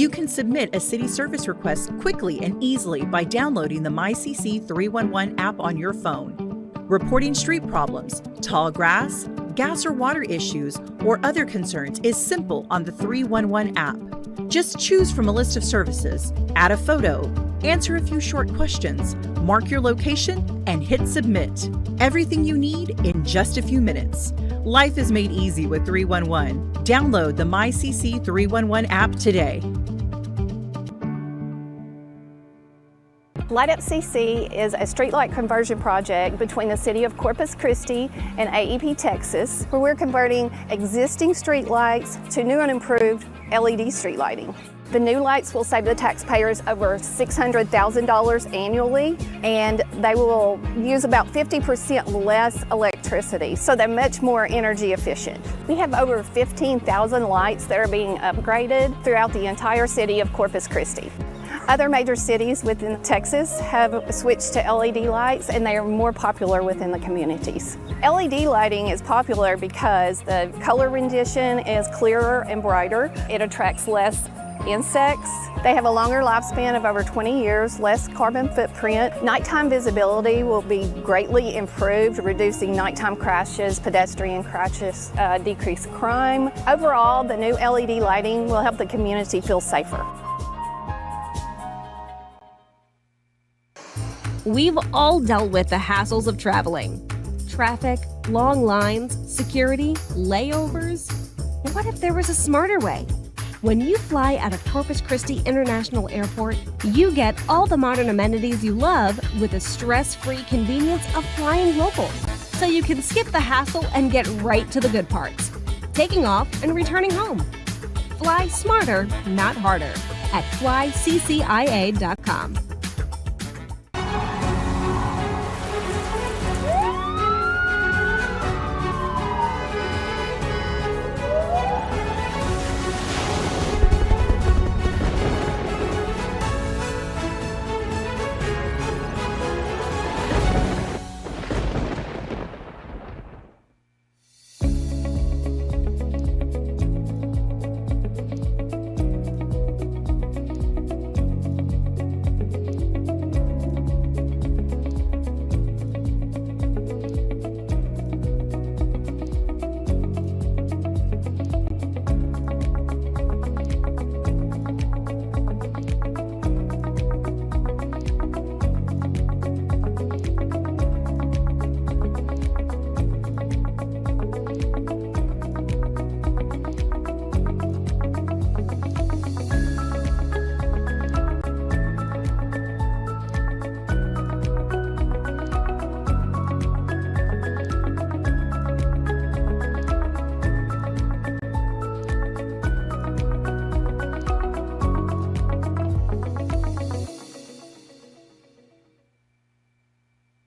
You can submit a city service request quickly and easily by downloading the MyCC 311 app on your phone. Reporting street problems, tall grass, gas or water issues, or other concerns is simple on the 311 app. Just choose from a list of services, add a photo, answer a few short questions, mark your location, and hit submit. Everything you need in just a few minutes. Life is made easy with 311. Download the MyCC 311 app today. Light Up CC is a streetlight conversion project between the City of Corpus Christi and AEP Texas, where we're converting existing streetlights to new and improved LED street lighting. The new lights will save the taxpayers over $600,000 annually, and they will use about 50% less electricity, so they're much more energy efficient. We have over 15,000 lights that are being upgraded throughout the entire city of Corpus Christi. Other major cities within Texas have switched to LED lights, and they are more popular within the communities. LED lighting is popular because the color rendition is clearer and brighter. It attracts less insects. They have a longer lifespan of over 20 years, less carbon footprint. Nighttime visibility will be greatly improved, reducing nighttime crashes, pedestrian crashes, decreased crime. Overall, the new LED lighting will help the community feel safer. We've all dealt with the hassles of traveling. Traffic, long lines, security, layovers. What if there was a smarter way? When you fly out of Corpus Christi International Airport, you get all the modern amenities you love with the stress-free convenience of flying local. So you can skip the hassle and get right to the good parts, taking off and returning home. Fly smarter, not harder, at flyccia.com.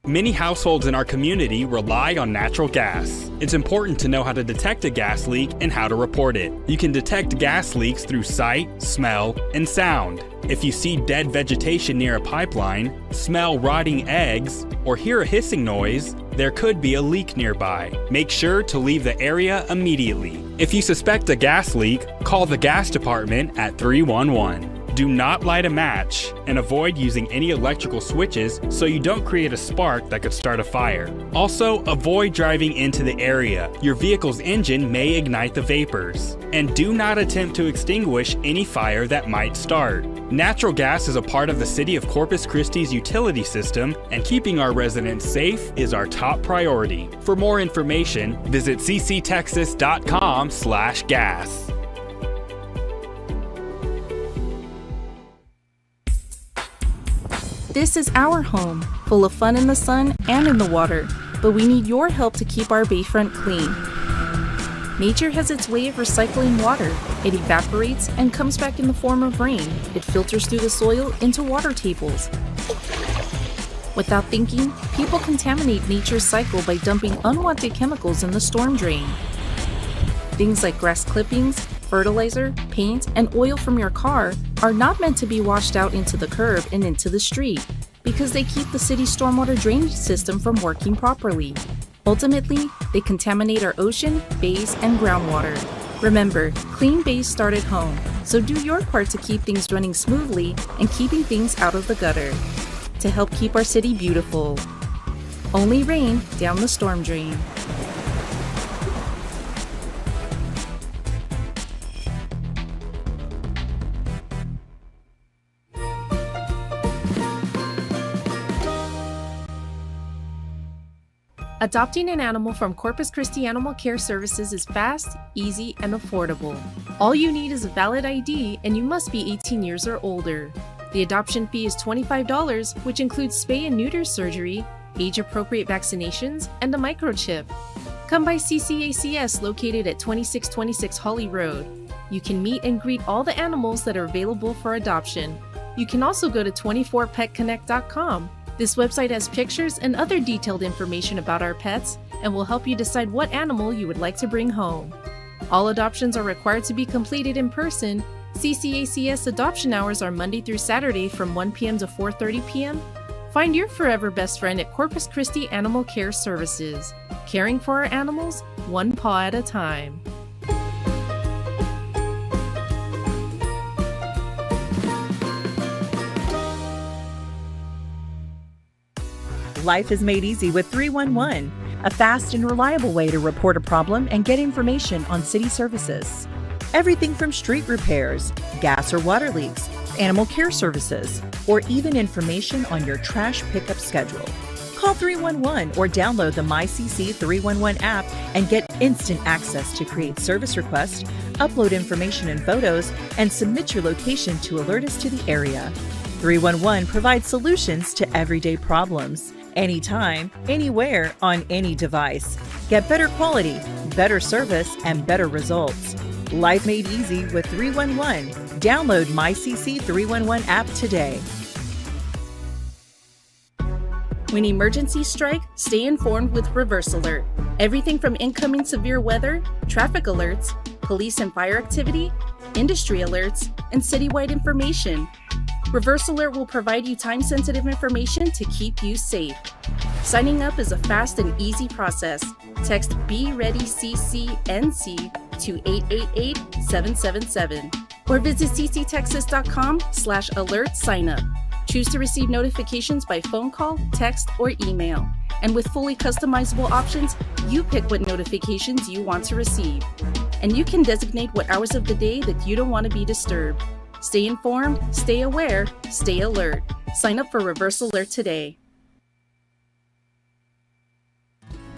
Many households in our community rely on natural gas. It's important to know how to detect a gas leak and how to report it. You can detect gas leaks through sight, smell, and sound. If you see dead vegetation near a pipeline, smell rotting eggs, or hear a hissing noise, there could be a leak nearby. Make sure to leave the area immediately. If you suspect a gas leak, call the gas department at 311. Do not light a match and avoid using any electrical switches so you don't create a spark that could start a fire. Also, avoid driving into the area. Your vehicle's engine may ignite the vapors. And do not attempt to extinguish any fire that might start. Natural gas is a part of the City of Corpus Christi's utility system, and keeping our residents safe is our top priority. For more information, visit cctexas.com/gas. This is our home, full of fun in the sun and in the water, but we need your help to keep our bayfront clean. Nature has its way of recycling water. It evaporates and comes back in the form of rain. It filters through the soil into water tables. Without thinking, people contaminate nature's cycle by dumping unwanted chemicals in the storm drain. Things like grass clippings, fertilizer, paint, and oil from your car are not meant to be washed out into the curb and into the street because they keep the city's stormwater drainage system from working properly. Ultimately, they contaminate our ocean, bays, and groundwater. Remember, clean bays start at home, so do your part to keep things running smoothly and keeping things out of the gutter. To help keep our city beautiful. Only rain down the storm drain. Adopting an animal from Corpus Christi Animal Care Services is fast, easy, and affordable. All you need is a valid ID, and you must be 18 years or older. The adoption fee is $25, which includes spay and neuter surgery, age-appropriate vaccinations, and a microchip. Come by CCACS located at 2626 Holly Road. You can meet and greet all the animals that are available for adoption. You can also go to 24petconnect.com. This website has pictures and other detailed information about our pets and will help you decide what animal you would like to bring home. All adoptions are required to be completed in person. CCACS adoption hours are Monday through Saturday from 1 p.m. to 4:30 p.m. Find your forever best friend at Corpus Christi Animal Care Services. Caring for our animals, one paw at a time. Life is made easy with 311, a fast and reliable way to report a problem and get information on city services. Everything from street repairs, gas or water leaks, animal care services, or even information on your trash pickup schedule. Call 311 or download the MyCC 311 app and get instant access to create service requests, upload information and photos, and submit your location to alert us to the area. 311 provides solutions to everyday problems. Anytime, anywhere, on any device. Get better quality, better service, and better results. Life made easy with 311. Download MyCC 311 app today. When emergencies strike, stay informed with Reverse Alert. Everything from incoming severe weather, traffic alerts, police and fire activity, industry alerts, and citywide information. Reverse Alert will provide you time-sensitive information to keep you safe. Signing up is a fast and easy process. Text BeReadyCCNC to 888-777 or visit cctexas.com/alert sign up. Choose to receive notifications by phone call, text, or email. And with fully customizable options, you pick what notifications you want to receive. And you can designate what hours of the day that you don't want to be disturbed. Stay informed, stay aware, stay alert. Sign up for Reverse Alert today.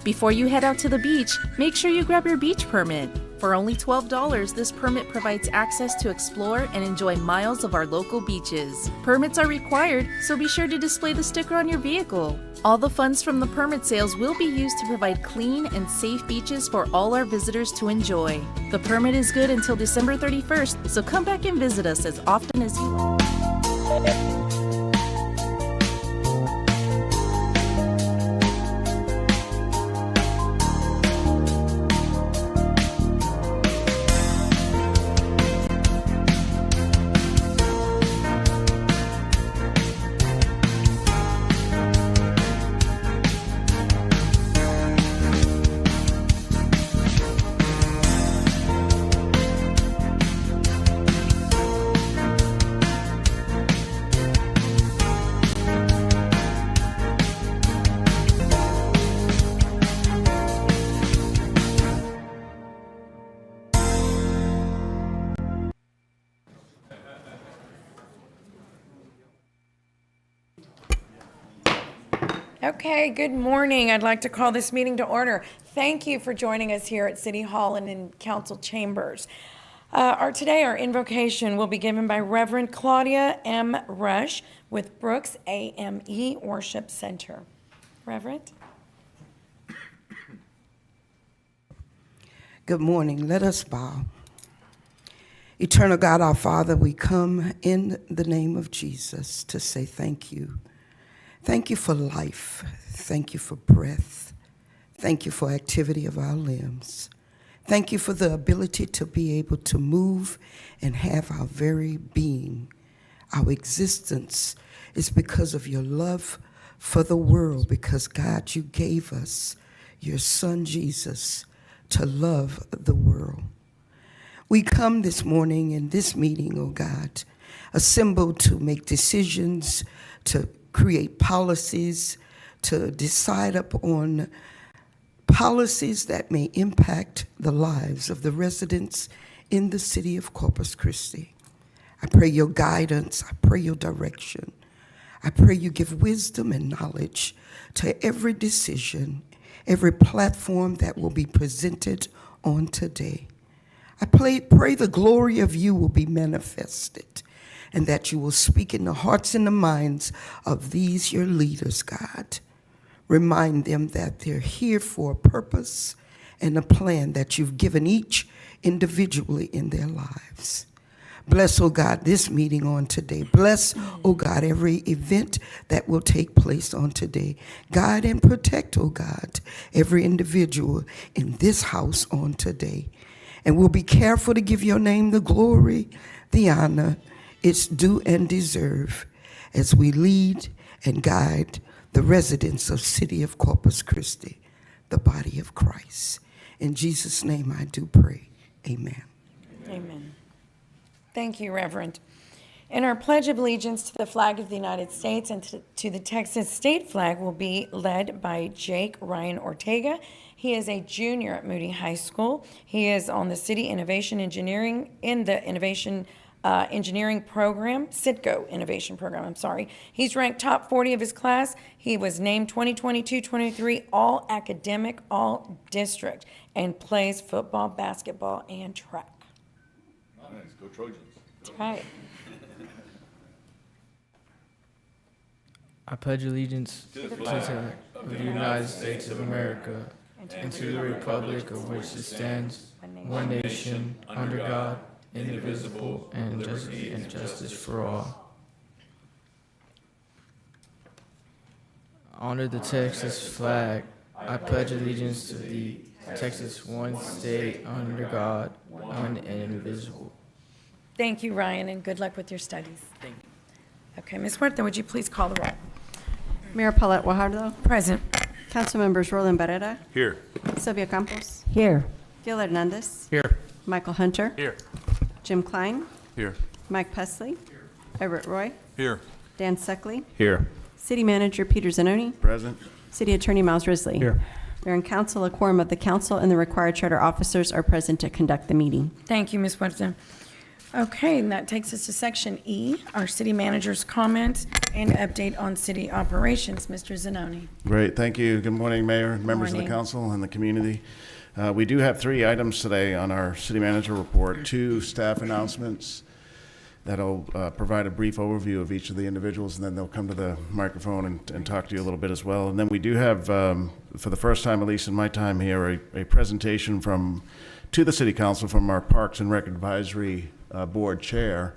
Before you head out to the beach, make sure you grab your beach permit. For only $12, this permit provides access to explore and enjoy miles of our local beaches. Permits are required, so be sure to display the sticker on your vehicle. All the funds from the permit sales will be used to provide clean and safe beaches for all our visitors to enjoy. The permit is good until December 31st, so come back and visit us as often as you want. Okay, good morning. I'd like to call this meeting to order. Thank you for joining us here at City Hall and in council chambers. Today our invocation will be given by Reverend Claudia M. Rush with Brooks AME Worship Center. Reverend? Good morning. Let us bow. Eternal God, our Father, we come in the name of Jesus to say thank you. Thank you for life. Thank you for breath. Thank you for activity of our limbs. Thank you for the ability to be able to move and have our very being. Our existence is because of your love for the world, because, God, you gave us your Son, Jesus, to love the world. We come this morning in this meeting, oh God, assembled to make decisions, to create policies, to decide upon policies that may impact the lives of the residents in the city of Corpus Christi. I pray your guidance, I pray your direction. I pray you give wisdom and knowledge to every decision, every platform that will be presented on today. I pray the glory of you will be manifested and that you will speak in the hearts and the minds of these your leaders, God. Remind them that they're here for a purpose and a plan that you've given each individually in their lives. Bless, oh God, this meeting on today. Bless, oh God, every event that will take place on today. Guide and protect, oh God, every individual in this house on today. And we'll be careful to give your name the glory, the honor it's due and deserve as we lead and guide the residents of City of Corpus Christi, the body of Christ. In Jesus' name I do pray. Amen. Amen. Thank you, Reverend. And our Pledge of Allegiance to the flag of the United States and to the Texas state flag will be led by Jake Ryan Ortega. He is a junior at Moody High School. He is on the City Innovation Engineering, in the Innovation Engineering Program, CITGO Innovation Program, I'm sorry. He's ranked top 40 of his class. He was named 2022-23 All Academic, All District, and plays football, basketball, and track. Nice, go Trojans. That's right. I pledge allegiance to the flag of the United States of America and to the republic of which it stands, one nation, under God, indivisible, and justice for all. Honor the Texas flag. I pledge allegiance to the Texas, one state, under God, one and indivisible. Thank you, Ryan, and good luck with your studies. Thank you. Okay, Ms. Huerta, would you please call the roll? Mayor Paulette Guajardo. Present. Council members Roland Barrera. Here. Sylvia Campos. Here. Gil Hernandez. Here. Michael Hunter. Here. Jim Klein. Here. Mike Pesley. Everett Roy. Here. Dan Suckley. Here. City Manager Peter Zanoni. Present. City Attorney Miles Risley. Here. Mayor and Council, a quorum of the council and the required charter officers are present to conduct the meeting. Thank you, Ms. Huerta. Okay, and that takes us to Section E, our city manager's comments and update on city operations. Mr. Zanoni. Great, thank you. Good morning, Mayor, members of the Morning. council and the community. We do have 3 items today on our city manager report, 2 staff announcements that'll provide a brief overview of each of the individuals, and then they'll come to the microphone and talk to you a little bit as well. And then we do have, for the first time, at least in my time here, a presentation to the city council from our Parks and Rec Advisory Board Chair,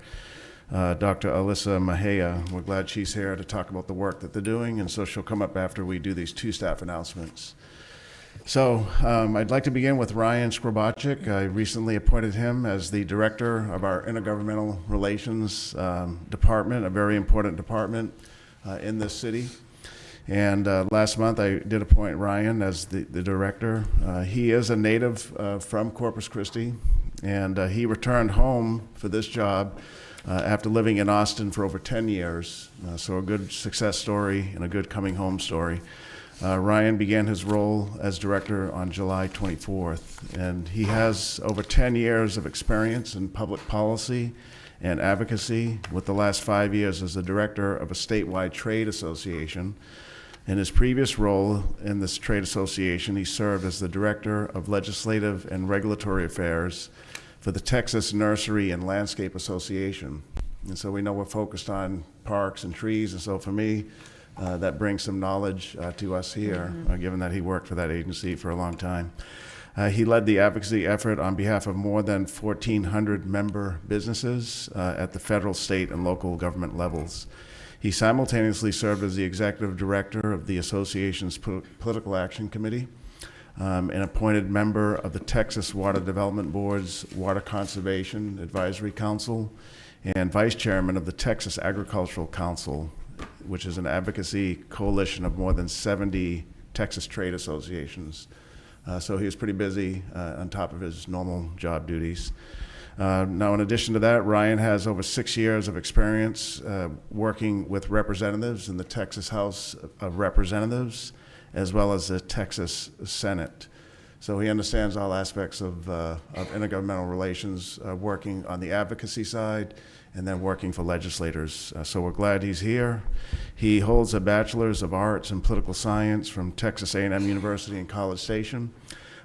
Dr. Alyssa Mahea. We're glad she's here to talk about the work that they're doing, and so she'll come up after we do these 2 staff announcements. So I'd like to begin with Ryan Skrobacik. I recently appointed him as the director of our Intergovernmental Relations Department, a very important department in this city. And last month I did appoint Ryan as the director. He is a native from Corpus Christi, and he returned home for this job after living in Austin for over 10 years. So a good success story and a good coming home story. Ryan began his role as director on July 24th, and he has over 10 years of experience in public policy and advocacy, with the last 5 years as the director of a statewide trade association. In his previous role in this trade association, he served as the director of legislative and regulatory affairs for the Texas Nursery and Landscape Association. And so we know we're focused on parks and trees, and so for me, that brings some knowledge to us here, given that he worked for that agency for a long time. He led the advocacy effort on behalf of more than 1,400 member businesses at the federal, state, and local government levels. He simultaneously served as the executive director of the association's Political Action Committee, an appointed member of the Texas Water Development Board's Water Conservation Advisory Council, and vice chairman of the Texas Agricultural Council, which is an advocacy coalition of more than 70 Texas trade associations. So he was pretty busy on top of his normal job duties. Now, in addition to that, Ryan has over 6 years of experience working with representatives in the Texas House of Representatives, as well as the Texas Senate. So he understands all aspects of intergovernmental relations, working on the advocacy side, and then working for legislators. So we're glad he's here. He holds a Bachelor's of Arts in Political Science from Texas A&M University in College Station.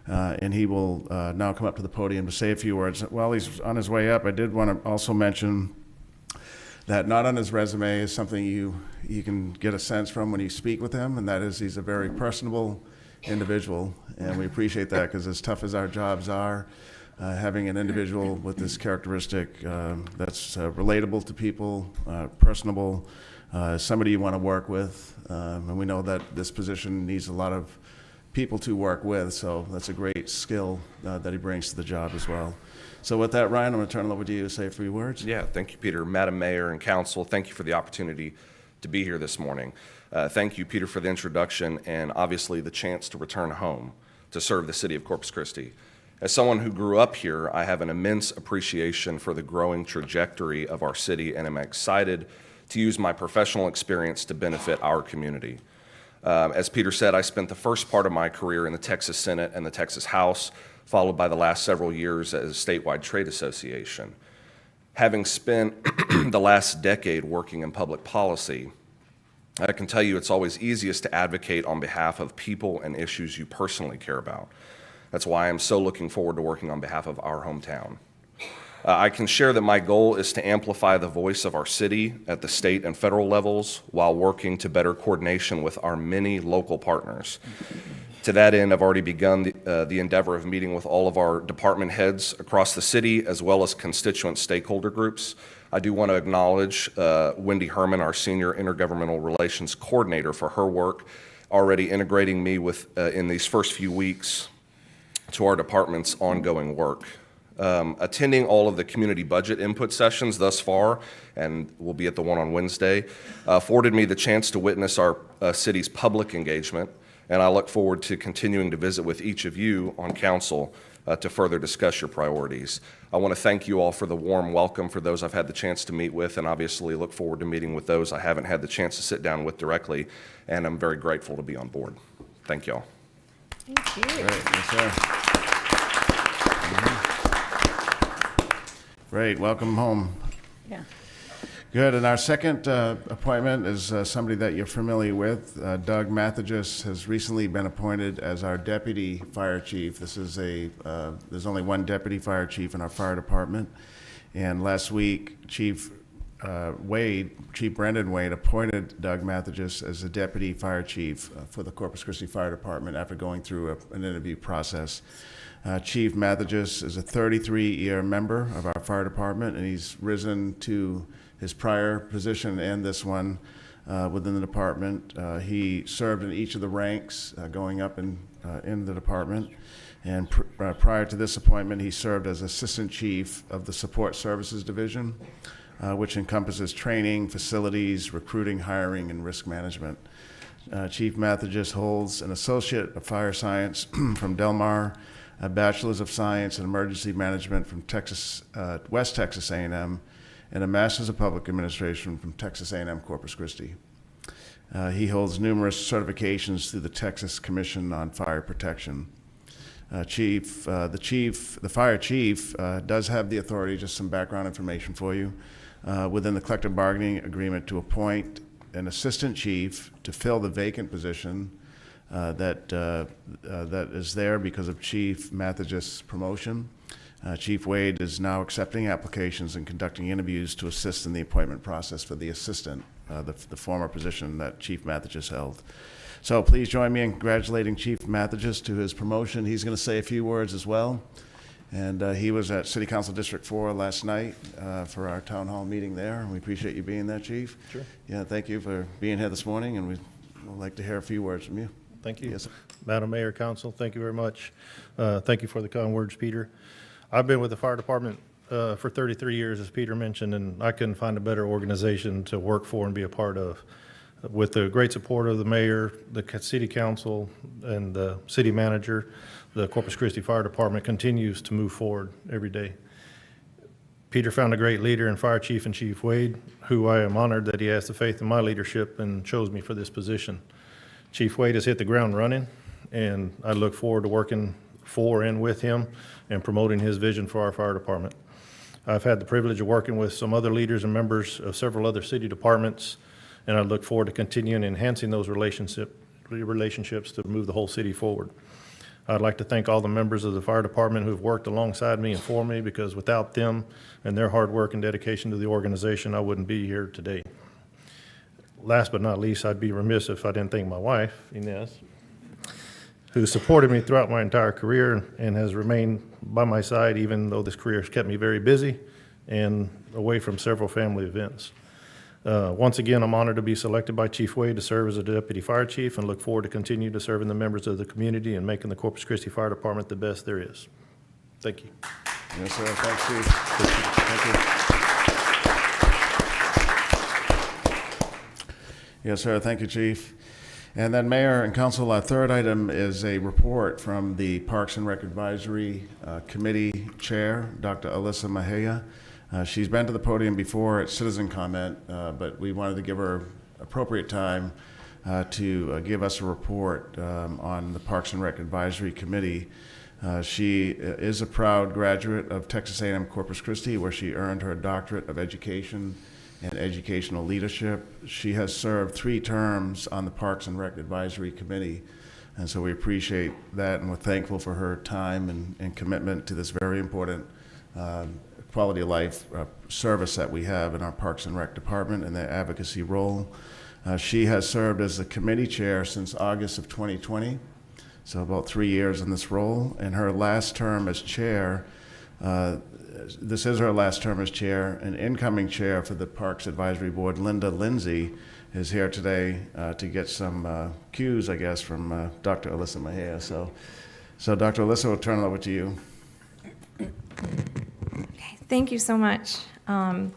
And he will now come up to the podium to say a few words. While he's on his way up, I did want to also mention that not on his resume is something you can get a sense from when you speak with him, and that is he's a very personable individual, and we appreciate that, because as tough as our jobs are, having an individual with this characteristic that's relatable to people, personable, somebody you want to work with, and we know that this position needs a lot of people to work with, so that's a great skill that he brings to the job as well. So with that, Ryan, I'm going to turn it over to you to say a few words. Yeah, thank you, Peter. Madam Mayor and Council, thank you for the opportunity to be here this morning. Thank you, Peter, for the introduction and obviously the chance to return home to serve the city of Corpus Christi. As someone who grew up here, I have an immense appreciation for the growing trajectory of our city, and I'm excited to use my professional experience to benefit our community. As Peter said, I spent the first part of my career in the Texas Senate and the Texas House, followed by the last several years as a statewide trade association. Having spent the last decade working in public policy, I can tell you it's always easiest to advocate on behalf of people and issues you personally care about. That's why I'm so looking forward to working on behalf of our hometown. I can share that my goal is to amplify the voice of our city at the state and federal levels while working to better coordination with our many local partners. To that end, I've already begun the endeavor of meeting with all of our department heads across the city, as well as constituent stakeholder groups. I do want to acknowledge Wendy Herman, our Senior Intergovernmental Relations Coordinator, for her work already integrating me with in these first few weeks to our department's ongoing work. Attending all of the community budget input sessions thus far, and we'll be at the one on Wednesday, afforded me the chance to witness our city's public engagement, and I look forward to continuing to visit with each of you on council to further discuss your priorities. I want to thank you all for the warm welcome for those I've had the chance to meet with, and obviously look forward to meeting with those I haven't had the chance to sit down with directly, and I'm very grateful to be on board. Thank you all. Thank you. Great. Yes, sir. Great, welcome home. Yeah. Good, and our second appointment is somebody that you're familiar with. Doug Mathagis has recently been appointed as our deputy fire chief. This is there's only one deputy fire chief in our fire department. And last week, Chief Brendan Wade appointed Doug Mathagis as the deputy fire chief for the Corpus Christi Fire Department after going through an interview process. Chief Mathagis is a 33-year member of our fire department, and he's risen to his prior position and this one within the department. He served in each of the ranks going up in the department, and prior to this appointment, he served as assistant chief of the Support Services Division, which encompasses training, facilities, recruiting, hiring, and risk management. Chief Mathagis holds an Associate of Fire Science from Del Mar, a Bachelor's of Science in Emergency Management from West Texas A&M, and a Master's of Public Administration from Texas A&M Corpus Christi. He holds numerous certifications through the Texas Commission on Fire Protection. The fire chief does have the authority, just some background information for you, within the collective bargaining agreement to appoint an assistant chief to fill the vacant position that is there because of Chief Mathagis' promotion. Chief Wade is now accepting applications and conducting interviews to assist in the appointment process for the assistant, the former position that Chief Mathagis held. So please join me in congratulating Chief Mathagis to his promotion. He's going to say a few words as well. And he was at City Council District 4 last night for our town hall meeting there. We appreciate you being there, Chief. Sure. Yeah, thank you for being here this morning, and we'd like to hear a few words from you. Thank you. Yes, sir. Madam Mayor, Council, thank you very much. Thank you for the kind words, Peter. I've been with the fire department for 33 years, as Peter mentioned, and I couldn't find a better organization to work for and be a part of. With the great support of the mayor, the city council, and the city manager, the Corpus Christi Fire Department continues to move forward every day. Peter found a great leader in Fire Chief and Chief Wade, who I am honored that he has the faith in my leadership and chose me for this position. Chief Wade has hit the ground running, and I look forward to working for and with him and promoting his vision for our fire department. I've had the privilege of working with some other leaders and members of several other city departments, and I look forward to continuing enhancing those relationships to move the whole city forward. I'd like to thank all the members of the fire department who have worked alongside me and for me, because without them and their hard work and dedication to the organization, I wouldn't be here today. Last but not least, I'd be remiss if I didn't thank my wife, Inez, who supported me throughout my entire career and has remained by my side even though this career has kept me very busy and away from several family events. Once again, I'm honored to be selected by Chief Wade to serve as a Deputy Fire Chief and look forward to continue to serving the members of the community and making the Corpus Christi Fire Department the best there is. Thank you. Yes, sir. Thanks, Chief. Thank you. Yes, sir. Thank you, Chief. And then, Mayor and Council, our third item is a report from the Parks and Rec Advisory Committee Chair, Dr. Alyssa Mejia. She's been to the podium before at citizen comment, but we wanted to give her appropriate time to give us a report on the Parks and Rec Advisory Committee. She is a proud graduate of Texas A&M Corpus Christi, where she earned her doctorate of education and educational leadership. She has served 3 terms on the Parks and Rec Advisory Committee, and so we appreciate that, and we're thankful for her time and commitment to this very important quality of life service that we have in our Parks and Rec Department and their advocacy role. She has served as the committee chair since August of 2020, so about 3 years in this role. And her last term as chair, this is her last term as chair. An incoming chair for the Parks Advisory Board, Linda Lindsay, is here today to get some cues, I guess, from Dr. Alyssa Mejia. So Dr. Alyssa, we'll turn it over to you. Okay, thank you so much. And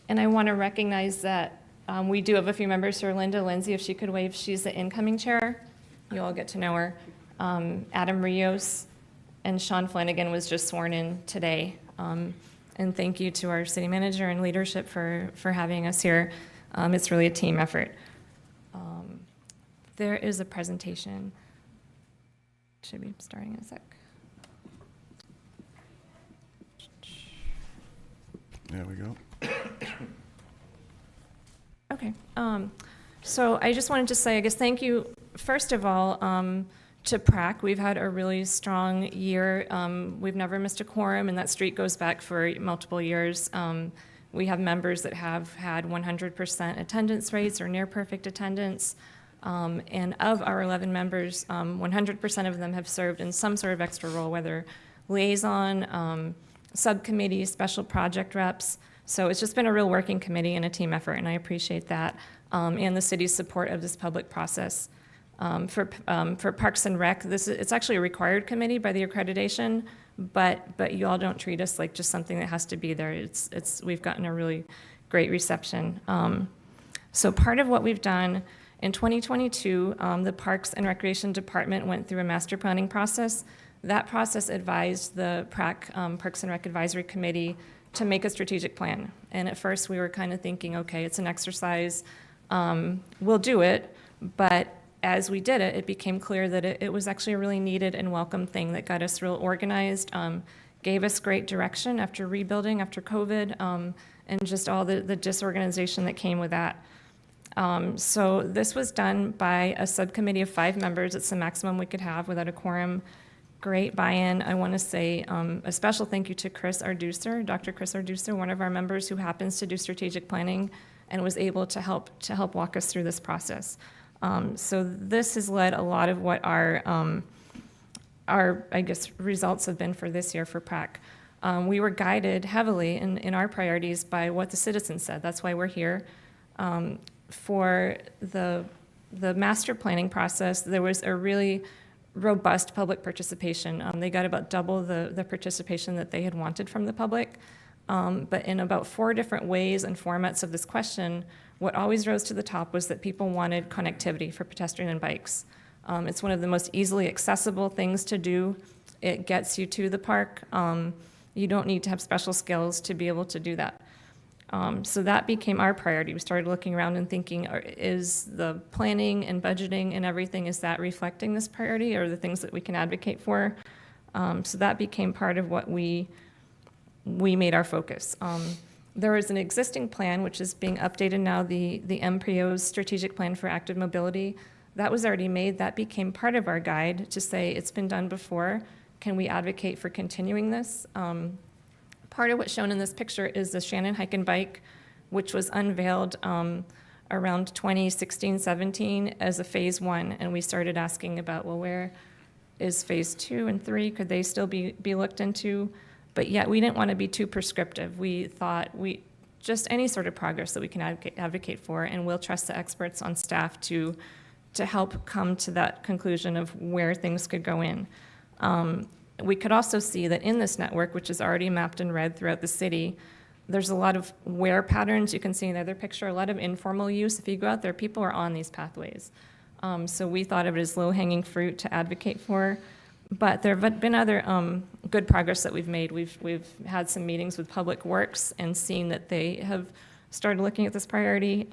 I want to recognize that we do have a few members here. Linda Lindsay, if she could wave, she's the incoming chair. You all get to know her. Adam Rios and Sean Flanagan was just sworn in today. And thank you to our city manager and leadership for having us here. It's really a team effort. There is a presentation. Should be starting in a sec. There we go. Okay. So I just wanted to say, I guess, thank you, first of all, to PRAC. We've had a really strong year. We've never missed a quorum, and that streak goes back for multiple years. We have members that have had 100% attendance rates or near perfect attendance. And of our 11 members, 100% of them have served in some sort of extra role, whether liaison, subcommittees, special project reps. So it's just been a real working committee and a team effort, and I appreciate that, and the city's support of this public process. For Parks and Rec, it's actually a required committee by the accreditation, but you all don't treat us like just something that has to be there. We've gotten a really great reception. So part of what we've done in 2022, the Parks and Recreation Department went through a master planning process. That process advised the PRAC, Parks and Rec Advisory Committee, to make a strategic plan. And at first we were kind of thinking, okay, it's an exercise, we'll do it, but as we did it, it became clear that it was actually a really needed and welcome thing that got us real organized, gave us great direction after rebuilding, after COVID, and just all the disorganization that came with that. So this was done by a subcommittee of 5 members. It's the maximum we could have without a quorum. Great buy-in. I want to say a special thank you to Chris Arducer, Dr. Chris Arducer, one of our members who happens to do strategic planning and was able to help walk us through this process. So this has led a lot of what our I guess results have been for this year for PRAC. We were guided heavily in our priorities by what the citizens said. That's why we're here. For the master planning process, there was a really robust public participation. They got about double the participation that they had wanted from the public. But in about 4 different ways and formats of this question, what always rose to the top was that people wanted connectivity for pedestrian and bikes. It's one of the most easily accessible things to do. It gets you to the park. You don't need to have special skills to be able to do that. So that became our priority. We started looking around and thinking, is the planning and budgeting and everything, is that reflecting this priority, or the things that we can advocate for? So that became part of what we made our focus. There is an existing plan, which is being updated now, the MPO's Strategic Plan for Active Mobility. That was already made. That became part of our guide to say it's been done before. Can we advocate for continuing this? Part of what's shown in this picture is the Shannon Hike and Bike, which was unveiled around 2016-17 as a phase 1, and we started asking about, well, where is phase 2 and 3? Could they still be looked into? But yet we didn't want to be too prescriptive. We thought just any sort of progress that we can advocate for, and we'll trust the experts on staff to help come to that conclusion of where things could go in. We could also see that in this network, which is already mapped in red throughout the city, there's a lot of wear patterns. You can see in the other picture, a lot of informal use. If you go out there, people are on these pathways. So we thought of it as low-hanging fruit to advocate for. But there have been other good progress that we've made. We've had some meetings with Public Works and seen that they have started looking at this priority.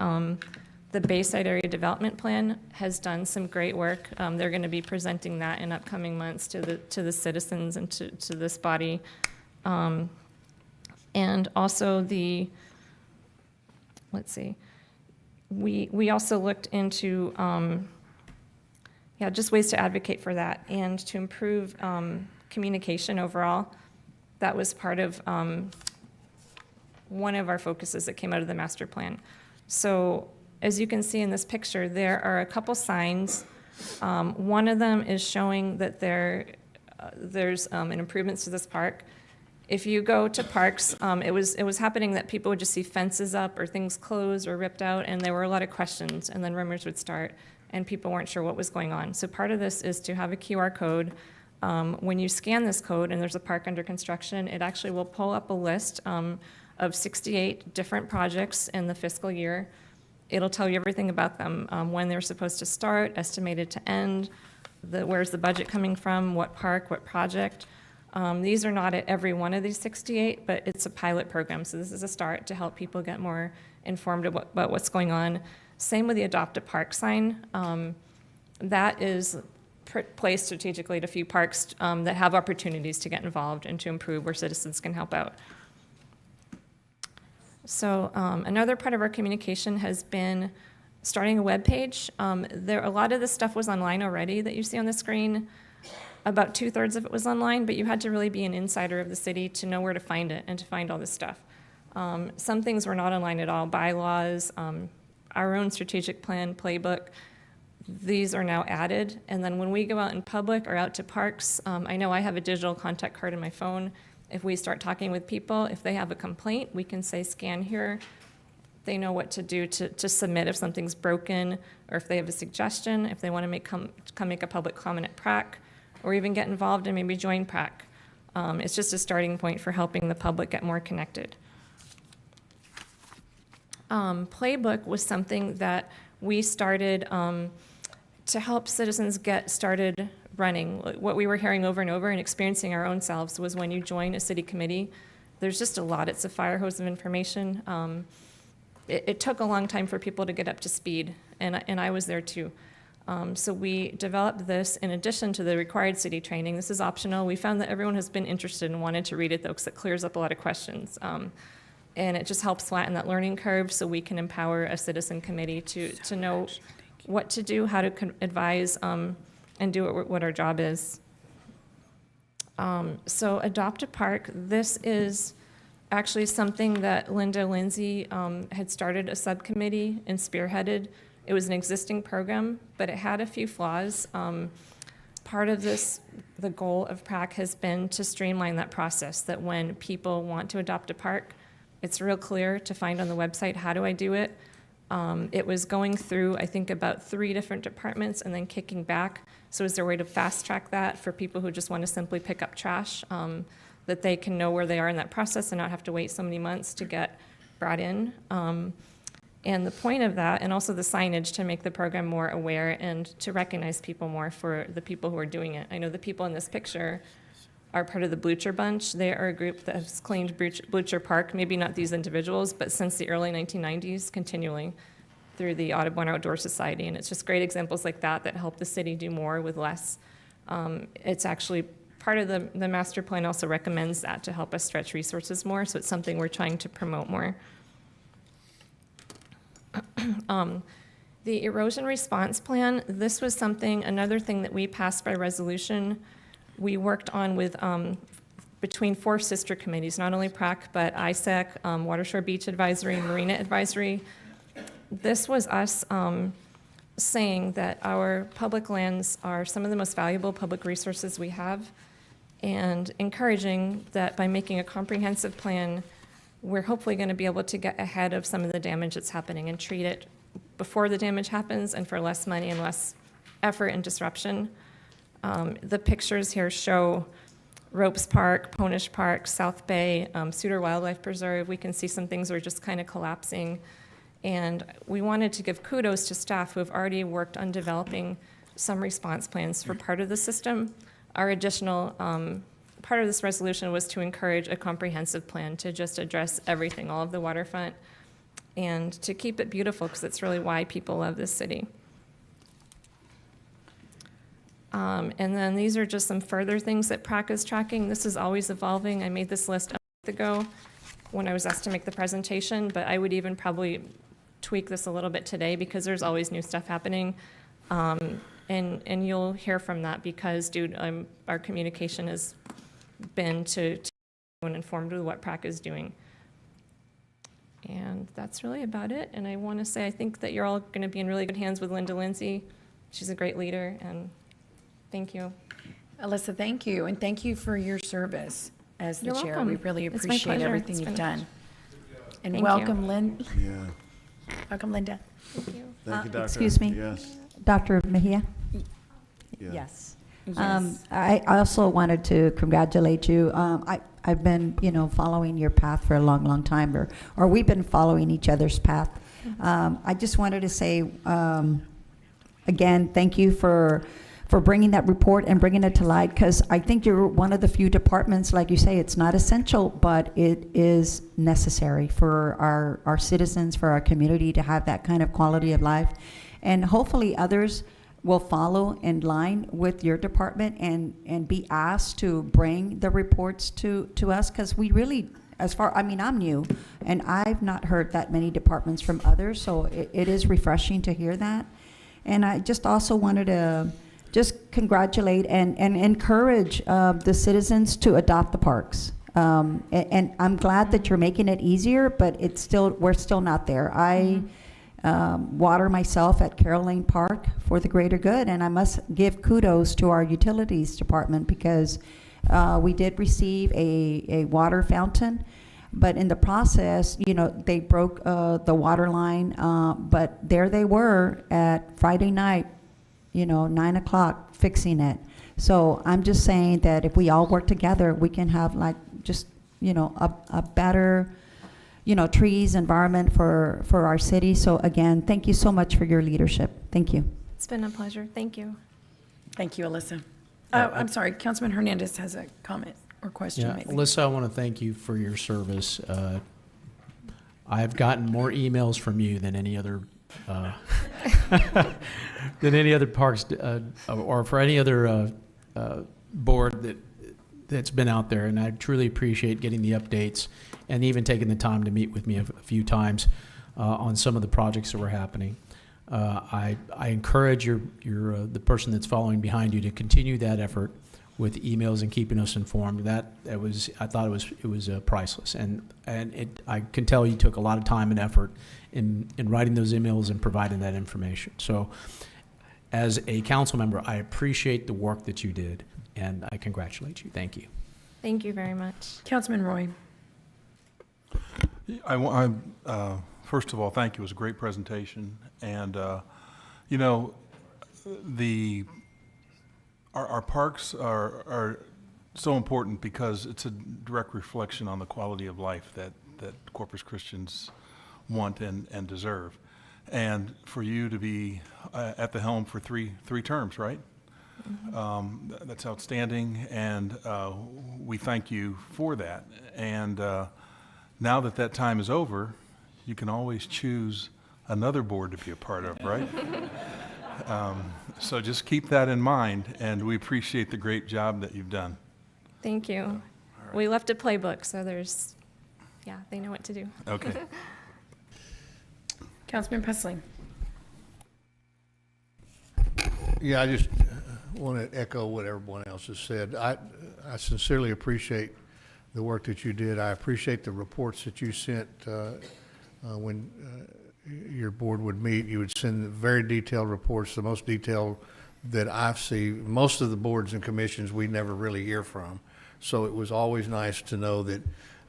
The Bayside Area Development Plan has done some great work. They're going to be presenting that in upcoming months to the citizens and to this body. And also we also looked into just ways to advocate for that and to improve communication overall. That was part of one of our focuses that came out of the master plan. So as you can see in this picture, there are a couple signs. One of them is showing that there's an improvements to this park. If you go to parks, it was happening that people would just see fences up or things closed or ripped out, and there were a lot of questions, and then rumors would start, and people weren't sure what was going on. So part of this is to have a QR code. When you scan this code and there's a park under construction, it actually will pull up a list of 68 different projects in the fiscal year. It'll tell you everything about them, when they're supposed to start, estimated to end, where's the budget coming from, what park, what project. These are not at every one of these 68, but it's a pilot program, so this is a start to help people get more informed about what's going on. Same with the Adopt a Park sign. That is placed strategically at a few parks that have opportunities to get involved and to improve, where citizens can help out. So another part of our communication has been starting a web page. A lot of this stuff was online already that you see on the screen. About 2/3 of it was online, but you had to really be an insider of the city to know where to find it and to find all this stuff. Some things were not online at all. Bylaws, our own strategic plan, playbook, these are now added. And then when we go out in public or out to parks, I know I have a digital contact card in my phone. If we start talking with people, if they have a complaint, we can say scan here. They know what to do to submit if something's broken, or if they have a suggestion, if they want to come make a public comment at PRAC, or even get involved and maybe join PRAC. It's just a starting point for helping the public get more connected. Playbook was something that we started to help citizens get started running. What we were hearing over and over and experiencing our own selves was when you join a city committee, there's just a lot. It's a fire hose of information. It took a long time for people to get up to speed, and I was there too. So we developed this in addition to the required city training. This is optional. We found that everyone has been interested and wanted to read it, though, because it clears up a lot of questions. And it just helps flatten that learning curve so we can empower a citizen committee to know what to do, how to advise, and do what our job is. So Adopt a Park, this is actually something that Linda Lindsay had started a subcommittee and spearheaded. It was an existing program, but it had a few flaws. Part of this, the goal of PRAC has been to streamline that process, that when people want to adopt a park, it's real clear to find on the website, how do I do it? It was going through, I think, about 3 different departments and then kicking back. So is there a way to fast track that for people who just want to simply pick up trash, that they can know where they are in that process and not have to wait so many months to get brought in? And the point of that, and also the signage to make the program more aware and to recognize people more for the people who are doing it. I know the people in this picture are part of the Blucher Bunch. They are a group that has cleaned Blucher Park, maybe not these individuals, but since the early 1990s, continually through the Audubon Outdoor Society. And it's just great examples like that that help the city do more with less. It's actually part of the master plan also recommends that to help us stretch resources more, so it's something we're trying to promote more. The erosion response plan, this was another thing that we passed by resolution. We worked on with, between 4 sister committees, not only PRAC, but ISEC, Watershore Beach Advisory, Marina Advisory. This was us saying that our public lands are some of the most valuable public resources we have, and encouraging that by making a comprehensive plan, we're hopefully going to be able to get ahead of some of the damage that's happening and treat it before the damage happens and for less money and less effort and disruption. The pictures here show Ropes Park, Ponish Park, South Bay, Souter Wildlife Preserve. We can see some things are just kind of collapsing. And we wanted to give kudos to staff who have already worked on developing some response plans for part of the system. Our additional part of this resolution was to encourage a comprehensive plan to just address everything, all of the waterfront, and to keep it beautiful, because it's really why people love this city. And then these are just some further things that PRAC is tracking. This is always evolving. I made this list a month ago when I was asked to make the presentation, but I would even probably tweak this a little bit today because there's always new stuff happening. And you'll hear from that because, our communication has been to and informed with what PRAC is doing. And that's really about it. And I want to say I think that you're all going to be in really good hands with Linda Lindsay. She's a great leader, and thank you. Alyssa, thank you, and thank you for your service as the You're chair. welcome. We really It's my appreciate pleasure. everything It's you've been a done. And Thank welcome, you. Lynn. Yeah. Welcome, Linda. Thank you. Thank you, Doctor. Excuse me. Yes. Dr. Mejia? Yeah. Yes. Yes. I also wanted to congratulate you. I've been, following your path for a long, long time, or we've been following each other's path. I just wanted to say, again, thank you for bringing that report and bringing it to light, because I think you're one of the few departments, like you say, it's not essential, but it is necessary for our citizens, for our community to have that kind of quality of life. And hopefully others will follow in line with your department and be asked to bring the reports to us, because we really, I'm new, and I've not heard that many departments from others, so it is refreshing to hear that. And I just also wanted to just congratulate and encourage the citizens to adopt the parks. And I'm glad that you're making it easier, but we're still not there. I water myself at Carroll Lane Park for the greater good, and I must give kudos to our utilities department, because we did receive a water fountain, but in the process, they broke the water line, but there they were at Friday night, 9 o'clock, fixing it. So I'm just saying that if we all work together, we can have a better trees environment for our city. So again, thank you so much for your leadership. Thank you. It's been a pleasure. Thank you. Thank you, Alyssa. I'm sorry, Councilman Hernandez has a comment or question. Yeah, Maybe. Alyssa, I want to thank you for your service. I've gotten more emails from you than any other parks or for any other board that's been out there, and I truly appreciate getting the updates and even taking the time to meet with me a few times on some of the projects that were happening. I encourage the person that's following behind you to continue that effort with emails and keeping us informed. I thought it was priceless, and I can tell you took a lot of time and effort in writing those emails and providing that information. So, as a council member, I appreciate the work that you did, and I congratulate you. Thank you. Thank you very much. Councilman Roy. First of all, thank you. It was a great presentation, and our parks are so important because it's a direct reflection on the quality of life that Corpus Christians want and deserve. And for you to be at the helm for three terms, right? That's outstanding, and we thank you for that. And now that that time is over, you can always choose another board to be a part of, right? So just keep that in mind, and we appreciate the great job that you've done. Thank you. We left a playbook, so they know what to do. Okay. Councilman Pusley. Yeah, I just want to echo what everyone else has said. I sincerely appreciate the work that you did. I appreciate the reports that you sent when your board would meet. You would send very detailed reports, the most detailed that I've seen. Most of the boards and commissions we never really hear from. So it was always nice to know that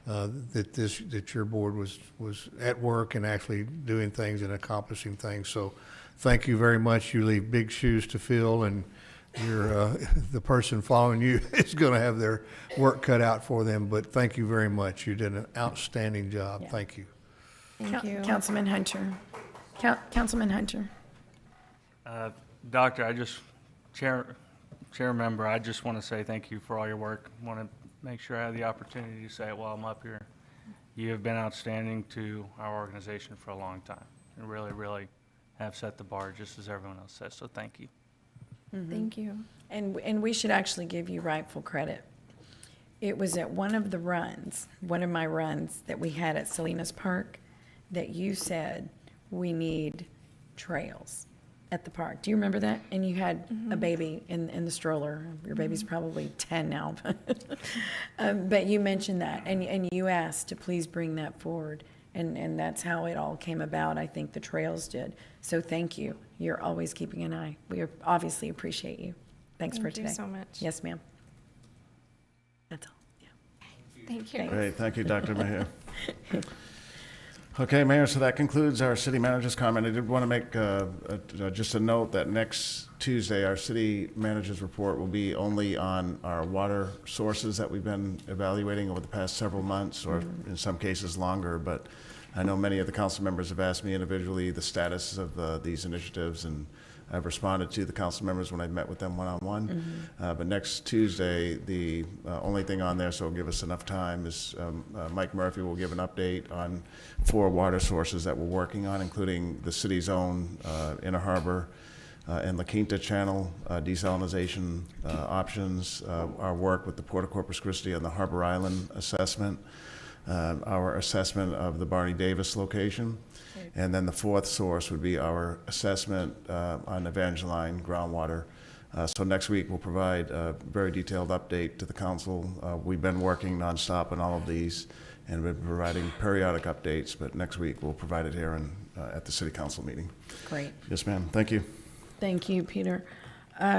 that your board was at work and actually doing things and accomplishing things. So thank you very much. You leave big shoes to fill, and you're the person following you is going to have their work cut out for them. But thank you very much. You did an outstanding job. Yeah. Thank you. Thank you. Councilman Hunter. Councilman Hunter. Doctor, Chair member, I just want to say thank you for all your work. I want to make sure I have the opportunity to say it while I'm up here. You have been outstanding to our organization for a long time, and really, really have set the bar just as everyone else says, so thank you. Mm-hmm. Thank you. And we should actually give you rightful credit. It was at one of my runs that we had at Salinas Park, that you said we need trails at the park. Do you remember that? And you had a baby in the stroller. Your baby's probably 10 now. But you mentioned that, and you asked to please bring that forward. And that's how it all came about. I think the trails did. So thank you. You're always keeping an eye. We obviously appreciate you. Thanks for today. Thank you so much. Yes, ma'am. That's all. Yeah. Thank you. Great, thank you, Dr. Mayhew. Okay, Mayor, so that concludes our city manager's comment. I did want to make just a note that next Tuesday, our city manager's report will be only on our water sources that we've been evaluating over the past several months, or in some cases longer. But I know many of the council members have asked me individually the status of these initiatives, and I've responded to the council members when I've met with them one-on-one. But next Tuesday, the only thing on there, so it'll give us enough time, is Mike Murphy will give an update on 4 water sources that we're working on, including the city's own Inner Harbor and La Quinta Channel desalinization options, our work with the Port of Corpus Christi on the Harbor Island assessment, our assessment of the Barney Davis location. And then the 4th source would be our assessment on Evangeline groundwater. So next week we'll provide a very detailed update to the council. We've been working nonstop on all of these and been providing periodic updates, but next week we'll provide it here at the city council meeting. Great. Yes, ma'am. Thank you. Thank you, Peter.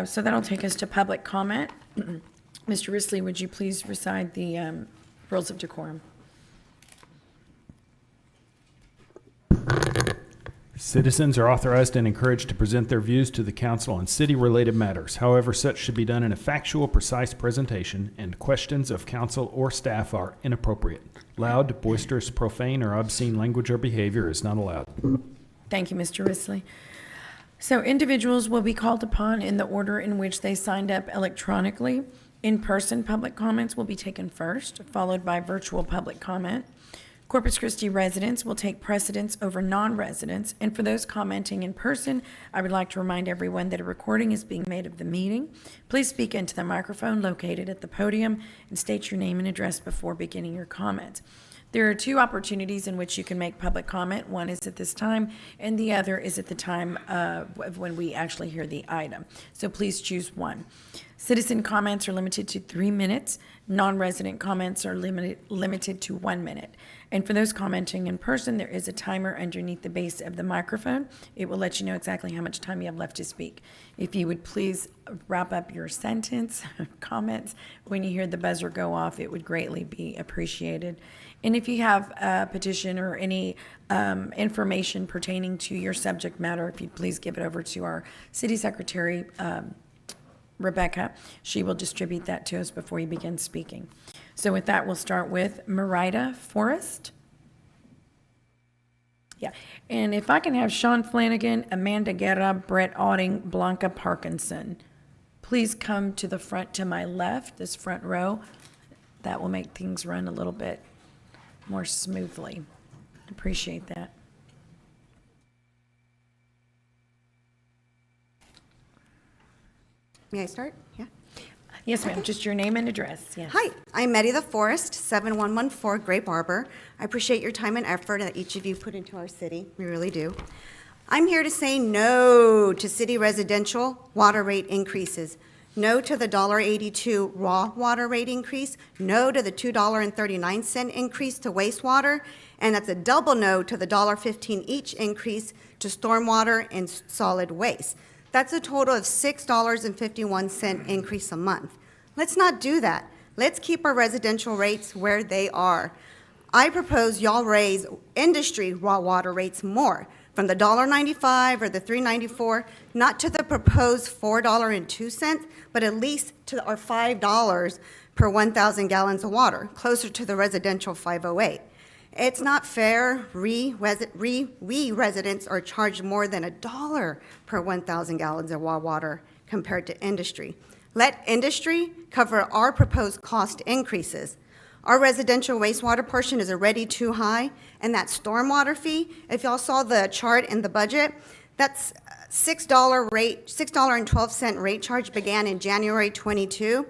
So that'll take us to public comment. Mr. Risley, would you please recite the rules of decorum? Citizens are authorized and encouraged to present their views to the council on city-related matters. However, such should be done in a factual, precise presentation, and questions of council or staff are inappropriate. Loud, boisterous, profane, or obscene language or behavior is not allowed. Thank you, Mr. Risley. So individuals will be called upon in the order in which they signed up electronically. In-person public comments will be taken first, followed by virtual public comment. Corpus Christi residents will take precedence over non-residents, and for those commenting in person, I would like to remind everyone that a recording is being made of the meeting. Please speak into the microphone located at the podium and state your name and address before beginning your comment. There are 2 opportunities in which you can make public comment. One is at this time, and the other is at the time of when we actually hear the item. So please choose one. Citizen comments are limited to 3 minutes. Non-resident comments are limited to 1 minute. And for those commenting in person, there is a timer underneath the base of the microphone. It will let you know exactly how much time you have left to speak. If you would please wrap up your sentence, comments, when you hear the buzzer go off, it would greatly be appreciated. And if you have a petition or any information pertaining to your subject matter, if you'd please give it over to our city secretary, Rebecca. She will distribute that to us before you begin speaking. So with that, we'll start with Marita Forrest. Yeah, and if I can have Sean Flanagan, Amanda Guerra, Brett Auding, Blanca Parkinson, please come to the front to my left, this front row. That will make things run a little bit more smoothly. Appreciate that. May I start? Yeah. Yes, ma'am. Just your name and address. Yes. Hi, I'm Meddy the Forest, 7114 Grape Arbor. I appreciate your time and effort that each of you put into our city. We really do. I'm here to say no to city residential water rate increases. No to the $1.82 raw water rate increase. No to the $2.39 increase to wastewater. And that's a double no to the $1.15 each increase to stormwater and solid waste. That's a total of $6.51 increase a month. Let's not do that. Let's keep our residential rates where they are. I propose y'all raise industry raw water rates more, from the $1.95 or the $3.94, not to the proposed $4.02, but at least to our $5 per 1,000 gallons of water, closer to the residential 508. It's not fair. We residents are charged more than $1 per 1,000 gallons of raw water compared to industry. Let industry cover our proposed cost increases. Our residential wastewater portion is already too high, and that stormwater fee, if y'all saw the chart in the budget, that's $6.12 rate charge began in January 22.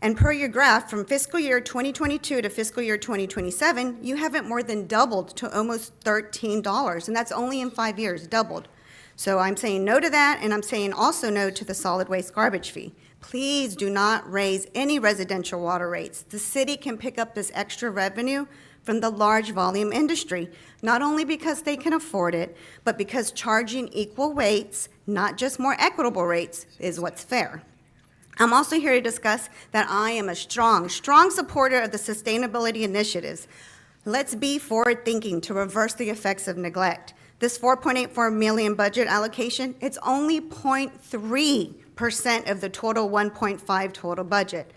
And per your graph, from fiscal year 2022 to fiscal year 2027, you haven't more than doubled to almost $13, and that's only in 5 years, doubled. So I'm saying no to that, and I'm saying also no to the solid waste garbage fee. Please do not raise any residential water rates. The city can pick up this extra revenue from the large volume industry, not only because they can afford it, but because charging equal rates, not just more equitable rates, is what's fair. I'm also here to discuss that I am a strong supporter of the sustainability initiatives. Let's be forward-thinking to reverse the effects of neglect. This $4.84 million budget allocation, it's only 0.3% of the total 1.5 total budget.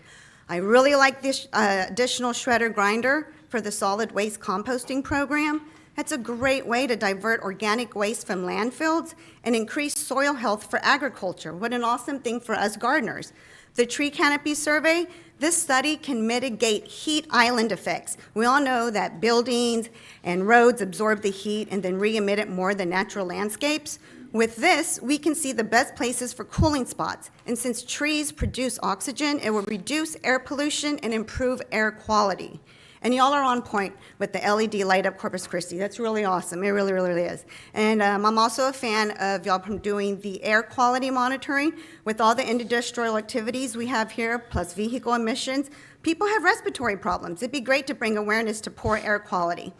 I really like this additional shredder grinder for the solid waste composting program. That's a great way to divert organic waste from landfills and increase soil health for agriculture. What an awesome thing for us gardeners. The tree canopy survey, this study can mitigate heat island effects. We all know that buildings and roads absorb the heat and then re-emit it more than natural landscapes. With this, we can see the best places for cooling spots. And since trees produce oxygen, it will reduce air pollution and improve air quality. And y'all are on point with the LED light up Corpus Christi. That's really awesome. It really, really is. And I'm also a fan of y'all from doing the air quality monitoring with all the industrial activities we have here, plus vehicle emissions. People have respiratory problems. It'd be great to bring awareness to poor air quality.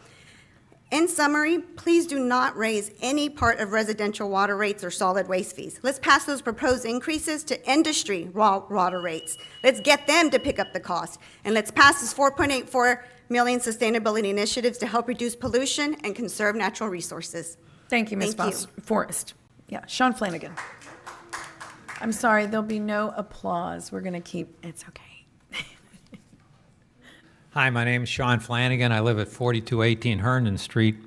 In summary, please do not raise any part of residential water rates or solid waste fees. Let's pass those proposed increases to industry raw water rates. Let's get them to pick up the cost. And let's pass this $4.84 million sustainability initiatives to help reduce pollution and conserve natural resources. Thank you, Ms. Forrest. Yeah, Sean Flanagan. I'm sorry, there'll be no applause. We're going to keep, it's okay. Hi, my name is Sean Flanagan. I live at 4218 Herndon Street.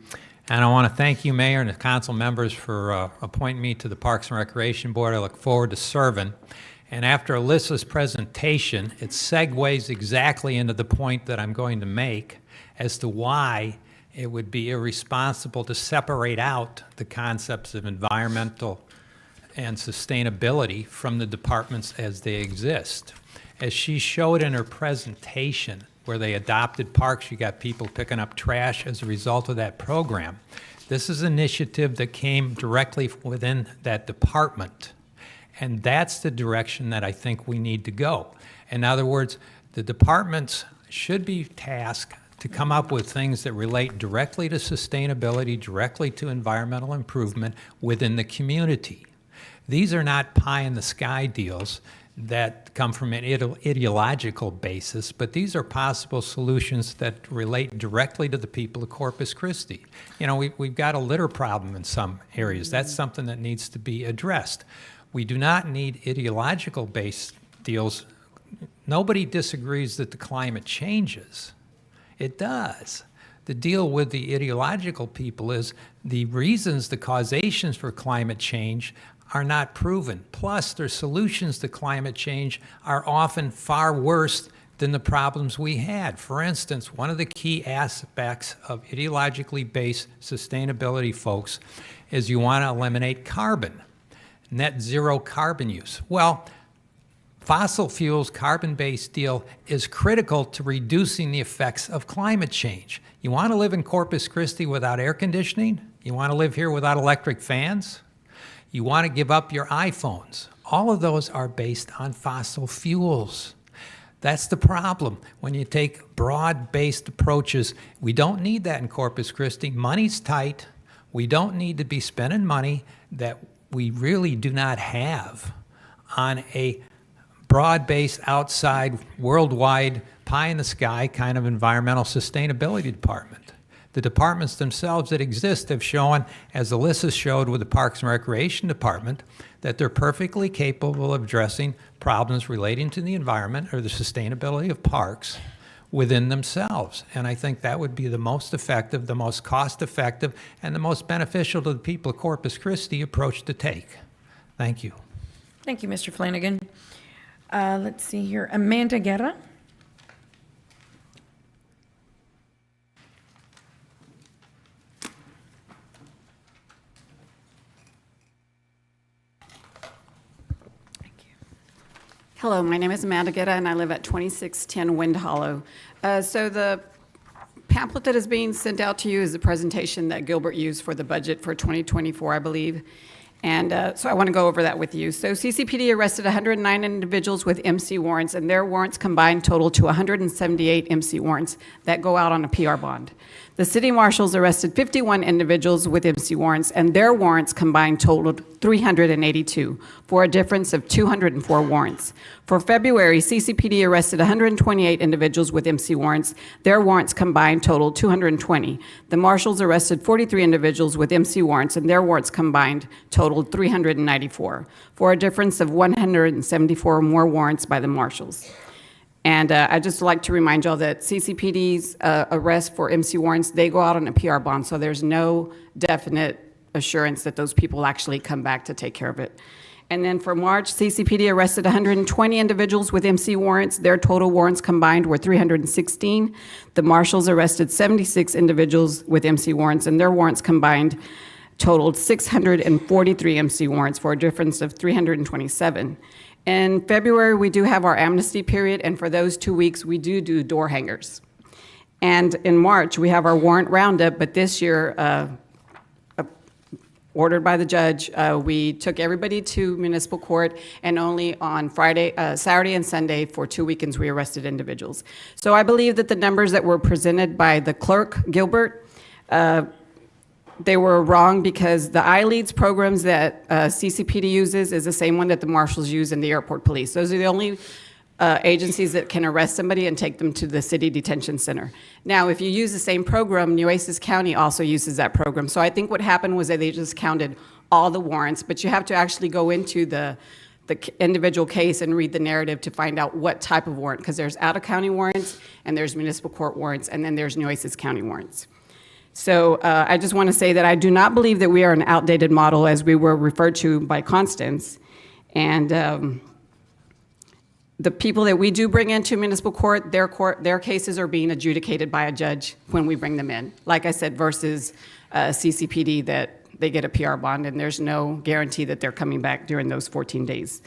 And I want to thank you, Mayor, and the council members for appointing me to the Parks and Recreation Board. I look forward to serving. And after Alyssa's presentation, it segues exactly into the point that I'm going to make as to why it would be irresponsible to separate out the concepts of environmental and sustainability from the departments as they exist. As she showed in her presentation, where they adopted parks, you got people picking up trash as a result of that program. This is an initiative that came directly within that department. And that's the direction that I think we need to go. In other words, the departments should be tasked to come up with things that relate directly to sustainability, directly to environmental improvement within the community. These are not pie-in-the-sky deals that come from an ideological basis, but these are possible solutions that relate directly to the people of Corpus Christi. You know, we've got a litter problem in some areas. That's something that needs to be addressed. We do not need ideological-based deals. Nobody disagrees that the climate changes. It does. The deal with the ideological people is the reasons, the causations for climate change are not proven. Plus, their solutions to climate change are often far worse than the problems we had. For instance, one of the key aspects of ideologically based sustainability, folks, is you want to eliminate carbon, net zero carbon use. Well, fossil fuels, carbon-based steel is critical to reducing the effects of climate change. You want to live in Corpus Christi without air conditioning? You want to live here without electric fans? You want to give up your iPhones? All of those are based on fossil fuels. That's the problem. When you take broad-based approaches, we don't need that in Corpus Christi. Money's tight. We don't need to be spending money that we really do not have on a broad-based, outside, worldwide, pie-in-the-sky kind of environmental sustainability department. The departments themselves that exist have shown, as Alyssa showed with the Parks and Recreation Department, that they're perfectly capable of addressing problems relating to the environment or the sustainability of parks within themselves. And I think that would be the most effective, the most cost-effective, and the most beneficial to the people of Corpus Christi approach to take. Thank you. Thank you, Mr. Flanagan. Let's see here. Amanda Guerra. Hello, my name is Amanda Guerra, and I live at 2610 Wind Hollow. So the pamphlet that is being sent out to you is the presentation that Gilbert used for the budget for 2024, I believe. And so I want to go over that with you. So CCPD arrested 109 individuals with MC warrants, and their warrants combined total to 178 MC warrants that go out on a PR bond. The city marshals arrested 51 individuals with MC warrants, and their warrants combined totaled 382, for a difference of 204 warrants. For February, CCPD arrested 128 individuals with MC warrants. Their warrants combined totaled 220. The marshals arrested 43 individuals with MC warrants, and their warrants combined totaled 394, for a difference of 174 more warrants by the marshals. And I'd just like to remind y'all that CCPD's arrest for MC warrants, they go out on a PR bond, so there's no definite assurance that those people actually come back to take care of it. And then for March, CCPD arrested 120 individuals with MC warrants. Their total warrants combined were 316. The marshals arrested 76 individuals with MC warrants, and their warrants combined totaled 643 MC warrants, for a difference of 327. In February, we do have our amnesty period, and for those 2 weeks, we do door hangers. And in March, we have our warrant roundup, but this year, ordered by the judge, we took everybody to municipal court, and only on Saturday and Sunday for 2 weekends, we arrested individuals. So I believe that the numbers that were presented by the clerk, Gilbert, they were wrong, because the iLeads programs that CCPD uses is the same one that the marshals use in the airport police. Those are the only agencies that can arrest somebody and take them to the city detention center. Now, if you use the same program, Nueces County also uses that program. So I think what happened was that they just counted all the warrants, but you have to actually go into the individual case and read the narrative to find out what type of warrant, because there's out-of-county warrants, and there's municipal court warrants, and then there's Nueces County warrants. So I just want to say that I do not believe that we are an outdated model, as we were referred to by Constance. And the people that we do bring into municipal court, their cases are being adjudicated by a judge when we bring them in. Like I said, versus CCPD, that they get a PR bond, and there's no guarantee that they're coming back during those 14 days.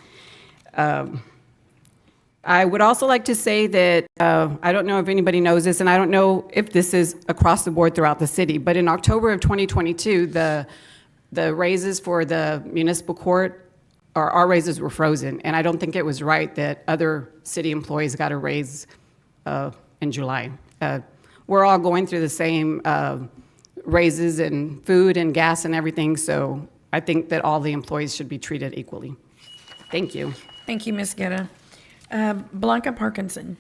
I would also like to say that I don't know if anybody knows this, and I don't know if this is across the board throughout the city, but in October of 2022, the raises for the municipal court, or our raises, were frozen, and I don't think it was right that other city employees got a raise in July. We're all going through the same raises in food and gas and everything, so I think that all the employees should be treated equally. Thank you. Thank you, Ms. Guerra. Blanca Parkinson.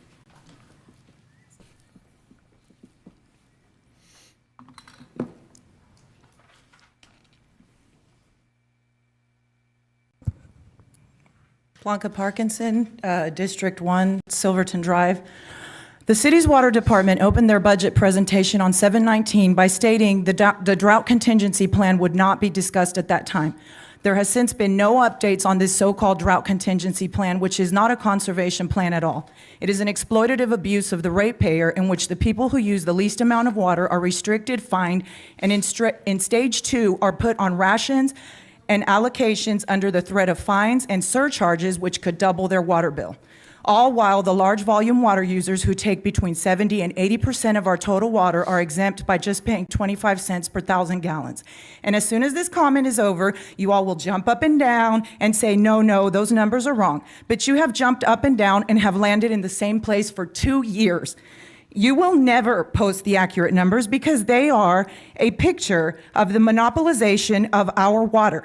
Blanca Parkinson, District 1, Silverton Drive. The city's water department opened their budget presentation on 7/19 by stating the drought contingency plan would not be discussed at that time. There has since been no updates on this so-called drought contingency plan, which is not a conservation plan at all. It is an exploitative abuse of the ratepayer in which the people who use the least amount of water are restricted, fined, and in stage 2 are put on rations and allocations under the threat of fines and surcharges which could double their water bill. All while the large volume water users who take between 70 and 80% of our total water are exempt by just paying 25 cents per 1,000 gallons. And as soon as this comment is over, you all will jump up and down and say, no, those numbers are wrong. But you have jumped up and down and have landed in the same place for 2 years. You will never post the accurate numbers because they are a picture of the monopolization of our water.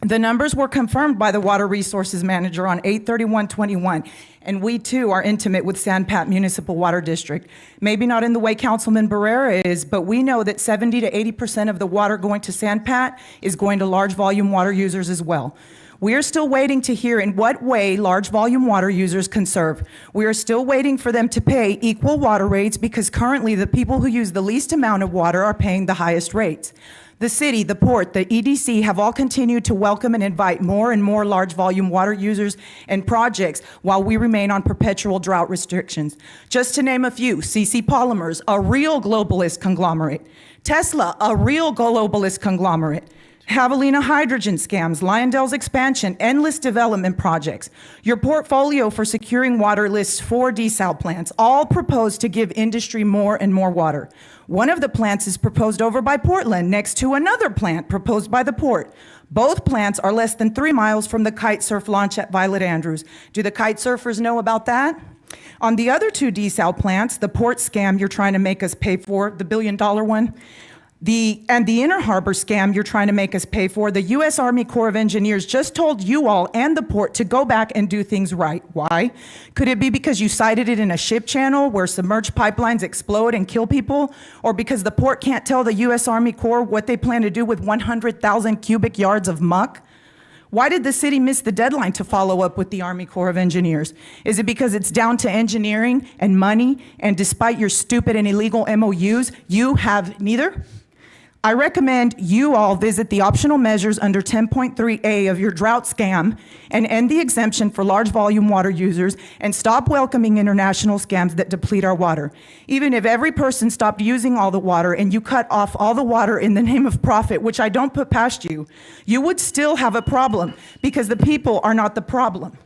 The numbers were confirmed by the Water Resources Manager on 8/31/21, and we too are intimate with San Pat Municipal Water District. Maybe not in the way Councilman Barrera is, but we know that 70 to 80% of the water going to San Pat is going to large volume water users as well. We are still waiting to hear in what way large volume water users conserve. We are still waiting for them to pay equal water rates because currently the people who use the least amount of water are paying the highest rates. The city, the port, the EDC have all continued to welcome and invite more and more large volume water users and projects while we remain on perpetual drought restrictions. Just to name a few, CC Polymers, a real globalist conglomerate. Tesla, a real globalist conglomerate. Javelina hydrogen scams, Lyondell's expansion, endless development projects. Your portfolio for securing water lists 4 desal plants, all proposed to give industry more and more water. One of the plants is proposed over by Portland, next to another plant proposed by the port. Both plants are less than 3 miles from the kite surf launch at Violet Andrews. Do the kite surfers know about that? On the other 2 desal plants, the port scam you're trying to make us pay for, the $1 billion one, and the Inner Harbor scam you're trying to make us pay for, the U.S. Army Corps of Engineers just told you all and the port to go back and do things right. Why? Could it be because you cited it in a ship channel where submerged pipelines explode and kill people? Or because the port can't tell the U.S. Army Corps what they plan to do with 100,000 cubic yards of muck? Why did the city miss the deadline to follow up with the Army Corps of Engineers? Is it because it's down to engineering and money, and despite your stupid and illegal MOUs, you have neither? I recommend you all visit the optional measures under 10.3A of your drought scam and end the exemption for large volume water users and stop welcoming international scams that deplete our water. Even if every person stopped using all the water and you cut off all the water in the name of profit, which I don't put past you, you would still have a problem because the people are not the problem.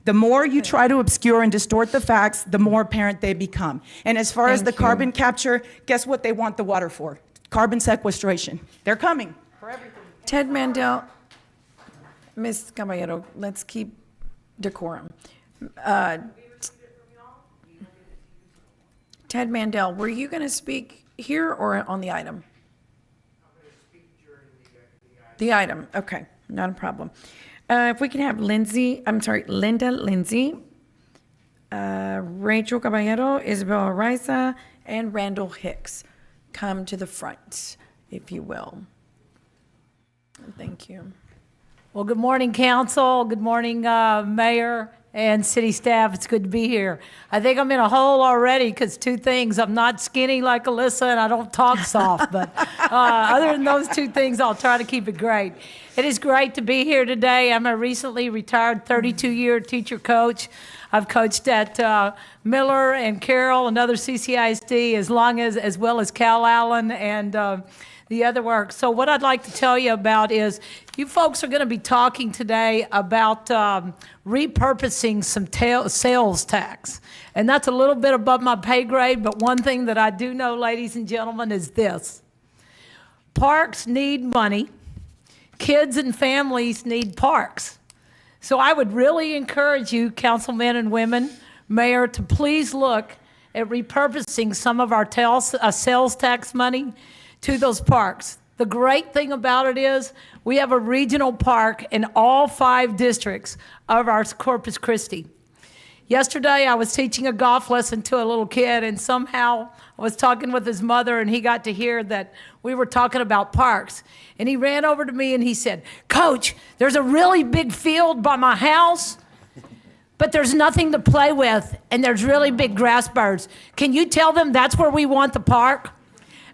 The more you try to obscure and distort the facts, the more apparent they become. And as far as the carbon capture, guess what they want the water for? Carbon sequestration. They're coming for everything. Ted Mandel, Ms. Caballero, let's keep decorum. Ted Mandel, were you going to speak here or on the item? I'm going to speak during the item. Okay, not a problem. If we can have Linda Lindsay, Rachel Caballero, Isabel Ariza, and Randall Hicks. Come to the front, if you will. Thank you. Well, good morning, council. Good morning, mayor and city staff. It's good to be here. I think I'm in a hole already because 2 things. I'm not skinny like Alyssa and I don't talk soft, but other than those 2 things, I'll try to keep it great. It is great to be here today. I'm a recently retired 32-year teacher coach. I've coached at Miller and Carroll and other CCISD as well as Cal Allen and the other work. So what I'd like to tell you about is you folks are going to be talking today about repurposing some sales tax. And that's a little bit above my pay grade, but one thing that I do know, ladies and gentlemen, is this. Parks need money. Kids and families need parks. So I would really encourage you, councilmen and women, mayor, to please look at repurposing some of our sales tax money to those parks. The great thing about it is we have a regional park in all 5 districts of our Corpus Christi. Yesterday, I was teaching a golf lesson to a little kid, and somehow I was talking with his mother, and he got to hear that we were talking about parks. And he ran over to me and he said, "Coach, there's a really big field by my house, but there's nothing to play with, and there's really big grass birds. Can you tell them that's where we want the park?"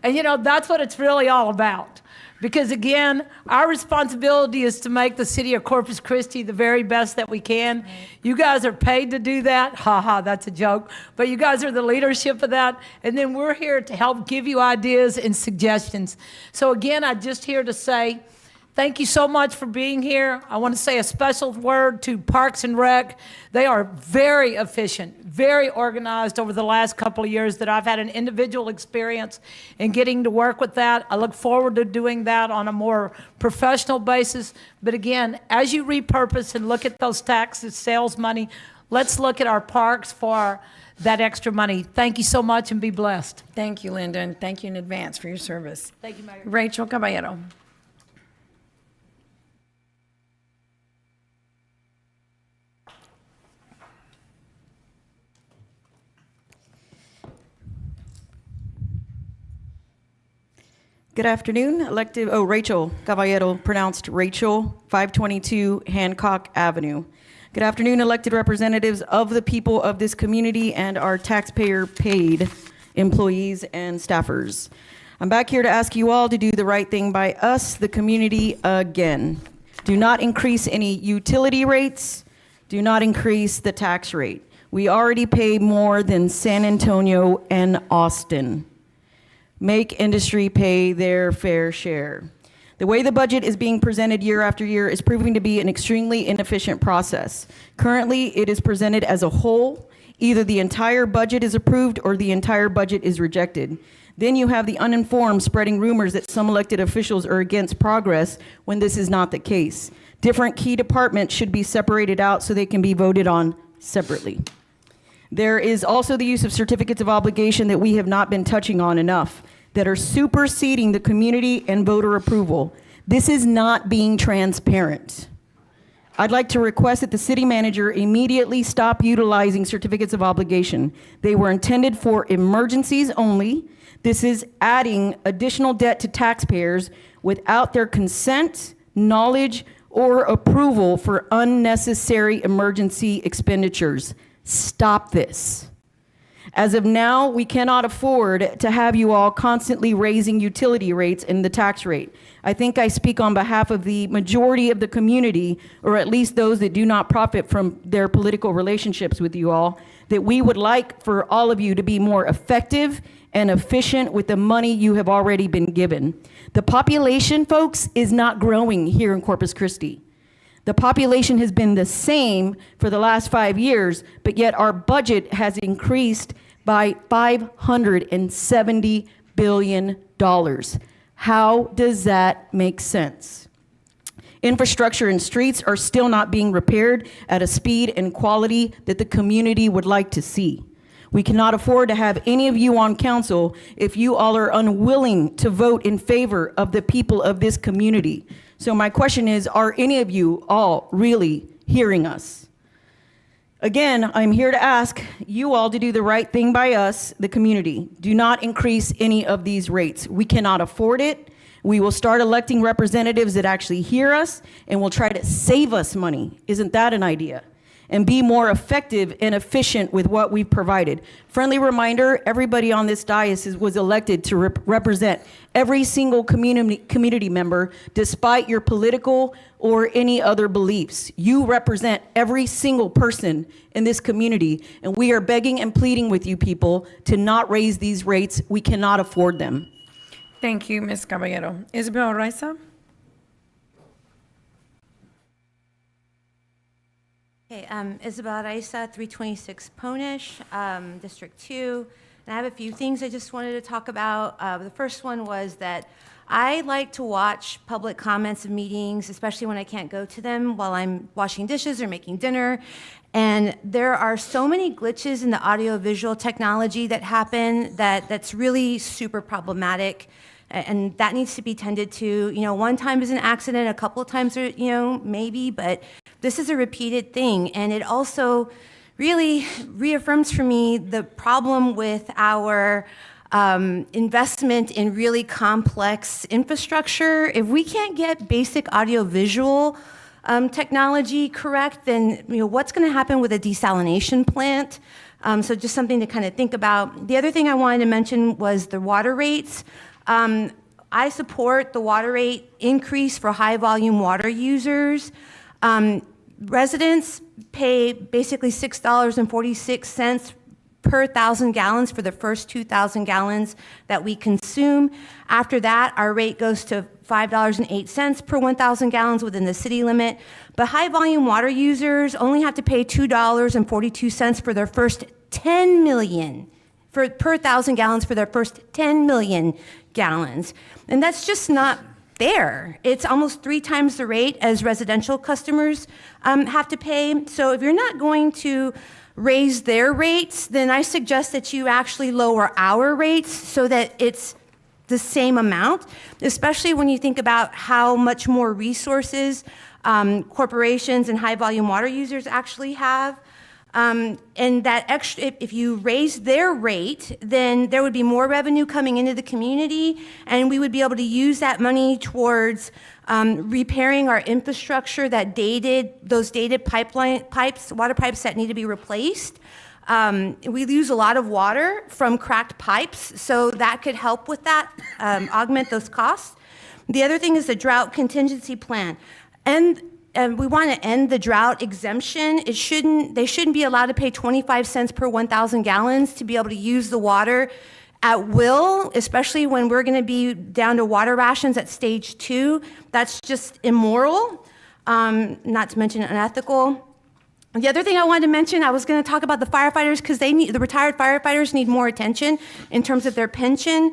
And you know, that's what it's really all about. Because again, our responsibility is to make the city of Corpus Christi the very best that we can. You guys are paid to do that. Ha ha, that's a joke. But you guys are the leadership of that. And then we're here to help give you ideas and suggestions. So again, I'm just here to say, thank you so much for being here. I want to say a special word to Parks and Rec. They are very efficient, very organized over the last couple of years that I've had an individual experience in getting to work with that. I look forward to doing that on a more professional basis. But again, as you repurpose and look at those taxes, sales money, let's look at our parks for that extra money. Thank you so much and be blessed. Thank you, Linda, and thank you in advance for your service. Thank you, Mayor. Rachel Caballero. Good afternoon, Rachel Caballero, pronounced Rachel, 522 Hancock Avenue. Good afternoon, elected representatives of the people of this community and our taxpayer-paid employees and staffers. I'm back here to ask you all to do the right thing by us, the community, again. Do not increase any utility rates. Do not increase the tax rate. We already pay more than San Antonio and Austin. Make industry pay their fair share. The way the budget is being presented year after year is proving to be an extremely inefficient process. Currently, it is presented as a whole. Either the entire budget is approved or the entire budget is rejected. Then you have the uninformed spreading rumors that some elected officials are against progress when this is not the case. Different key departments should be separated out so they can be voted on separately. There is also the use of certificates of obligation that we have not been touching on enough, that are superseding the community and voter approval. This is not being transparent. I'd like to request that the city manager immediately stop utilizing certificates of obligation. They were intended for emergencies only. This is adding additional debt to taxpayers without their consent, knowledge, or approval for unnecessary emergency expenditures. Stop this. As of now, we cannot afford to have you all constantly raising utility rates and the tax rate. I think I speak on behalf of the majority of the community, or at least those that do not profit from their political relationships with you all, that we would like for all of you to be more effective and efficient with the money you have already been given. The population, folks, is not growing here in Corpus Christi. The population has been the same for the last 5 years, but yet our budget has increased by $570 billion. How does that make sense? Infrastructure and streets are still not being repaired at a speed and quality that the community would like to see. We cannot afford to have any of you on council if you all are unwilling to vote in favor of the people of this community. So my question is, are any of you all really hearing us? Again, I'm here to ask you all to do the right thing by us, the community. Do not increase any of these rates. We cannot afford it. We will start electing representatives that actually hear us and will try to save us money. Isn't that an idea? And be more effective and efficient with what we've provided. Friendly reminder, everybody on this dais was elected to represent every single community member, despite your political or any other beliefs. You represent every single person in this community, and we are begging and pleading with you people to not raise these rates. We cannot afford them. Thank you, Ms. Caballero. Isabel Raiza? Okay, Isabel Raiza, 326 Ponish, District 2. And I have a few things I just wanted to talk about. The first one was that I like to watch public comments of meetings, especially when I can't go to them while I'm washing dishes or making dinner. And there are so many glitches in the audiovisual technology that happen that's really super problematic. And that needs to be tended to. You know, one time is an accident, a couple of times, maybe, but this is a repeated thing. And it also really reaffirms for me the problem with our investment in really complex infrastructure. If we can't get basic audiovisual technology correct, then what's going to happen with a desalination plant? So just something to kind of think about. The other thing I wanted to mention was the water rates. I support the water rate increase for high-volume water users. Residents pay basically $6.46 per 1,000 gallons for the first 2,000 gallons that we consume. After that, our rate goes to $5.08 per 1,000 gallons within the city limit. But high-volume water users only have to pay $2.42 for their first 10 million, per 1,000 gallons for their first 10 million gallons. And that's just not fair. It's almost 3 times the rate as residential customers have to pay. So if you're not going to raise their rates, then I suggest that you actually lower our rates so that it's the same amount, especially when you think about how much more resources corporations and high-volume water users actually have. And that extra, if you raise their rate, then there would be more revenue coming into the community, and we would be able to use that money towards repairing our infrastructure that those dated water pipes that need to be replaced. We lose a lot of water from cracked pipes, so that could help with that, augment those costs. The other thing is the drought contingency plan. And we want to end the drought exemption. They shouldn't be allowed to pay 25 cents per 1,000 gallons to be able to use the water at will, especially when we're going to be down to water rations at stage 2. That's just immoral, not to mention unethical. The other thing I wanted to mention, I was going to talk about the firefighters because the retired firefighters need more attention in terms of their pension.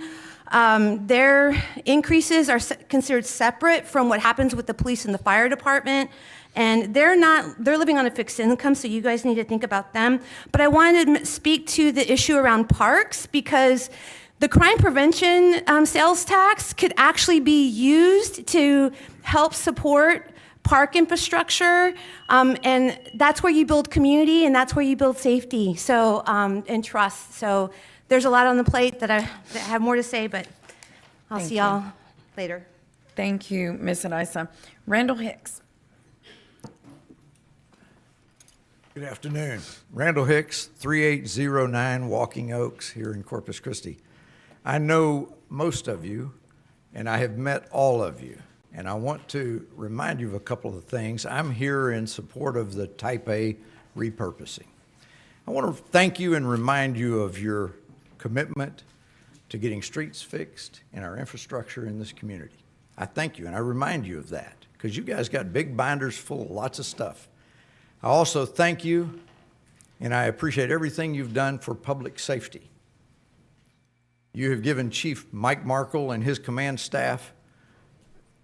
Their increases are considered separate from what happens with the police and the fire department. And they're living on a fixed income, so you guys need to think about them. But I wanted to speak to the issue around parks because the crime prevention sales tax could actually be used to help support park infrastructure, and that's where you build community and that's where you build safety, so and trust. So there's a lot on the plate that I have more to say, but I'll see y'all later. Thank you, Ms. Adisa. Randall Hicks. Good afternoon. Randall Hicks, 3809 Walking Oaks here in Corpus Christi. I know most of you, and I have met all of you, and I want to remind you of a couple of things. I'm here in support of the Type A repurposing. I want to thank you and remind you of your commitment to getting streets fixed and our infrastructure in this community. I thank you, and I remind you of that, because you guys got big binders full of lots of stuff. I also thank you, and I appreciate everything you've done for public safety. You have given Chief Mike Markle and his command staff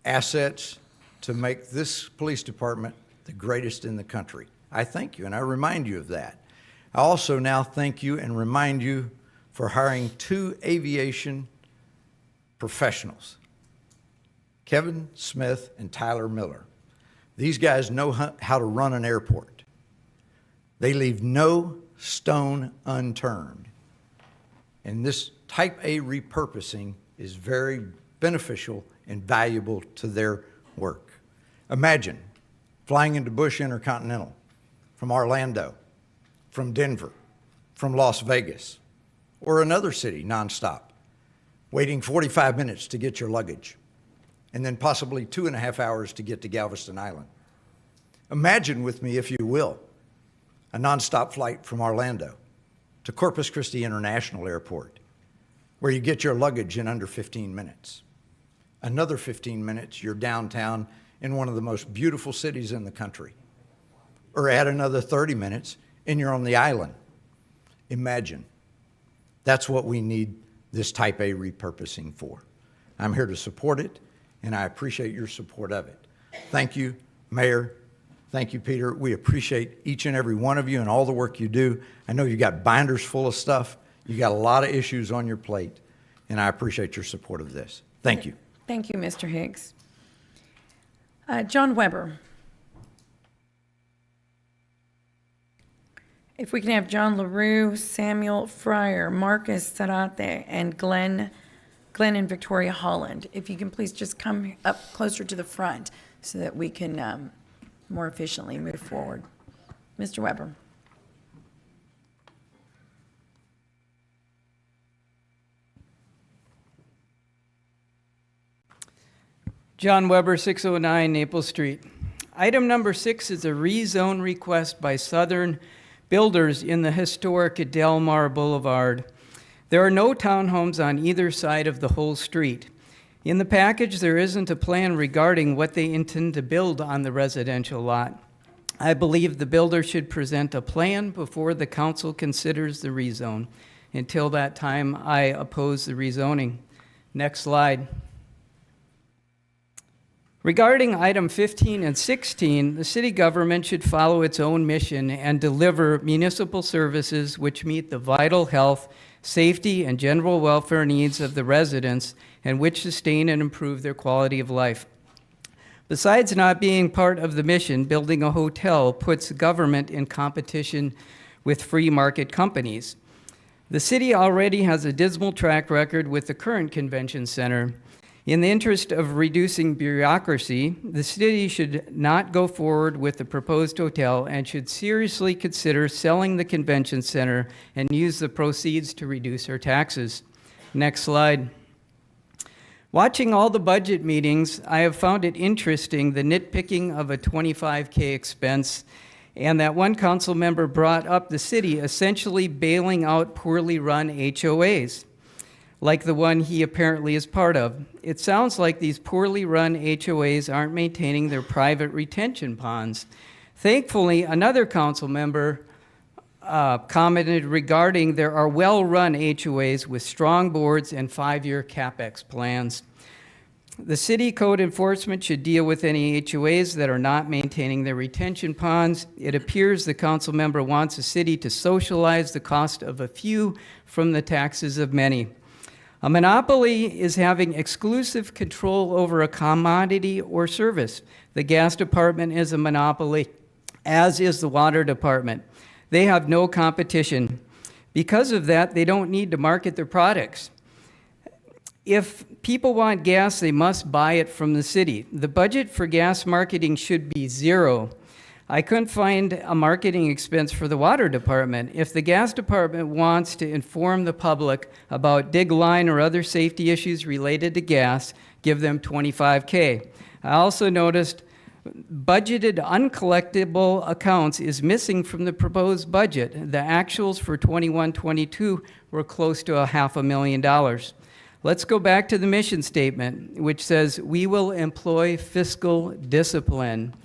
assets to make this police department the greatest in the country. I thank you, and I remind you of that. I also now thank you and remind you for hiring 2 aviation professionals, Kevin Smith and Tyler Miller. These guys know how to run an airport. They leave no stone unturned. And this Type A repurposing is very beneficial and valuable to their work. Imagine flying into Bush Intercontinental from Orlando, from Denver, from Las Vegas, or another city nonstop, waiting 45 minutes to get your luggage, and then possibly 2.5 hours to get to Galveston Island. Imagine with me, if you will, a nonstop flight from Orlando to Corpus Christi International Airport, where you get your luggage in under 15 minutes. Another 15 minutes, you're downtown in one of the most beautiful cities in the country. Or add another 30 minutes, and you're on the island. Imagine. That's what we need this Type A repurposing for. I'm here to support it, and I appreciate your support of it. Thank you, Mayor. Thank you, Peter. We appreciate each and every one of you and all the work you do. I know you got binders full of stuff. You got a lot of issues on your plate, and I appreciate your support of this. Thank you. Thank you, Mr. Higgs. John Weber. If we can have John LaRue, Samuel Fryer, Marcus Zarate, and Glenn and Victoria Holland. If you can please just come up closer to the front so that we can more efficiently move forward. Mr. Weber. John Weber, 609 Naples Street. Item number 6 is a rezone request by Southern Builders in the historic Del Mar Boulevard. There are no townhomes on either side of the whole street. In the package, there isn't a plan regarding what they intend to build on the residential lot. I believe the builder should present a plan before the council considers the rezone. Until that time, I oppose the rezoning. Next slide. Regarding item 15 and 16, the city government should follow its own mission and deliver municipal services which meet the vital health, safety, and general welfare needs of the residents and which sustain and improve their quality of life. Besides not being part of the mission, building a hotel puts government in competition with free market companies. The city already has a dismal track record with the current convention center. In the interest of reducing bureaucracy, the city should not go forward with the proposed hotel and should seriously consider selling the convention center and use the proceeds to reduce our taxes. Next slide. Watching all the budget meetings, I have found it interesting the nitpicking of a $25K expense, and that one council member brought up the city essentially bailing out poorly run HOAs, like the one he apparently is part of. It sounds like these poorly run HOAs aren't maintaining their private retention ponds. Thankfully, another council member commented regarding there are well-run HOAs with strong boards and 5-year CapEx plans. The city code enforcement should deal with any HOAs that are not maintaining their retention ponds. It appears the council member wants the city to socialize the cost of a few from the taxes of many. A monopoly is having exclusive control over a commodity or service. The gas department is a monopoly, as is the water department. They have no competition. Because of that, they don't need to market their products. If people want gas, they must buy it from the city. The budget for gas marketing should be zero. I couldn't find a marketing expense for the water department. If the gas department wants to inform the public about dig line or other safety issues related to gas, give them $25K. I also noticed budgeted uncollectible accounts is missing from the proposed budget. The actuals for 21-22 were close to $500,000. Let's go back to the mission statement, which says, we will employ fiscal discipline.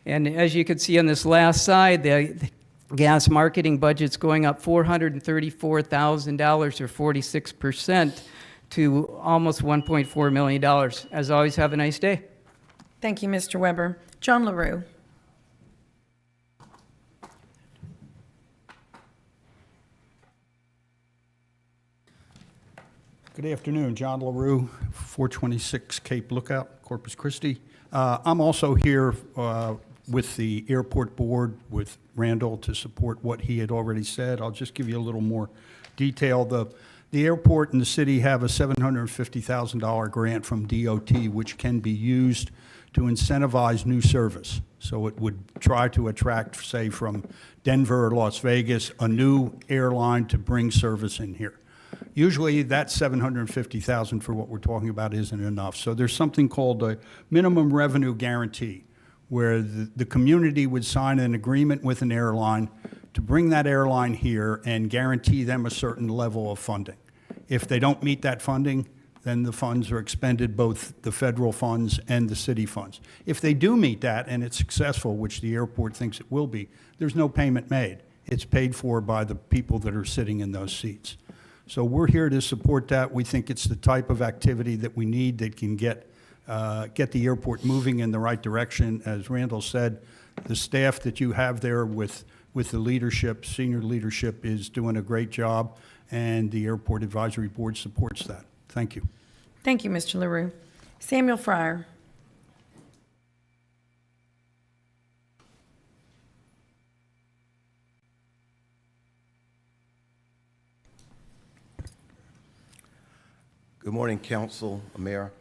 And as you can see on this last slide, the gas marketing budget's going up $434,000 or 46% to almost $1.4 million. As always, have a nice day. Thank you, Mr. Weber. John LaRue. Good afternoon, John LaRue, 426 Cape Lookout, Corpus Christi. I'm also here with the airport board with Randall to support what he had already said. I'll just give you a little more detail. The airport and the city have a $750,000 grant from DOT, which can be used to incentivize new service. So it would try to attract, say, from Denver or Las Vegas, a new airline to bring service in here. Usually that $750,000 for what we're talking about isn't enough. So there's something called a minimum revenue guarantee, where the community would sign an agreement with an airline to bring that airline here and guarantee them a certain level of funding. If they don't meet that funding, then the funds are expended, both the federal funds and the city funds. If they do meet that and it's successful, which the airport thinks it will be, there's no payment made. It's paid for by the people that are sitting in those seats. So we're here to support that. We think it's the type of activity that we need that can get the airport moving in the right direction. As Randall said, the staff that you have there with the leadership, senior leadership, is doing a great job, and the Airport Advisory Board supports that. Thank you. Thank you, Mr. LaRue. Samuel Fryer. Good morning, Council, Mayor.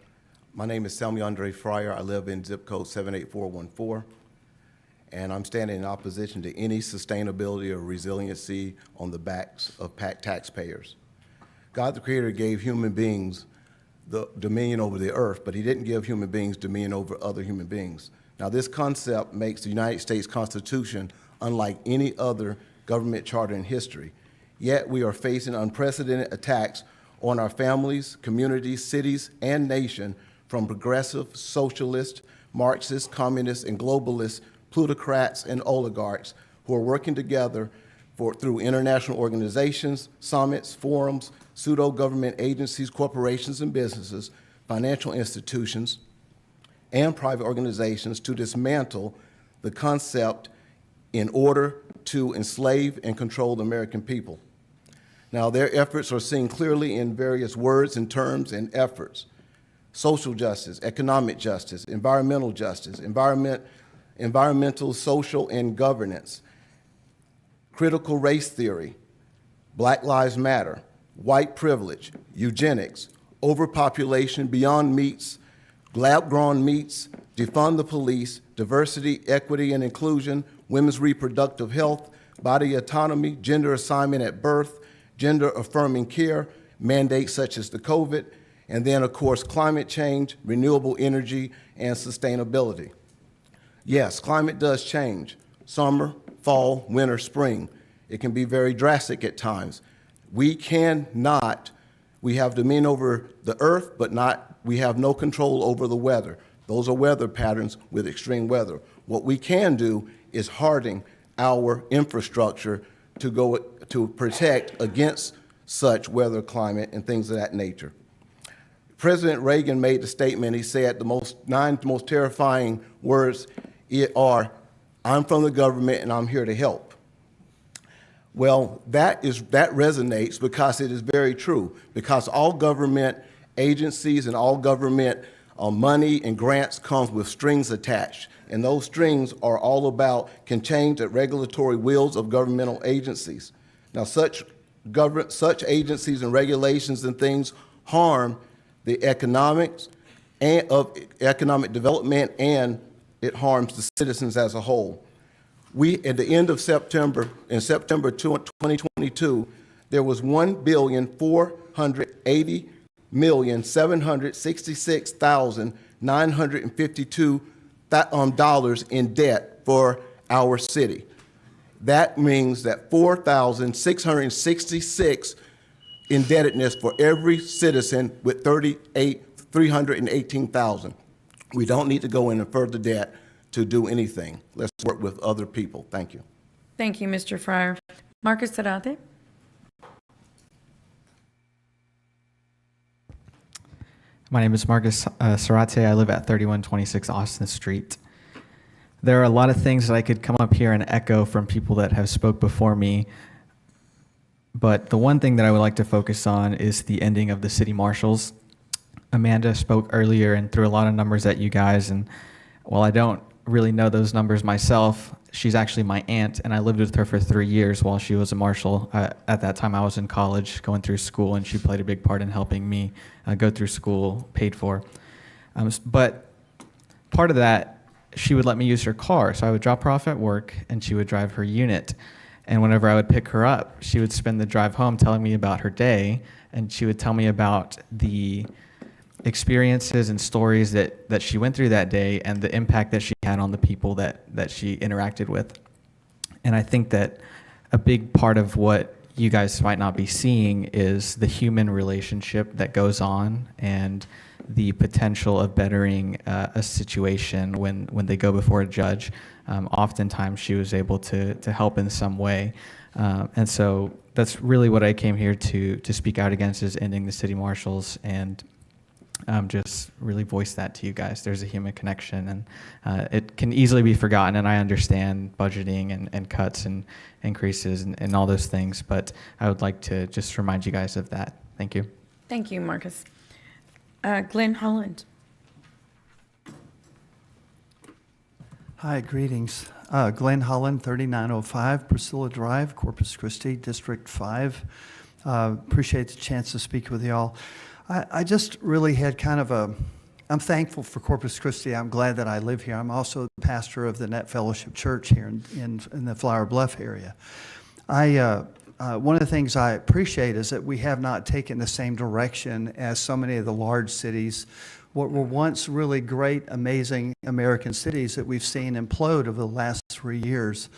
My name is Samuel Andre Fryer. I live in zip code 78414, and I'm standing in opposition to any sustainability or resiliency on the backs of taxpayers. God the Creator gave human beings the dominion over the earth, but he didn't give human beings dominion over other human beings. Now, this concept makes the United States Constitution unlike any other government charter in history. Yet we are facing unprecedented attacks on our families, communities, cities, and nation from progressive, socialist, Marxist, communist, and globalist plutocrats and oligarchs who are working together through international organizations, summits, forums, pseudo-government agencies, corporations and businesses, financial institutions, and private organizations to dismantle the concept in order to enslave and control the American people. Now, their efforts are seen clearly in various words and terms and efforts: social justice, economic justice, environmental justice, environmental, social, and governance, critical race theory, Black Lives Matter, white privilege, eugenics, overpopulation, beyond meats, lab-grown meats, defund the police, diversity, equity, and inclusion, women's reproductive health, body autonomy, gender assignment at birth, gender-affirming care, mandates such as the COVID, and then, of course, climate change, renewable energy, and sustainability. Yes, climate does change. Summer, fall, winter, spring. It can be very drastic at times. We have dominion over the earth, but we have no control over the weather. Those are weather patterns with extreme weather. What we can do is harden our infrastructure to protect against such weather, climate, and things of that nature. President Reagan made the statement, he said the nine most terrifying words are, "I'm from the government and I'm here to help." Well, that resonates because it is very true, because all government agencies and all government money and grants comes with strings attached. And those strings are all can change the regulatory wheels of governmental agencies. Now, such agencies and regulations and things harm the economics of economic development, and it harms the citizens as a whole. At the end of September, in September 2022, there was $1,480,766,952 in debt for our city. That means that 4,666 indebtedness for every citizen with 318,000. We don't need to go into further debt to do anything. Let's work with other people. Thank you. Thank you, Mr. Fryer. Marcus Zarate. My name is Marcus Sarate. I live at 3126 Austin Street. There are a lot of things that I could come up here and echo from people that have spoke before me, but the one thing that I would like to focus on is the ending of the city marshals. Amanda spoke earlier and threw a lot of numbers at you guys, and while I don't really know those numbers myself, she's actually my aunt, and I lived with her for 3 years while she was a marshal. At that time, I was in college going through school, and she played a big part in helping me go through school, paid for. But part of that, she would let me use her car, so I would drop her off at work, and she would drive her unit. And whenever I would pick her up, she would spend the drive home telling me about her day, and she would tell me about the experiences and stories that she went through that day and the impact that she had on the people that she interacted with. And I think that a big part of what you guys might not be seeing is the human relationship that goes on and the potential of bettering a situation when they go before a judge. Oftentimes she was able to help in some way. And so that's really what I came here to speak out against, is ending the city marshals, and just really voice that to you guys. There's a human connection, and it can easily be forgotten, and I understand budgeting and cuts and increases and all those things, but I would like to just remind you guys of that. Thank you. Thank you, Marcus. Glenn Holland. Hi, greetings. Glenn Holland, 3905 Priscilla Drive, Corpus Christi, District 5. Appreciate the chance to speak with y'all. I just really had I'm thankful for Corpus Christi. I'm glad that I live here. I'm also the pastor of the Net Fellowship Church here in the Flower Bluff area. one of the things I appreciate is that we have not taken the same direction as so many of the large cities, what were once really great, amazing American cities that we've seen implode over the last 3 years.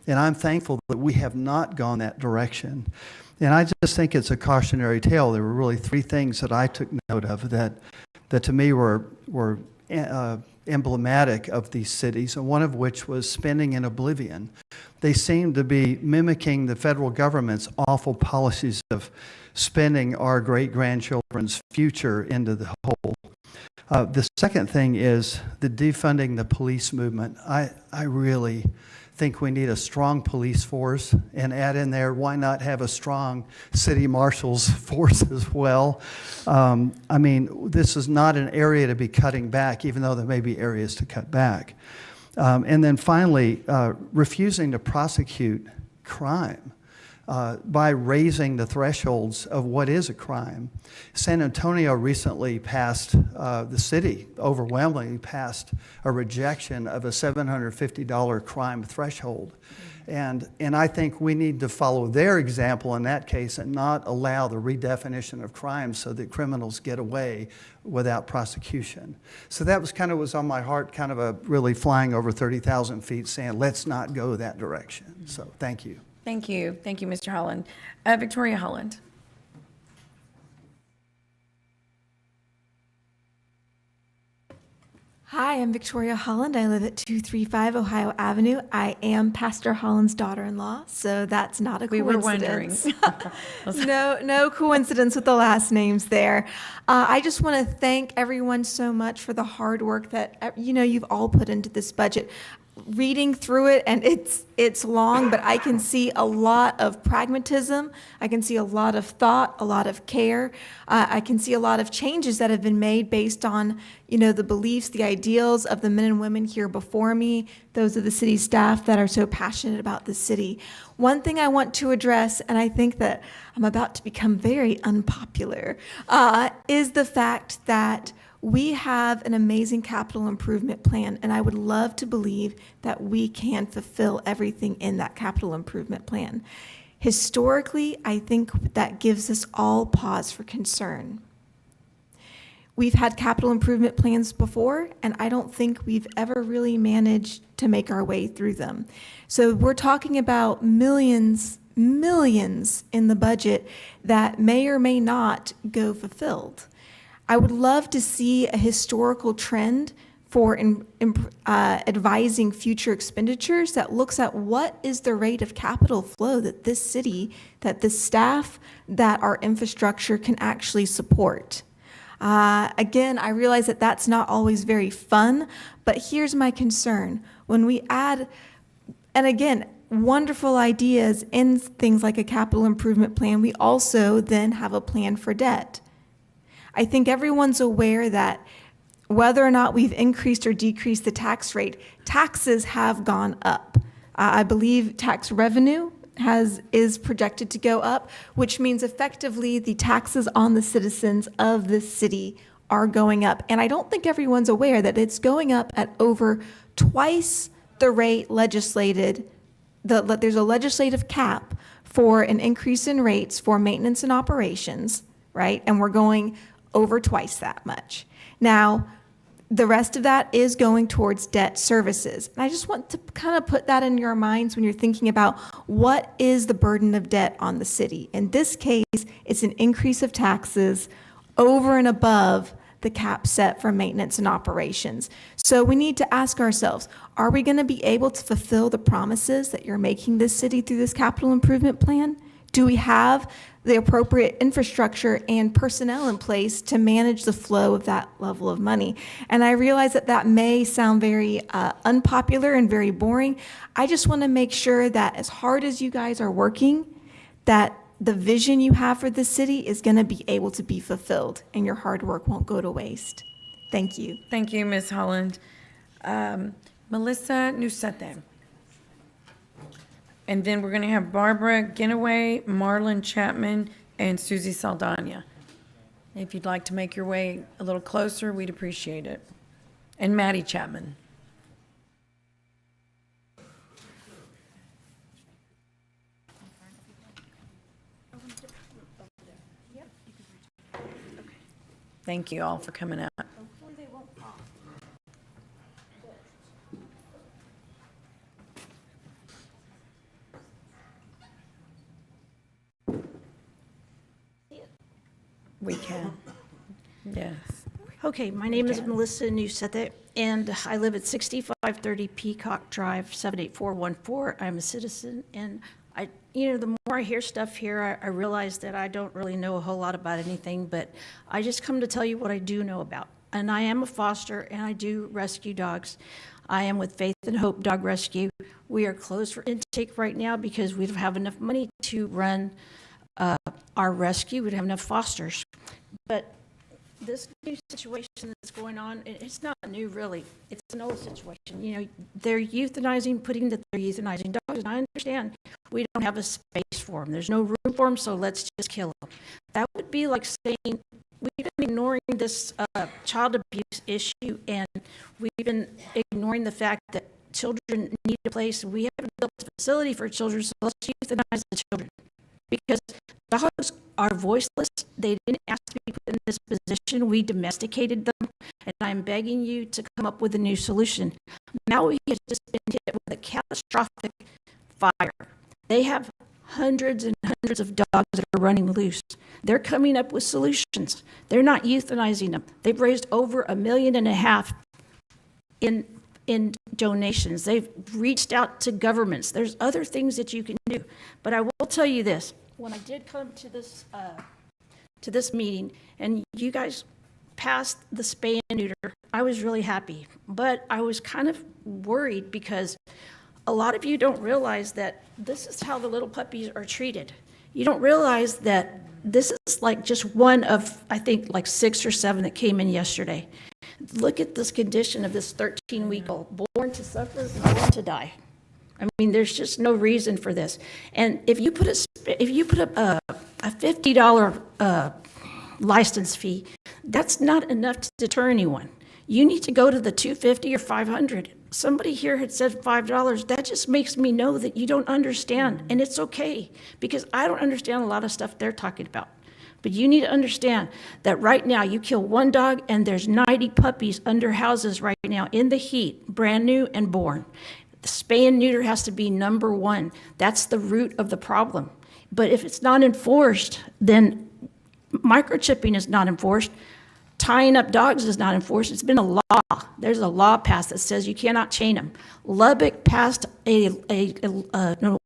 And I'm thankful that we have not gone that direction. And I just think it's a cautionary tale. There were really 3 things that I took note of that to me were emblematic of these cities, and one of which was spending in oblivion. They seem to be mimicking the federal government's awful policies of spending our great-grandchildren's future into the hole. The second thing is the defunding the police movement. I really think we need a strong police force, and add in there, why not have a strong city marshal's force as well? I mean, this is not an area to be cutting back, even though there may be areas to cut back. And then finally, refusing to prosecute crime by raising the thresholds of what is a crime. San Antonio recently passed, the city overwhelmingly passed a rejection of a $750 crime threshold. And I think we need to follow their example in that case and not allow the redefinition of crime so that criminals get away without prosecution. So that was kind of was on my heart, kind of a really flying over 30,000 feet saying, let's not go that direction. So thank you. Thank you. Thank you, Mr. Holland. Victoria Holland. Hi, I'm Victoria Holland. I live at 235 Ohio Avenue. I am Pastor Holland's daughter-in-law, so that's not a We coincidence. were wondering. No coincidence with the last names there. I just want to thank everyone so much for the hard work that you've all put into this budget. Reading through it, and it's long, but I can see a lot of pragmatism. I can see a lot of thought, a lot of care. I can see a lot of changes that have been made based on, the beliefs, the ideals of the men and women here before me, those of the city staff that are so passionate about the city. One thing I want to address, and I think that I'm about to become very unpopular, is the fact that we have an amazing capital improvement plan, and I would love to believe that we can fulfill everything in that capital improvement plan. Historically, I think that gives us all pause for concern. We've had capital improvement plans before, and I don't think we've ever really managed to make our way through them. So we're talking about millions in the budget that may or may not go fulfilled. I would love to see a historical trend for advising future expenditures that looks at what is the rate of capital flow that this city, that the staff, that our infrastructure can actually support. Again, I realize that that's not always very fun, but here's my concern. When we add, and again, wonderful ideas in things like a capital improvement plan, we also then have a plan for debt. I think everyone's aware that whether or not we've increased or decreased the tax rate, taxes have gone up. I believe tax revenue is projected to go up, which means effectively the taxes on the citizens of this city are going up. And I don't think everyone's aware that it's going up at over twice the rate legislated. There's a legislative cap for an increase in rates for maintenance and operations, right? And we're going over twice that much. Now, the rest of that is going towards debt services. And I just want to kind of put that in your minds when you're thinking about what is the burden of debt on the city. In this case, it's an increase of taxes over and above the cap set for maintenance and operations. So we need to ask ourselves, are we going to be able to fulfill the promises that you're making this city through this capital improvement plan? Do we have the appropriate infrastructure and personnel in place to manage the flow of that level of money? And I realize that that may sound very unpopular and very boring. I just want to make sure that as hard as you guys are working, that the vision you have for the city is going to be able to be fulfilled and your hard work won't go to waste. Thank you. Thank you, Ms. Holland. Melissa Nusete. And then we're going to have Barbara Ginaway, Marlon Chapman, and Susie Saldana. If you'd like to make your way a little closer, we'd appreciate it. And Maddie Chapman. Thank you all for coming out. We can. Yes. Okay, my name is Melissa Newseth, and I live at 6530 Peacock Drive, 78414. I'm a citizen, and the more I hear stuff here, I realize that I don't really know a whole lot about anything, but I just come to tell you what I do know about. And I am a foster, and I do rescue dogs. I am with Faith and Hope Dog Rescue. We are closed for intake right now because we don't have enough money to run our rescue. We don't have enough fosters. But this new situation that's going on, it's not new really. It's an old situation. They're euthanizing, putting that they're euthanizing dogs, and I understand we don't have a space for them. There's no room for them, so let's just kill them. That would be like saying we've been ignoring this child abuse issue, and we've been ignoring the fact that children need a place. We haven't built a facility for children, so let's euthanize the children. Because dogs are voiceless. They didn't ask to be put in this position. We domesticated them, and I'm begging you to come up with a new solution. Maui has just been hit with a catastrophic fire. They have hundreds and hundreds of dogs that are running loose. They're coming up with solutions. They're not euthanizing them. They've raised over $1.5 million in donations. They've reached out to governments. There's other things that you can do. But I will tell you this. When I did come to this meeting and you guys passed the spay and neuter, I was really happy. But I was kind of worried because a lot of you don't realize that this is how the little puppies are treated. You don't realize that this is like just one of, I think, like 6 or 7 that came in yesterday. Look at this condition of this 13-week-old, born to suffer, born to die. I mean, there's just no reason for this. And if you put up a $50 license fee, that's not enough to deter anyone. You need to go to the $250 or $500. Somebody here had said $5. That just makes me know that you don't understand, and it's okay, because I don't understand a lot of stuff they're talking about. But you need to understand that right now you kill one dog and there's 90 puppies under houses right now in the heat, brand new and born. The spay and neuter has to be number one. That's the root of the problem. But if it's not enforced, then microchipping is not enforced. Tying up dogs is not enforced. It's been a law. There's a law passed that says you cannot chain them. Lubbock passed an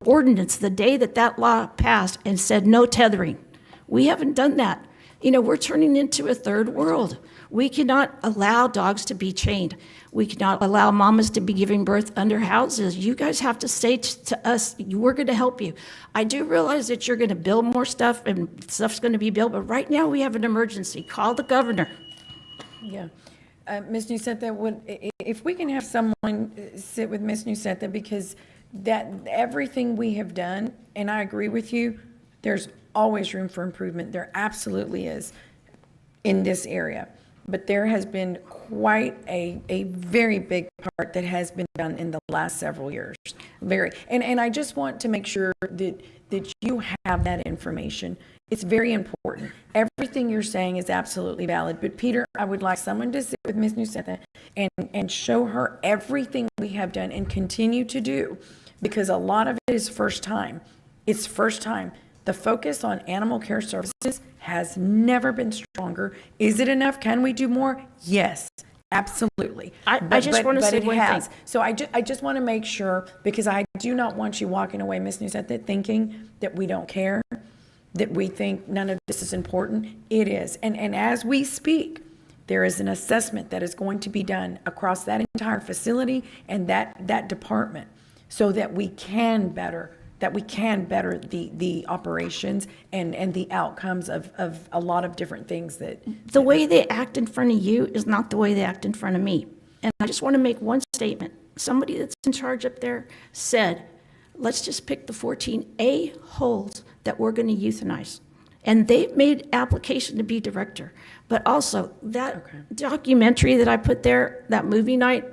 ordinance the day that law passed and said no tethering. We haven't done that. We're turning into a third world. We cannot allow dogs to be chained. We cannot allow mamas to be giving birth under houses. You guys have to say to us, we're going to help you. I do realize that you're going to build more stuff and stuff's going to be built, but right now we have an emergency. Call the governor. Yeah. Ms. Newseth, if we can have someone sit with Ms. Newseth, because that everything we have done, and I agree with you, there's always room for improvement. There absolutely is in this area. But there has been quite a very big part that has been done in the last several years. And I just want to make sure that you have that information. It's very important. Everything you're saying is absolutely valid. But Peter, I would like someone to sit with Ms. Newseth and show her everything we have done and continue to do, because a lot of it is first time. It's first time. The focus on animal care services has never been stronger. Is it enough? Can we do more? Yes, absolutely. I just want to say one thing. So I just want to make sure, because I do not want you walking away, Ms. Newseth, thinking that we don't care, that we think none of this is important. It is. And as we speak, there is an assessment that is going to be done across that entire facility and that department, so that we can better the operations and the outcomes of a lot of different things that... The way they act in front of you is not the way they act in front of me. And I just want to make one statement. Somebody that's in charge up there said, let's just pick the 14 a-holes that we're going to euthanize. And they've made application to be director. But also, that documentary that I put there, that movie night,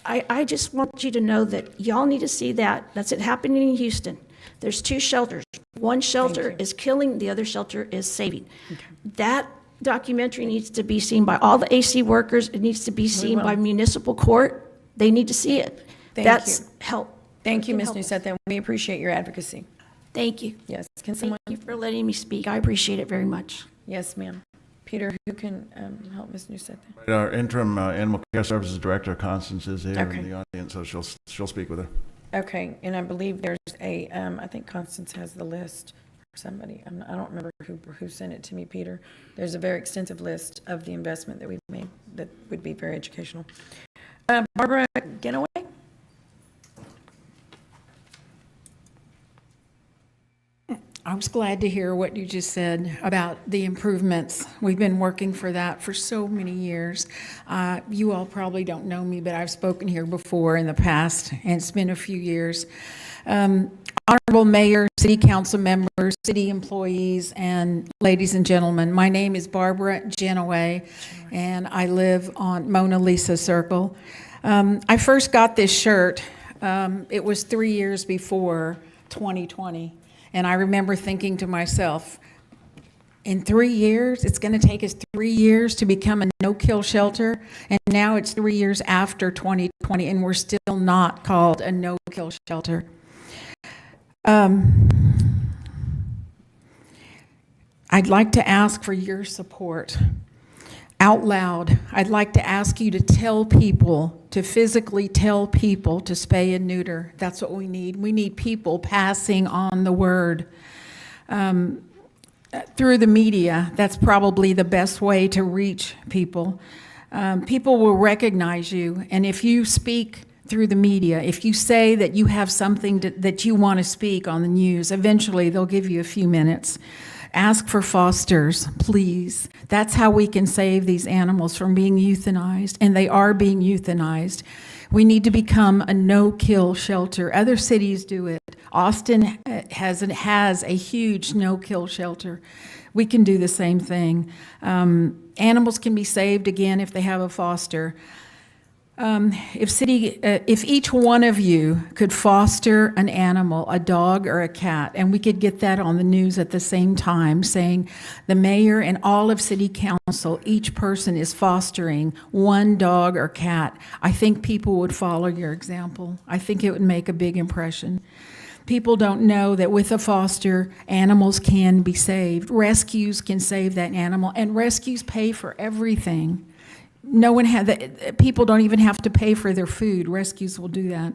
I just want you to know that y'all need to see that. That's it happening in Houston. There's 2 shelters. One shelter is killing, the other shelter is saving. That documentary needs to be seen by all the AC workers. It needs to be seen by municipal court. They need to see it. Thank That's you. help. Thank you, Can Ms. help us. Nuseth. We appreciate your advocacy. Thank you. Yes, can someone? Thank you for letting me speak. I appreciate it very much. Yes, ma'am. Peter, who can help Ms. Nuseth? Our interim Animal Care Services Director, Constance, is here Okay. in the audience, so she'll speak with her. Okay, and I believe there's a, I think Constance has the list for somebody. I don't remember who sent it to me, Peter. There's a very extensive list of the investment that we've made that would be very educational. Barbara Genoway? I was glad to hear what you just said about the improvements. We've been working for that for so many years. You all probably don't know me, but I've spoken here before in the past, and it's been a few years. Honorable Mayor, City Council members, city employees, and ladies and gentlemen, my name is Barbara Genoway, and I live on Mona Lisa Circle. I first got this shirt, it was 3 years before 2020. And I remember thinking to myself, in 3 years, it's going to take us 3 years to become a no-kill shelter. And now it's 3 years after 2020, and we're still not called a no-kill shelter. I'd like to ask for your support. Out loud, I'd like to ask you to tell people, to physically tell people to spay and neuter. That's what we need. We need people passing on the word. Through the media, that's probably the best way to reach people. People will recognize you, and if you speak through the media, if you say that you have something that you want to speak on the news, eventually they'll give you a few minutes. Ask for fosters, please. That's how we can save these animals from being euthanized, and they are being euthanized. We need to become a no-kill shelter. Other cities do it. Austin has a huge no-kill shelter. We can do the same thing. Animals can be saved again if they have a foster. If each one of you could foster an animal, a dog or a cat, and we could get that on the news at the same time, saying the mayor and all of city council, each person is fostering one dog or cat, I think people would follow your example. I think it would make a big impression. People don't know that with a foster, animals can be saved. Rescues can save that animal, and rescues pay for everything. People don't even have to pay for their food. Rescues will do that.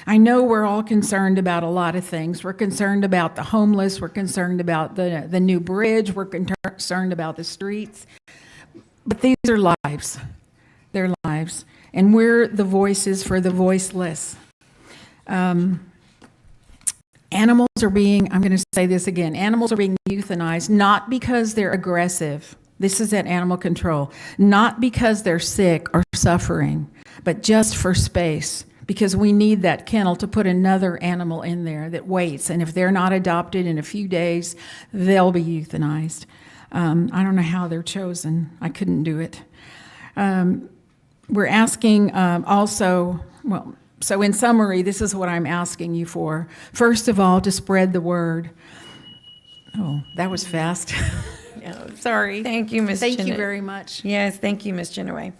I know we're all concerned about a lot of things. We're concerned about the homeless. We're concerned about the new bridge. We're concerned about the streets. But these are lives. They're lives. And we're the voices for the voiceless. Animals are being, I'm going to say this again, animals are being euthanized not because they're aggressive. This is at animal control. Not because they're sick or suffering, but just for space. Because we need that kennel to put another animal in there that waits. And if they're not adopted in a few days, they'll be euthanized. I don't know how they're chosen. I couldn't do it. We're asking also, well, so in summary, this is what I'm asking you for. First of all, to spread the word. Oh, that was fast. Sorry. Thank you, Ms. Thank you very much. Yes, thank you, Ms. Genoway.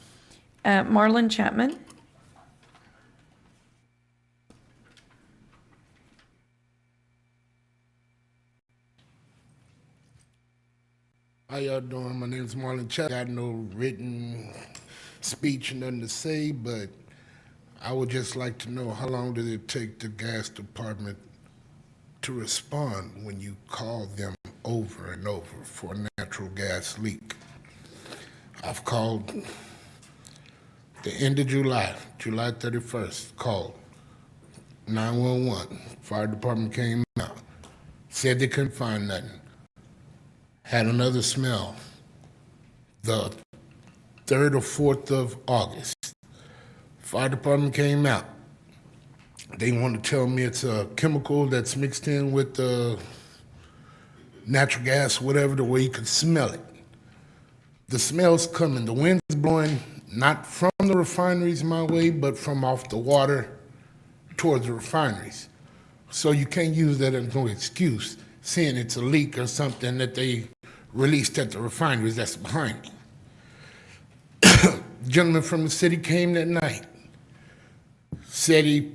Marlon Chapman. How y'all doing? My name is Marlon Chapman. I got no written speech, nothing to say, but I would just like to know how long did it take the gas department to respond when you call them over and over for a natural gas leak? I've called the end of July 31st, called 911. Fire department came out, said they couldn't find nothing. Had another smell the 3rd or 4th of August. Fire department came out. They want to tell me it's a chemical that's mixed in with the natural gas, whatever, the way you could smell it. The smell's coming. The wind's blowing not from the refineries my way, but from off the water towards the refineries. So you can't use that as no excuse, saying it's a leak or something that they released at the refineries that's behind me. Gentleman from the city came that night, said he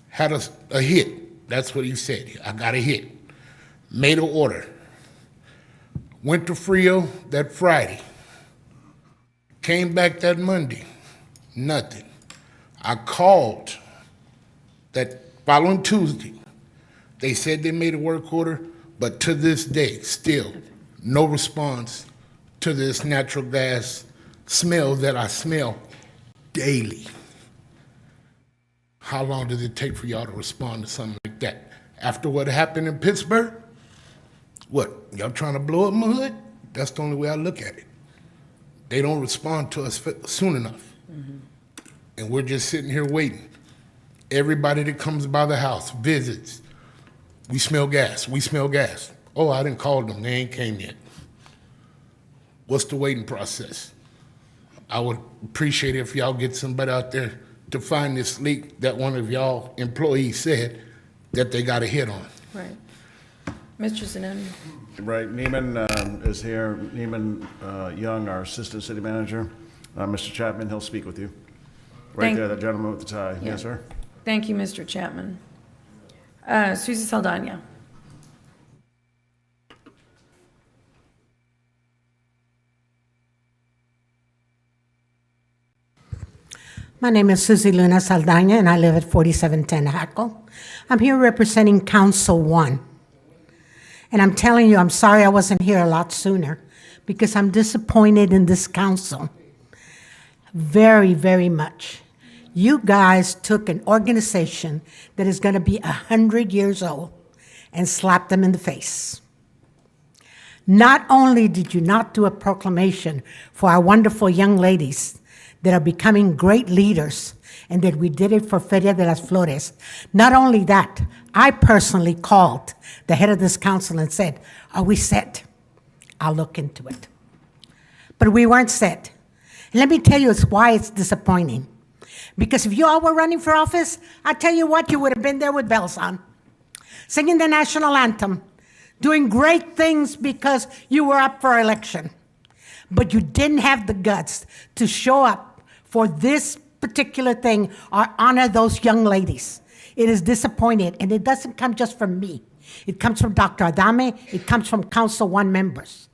had a hit. That's what he said. I got a hit. Made an order. Went to Frio that Friday. Came back that Monday. Nothing. I called that following Tuesday. They said they made a work order, but to this day, still no response to this natural gas smell that I smell daily. How long does it take for y'all to respond to something like that? After what happened in Pittsburgh? What, y'all trying to blow up my hood? That's the only way I look at it. They don't respond to us soon enough. And we're just sitting here waiting. Everybody that comes by the house, visits, we smell gas, we smell gas. Oh, I didn't call them, they ain't came yet. What's the waiting process? I would appreciate it if y'all get somebody out there to find this leak that one of y'all employees said that they got a hit on. Right. Mr. Zanoni. Right, Neiman is here. Neiman Young, our Assistant City Manager. Mr. Chapman, he'll speak with you. Right there, that gentleman with the tie. Yeah. Yes, sir. Thank you, Mr. Chapman. Susie Saldana. My name is Susie Luna Saldana, and I live at 4710 Hackle. I'm here representing Council 1. And I'm telling you, I'm sorry I wasn't here a lot sooner, because I'm disappointed in this council. Very, very much. You guys took an organization that is going to be 100 years old and slapped them in the face. Not only did you not do a proclamation for our wonderful young ladies that are becoming great leaders, and that we did it for Feria de las Flores. Not only that, I personally called the head of this council and said, are we set? I'll look into it. But we weren't set. And let me tell you why it's disappointing. Because if you all were running for office, I tell you what, you would have been there with bells on, singing the national anthem, doing great things because you were up for election. But you didn't have the guts to show up for this particular thing or honor those young ladies. It is disappointing, and it doesn't come just from me. It comes from Dr. Adame, it comes from Council 1 members.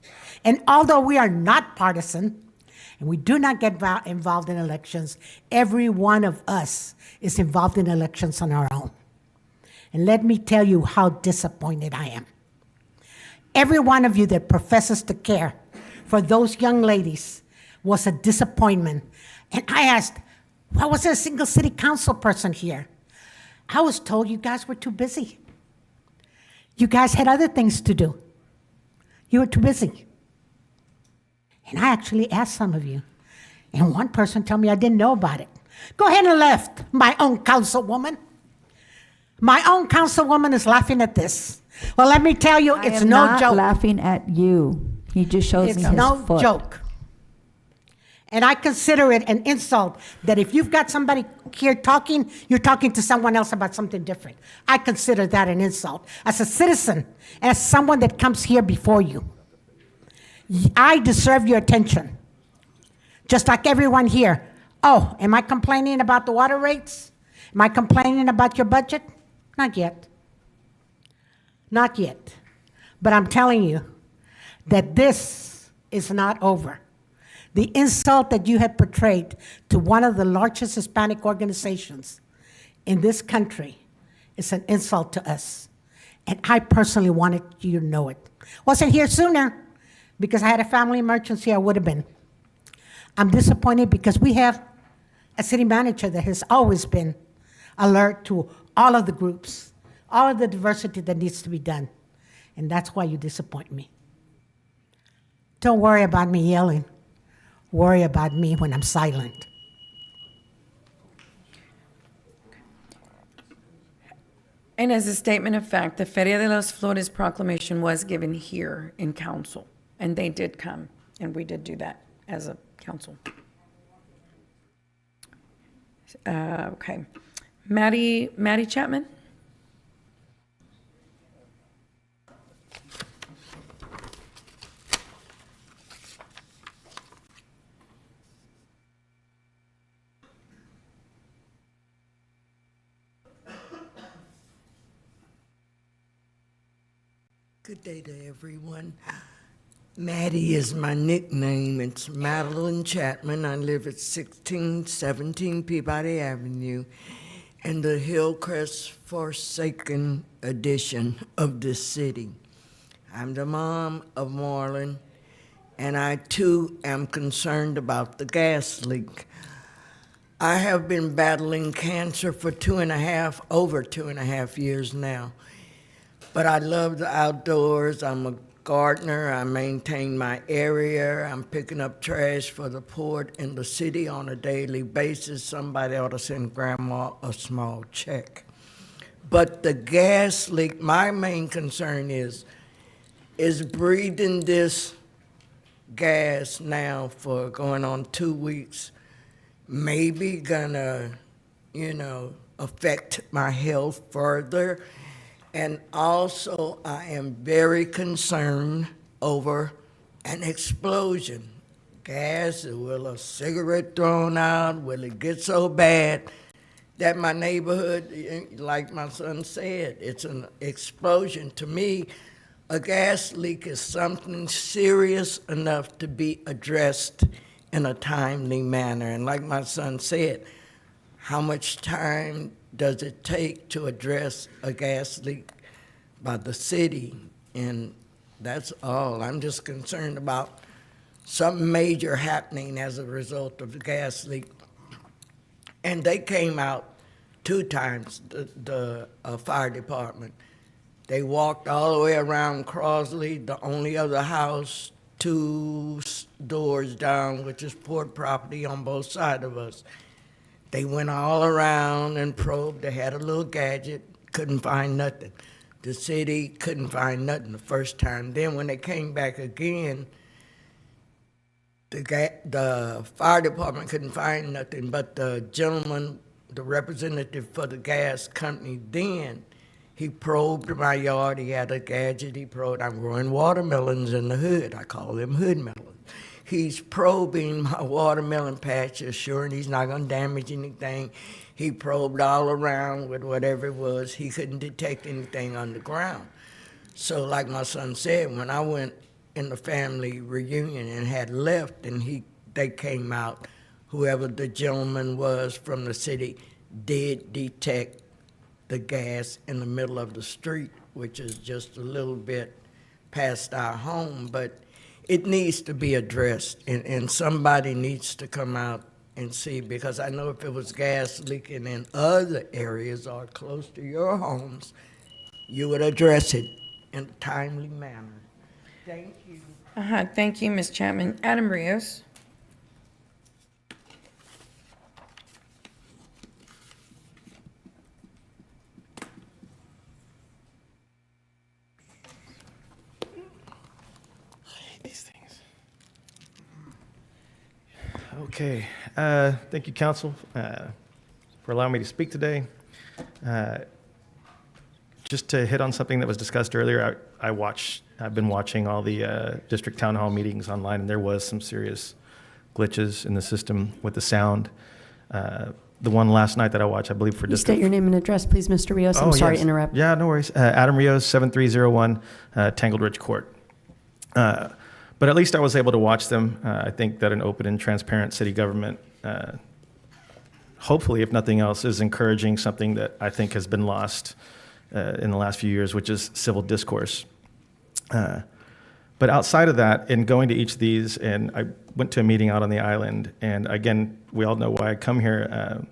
And although we are not partisan, and we do not get involved in elections, every one of us is involved in elections on our own. And let me tell you how disappointed I am. Every one of you that professes to care for those young ladies was a disappointment. And I asked, why wasn't a single city council person here? I was told you guys were too busy. You guys had other things to do. You were too busy. And I actually asked some of you, and one person told me I didn't know about it. Go ahead and left, my own councilwoman. My own councilwoman is laughing at this. Well, let me tell you, it's no joke. I am not laughing at you. He just shows me his foot. It's no joke. And I consider it an insult that if you've got somebody here talking, you're talking to someone else about something different. I consider that an insult. As a citizen, as someone that comes here before you, I deserve your attention, just like everyone here. Oh, am I complaining about the water rates? Am I complaining about your budget? Not yet. Not yet. But I'm telling you that this is not over. The insult that you had portrayed to one of the largest Hispanic organizations in this country is an insult to us. And I personally wanted you to know it. Wasn't here sooner because I had a family emergency. I would have been. I'm disappointed because we have a city manager that has always been alert to all of the groups, all of the diversity that needs to be done. And that's why you disappoint me. Don't worry about me yelling. Worry about me when I'm silent. And as a statement of fact, the Feria de las Flores proclamation was given here in council, and they did come, and we did do that as a council. Okay. Maddie Chapman? Good day to everyone. Maddie is my nickname. It's Madeline Chapman. I live at 1617 Peabody Avenue in the Hillcrest Forsaken edition of this city. I'm the mom of Marlon, and I too am concerned about the gas leak. I have been battling cancer for over 2.5 years now. But I love the outdoors. I'm a gardener. I maintain my area. I'm picking up trash for the port in the city on a daily basis. Somebody ought to send Grandma a small check. But the gas leak, my main concern is breathing this gas now for going on 2 weeks maybe gonna, affect my health further. And also, I am very concerned over an explosion. Gas, will a cigarette thrown out? Will it get so bad that my neighborhood, like my son said, it's an explosion? To me, a gas leak is something serious enough to be addressed in a timely manner. And like my son said, how much time does it take to address a gas leak by the city? And that's all. I'm just concerned about something major happening as a result of the gas leak. And they came out 2 times, the fire department. They walked all the way around Crosley, the only other house 2 doors down, which is port property on both sides of us. They went all around and probed. They had a little gadget, couldn't find nothing. The city couldn't find nothing the first time. Then when they came back again, the fire department couldn't find nothing, but the gentleman, the representative for the gas company then, he probed my yard. He had a gadget. He probed. I'm growing watermelons in the hood. I call them hood melons. He's probing my watermelon patch, assuring he's not going to damage anything. He probed all around with whatever it was. He couldn't detect anything underground. So like my son said, when I went in the family reunion and had left and they came out, whoever the gentleman was from the city did detect the gas in the middle of the street, which is just a little bit past our home, but it needs to be addressed, and somebody needs to come out and see, because I know if it was gas leaking in other areas or close to your homes, you would address it in a timely manner. Thank you. Thank you, Ms. Chapman. Adam Rios. Okay. Thank you, Council, for allowing me to speak today. Just to hit on something that was discussed earlier, I've been watching all the district town hall meetings online, and there was some serious glitches in the system with the sound. The one last night that I watched, I believe for State your name and address, please, Mr. Rios. I'm sorry to interrupt. Yeah, no worries. Adam Rios, 7301 Tangled Ridge Court. But at least I was able to watch them. I think that an open and transparent city government, hopefully, if nothing else, is encouraging something that I think has been lost in the last few years, which is civil discourse. But outside of that, in going to each of these, and I went to a meeting out on the island, and again, we all know why I come here.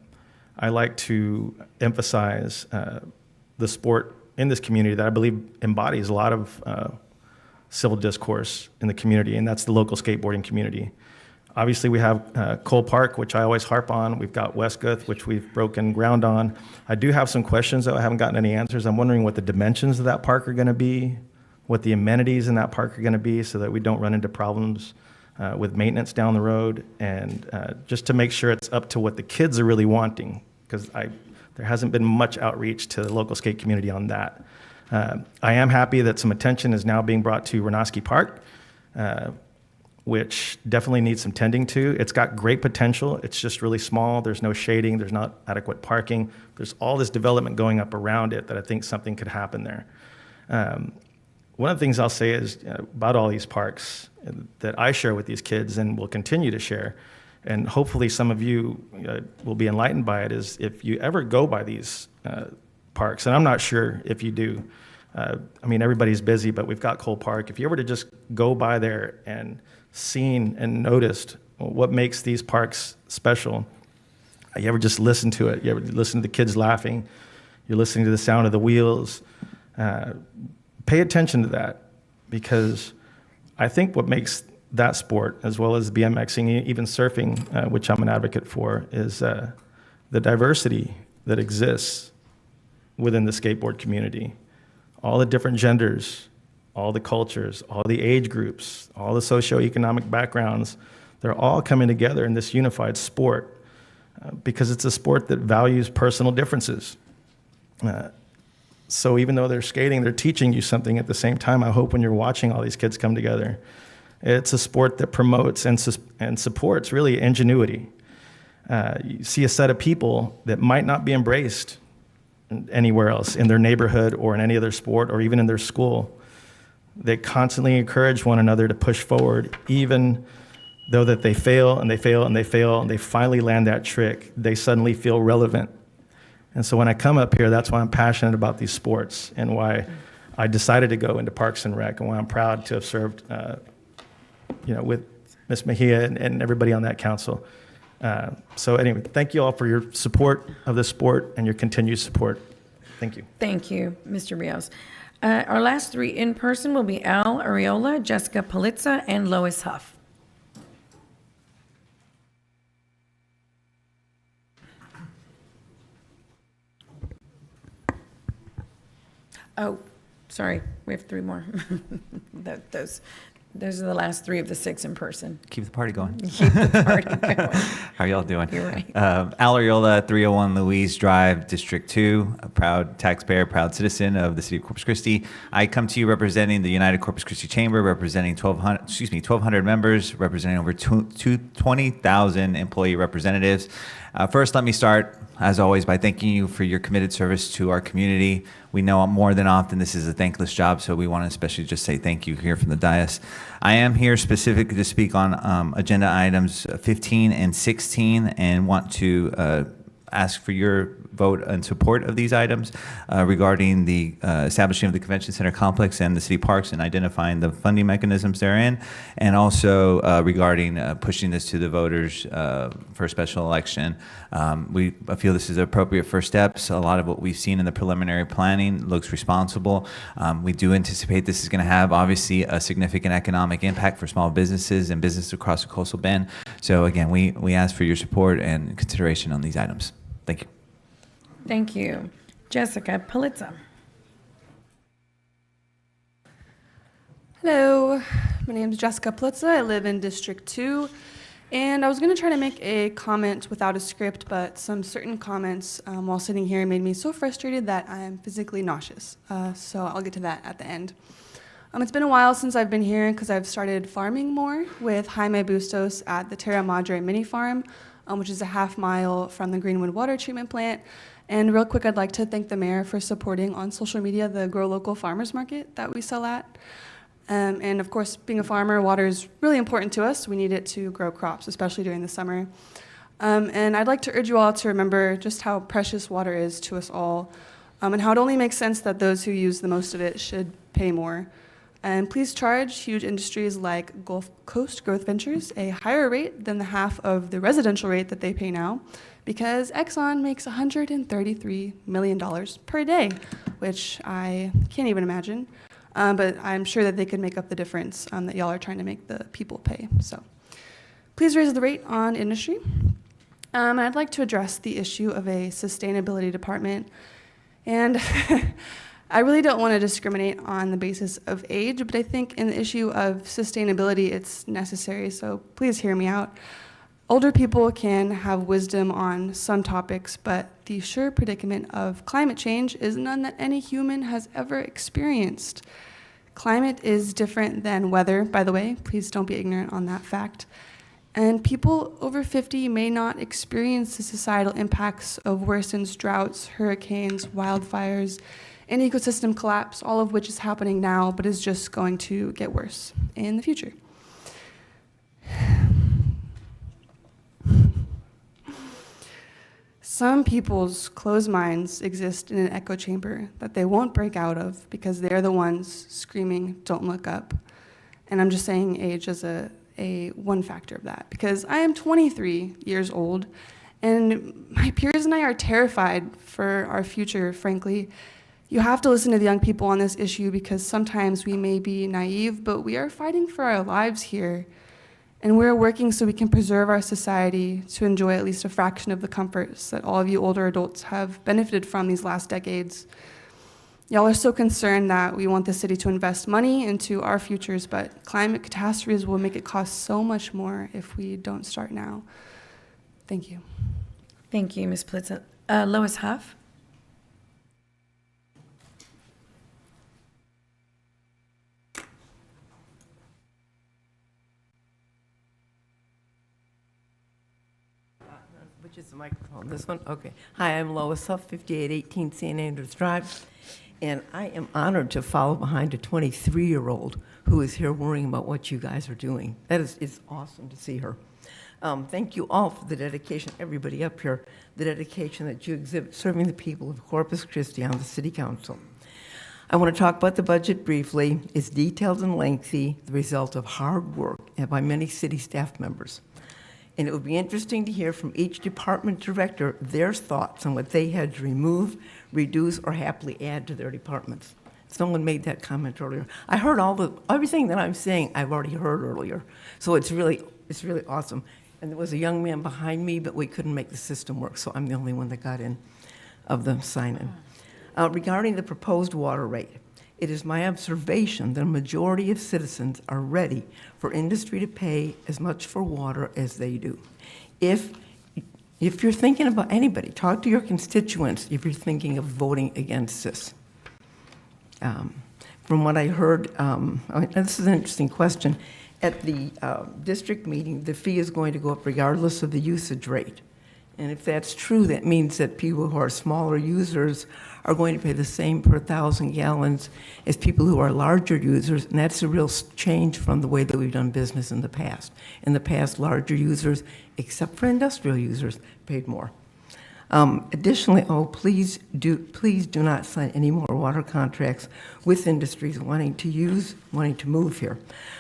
I like to emphasize the sport in this community that I believe embodies a lot of civil discourse in the community, and that's the local skateboarding community. Obviously, we have Cole Park, which I always harp on. We've got Westguth, which we've broken ground on. I do have some questions, though. I haven't gotten any answers. I'm wondering what the dimensions of that park are going to be, what the amenities in that park are going to be, so that we don't run into problems with maintenance down the road, and just to make sure it's up to what the kids are really wanting, because there hasn't been much outreach to the local skate community on that. I am happy that some attention is now being brought to Renoski Park, which definitely needs some tending to. It's got great potential. It's just really small. There's no shading. There's not adequate parking. There's all this development going up around it that I think something could happen there. one of the things I'll say is about all these parks that I share with these kids and will continue to share, and hopefully some of you will be enlightened by it, is if you ever go by these parks, and I'm not sure if you do. I mean, everybody's busy, but we've got Cole Park. If you ever to just go by there and seen and noticed what makes these parks special, you ever just listen to it, you ever listen to the kids laughing, you're listening to the sound of the wheels, pay attention to that, because I think what makes that sport, as well as BMXing, even surfing, which I'm an advocate for, is the diversity that exists within the skateboard community. All the different genders, all the cultures, all the age groups, all the socioeconomic backgrounds, they're all coming together in this unified sport because it's a sport that values personal differences. So even though they're skating, they're teaching you something at the same time. I hope when you're watching all these kids come together, it's a sport that promotes and supports really ingenuity. You see a set of people that might not be embraced anywhere else in their neighborhood or in any other sport or even in their school. They constantly encourage one another to push forward, even though that they fail and they fail and they fail and they finally land that trick, they suddenly feel relevant. And so when I come up here, that's why I'm passionate about these sports and why I decided to go into Parks and Rec and why I'm proud to have served with Ms. Mejia and everybody on that council. So anyway, thank you all for your support of the sport and your continued support. Thank you. Thank you, Mr. Rios. Our last three in person will be Al Areola, Jessica Politza, and Lois Huff. Oh, sorry, we have three more. Those are the last three of the six in person. Keep the party going. Keep the party going. How are y'all doing? You're right. Al Areola, 301 Louise Drive, District 2, a proud taxpayer, proud citizen of the city of Corpus Christi. I come to you representing the United Corpus Christi Chamber, representing 1,200 members, representing over 20,000 employee representatives. First, let me start, as always, by thanking you for your committed service to our community. We know more than often this is a thankless job, so we want to especially just say thank you here from the dais. I am here specifically to speak on agenda items 15 and 16 and want to ask for your vote in support of these items regarding the establishing of the Convention Center complex and the city parks and identifying the funding mechanisms therein, and also regarding pushing this to the voters for a special election. I feel this is an appropriate first steps. A lot of what we've seen in the preliminary planning looks responsible. We do anticipate this is going to have obviously a significant economic impact for small businesses and businesses across the coastal bend. So again, we ask for your support and consideration on these items. Thank you. Thank you. Jessica Politza. Hello, my name is Jessica Politza. I live in District 2, and I was going to try to make a comment without a script, but some certain comments while sitting here made me so frustrated that I am physically nauseous. So I'll get to that at the end. It's been a while since I've been here because I've started farming more with Jaime Bustos at the Terra Madre Mini Farm, which is a half-mile from the Greenwood Water Treatment Plant. And real quick, I'd like to thank the mayor for supporting on social media the Grow Local Farmers Market that we sell at. And of course, being a farmer, water is really important to us. We need it to grow crops, especially during the summer. And I'd like to urge you all to remember just how precious water is to us all, and how it only makes sense that those who use the most of it should pay more. And please charge huge industries like Gulf Coast Growth Ventures a higher rate than the half of the residential rate that they pay now, because Exxon makes $133 million per day, which I can't even imagine. But I'm sure that they could make up the difference that y'all are trying to make the people pay. So please raise the rate on industry. I'd like to address the issue of a sustainability department. And I really don't want to discriminate on the basis of age, but I think in the issue of sustainability, it's necessary. So please hear me out. Older people can have wisdom on some topics, but the sure predicament of climate change is none that any human has ever experienced. Climate is different than weather, by the way. Please don't be ignorant on that fact. And people over 50 may not experience the societal impacts of worsened droughts, hurricanes, wildfires, and ecosystem collapse, all of which is happening now, but is just going to get worse in the future. Some people's closed minds exist in an echo chamber that they won't break out of because they're the ones screaming, "Don't look up." And I'm just saying age as a one factor of that, because I am 23 years old, and my peers and I are terrified for our future, frankly. You have to listen to the young people on this issue because sometimes we may be naive, but we are fighting for our lives here. And we're working so we can preserve our society to enjoy at least a fraction of the comforts that all of you older adults have benefited from these last decades. Y'all are so concerned that we want the city to invest money into our futures, but climate catastrophes will make it cost so much more if we don't start now. Thank you. Thank you, Ms. Plitza. Lois Huff? Which is the microphone? This one? Okay. Hi, I'm Lois Huff, 5818 St. Andrews Drive, and I am honored to follow behind a 23-year-old who is here worrying about what you guys are doing. It's awesome to see her. Thank you all for the dedication, everybody up here, the dedication that you exhibit serving the people of Corpus Christi on the City Council. I want to talk about the budget briefly. It's detailed and lengthy, the result of hard work and by many city staff members. And it would be interesting to hear from each department director their thoughts on what they had to remove, reduce, or happily add to their departments. Someone made that comment earlier. I heard everything that I'm saying I've already heard earlier. So it's really awesome. And there was a young man behind me, but we couldn't make the system work, so I'm the only one that got in of the sign-in. Regarding the proposed water rate, it is my observation that a majority of citizens are ready for industry to pay as much for water as they do. If you're thinking about anybody, talk to your constituents if you're thinking of voting against this. From what I heard, this is an interesting question. At the district meeting, the fee is going to go up regardless of the usage rate. And if that's true, that means that people who are smaller users are going to pay the same per 1,000 gallons as people who are larger users, and that's a real change from the way that we've done business in the past. In the past, larger users, except for industrial users, paid more. Additionally, please do not sign any more water contracts with industries wanting to move here.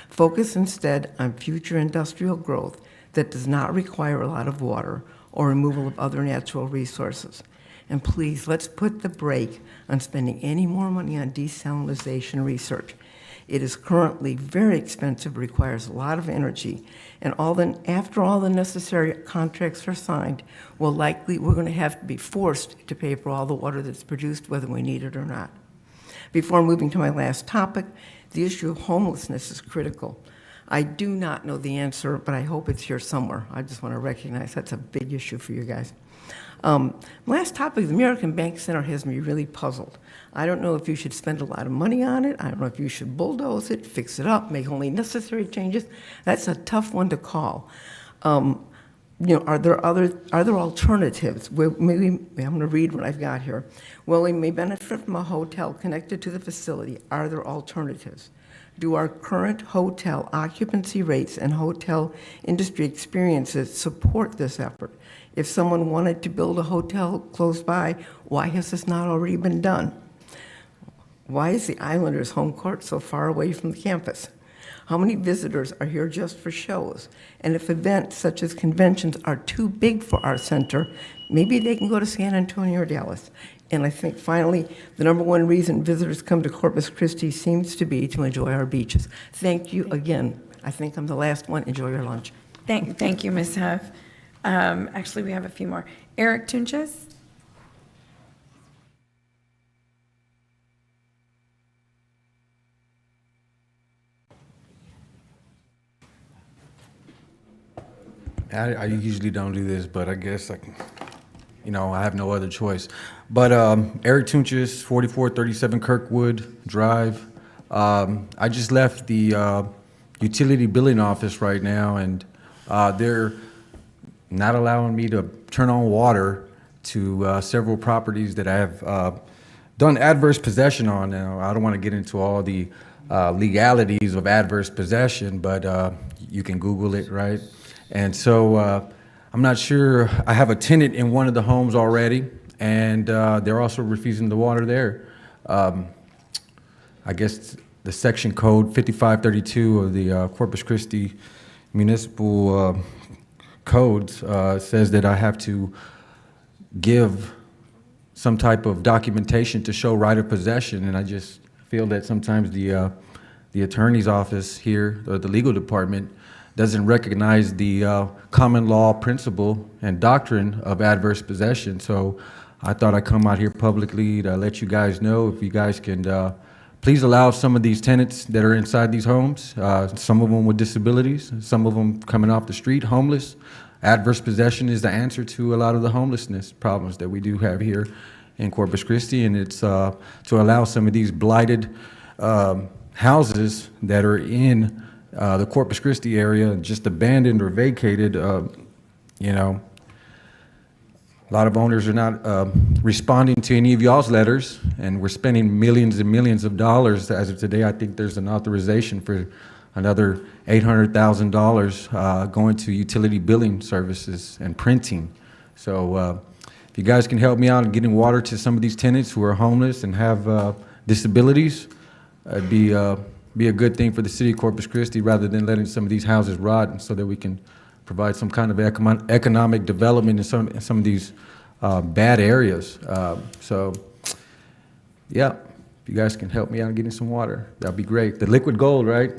Focus instead on future industrial growth that does not require a lot of water or removal of other natural resources. And please, let's put the brake on spending any more money on desalination research. It is currently very expensive, requires a lot of energy, and after all the necessary contracts are signed, we're going to have to be forced to pay for all the water that's produced, whether we need it or not. Before moving to my last topic, the issue of homelessness is critical. I do not know the answer, but I hope it's here somewhere. I just want to recognize that's a big issue for you guys. Last topic, the American Bank Center has me really puzzled. I don't know if you should spend a lot of money on it. I don't know if you should bulldoze it, fix it up, make only necessary changes. That's a tough one to call. Are there alternatives? Maybe I'm going to read what I've got here. Well, we may benefit from a hotel connected to the facility. Are there alternatives? Do our current hotel occupancy rates and hotel industry experiences support this effort? If someone wanted to build a hotel close by, why has this not already been done? Why is the Islanders' home court so far away from the campus? How many visitors are here just for shows? And if events such as conventions are too big for our center, maybe they can go to San Antonio or Dallas. And I think finally, the number one reason visitors come to Corpus Christi seems to be to enjoy our beaches. Thank you again. I think I'm the last one. Enjoy your lunch. Thank you, Ms. Huff. Actually, we have a few more. Eric Tunches? I usually don't do this, but I guess I have no other choice. But Eric Tunches, 4437 Kirkwood Drive. I just left the utility billing office right now, and they're not allowing me to turn on water to several properties that I have done adverse possession on. Now, I don't want to get into all the legalities of adverse possession, but you can Google it, right? And so I'm not sure. I have a tenant in one of the homes already, and they're also refusing the water there. I guess the section code 5532 of the Corpus Christi municipal codes says that I have to give some type of documentation to show right of possession, and I just feel that sometimes the attorney's office here, or the legal department, doesn't recognize the common law principle and doctrine of adverse possession. So I thought I'd come out here publicly to let you guys know if you guys can please allow some of these tenants that are inside these homes, some of them with disabilities, some of them coming off the street, homeless. Adverse possession is the answer to a lot of the homelessness problems that we do have here in Corpus Christi, and it's to allow some of these blighted houses that are in the Corpus Christi area, just abandoned or vacated. You know, a lot of owners are not responding to any of y'all's letters, and we're spending millions and millions of dollars. As of today, I think there's an authorization for another $800,000 going to utility billing services and printing. So if you guys can help me out in getting water to some of these tenants who are homeless and have disabilities, it'd be a good thing for the city of Corpus Christi, rather than letting some of these houses rot, so that we can provide some kind of economic development in some of these bad areas. So, yeah, if you guys can help me out in getting some water, that'd be great. The liquid gold, right?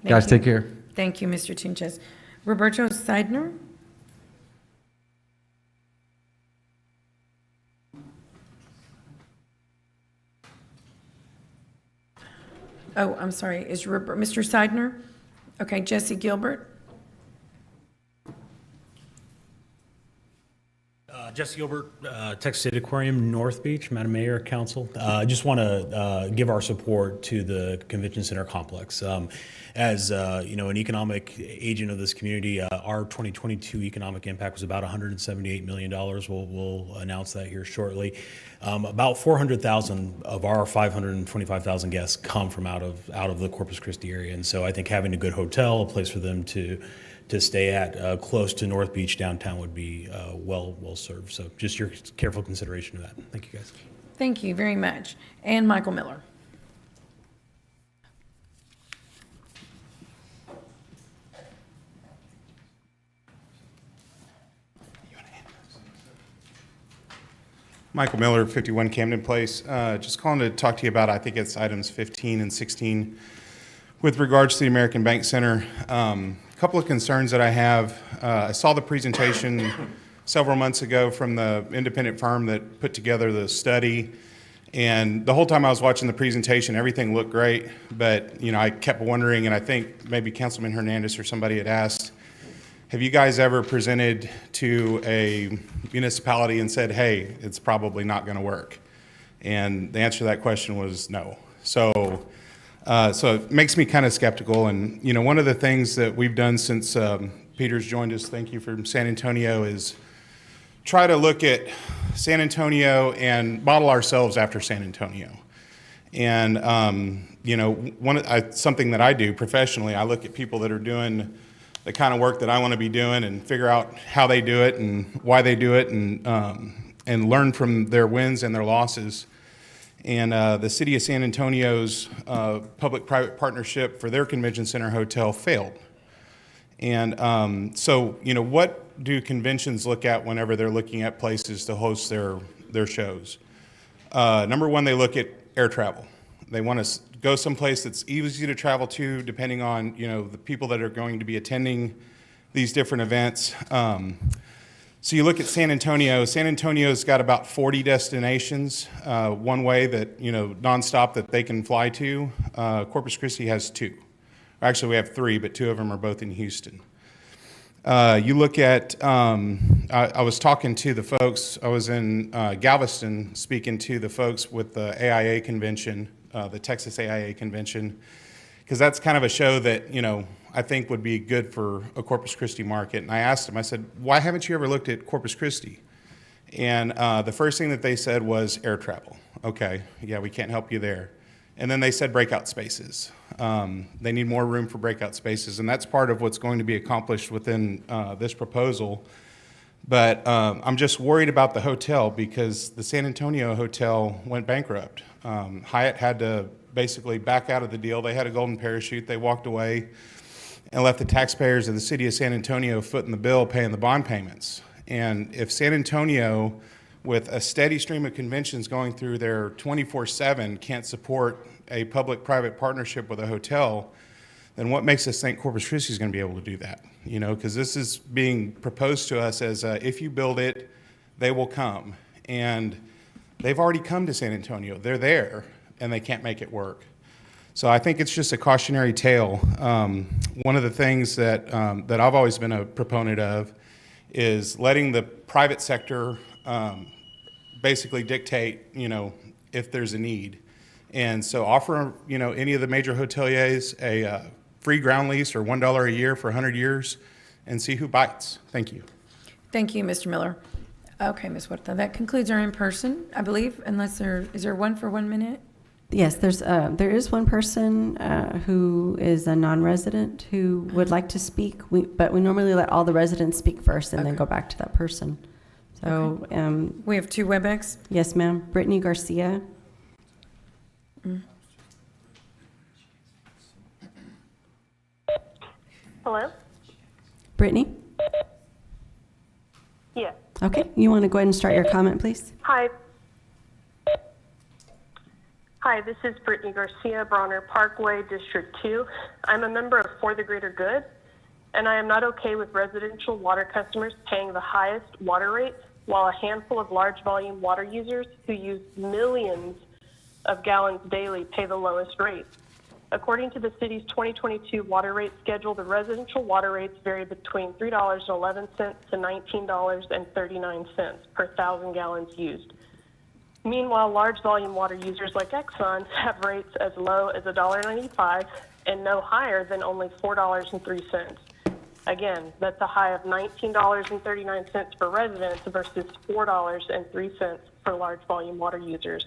Guys, take care. Thank you, Mr. Tunches. Roberto Seidner? Oh, I'm sorry, is Mr. Seidner? Okay, Jesse Gilbert? Jesse Gilbert, Texas State Aquarium, North Beach, Madam Mayor, Council. I just want to give our support to the Convention Center complex. As you know, an economic agent of this community, our 2022 economic impact was about $178 million. We'll announce that here shortly. About 400,000 of our 525,000 guests come from out of the Corpus Christi area, and so I think having a good hotel, a place for them to stay at close to North Beach downtown would be well served. So just your careful consideration of that. Thank you, guys. Thank you very much. And Michael Miller. Michael Miller, 51 Camden Place. Just calling to talk to you about, I think it's items 15 and 16 with regards to the American Bank Center. Couple of concerns that I have. I saw the presentation several months ago from the independent firm that put together the study, and the whole time I was watching the presentation, everything looked great, but I kept wondering, and I think maybe Councilman Hernandez or somebody had asked, have you guys ever presented to a municipality and said, hey, it's probably not going to work? And the answer to that question was no. So it makes me kind of skeptical. And, one of the things that we've done since Peter's joined us, thank you, from San Antonio, is try to look at San Antonio and model ourselves after San Antonio. And, something that I do professionally, I look at people that are doing the kind of work that I want to be doing and figure out how they do it and why they do it, and learn from their wins and their losses. And the city of San Antonio's public-private partnership for their convention center hotel failed. And so, what do conventions look at whenever they're looking at places to host their shows? Number one, they look at air travel. They want to go someplace that's easy to travel to, depending on the people that are going to be attending these different events. So you look at San Antonio. San Antonio's got about 40 destinations, one way that, nonstop that they can fly to. Corpus Christi has 2. Actually, we have 3, but 2 of them are both in Houston. You look at, I was talking to the folks, I was in Galveston speaking to the folks with the AIA convention, the Texas AIA convention, because that's kind of a show that, I think would be good for a Corpus Christi market. And I asked them, I said, why haven't you ever looked at Corpus Christi? And the first thing that they said was air travel. Okay, yeah, we can't help you there. And then they said breakout spaces. They need more room for breakout spaces, and that's part of what's going to be accomplished within this proposal. But I'm just worried about the hotel because the San Antonio hotel went bankrupt. Hyatt had to basically back out of the deal. They had a golden parachute. They walked away and left the taxpayers of the city of San Antonio footing the bill, paying the bond payments. And if San Antonio, with a steady stream of conventions going through there 24/7, can't support a public-private partnership with a hotel, then what makes us think Corpus Christi is going to be able to do that? You know, because this is being proposed to us as if you build it, they will come. And they've already come to San Antonio. They're there, and they can't make it work. So I think it's just a cautionary tale. One of the things that I've always been a proponent of is letting the private sector basically dictate, you know, if there's a need. And so offer, you know, any of the major hoteliers a free ground lease or $1 a year for 100 years and see who bites. Thank you. Thank you, Mr. Miller. Okay, Ms. Huerta, that concludes our in-person, I believe, unless is there one for 1 minute? Yes, there is one person who is a non-resident who would like to speak, but we normally let all the residents speak first and then go back to that person. So we have 2 WebEx. Yes, ma'am. Brittany Garcia. Hello? Brittany? Yes. Okay, you want to go ahead and start your comment, please? Hi. Hi, this is Brittany Garcia, Bronner Parkway, District 2. I'm a member of For the Greater Good, and I am not okay with residential water customers paying the highest water rates while a handful of large volume water users who use millions of gallons daily pay the lowest rate. According to the city's 2022 water rate schedule, the residential water rates vary between $3.11 to $19.39 per 1,000 gallons used. Meanwhile, large volume water users like Exxon have rates as low as $1.95 and no higher than only $4.03. Again, that's a high of $19.39 for residents versus $4.03 for large volume water users.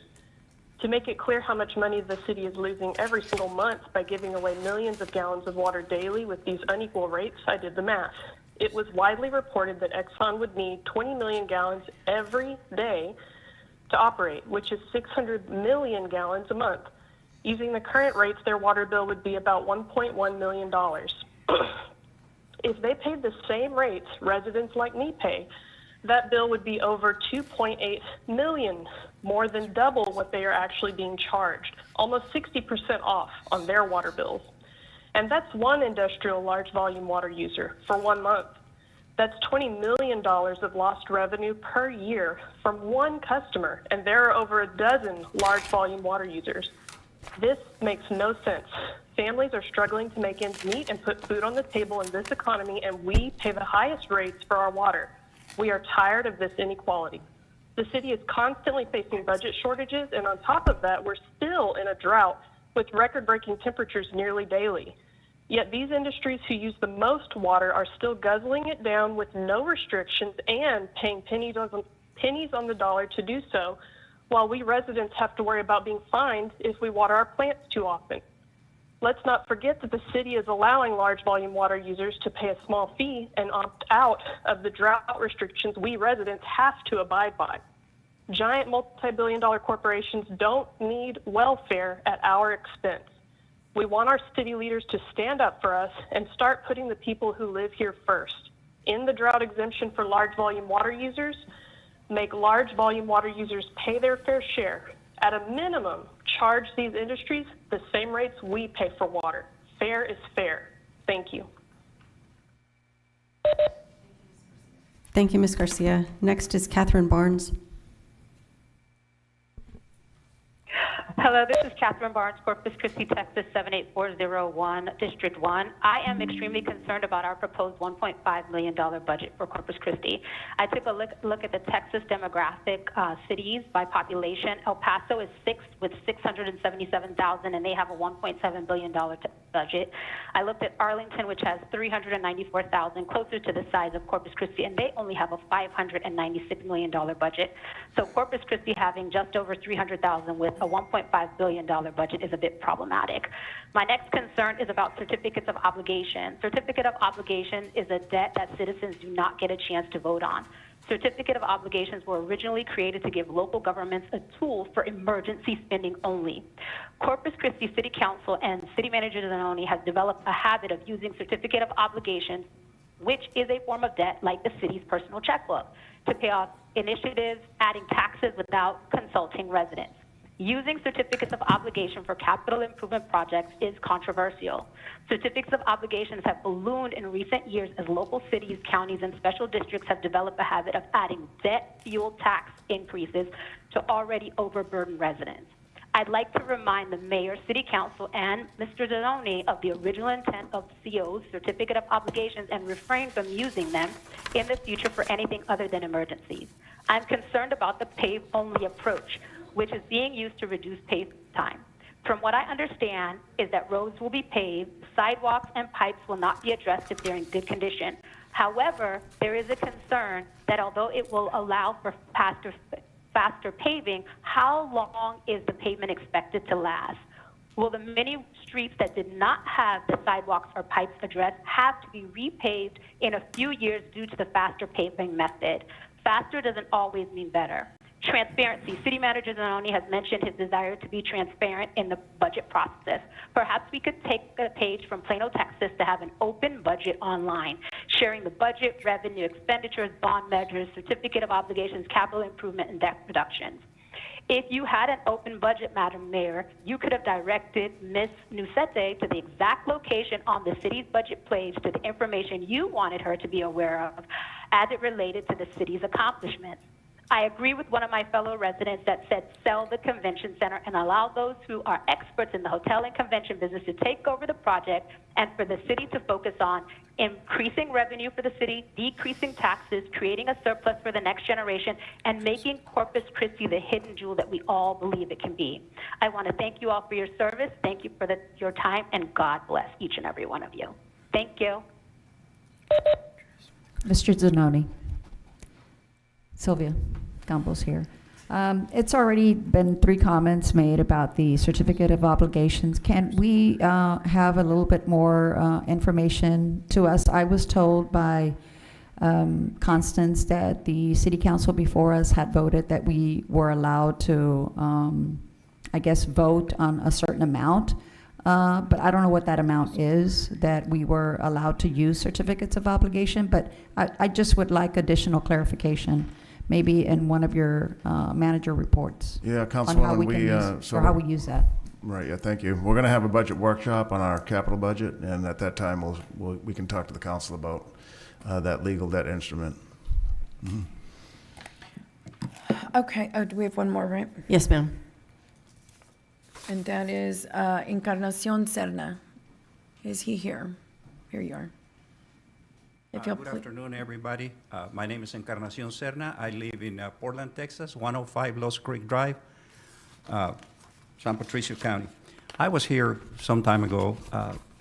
To make it clear how much money the city is losing every single month by giving away millions of gallons of water daily with these unequal rates, I did the math. It was widely reported that Exxon would need 20 million gallons every day to operate, which is 600 million gallons a month. Using the current rates, their water bill would be about $1.1 million. If they paid the same rates residents like me pay, that bill would be over 2.8 million, more than double what they are actually being charged, almost 60% off on their water bills. And that's one industrial large volume water user for 1 month. That's $20 million of lost revenue per year from one customer, and there are over a dozen large volume water users. This makes no sense. Families are struggling to make ends meet and put food on the table in this economy, and we pay the highest rates for our water. We are tired of this inequality. The city is constantly facing budget shortages, and on top of that, we're still in a drought with record-breaking temperatures nearly daily. Yet these industries who use the most water are still guzzling it down with no restrictions and paying pennies on the dollar to do so, while we residents have to worry about being fined if we water our plants too often. Let's not forget that the city is allowing large volume water users to pay a small fee and opt out of the drought restrictions we residents have to abide by. Giant multi-billion-dollar corporations don't need welfare at our expense. We want our city leaders to stand up for us and start putting the people who live here first. In the drought exemption for large volume water users, make large volume water users pay their fair share. At a minimum, charge these industries the same rates we pay for water. Fair is fair. Thank you. Thank you, Ms. Garcia. Next is Catherine Barnes. Hello, this is Catherine Barnes, Corpus Christi, Texas, 78401, District 1. I am extremely concerned about our proposed $1.5 million budget for Corpus Christi. I took a look at the Texas demographic cities by population. El Paso is sixth with 677,000, and they have a $1.7 billion budget. I looked at Arlington, which has 394,000, closer to the size of Corpus Christi, and they only have a $596 million budget. So Corpus Christi having just over 300,000 with a $1.5 billion budget is a bit problematic. My next concern is about certificates of obligation. Certificate of obligation is a debt that citizens do not get a chance to vote on. Certificate of obligations were originally created to give local governments a tool for emergency spending only. Corpus Christi City Council and City Manager Zanoni has developed a habit of using certificate of obligations, which is a form of debt like the city's personal checkbook, to pay off initiatives, adding taxes without consulting residents. Using certificates of obligation for capital improvement projects is controversial. Certificates of obligations have ballooned in recent years as local cities, counties, and special districts have developed a habit of adding debt-fueled tax increases to already overburdened residents. I'd like to remind the mayor, city council, and Mr. Zanoni of the original intent of CO's certificate of obligations and refrain from using them in the future for anything other than emergencies. I'm concerned about the pave-only approach, which is being used to reduce pave time. From what I understand is that roads will be paved, sidewalks and pipes will not be addressed if they're in good condition. However, there is a concern that although it will allow for faster paving, how long is the pavement expected to last? Will the many streets that did not have the sidewalks or pipes addressed have to be repaved in a few years due to the faster paving method? Faster doesn't always mean better. Transparency. City Manager Zanoni has mentioned his desire to be transparent in the budget process. Perhaps we could take a page from Plano, Texas to have an open budget online, sharing the budget, revenue, expenditures, bond measures, certificate of obligations, capital improvement, and debt reductions. If you had an open budget, Madam Mayor, you could have directed Ms. Nusete to the exact location on the city's budget page to the information you wanted her to be aware of as it related to the city's accomplishments. I agree with one of my fellow residents that said sell the convention center and allow those who are experts in the hotel and convention business to take over the project and for the city to focus on increasing revenue for the city, decreasing taxes, creating a surplus for the next generation, and making Corpus Christi the hidden jewel that we all believe it can be. I want to thank you all for your service. Thank you for your time, and God bless each and every one of you. Thank you. Mr. Zanoni. Sylvia Campos here. It's already been 3 comments made about the certificate of obligations. Can we have a little bit more information to us? I was told by Constance that the city council before us had voted that we were allowed to, I guess, vote on a certain amount. But I don't know what that amount is that we were allowed to use certificates of obligation, but I just would like additional clarification, maybe in one of your manager reports. Yeah, on Councilwoman, how we can use, or how we use that. Right, yeah, thank you. We're going to have a budget workshop on our capital budget, and at that time, we can talk to the council about that legal debt instrument. Mm-hmm. Okay, do we have one more, right? Yes, ma'am. And that is Encarnacion Serna. Is he here? Here you are. If you'll Good afternoon, everybody. My name is Encarnacion Serna. I live in Portland, Texas, 105 Lost Creek Drive, San Patricio County. I was here some time ago.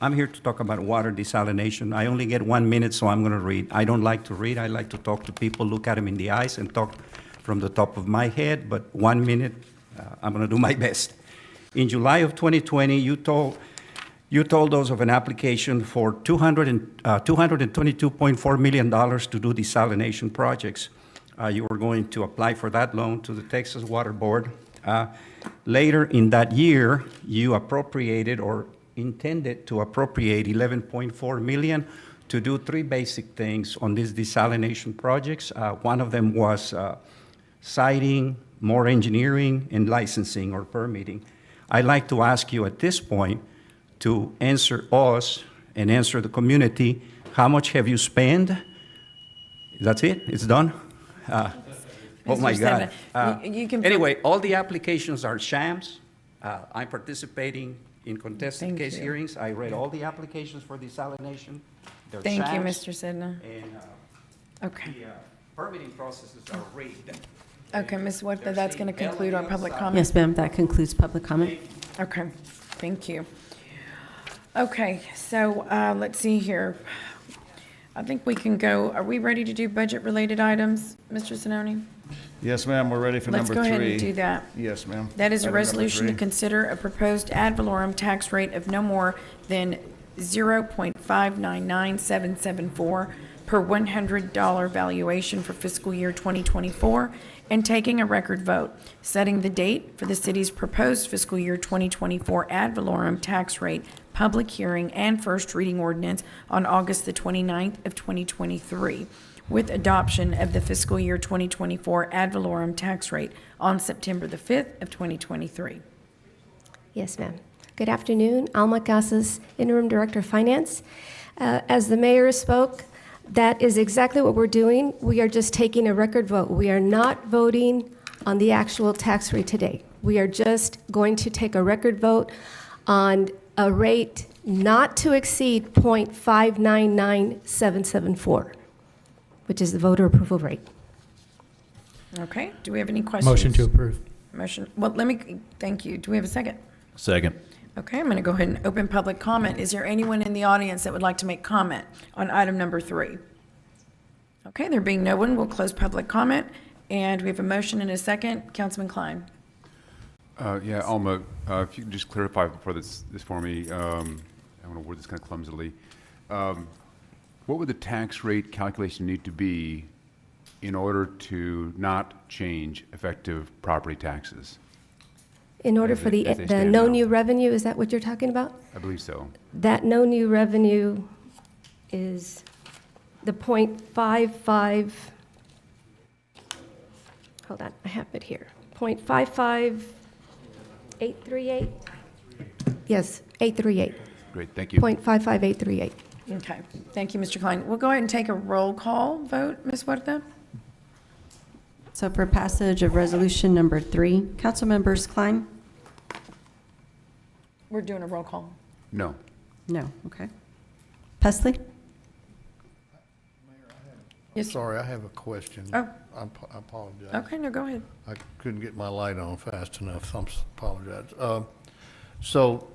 I'm here to talk about water desalination. I only get 1 minute, so I'm going to read. I don't like to read. I like to talk to people, look at them in the eyes, and talk from the top of my head. But 1 minute, I'm going to do my best. In July of 2020, you told us of an application for $222.4 million to do desalination projects. You were going to apply for that loan to the Texas Water Board. Later in that year, you appropriated or intended to appropriate $11.4 million to do 3 basic things on these desalination projects. One of them was siting, more engineering, and licensing or permitting. I'd like to ask you at this point to answer us and answer the community. How much have you spent? That's it? It's done? Oh my God. You can Anyway, all the applications are shams. I'm participating in contested Thank case you. hearings. I read all the applications for desalination. They're Thank you, SAFs, Mr. Sidna. And Okay. the permitting processes are rigged. Okay, Ms. Huerta, that's going to conclude our public comment. Yes, ma'am, that concludes public comment. Okay, thank you. Okay, so let's see here. I think we can go, are we ready to do budget-related items, Mr. Zanoni? Yes, ma'am, we're ready for Let's number 3. go ahead and do that. Yes, ma'am. That is a Item number resolution to 3. consider a proposed ad valorem tax rate of no more than 0.599774 per $100 valuation for fiscal year 2024, and taking a record vote, setting the date for the city's proposed fiscal year 2024 ad valorem tax rate public hearing and first reading ordinance on August the 29th of 2023, with adoption of the fiscal year 2024 ad valorem tax rate on September the 5th of 2023. Yes, ma'am. Good afternoon. Alma Casas, Interim Director of Finance. As the mayor spoke, that is exactly what we're doing. We are just taking a record vote. We are not voting on the actual tax rate today. We are just going to take a record vote on a rate not to exceed 0.599774, which is the voter approval rate. Okay, do we have any questions? Motion to approve. Motion, well, thank you. Do we have a second? Second. Okay, I'm going to go ahead and open public comment. Is there anyone in the audience that would like to make comment on item number 3? Okay, there being no one, we'll close public comment, and we have a motion and a second. Councilman Klein. Yeah, Alma, if you could just clarify for this for me, I want to word this kind of clumsily. What would the tax rate calculation need to be in order to not change effective property taxes? In order As for they the stand no now. new revenue, is that what you're talking about? I believe so. That no new revenue is the 0.55, hold on, I have it here, 0.55838? Yes, 838. Great, thank you. 0.55838. Okay, thank you, Mr. Klein. We'll go ahead and take a roll call vote, Ms. Huerta. So for passage of resolution number 3, council members Klein? We're doing a roll call. No. No, okay. Pesley? Yes. Sorry, I have a question. Oh. I apologize. Okay, no, go ahead. I couldn't get my light on fast enough. I apologize. So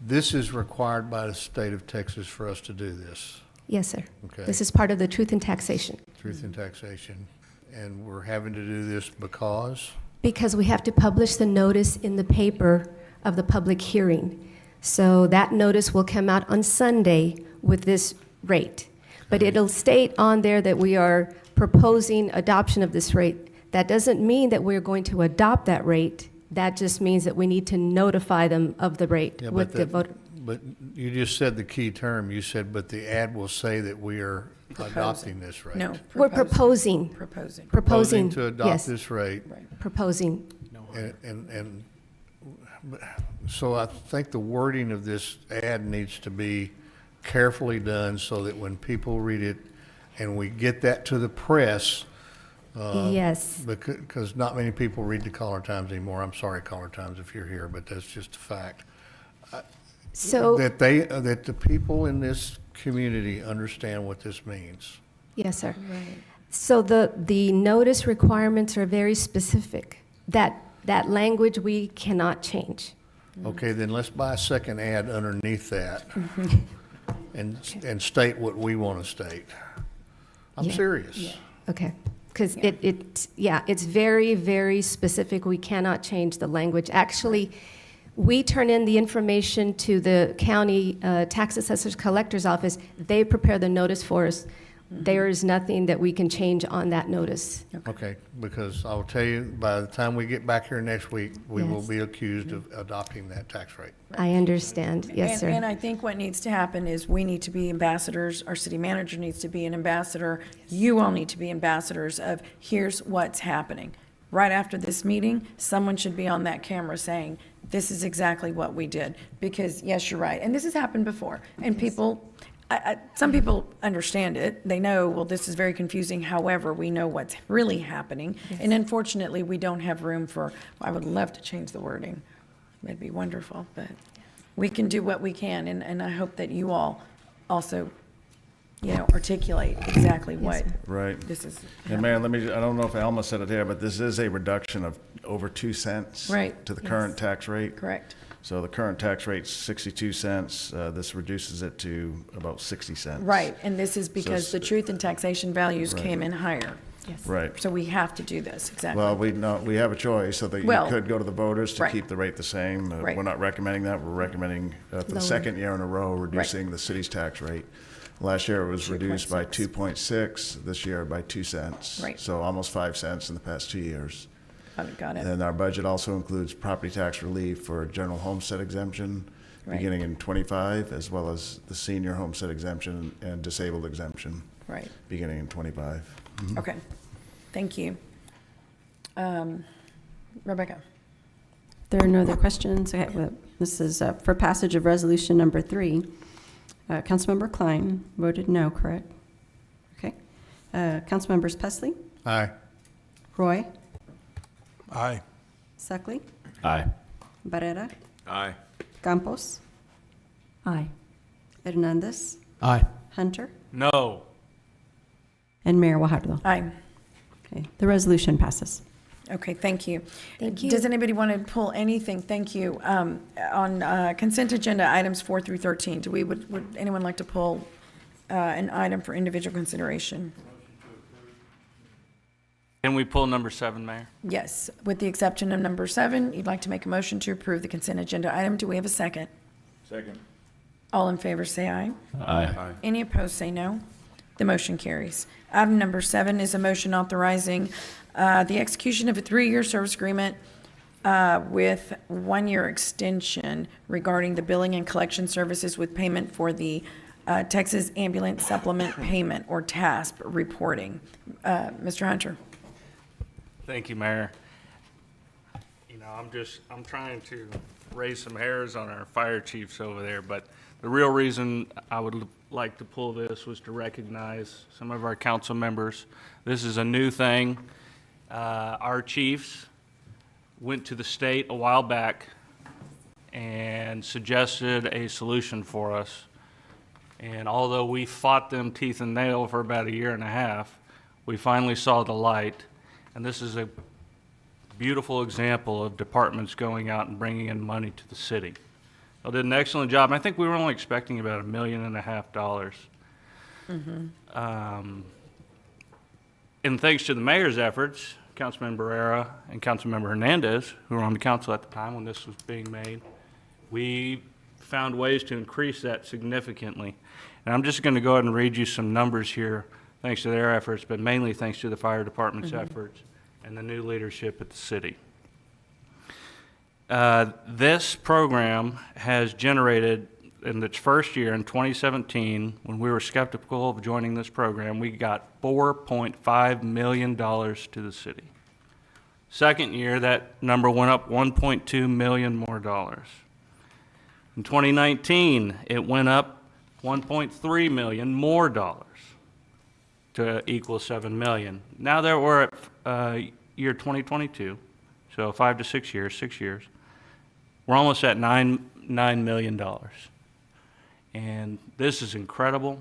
this is required by the state of Texas for us to do this. Yes, sir. Okay. This is part of the truth in taxation. Truth in taxation. And we're having to do this because? Because we have to publish the notice in the paper of the public hearing. So that notice will come out on Sunday with this rate. But it'll state on there that we are proposing adoption of this rate. That doesn't mean that we're going to adopt that rate. That just means that we need to notify them of the rate Yeah, with the voter. But you just said the key term. You said, but the ad will say that we are adopting this rate. No. We're proposing. Proposing. Proposing to adopt yes. this rate. Proposing. And so I think the wording of this ad needs to be carefully done so that when people read it and we get that to the press. Yes. Because not many people read the Caller Times anymore. I'm sorry, Caller Times, if you're here, but that's just a fact. So. That the people in this community understand what this means. Yes, sir. Right. So the notice requirements are very specific. That language we cannot change. Okay, then let's buy a second ad underneath that and state what we want to state. I'm serious. Yeah. Okay. Because it's very, very specific. We cannot change the language. Actually, we turn in the information to the county tax assessor's collector's office. They prepare the notice for us. There is nothing that we can change on that notice. Okay, because I'll tell you, by the time we get back here next week, we will Yes. be accused of adopting that tax rate. I understand. Yes, sir. And I think what needs to happen is we need to be ambassadors, our city manager needs to be an ambassador, you all need to be ambassadors of here's what's happening. Right after this meeting, someone should be on that camera saying, this is exactly what we did. Because, yes, you're right, and this has happened before, and people, some people understand it. They know, well, this is very confusing. However, we know what's really happening. Yes. And unfortunately, we don't have room for, I would love to change the wording. That'd be wonderful, but we can do what we can, and I hope that you all also, articulate exactly what Right. this is. And Mayor, I don't know if Alma said it here, but this is a reduction of over 2 cents Right, to the yes. current tax rate. Correct. So the current tax rate's 62 cents. This reduces it to about 60 cents. Right, and this is because the it's- truth and taxation values Right. came in higher. Yes. Right. So we have to do this, exactly. Well, we have a choice, so that you Well, could go to the voters to right. keep the rate the same. Right. We're not recommending that. We're recommending, for the Lower. second year in a row, reducing the city's tax rate. Last year it was reduced by 2.6, this year by 2 cents. Right. So almost 5 cents in the past 2 years. Got it. And our budget also includes property tax relief for general homestead exemption Right. beginning in '25, as well as the senior homestead exemption and disabled exemption Right. beginning in '25. Okay, thank you. Rebecca? There are no other questions. Okay, well, this is for passage of resolution number 3. Councilmember Klein voted no, correct? Okay. Councilmembers Pesley, Aye. Roy, Aye. Suckley, Aye. Barrera, Aye. Campos, Aye. Hernandez, Aye. Hunter, No. and Mayor Wahardo. Aye. Okay, the resolution passes. Okay, thank you. Thank you. Does anybody want to pull anything, thank you, on consent agenda items 4 through 13? Would anyone like to pull an item for individual consideration? Can we pull number 7, Mayor? Yes, with the exception of number 7, you'd like to make a motion to approve the consent agenda item. Do we have a second? Second. All in favor, say aye. Aye. Any opposed, say no. The motion carries. Item number 7 is a motion authorizing the execution of a 3-year service agreement with 1-year extension regarding the billing and collection services with payment for the Texas Ambulance Supplement Payment, or TASP, reporting. Mr. Hunter? Thank you, Mayor. I'm trying to raise some hairs on our fire chiefs over there, but the real reason I would like to pull this was to recognize some of our council members. This is a new thing. Our chiefs went to the state a while back and suggested a solution for us. And although we fought them teeth and nail for about 1.5 years, we finally saw the light. And this is a beautiful example of departments going out and bringing in money to the city. They did an excellent job. I think we were only expecting about $1.5 million. And thanks to the mayor's efforts, Councilman Barrera and Councilmember Hernandez, who were on the council at the time when this was being made, we found ways to increase that significantly. And I'm just going to go ahead and read you some numbers here, thanks to their efforts, but mainly thanks to the fire department's efforts and the new leadership at the city. This program has generated, in its first year in 2017, when we were skeptical of joining this program, we got $4.5 million to the city. Second year, that number went up $1.2 million more dollars. In 2019, it went up $1.3 million more dollars to equal $7 million. Now that we're at year 2022, so 5 to 6 years, 6 years, we're almost at $9 million. And this is incredible.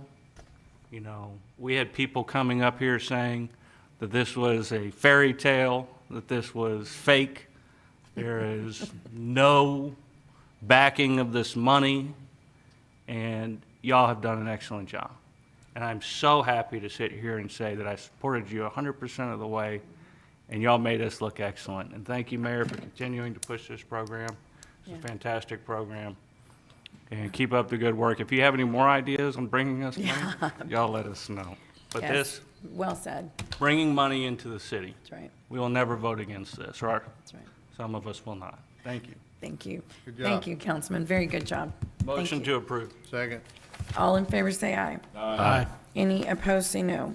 You know, we had people coming up here saying that this was a fairy tale, that this was fake. There is no backing of this money, and y'all have done an excellent job. And I'm so happy to sit here and say that I supported you 100% of the way, and y'all made us look excellent. And thank you, Mayor, for continuing to push this program. It's a fantastic program. And keep up the good work. If you have any more ideas on bringing us money, y'all let us know. But Yes, this, well said. bringing money into the city. That's right. We will never vote against this, or That's right. some of us will not. Thank you. Thank you. Good job. Thank you, Councilman. Very good job. Thank Motion you. to approve. Second. All in favor, say aye. Aye. Any opposed, say no.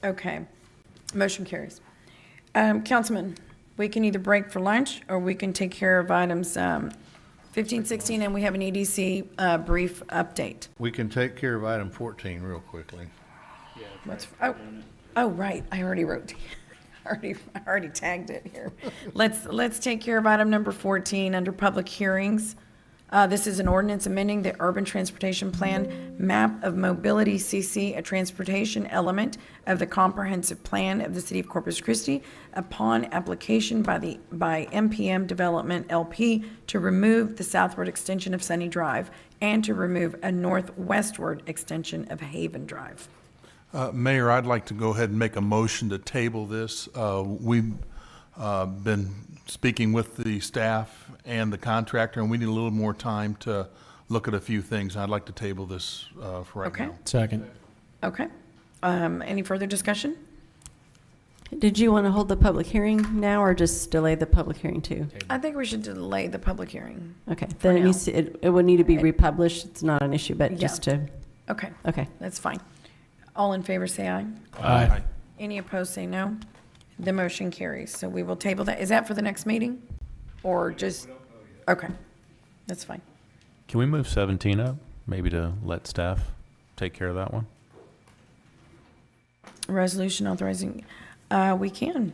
Okay. Motion carries. Councilman, we can either break for lunch, or we can take care of items 15, 16, and we have an EDC brief update. We can take care of item 14 real quickly. What's, oh, right, I already wrote. I already tagged it here. Let's take care of item number 14 under public hearings. This is an ordinance amending the urban transportation plan map of mobility CC, a transportation element of the comprehensive plan of the city of Corpus Christi upon application by MPM Development LP to remove the southward extension of Sunny Drive and to remove a northwestward extension of Haven Drive. Mayor, I'd like to go ahead and make a motion to table this. We've been speaking with the staff and the contractor, and we need a little more time to look at a few things. I'd like to table this for right Okay. now. Second. Okay. Any further discussion? Did you want to hold the public hearing now or just delay the public hearing too? I think we should delay the public hearing. Okay, for then it now. needs to, it would need to be republished. It's not an issue, but Yeah. just to, Okay. okay. That's fine. All in favor, say aye. Aye. Any opposed, say no. The motion carries. So we will table that. Is that for the next meeting? Or just, okay, that's fine. Can we move 17 up, maybe to let staff take care of that one? Resolution authorizing, we can.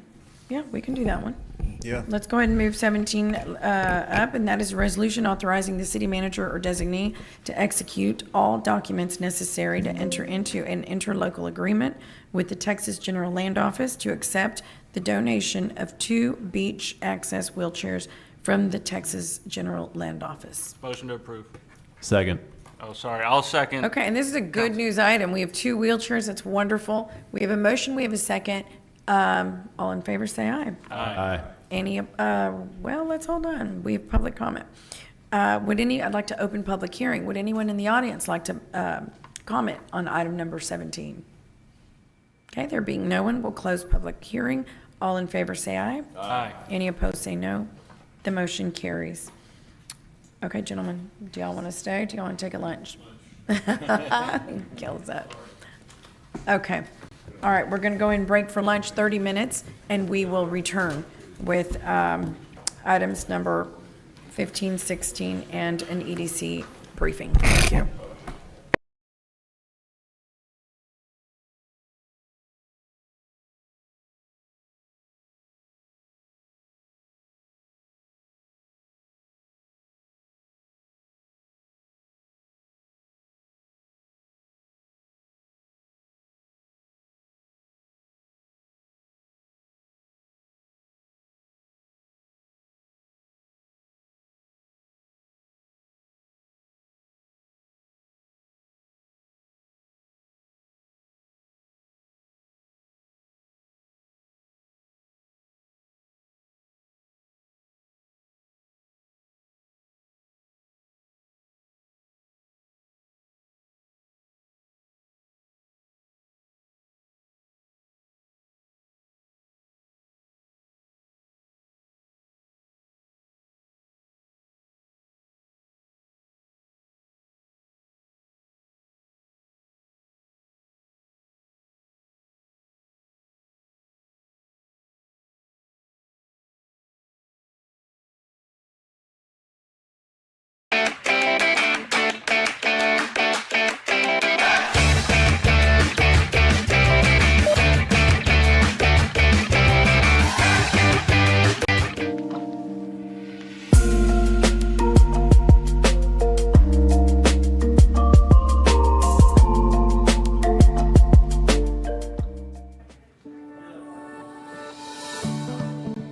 Yeah, we can do that one. Yeah. Let's go ahead and move 17 up, and that is a resolution authorizing the city manager or designee to execute all documents necessary to enter into an interlocal agreement with the Texas General Land Office to accept the donation of 2 beach access wheelchairs from the Texas General Land Office. Motion to approve. Second. Oh, sorry, I'll second. Okay, and this is a good news item. We have 2 wheelchairs. That's wonderful. We have a motion, we have a second. All in favor, say aye. Aye. Any, well, let's hold on. We have public comment. I'd like to open public hearing. Would anyone in the audience like to comment on item number 17? Okay, there being no one, we'll close public hearing. All in favor, say aye. Aye. Any opposed, say no. The motion carries. Okay, gentlemen, do y'all want to stay? Do y'all want to take a lunch? Kills that. Okay. All right, we're going to go and break for lunch, 30 minutes, and we will return with items number 15, 16, and an EDC briefing. Thank you.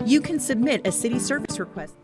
You can submit a city service request.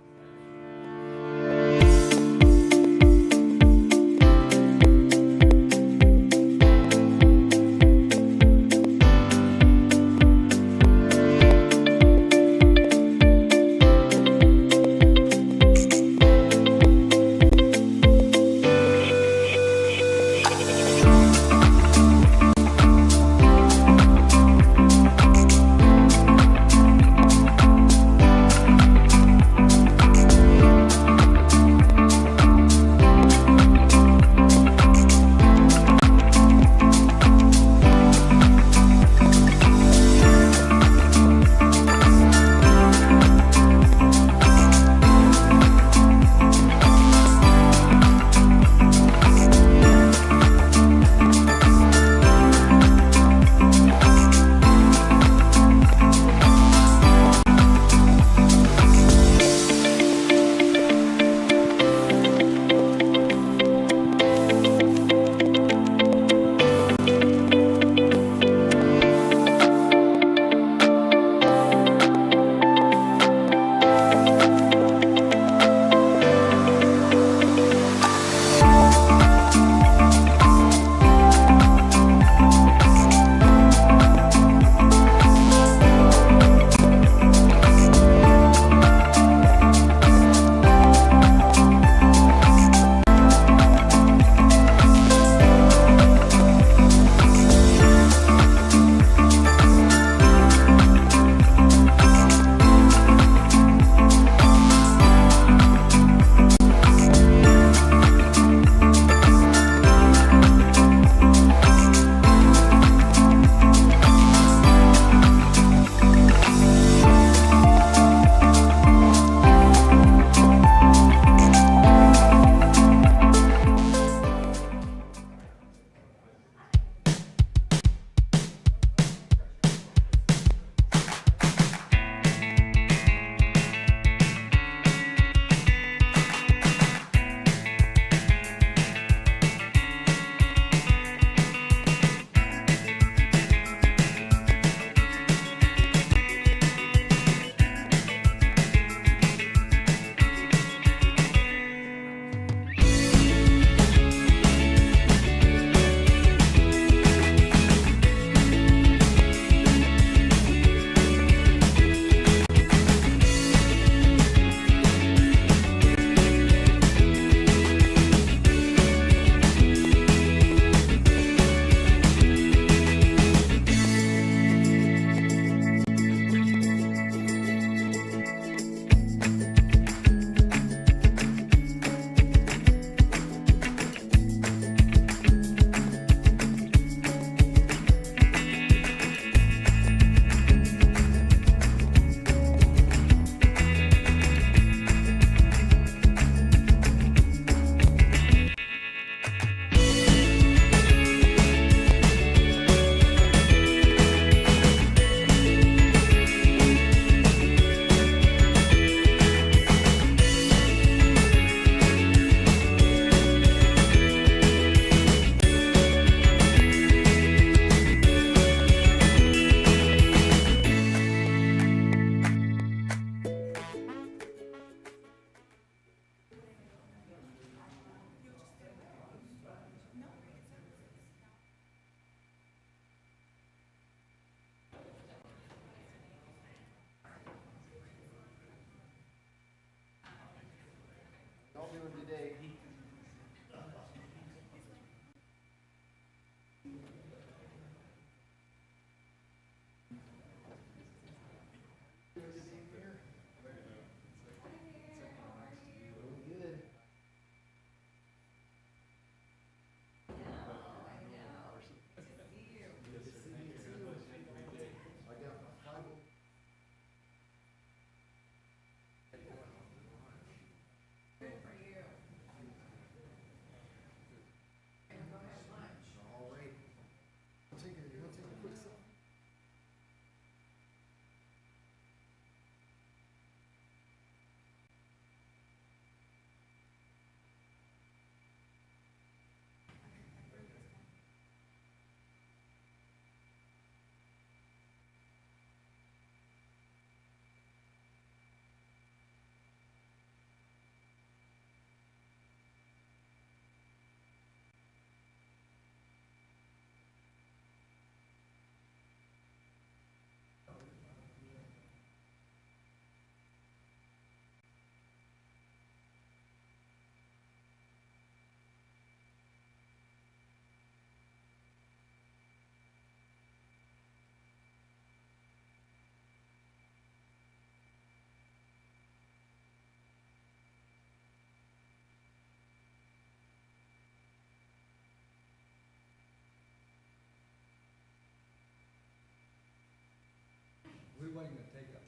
We're waiting to take up.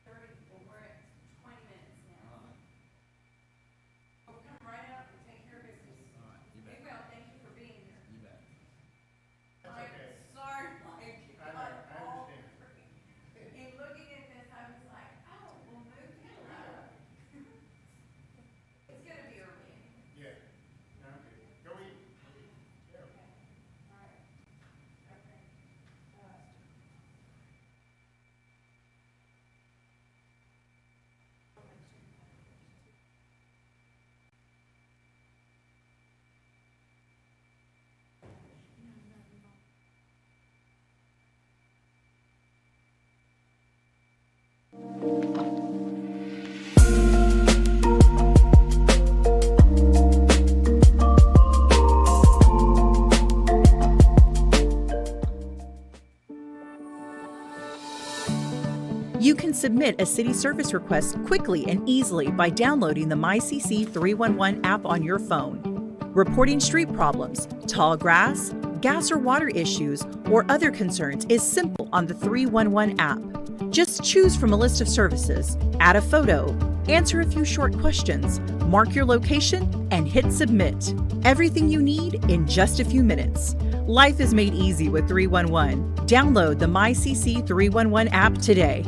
We're at 20 minutes now. We'll come right out and take care of business. All right, you bet. We will. Thank you for being here. You bet. I'm sorry, Mike. I understand. In looking at this, I was like, oh, we'll move him up. It's gonna be early. Yeah. Okay. Go eat. Okay. All right. Okay. You can submit a city service request quickly and easily by downloading the MyCC 311 app on your phone. Reporting street problems, tall grass, gas or water issues, or other concerns is simple on the 311 app. Just choose from a list of services, add a photo, answer a few short questions, mark your location, and hit submit. Everything you need in just a few minutes. Life is made easy with 311. Download the MyCC 311 app today.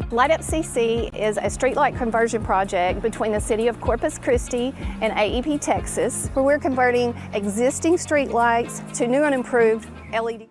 Light Up CC is a streetlight conversion project between the City of Corpus Christi and AEP Texas, where we're converting existing streetlights to new and improved LED.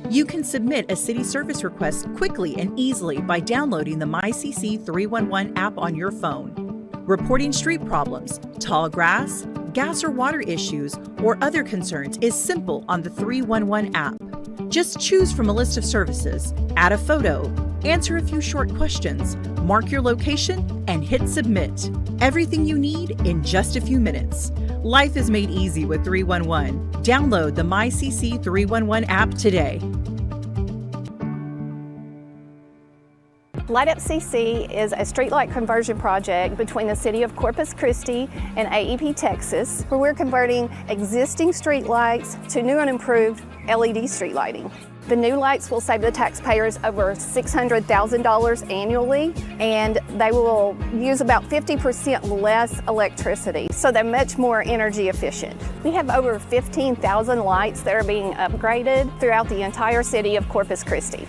You can submit a city service request quickly and easily by downloading the MyCC 311 app on your phone. Reporting street problems, tall grass, gas or water issues, or other concerns is simple on the 311 app. Just choose from a list of services, add a photo, answer a few short questions, mark your location, and hit submit. Everything you need in just a few minutes. Life is made easy with 311. Download the MyCC 311 app today. Light Up CC is a streetlight conversion project between the City of Corpus Christi and AEP Texas, where we're converting existing streetlights to new and improved LED street lighting. The new lights will save the taxpayers over $600,000 annually, and they will use about 50% less electricity, so they're much more energy efficient. We have over 15,000 lights that are being upgraded throughout the entire city of Corpus Christi.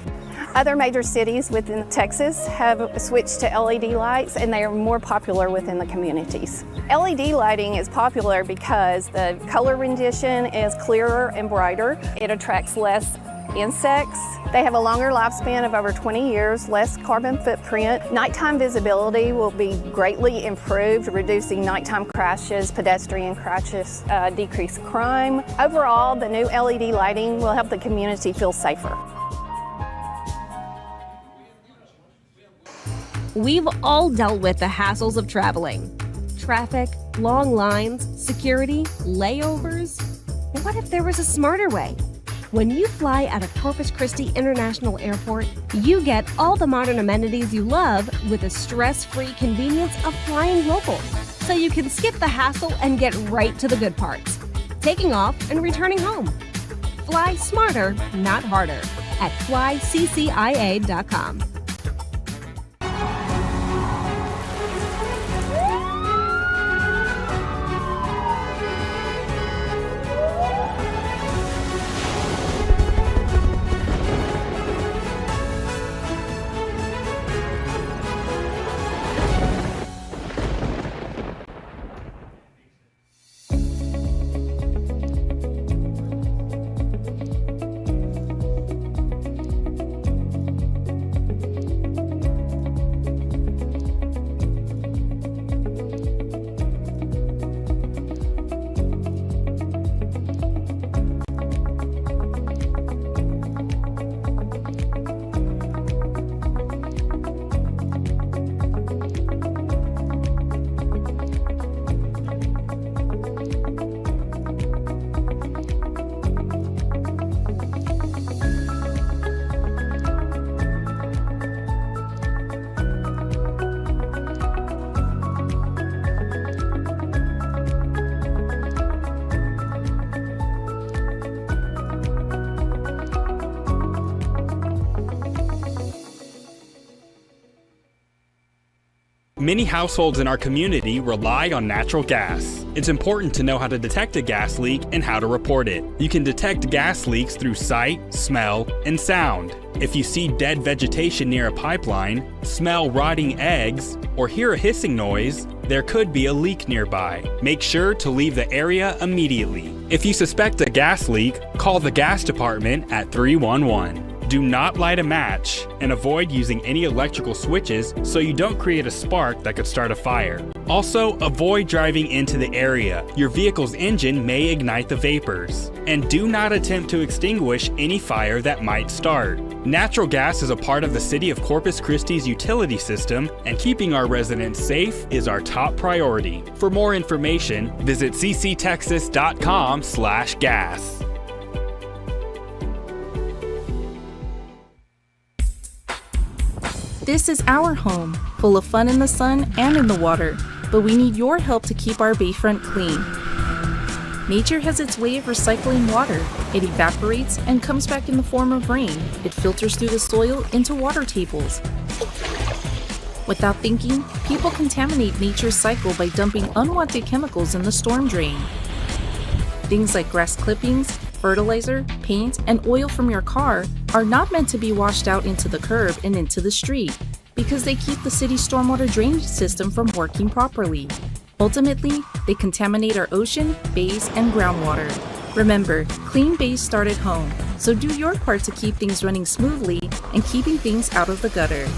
Other major cities within Texas have switched to LED lights, and they are more popular within the communities. LED lighting is popular because the color rendition is clearer and brighter. It attracts less insects. They have a longer lifespan of over 20 years, less carbon footprint. Nighttime visibility will be greatly improved, reducing nighttime crashes, pedestrian crashes, decrease crime. Overall, the new LED lighting will help the community feel safer. We've all dealt with the hassles of traveling. Traffic, long lines, security, layovers. But what if there was a smarter way? When you fly out of Corpus Christi International Airport, you get all the modern amenities you love with the stress-free convenience of flying local. So you can skip the hassle and get right to the good parts, taking off and returning home. Fly smarter, not harder, at flyccia.com. Many households in our community rely on natural gas. It's important to know how to detect a gas leak and how to report it. You can detect gas leaks through sight, smell, and sound. If you see dead vegetation near a pipeline, smell rotting eggs, or hear a hissing noise, there could be a leak nearby. Make sure to leave the area immediately. If you suspect a gas leak, call the gas department at 311. Do not light a match and avoid using any electrical switches so you don't create a spark that could start a fire. Also, avoid driving into the area. Your vehicle's engine may ignite the vapors. And do not attempt to extinguish any fire that might start. Natural gas is a part of the City of Corpus Christi's utility system, and keeping our residents safe is our top priority. For more information, visit cctexas.com/gas. This is our home, full of fun in the sun and in the water, but we need your help to keep our bayfront clean. Nature has its way of recycling water. It evaporates and comes back in the form of rain. It filters through the soil into water tables. Without thinking, people contaminate nature's cycle by dumping unwanted chemicals in the storm drain. Things like grass clippings, fertilizer, paint, and oil from your car are not meant to be washed out into the curb and into the street because they keep the city's stormwater drainage system from working properly. Ultimately, they contaminate our ocean, bays, and groundwater. Remember, clean bays start at home, so do your part to keep things running smoothly and keeping things out of the gutter.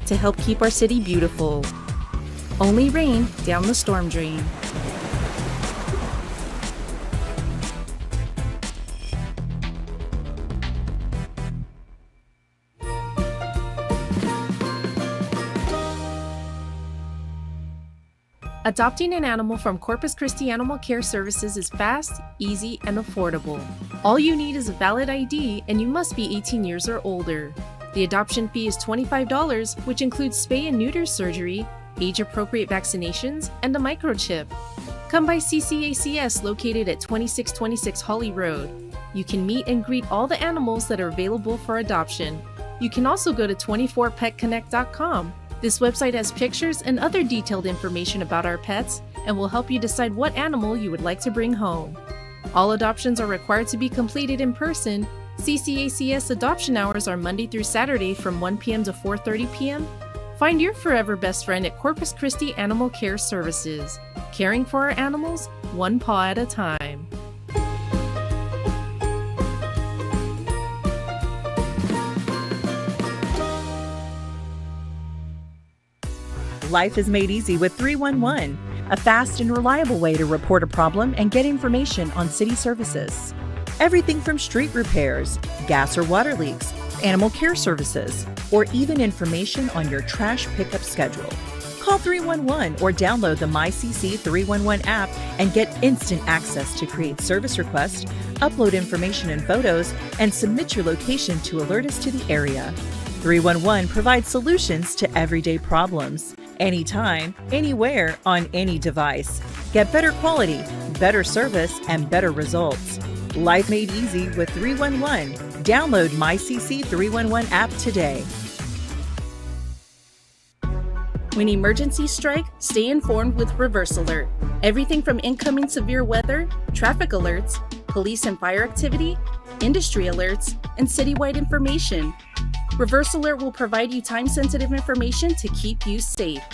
To help keep our city beautiful. Only rain down the storm drain. Adopting an animal from Corpus Christi Animal Care Services is fast, easy, and affordable. All you need is a valid ID, and you must be 18 years or older. The adoption fee is $25, which includes spay and neuter surgery, age-appropriate vaccinations, and a microchip. Come by CCACS located at 2626 Holly Road. You can meet and greet all the animals that are available for adoption. You can also go to 24petconnect.com. This website has pictures and other detailed information about our pets and will help you decide what animal you would like to bring home. All adoptions are required to be completed in person. CCACS adoption hours are Monday through Saturday from 1 p.m. to 4:30 p.m. Find your forever best friend at Corpus Christi Animal Care Services. Caring for our animals, one paw at a time. Life is made easy with 311, a fast and reliable way to report a problem and get information on city services. Everything from street repairs, gas or water leaks, animal care services, or even information on your trash pickup schedule. Call 311 or download the MyCC 311 app and get instant access to create service requests, upload information and photos, and submit your location to alert us to the area. 311 provides solutions to everyday problems. Anytime, anywhere, on any device. Get better quality, better service, and better results. Life made easy with 311. Download MyCC 311 app today. When emergencies strike, stay informed with Reverse Alert. Everything from incoming severe weather, traffic alerts, police and fire activity, industry alerts, and citywide information. Reverse Alert will provide you time-sensitive information to keep you safe.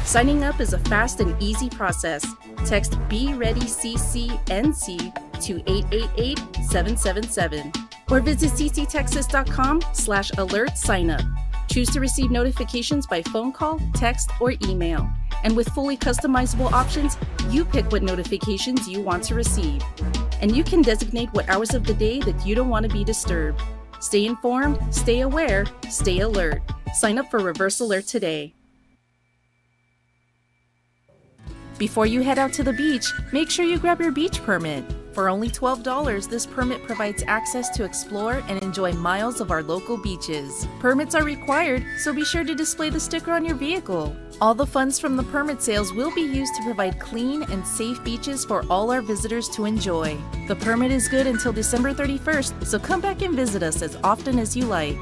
Signing up is a fast and easy process. Text BeReadyCCNC to 888-777 or visit cctexas.com/alert sign up. Choose to receive notifications by phone call, text, or email. And with fully customizable options, you pick what notifications you want to receive. And you can designate what hours of the day that you don't want to be disturbed. Stay informed, stay aware, stay alert. Sign up for Reverse Alert today. Before you head out to the beach, make sure you grab your beach permit. For only $12, this permit provides access to explore and enjoy miles of our local beaches. Permits are required, so be sure to display the sticker on your vehicle. All the funds from the permit sales will be used to provide clean and safe beaches for all our visitors to enjoy. The permit is good until December 31st, so come back and visit us as often as you like.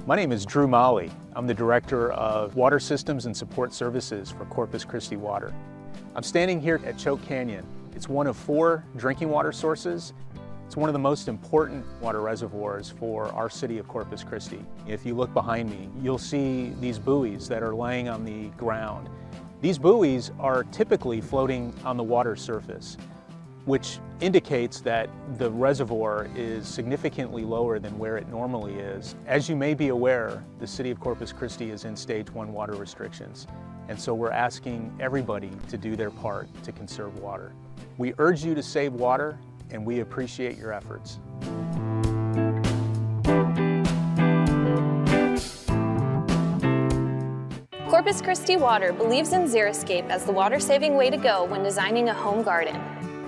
My name is Drew Molly. I'm the Director of Water Systems and Support Services for Corpus Christi Water. I'm standing here at Choke Canyon. It's one of 4 drinking water sources. It's one of the most important water reservoirs for our city of Corpus Christi. If you look behind me, you'll see these buoys that are laying on the ground. These buoys are typically floating on the water surface, which indicates that the reservoir is significantly lower than where it normally is. As you may be aware, the city of Corpus Christi is in stage 1 water restrictions, and so we're asking everybody to do their part to conserve water. We urge you to save water, and we appreciate your efforts. Corpus Christi Water believes in Xeriscape as the water-saving way to go when designing a home garden.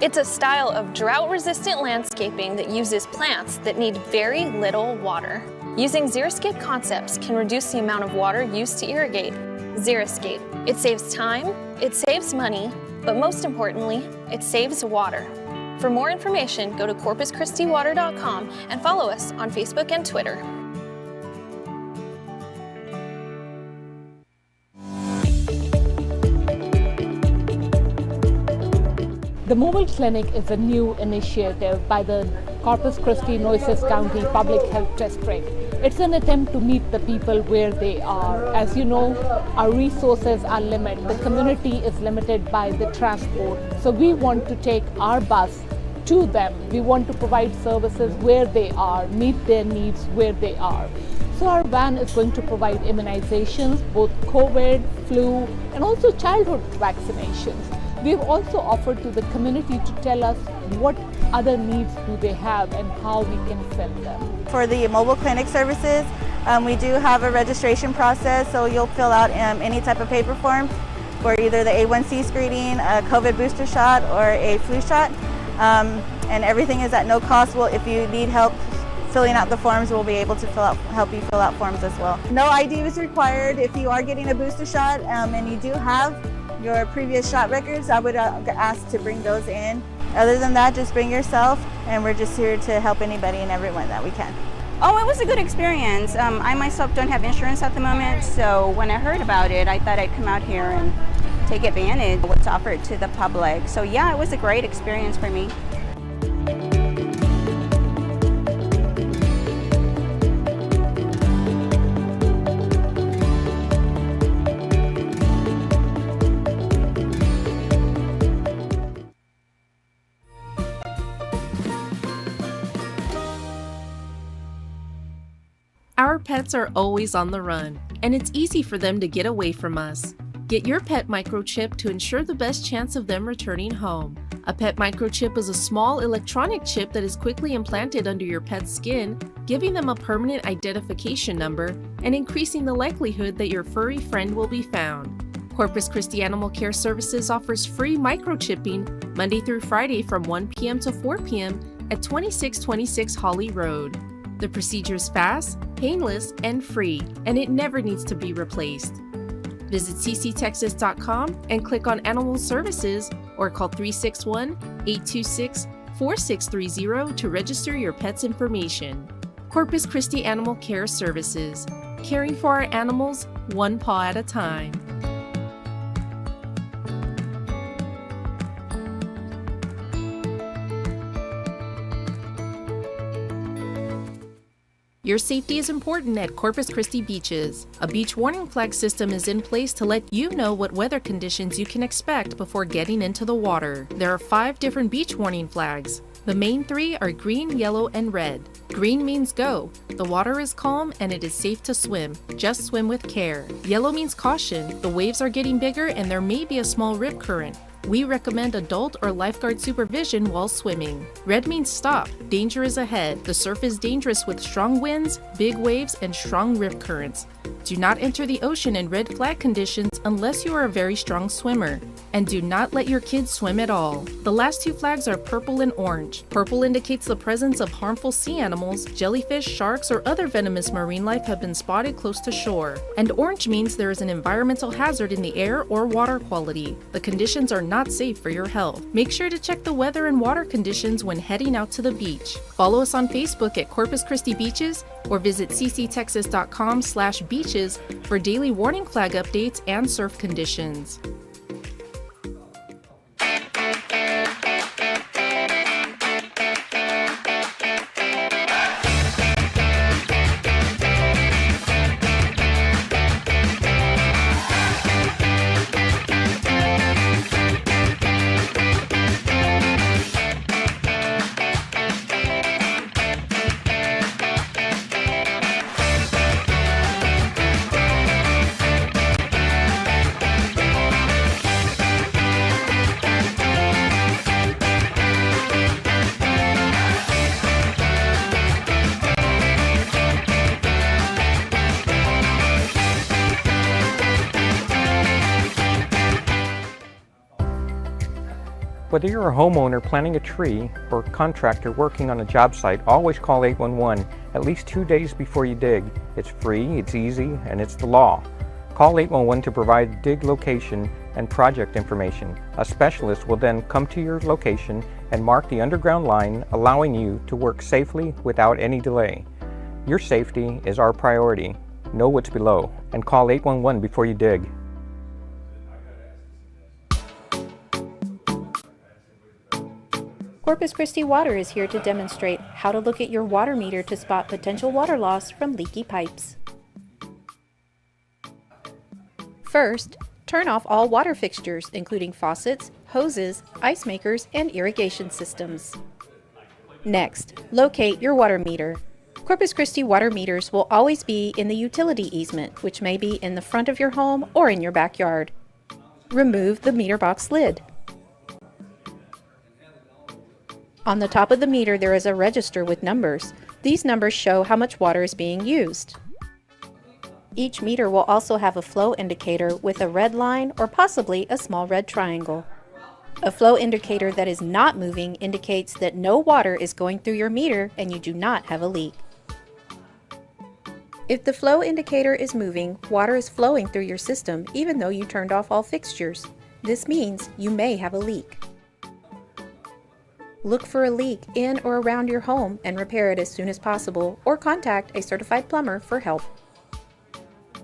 It's a style of drought-resistant landscaping that uses plants that need very little water. Using Xeriscape concepts can reduce the amount of water used to irrigate. Xeriscape. It saves time, it saves money, but most importantly, it saves water. For more information, go to corpuschristiwater.com and follow us on Facebook and Twitter. The mobile clinic is a new initiative by the Corpus Christi Nueces County Public Health District. It's an attempt to meet the people where they are. As you know, our resources are limited. The community is limited by the transport. So we want to take our bus to them. We want to provide services where they are, meet their needs where they are. So our van is going to provide immunizations, both COVID, flu, and also childhood vaccinations. We've also offered to the community to tell us what other needs do they have and how we can fill them. For the mobile clinic services, we do have a registration process, so you'll fill out any type of paper form for either the A1C screening, a COVID booster shot, or a flu shot. And everything is at no cost. Well, if you need help filling out the forms, we'll be able to help you fill out forms as well. No ID is required if you are getting a booster shot, and you do have your previous shot records. I would ask to bring those in. Other than that, just bring yourself, and we're just here to help anybody and everyone that we can. Oh, it was a good experience. I myself don't have insurance at the moment, so when I heard about it, I thought I'd come out here and take advantage of what's offered to the public. So yeah, it was a great experience for me. Our pets are always on the run, and it's easy for them to get away from us. Get your pet microchip to ensure the best chance of them returning home. A pet microchip is a small electronic chip that is quickly implanted under your pet's skin, giving them a permanent identification number and increasing the likelihood that your furry friend will be found. Corpus Christi Animal Care Services offers free microchipping Monday through Friday from 1 p.m. to 4 p.m. at 2626 Holly Road. The procedure is fast, painless, and free, and it never needs to be replaced. Visit cctexas.com and click on Animal Services or call 361-826-4630 to register your pet's information. Corpus Christi Animal Care Services, caring for our animals one paw at a time. Your safety is important at Corpus Christi beaches. A beach warning flag system is in place to let you know what weather conditions you can expect before getting into the water. There are 5 different beach warning flags. The main 3 are green, yellow, and red. Green means go. The water is calm and it is safe to swim. Just swim with care. Yellow means caution. The waves are getting bigger and there may be a small rip current. We recommend adult or lifeguard supervision while swimming. Red means stop. Danger is ahead. The surf is dangerous with strong winds, big waves, and strong rip currents. Do not enter the ocean in red flag conditions unless you are a very strong swimmer. And do not let your kids swim at all. The last 2 flags are purple and orange. Purple indicates the presence of harmful sea animals, jellyfish, sharks, or other venomous marine life have been spotted close to shore. And orange means there is an environmental hazard in the air or water quality. The conditions are not safe for your health. Make sure to check the weather and water conditions when heading out to the beach. Follow us on Facebook at Corpus Christi Beaches or visit cctexas.com/beaches for daily warning flag updates and surf conditions. Whether you're a homeowner planting a tree or a contractor working on a job site, always call 811 at least 2 days before you dig. It's free, it's easy, and it's the law. Call 811 to provide dig location and project information. A specialist will then come to your location and mark the underground line, allowing you to work safely without any delay. Your safety is our priority. Know what's below and call 811 before you dig. Corpus Christi Water is here to demonstrate how to look at your water meter to spot potential water loss from leaky pipes. First, turn off all water fixtures, including faucets, hoses, ice makers, and irrigation systems. Next, locate your water meter. Corpus Christi water meters will always be in the utility easement, which may be in the front of your home or in your backyard. Remove the meter box lid. On the top of the meter, there is a register with numbers. These numbers show how much water is being used. Each meter will also have a flow indicator with a red line or possibly a small red triangle. A flow indicator that is not moving indicates that no water is going through your meter and you do not have a leak. If the flow indicator is moving, water is flowing through your system even though you turned off all fixtures. This means you may have a leak. Look for a leak in or around your home and repair it as soon as possible, or contact a certified plumber for help.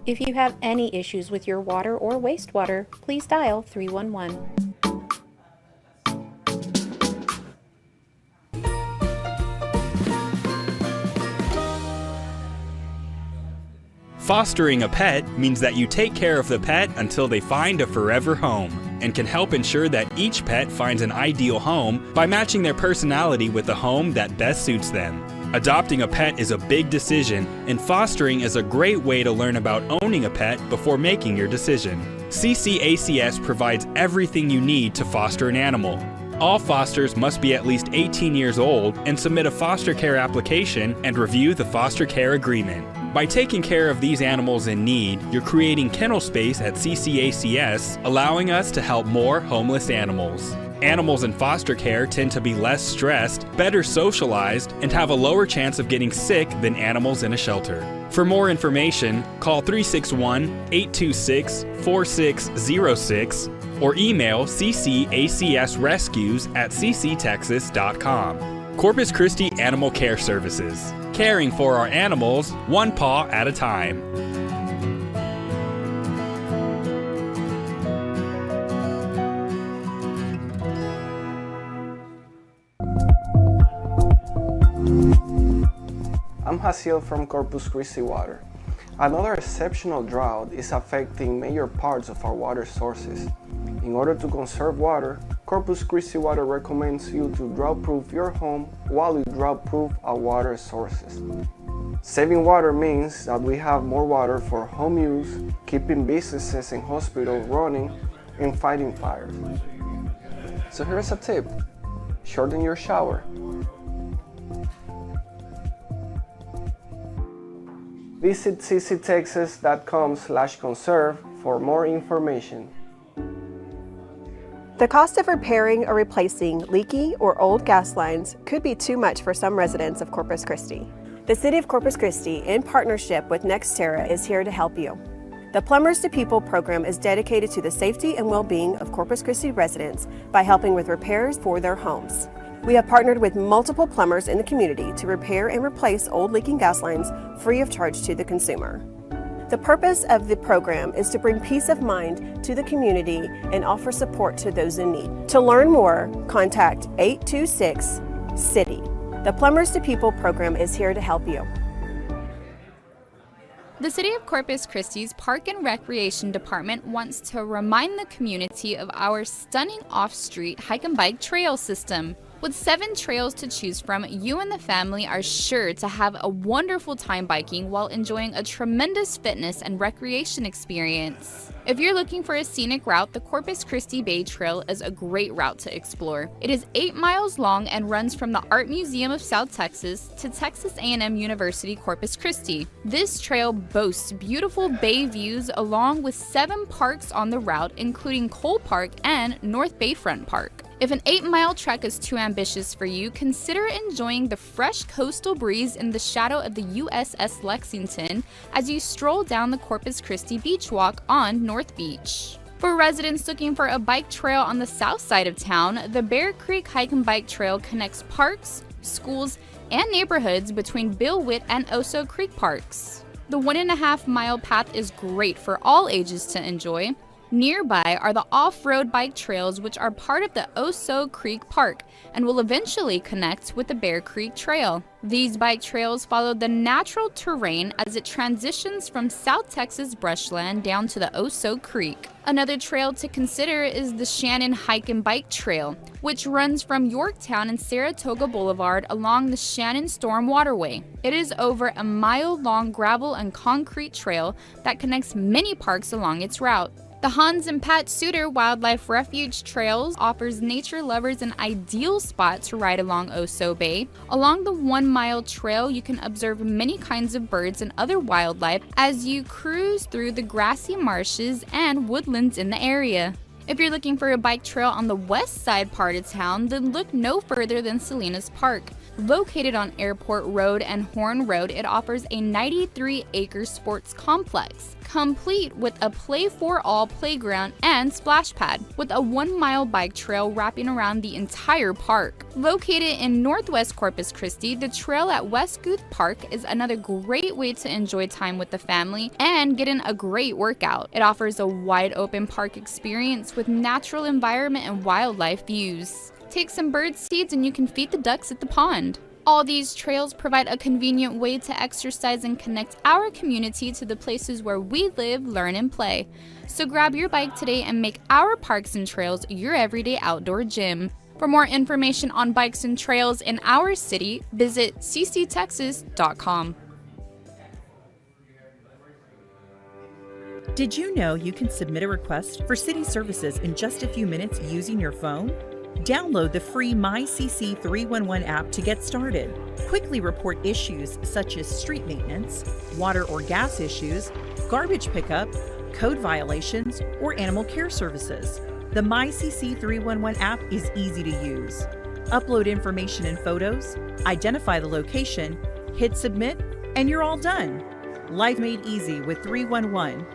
If you have any issues with your water or wastewater, please dial 311. Fostering a pet means that you take care of the pet until they find a forever home, and can help ensure that each pet finds an ideal home by matching their personality with the home that best suits them. Adopting a pet is a big decision, and fostering is a great way to learn about owning a pet before making your decision. CCACS provides everything you need to foster an animal. All fosters must be at least 18 years old and submit a foster care application and review the foster care agreement. By taking care of these animals in need, you're creating kennel space at CCACS, allowing us to help more homeless animals. Animals in foster care tend to be less stressed, better socialized, and have a lower chance of getting sick than animals in a shelter. For more information, call 361-826-4606 or email ccacsrescues@cctexas.com. Corpus Christi Animal Care Services, caring for our animals one paw at a time. I'm Hasiel from Corpus Christi Water. Another exceptional drought is affecting major parts of our water sources. In order to conserve water, Corpus Christi Water recommends you to drought-proof your home while you drought-proof our water sources. Saving water means that we have more water for home use, keeping businesses and hospitals running, and fighting fires. So here's a tip: shorten your shower. Visit cctexas.com/conserve for more information. The cost of repairing or replacing leaky or old gas lines could be too much for some residents of Corpus Christi. The City of Corpus Christi, in partnership with NextEra, is here to help you. The Plumbers to People program is dedicated to the safety and well-being of Corpus Christi residents by helping with repairs for their homes. We have partnered with multiple plumbers in the community to repair and replace old leaking gas lines free of charge to the consumer. The purpose of the program is to bring peace of mind to the community and offer support to those in need. To learn more, contact 826-CITY. The Plumbers to People program is here to help you. The City of Corpus Christi's Park and Recreation Department wants to remind the community of our stunning off-street hike and bike trail system. With 7 trails to choose from, you and the family are sure to have a wonderful time biking while enjoying a tremendous fitness and recreation experience. If you're looking for a scenic route, the Corpus Christi Bay Trail is a great route to explore. It is 8 miles long and runs from the Art Museum of South Texas to Texas A&M University Corpus Christi. This trail boasts beautiful bay views along with 7 parks on the route, including Cole Park and North Bayfront Park. If an 8-mile trek is too ambitious for you, consider enjoying the fresh coastal breeze in the shadow of the USS Lexington as you stroll down the Corpus Christi Beach Walk on North Beach. For residents looking for a bike trail on the south side of town, the Bear Creek Hike and Bike Trail connects parks, schools, and neighborhoods between Bill Witt and Oso Creek parks. The 1.5-mile path is great for all ages to enjoy. Nearby are the off-road bike trails, which are part of the Oso Creek Park and will eventually connect with the Bear Creek Trail. These bike trails follow the natural terrain as it transitions from South Texas brushland down to the Oso Creek. Another trail to consider is the Shannon Hike and Bike Trail, which runs from Yorktown and Saratoga Boulevard along the Shannon Storm Waterway. It is over a mile-long gravel and concrete trail that connects many parks along its route. The Hans and Pat Suter Wildlife Refuge Trails offers nature lovers an ideal spot to ride along Oso Bay. Along the 1 mile trail, you can observe many kinds of birds and other wildlife as you cruise through the grassy marshes and woodlands in the area. If you're looking for a bike trail on the west side part of town, then look no further than Salinas Park. Located on Airport Road and Horn Road, it offers a 93-acre sports complex, complete with a play-for-all playground and splash pad, with a 1 mile bike trail wrapping around the entire park. Located in northwest Corpus Christi, the trail at West Guth Park is another great way to enjoy time with the family and get in a great workout. It offers a wide-open park experience with natural environment and wildlife views. Take some bird seeds and you can feed the ducks at the pond. All these trails provide a convenient way to exercise and connect our community to the places where we live, learn, and play. So grab your bike today and make our parks and trails your everyday outdoor gym. For more information on bikes and trails in our city, visit cctexas.com. Did you know you can submit a request for city services in just a few minutes using your phone? Download the free MyCC 311 app to get started. Quickly report issues such as street maintenance, water or gas issues, garbage pickup, code violations, or animal care services. The MyCC 311 app is easy to use. Upload information and photos, identify the location, hit submit, and you're all done. Life made easy with 311.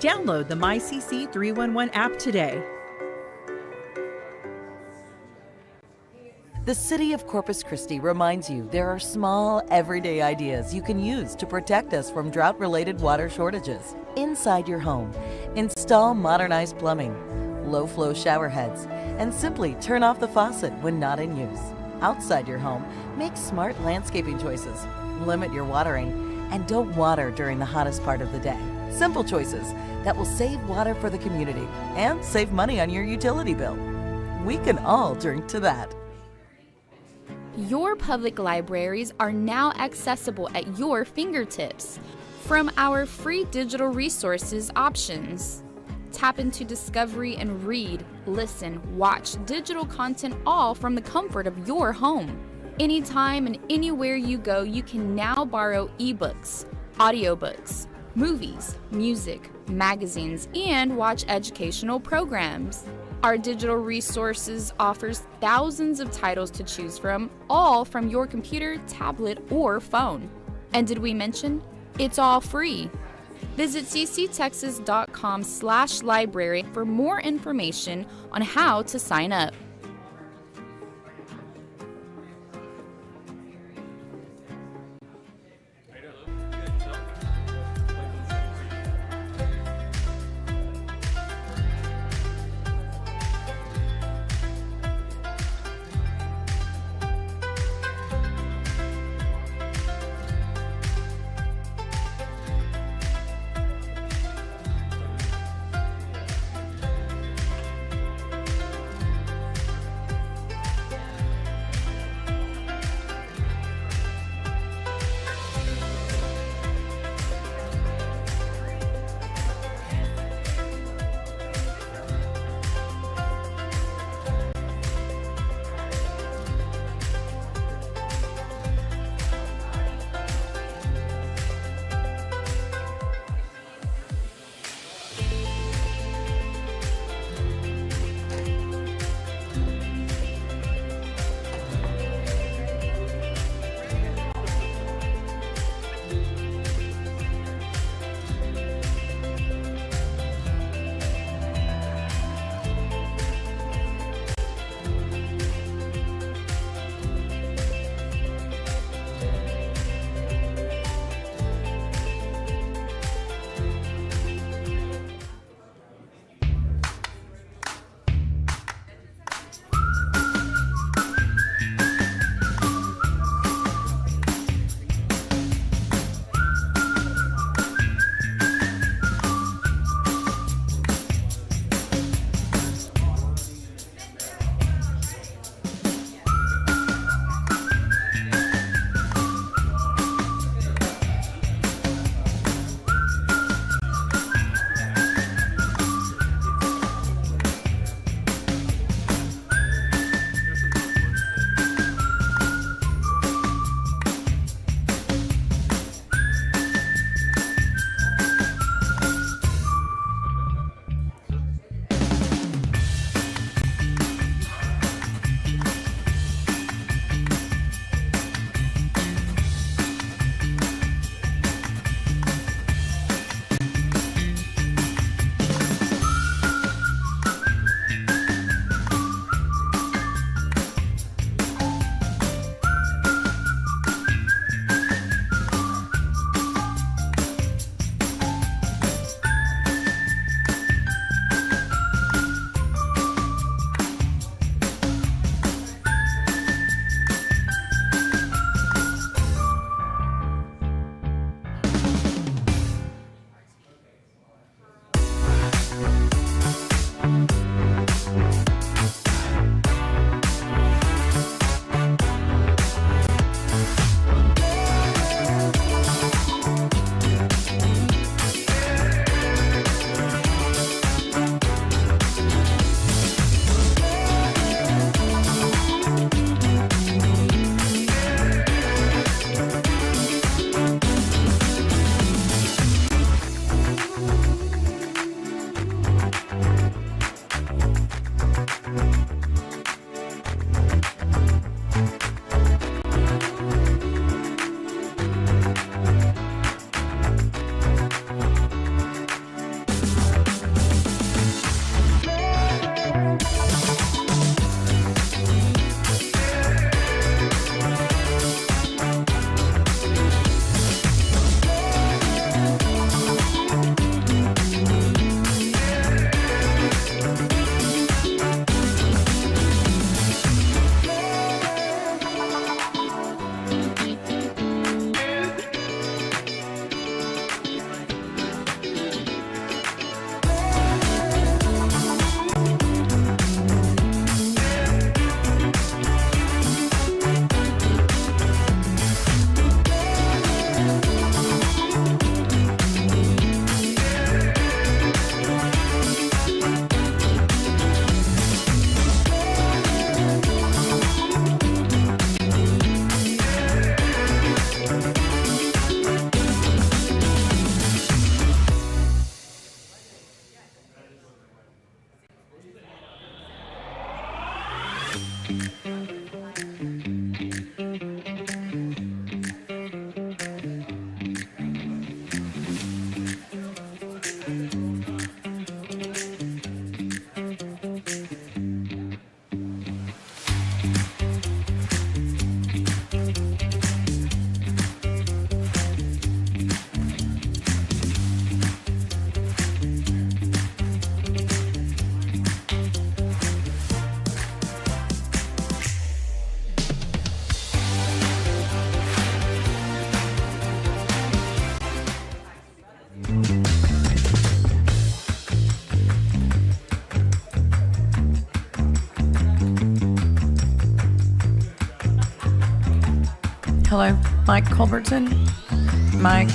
Download the MyCC 311 app today. The City of Corpus Christi reminds you there are small, everyday ideas you can use to protect us from drought-related water shortages. Inside your home, install modernized plumbing, low-flow shower heads, and simply turn off the faucet when not in use. Outside your home, make smart landscaping choices, limit your watering, and don't water during the hottest part of the day. Simple choices that will save water for the community and save money on your utility bill. We can all drink to that. Your public libraries are now accessible at your fingertips. From our free digital resources options, tap into discovery and read, listen, watch digital content all from the comfort of your home. Anytime and anywhere you go, you can now borrow ebooks, audiobooks, movies, music, magazines, and watch educational programs. Our digital resources offers thousands of titles to choose from, all from your computer, tablet, or phone. And did we mention? It's all free. Visit cctexas.com/library for more information on how to sign up. Hello, Mike Culbertson. Mike.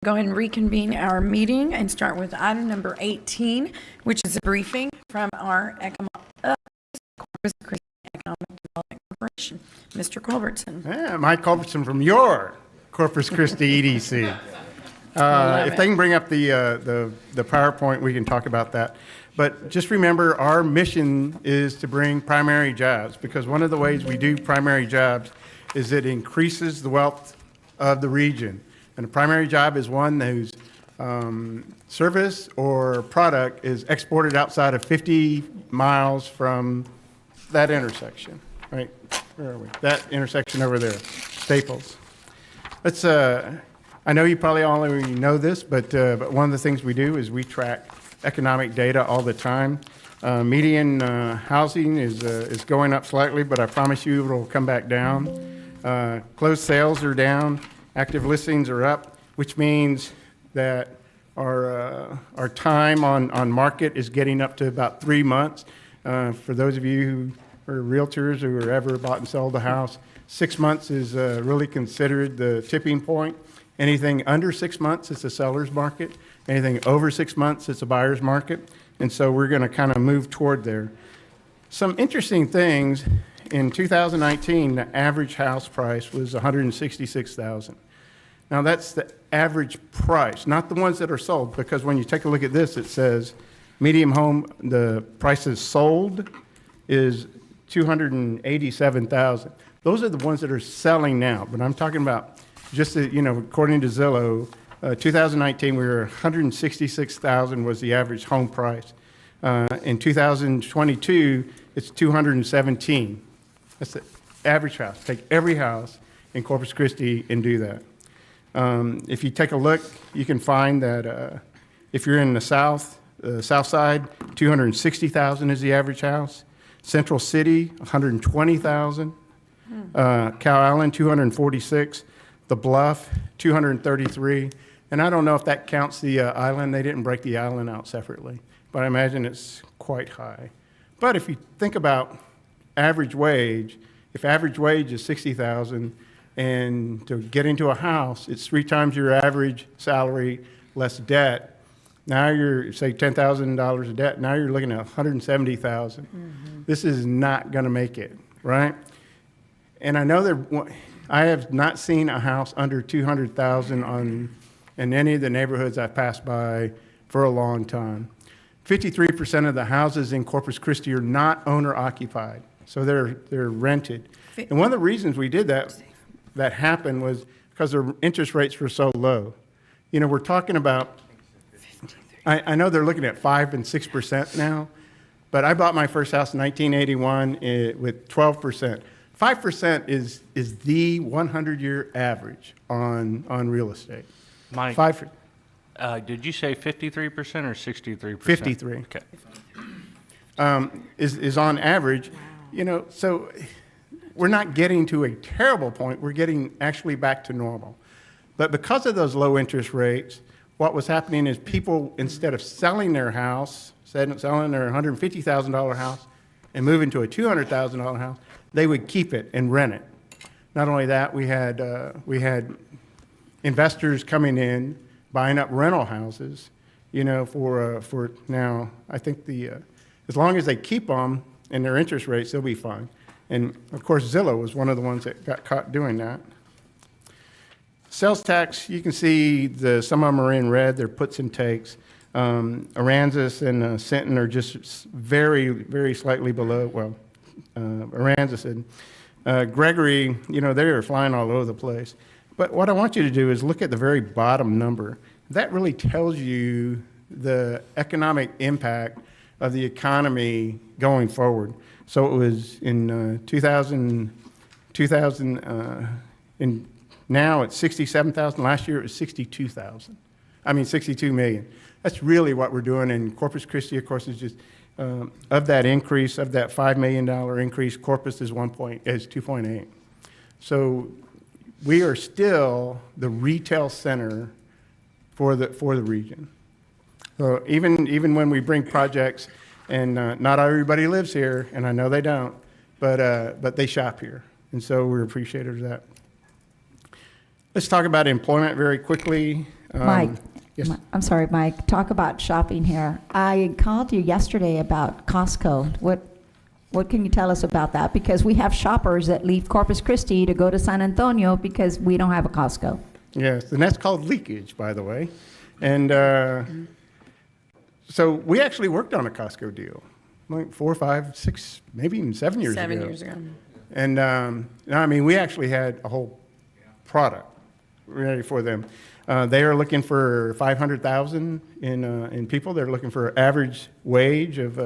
Go ahead and reconvene our meeting and start with item number 18, which is a briefing from our Corpus Christi Economic Development Corporation. Mr. Culbertson. Yeah, Mike Culbertson from your Corpus Christi EDC. If they can bring up the PowerPoint, we can talk about that. But just remember, our mission is to bring primary jobs, because one of the ways we do primary jobs is it increases the wealth of the region. And a primary job is one whose service or product is exported outside of 50 miles from that intersection, right? Where are we? That intersection over there, Staples. Let's, I know you probably already know this, but one of the things we do is we track economic data all the time. Median housing is going up slightly, but I promise you it'll come back down. Closed sales are down. Active listings are up, which means that our time on market is getting up to about 3 months. For those of you who are realtors who have ever bought and sold a house, 6 months is really considered the tipping point. Anything under 6 months, it's a seller's market. Anything over 6 months, it's a buyer's market. And so we're going to kind of move toward there. Some interesting things. In 2019, the average house price was $166,000. Now that's the average price, not the ones that are sold, because when you take a look at this, it says medium home, the prices sold is $287,000. Those are the ones that are selling now, but I'm talking about just, according to Zillow, 2019 we were $166,000 was the average home price. In 2022, it's $217,000. That's the average house. Take every house in Corpus Christi and do that. If you take a look, you can find that if you're in the south side, $260,000 is the average house. Central City, $120,000. Cow Island, $246,000. The Bluff, $233,000. And I don't know if that counts the island. They didn't break the island out separately, but I imagine it's quite high. But if you think about average wage, if average wage is $60,000, and to get into a house, it's 3 times your average salary less debt. Now you're, say, $10,000 of debt. Now you're looking at $170,000. Mm-hmm. This is not going to make it, right? And I know I have not seen a house under $200,000 in any of the neighborhoods I've passed by for a long time. 53% of the houses in Corpus Christi are not owner occupied, so they're rented. And one of the reasons we did that happened was because the interest rates were so low. We're talking about, I know they're looking at 5 and 6% now, but I bought my first house in 1981 with 12%. 5% is the 100-year average on real estate. Mike, 5. Did you say 53% or 63%? 53. Okay. Is on average, so we're not getting to a terrible point. We're getting actually back to normal. But because of those low interest rates, what was happening is people, instead of selling their house, selling their $150,000 house and moving to a $200,000 house, they would keep it and rent it. Not only that, we had investors coming in, buying up rental houses, for now, I think as long as they keep them and their interest rates, they'll be fine. And of course, Zillow was one of the ones that got caught doing that. Sales tax, you can see some of them are in red, they're puts and takes. Aransas and Sinton are just very, very slightly below, Aransas and Gregory, they are flying all over the place. But what I want you to do is look at the very bottom number. That really tells you the economic impact of the economy going forward. So it was in 2000, and now it's 67,000. Last year it was 62 million. That's really what we're doing. And Corpus Christi, of course, is just, of that increase, of that $5 million increase, Corpus is 2.8. So we are still the retail center for the region. So even when we bring projects, and not everybody lives here, and I know they don't, but they shop here, and so we're appreciative of that. Let's talk about employment very quickly. Mike, yes. I'm sorry, Mike. Talk about shopping here. I called you yesterday about Costco. What can you tell us about that? Because we have shoppers that leave Corpus Christi to go to San Antonio because we don't have a Costco. Yes, and that's called leakage, by the way. And so we actually worked on a Costco deal, like 4, 5, 6, maybe even 7 years ago. 7 years ago. And I mean, we actually had a whole product ready for them. They are looking for 500,000 in people. They're looking for average wage of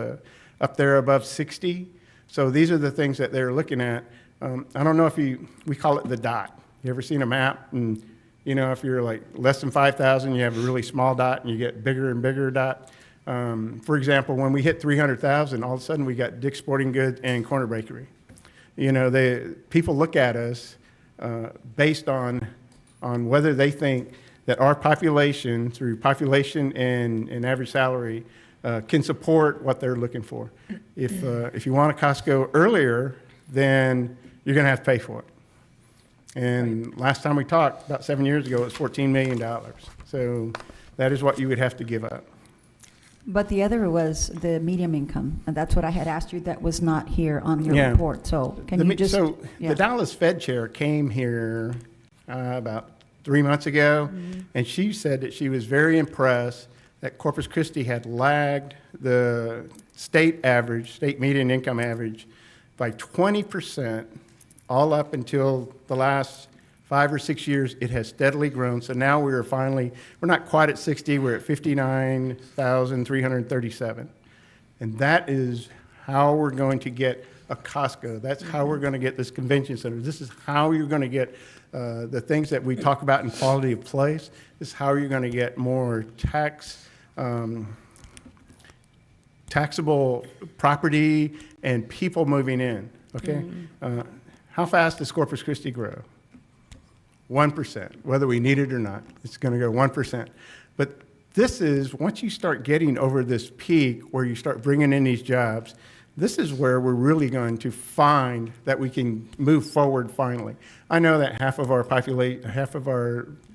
up there above 60. So these are the things that they're looking at. I don't know if we call it the dot. You ever seen a map? And you know, if you're like less than 5,000, you have a really small dot, and you get bigger and bigger dot. For example, when we hit 300,000, all of a sudden we got Dick's Sporting Goods and Corner Bakery. You know, people look at us based on whether they think that our population, through population and average salary, can support what they're looking for. If you want a Costco earlier, then you're going to have to pay for it. And last time we talked, about 7 years ago, it was $14 million. So that is what you would have to give up. But the other was the medium income, and that's what I had asked you. That was not here on your report. So can you just? So the Dallas Fed chair came here about 3 months ago, and she said that she was very impressed that Corpus Christi had lagged the state median income average by 20%, all up until the last 5 or 6 years. It has steadily grown. So now we're not quite at 60, we're at 59,337. And that is how we're going to get a Costco. That's how we're going to get this convention center. This is how you're going to get the things that we talk about in quality of place. This is how you're going to get more taxable property and people moving in, okay? How fast does Corpus Christi grow? 1%, whether we need it or not. It's going to go 1%. But this is, once you start getting over this peak where you start bringing in these jobs, this is where we're really going to find that we can move forward finally. I know that half of our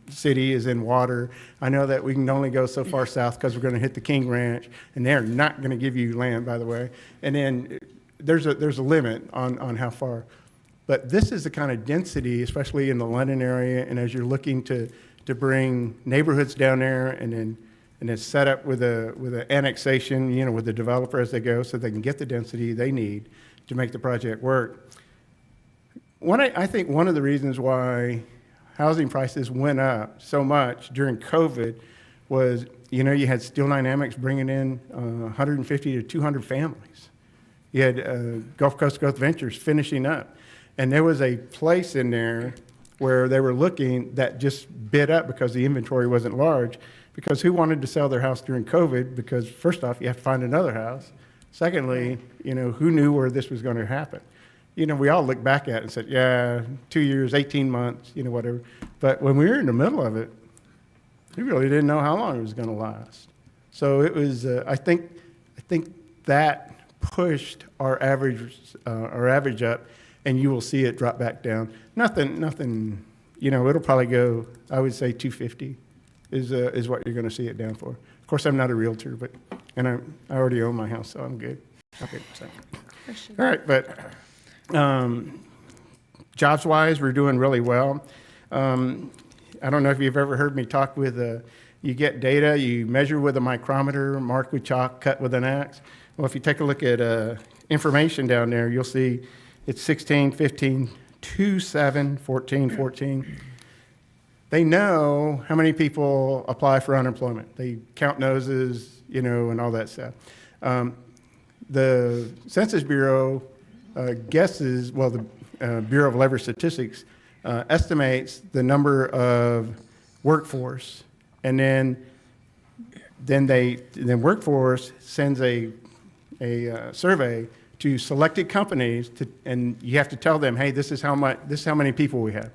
city is in water. I know that we can only go so far south because we're going to hit the King Ranch, and they're not going to give you land, by the way. And then there's a limit on how far. But this is the kind of density, especially in the London area, and as you're looking to bring neighborhoods down there, and then set up with an annexation, you know, with the developer as they go, so they can get the density they need to make the project work. I think one of the reasons why housing prices went up so much during COVID was, you know, you had Steel Dynamics bringing in 150 to 200 families. You had Gulf Coast Growth Ventures finishing up. And there was a place in there where they were looking that just bid up because the inventory wasn't large, because who wanted to sell their house during COVID? Because first off, you have to find another house. Secondly, you know, who knew where this was going to happen? You know, we all look back at it and said, yeah, 2 years, 18 months, you know, whatever. But when we were in the middle of it, we really didn't know how long it was going to last. So it was, I think that pushed our average up, and you will see it drop back down. Nothing, you know, it'll probably go, I would say 250 is what you're going to see it down for. Of course, I'm not a realtor, and I already own my house, so I'm good. Okay, so. All right, but jobs-wise, we're doing really well. I don't know if you've ever heard me talk with, you get data, you measure with a micrometer, mark with chalk, cut with an axe. Well, if you take a look at information down there, you'll see it's 16, 15, 2, 7, 14, 14. they know how many people apply for unemployment. They count noses, and all that stuff. The Census Bureau guesses, the Bureau of Labor Statistics estimates the number of workforce, and then workforce sends a survey to selected companies, and you have to tell them, hey, this is how many people we have.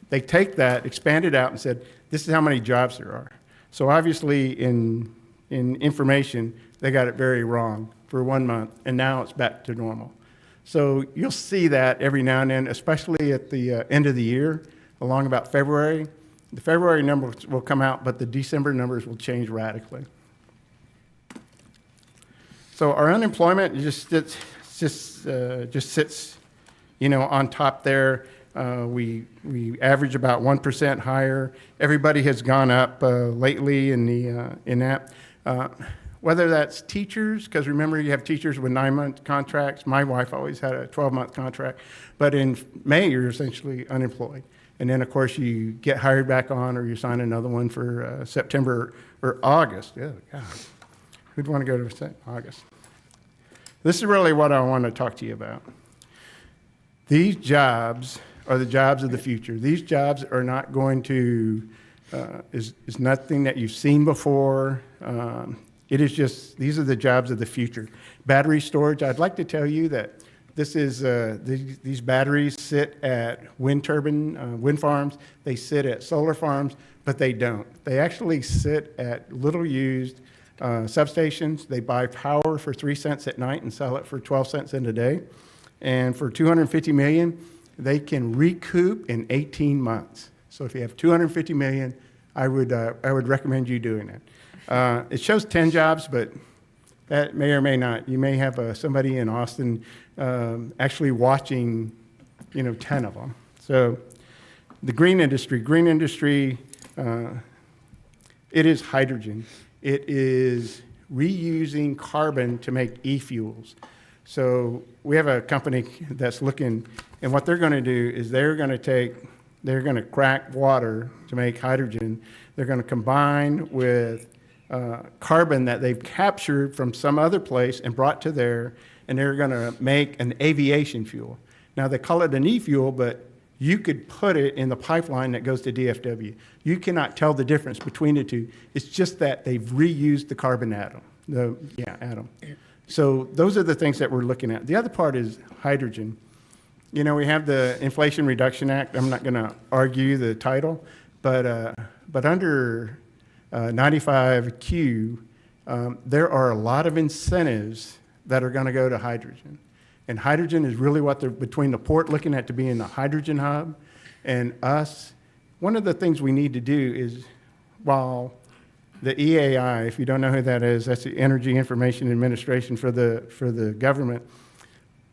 They take that, expand it out, and said, this is how many jobs there are. So obviously in information, they got it very wrong for 1 month, and now it's back to normal. So you'll see that every now and then, especially at the end of the year, along about February. The February numbers will come out, but the December numbers will change radically. So our unemployment just sits, on top there. We average about 1% higher. Everybody has gone up lately in that. Whether that's teachers, because remember you have teachers with 9-month contracts. My wife always had a 12-month contract. But in May, you're essentially unemployed. And then, of course, you get hired back on or you sign another one for September or August. Oh, God. Who'd want to go to August? This is really what I want to talk to you about. These jobs are the jobs of the future. These jobs are not going to, is nothing that you've seen before. It is just, these are the jobs of the future. Battery storage, I'd like to tell you that this is, these batteries sit at wind farms, they sit at solar farms, but they don't. They actually sit at little used substations. They buy power for 3 cents at night and sell it for 12 cents in a day. And for $250 million, they can recoup in 18 months. So if you have $250 million, I would recommend you doing it. It shows 10 jobs, but that may or may not. You may have somebody in Austin actually watching, 10 of them. So the green industry, it is hydrogen. It is reusing carbon to make e-fuels. So we have a company that's looking, and what they're going to do is they're going to crack water to make hydrogen. They're going to combine with carbon that they've captured from some other place and brought to there, and they're going to make an aviation fuel. Now, they call it an e-fuel, but you could put it in the pipeline that goes to DFW. You cannot tell the difference between the two. It's just that they've reused the carbon atom, atom. So those are the things that we're looking at. The other part is hydrogen. We have the Inflation Reduction Act. I'm not going to argue the title, but under 95Q, there are a lot of incentives that are going to go to hydrogen. And hydrogen is really what they're between the port looking at to being the hydrogen hub and us. One of the things we need to do is, while the EAI, if you don't know who that is, that's the Energy Information Administration for the government,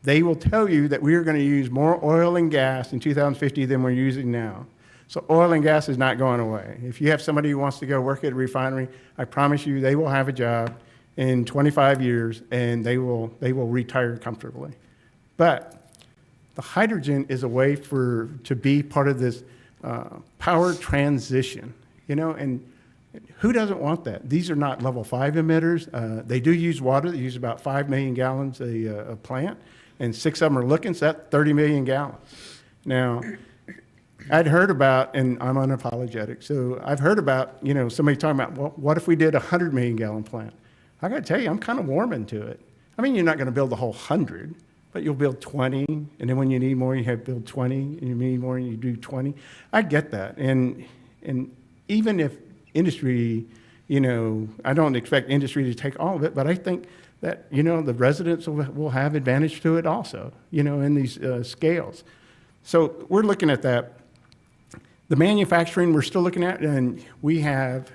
they will tell you that we are going to use more oil and gas in 2050 than we're using now. So oil and gas is not going away. If you have somebody who wants to go work at a refinery, I promise you they will have a job in 25 years and they will retire comfortably. But the hydrogen is a way to be part of this power transition, and who doesn't want that? These are not level 5 emitters. They do use water. They use about 5 million gallons a plant, and 6 of them are looking, so that's 30 million gallons. Now, I'd heard about, and I'm unapologetic, so I've heard about, somebody talking about, well, what if we did a 100 million gallon plant? I got to tell you, I'm kind of warming to it. I mean, you're not going to build the whole 100, but you'll build 20, and then when you need more, you have build 20, and you need more, and you do 20. I get that, and even if industry, I don't expect industry to take all of it, but I think that, the residents will have advantage to it also, in these scales. So we're looking at that. The manufacturing we're still looking at, and we have,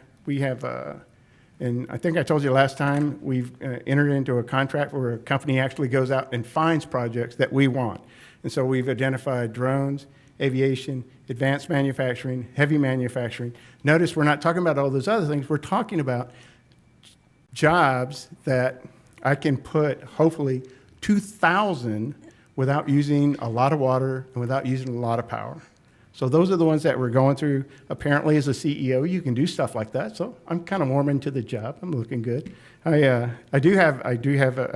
and I think I told you last time, we've entered into a contract where a company actually goes out and finds projects that we want. And so we've identified drones, aviation, advanced manufacturing, heavy manufacturing. Notice we're not talking about all those other things. We're talking about jobs that I can put, hopefully, 2,000 without using a lot of water and without using a lot of power. So those are the ones that we're going through. Apparently, as a CEO, you can do stuff like that. So I'm kind of warming to the job. I'm looking good. I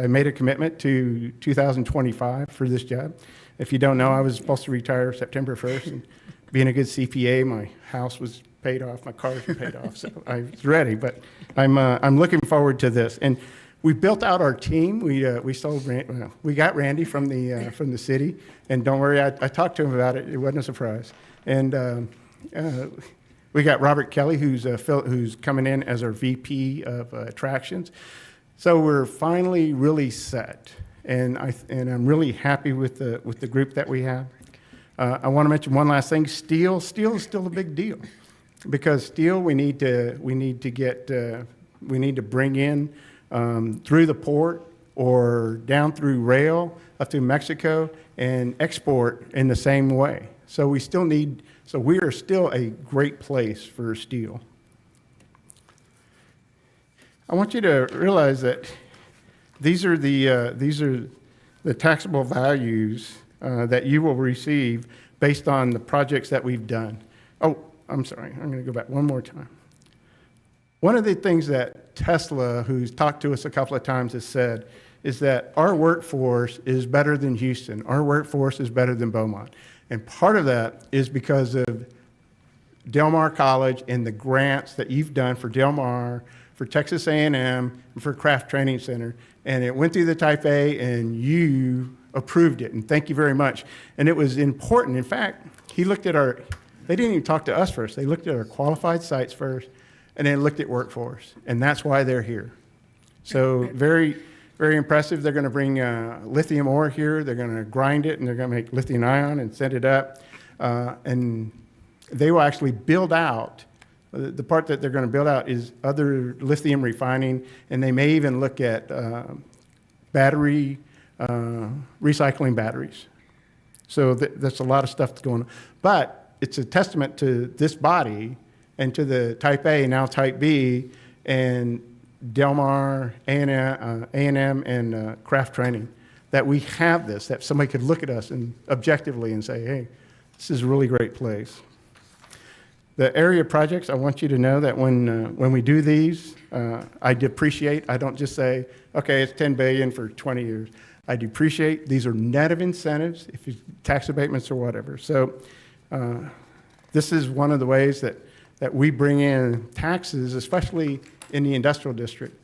made a commitment to 2025 for this job. If you don't know, I was supposed to retire September 1st, and being a good CPA, my house was paid off, my cars were paid off, so I was ready. But I'm looking forward to this. And we built out our team. We got Randy from the city, and don't worry, I talked to him about it. It wasn't a surprise. And we got Robert Kelly, who's coming in as our VP of attractions. So we're finally really set, and I'm really happy with the group that we have. I want to mention one last thing. Steel is still a big deal, because steel we need to bring in through the port or down through rail up to Mexico and export in the same way. So we are still a great place for steel. I want you to realize that these are the taxable values that you will receive based on the projects that we've done. Oh, I'm sorry, I'm going to go back one more time. One of the things that Tesla, who's talked to us a couple of times, has said is that our workforce is better than Houston. Our workforce is better than Beaumont. And part of that is because of Del Mar College and the grants that you've done for Del Mar, for Texas A&M, and for Craft Training Center. And it went through the Type A, and you approved it. And thank you very much. And it was important. In fact, they didn't even talk to us first. They looked at our qualified sites first, and then looked at workforce. And that's why they're here. So very, very impressive. They're going to bring lithium ore here. They're going to grind it, and they're going to make lithium ion and send it up. And they will actually build out, the part that they're going to build out is other lithium refining, and they may even look at battery, recycling batteries. So that's a lot of stuff that's going on. But it's a testament to this body and to the Type A, now Type B, and Del Mar, A&M, and Craft Training, that we have this, that somebody could look at us and objectively and say, hey, this is a really great place. The area projects, I want you to know that when we do these, I depreciate. I don't just say, okay, it's $10 billion for 20 years. I depreciate. These are net of incentives, if it's tax abatements or whatever. So this is one of the ways that we bring in taxes, especially in the industrial district.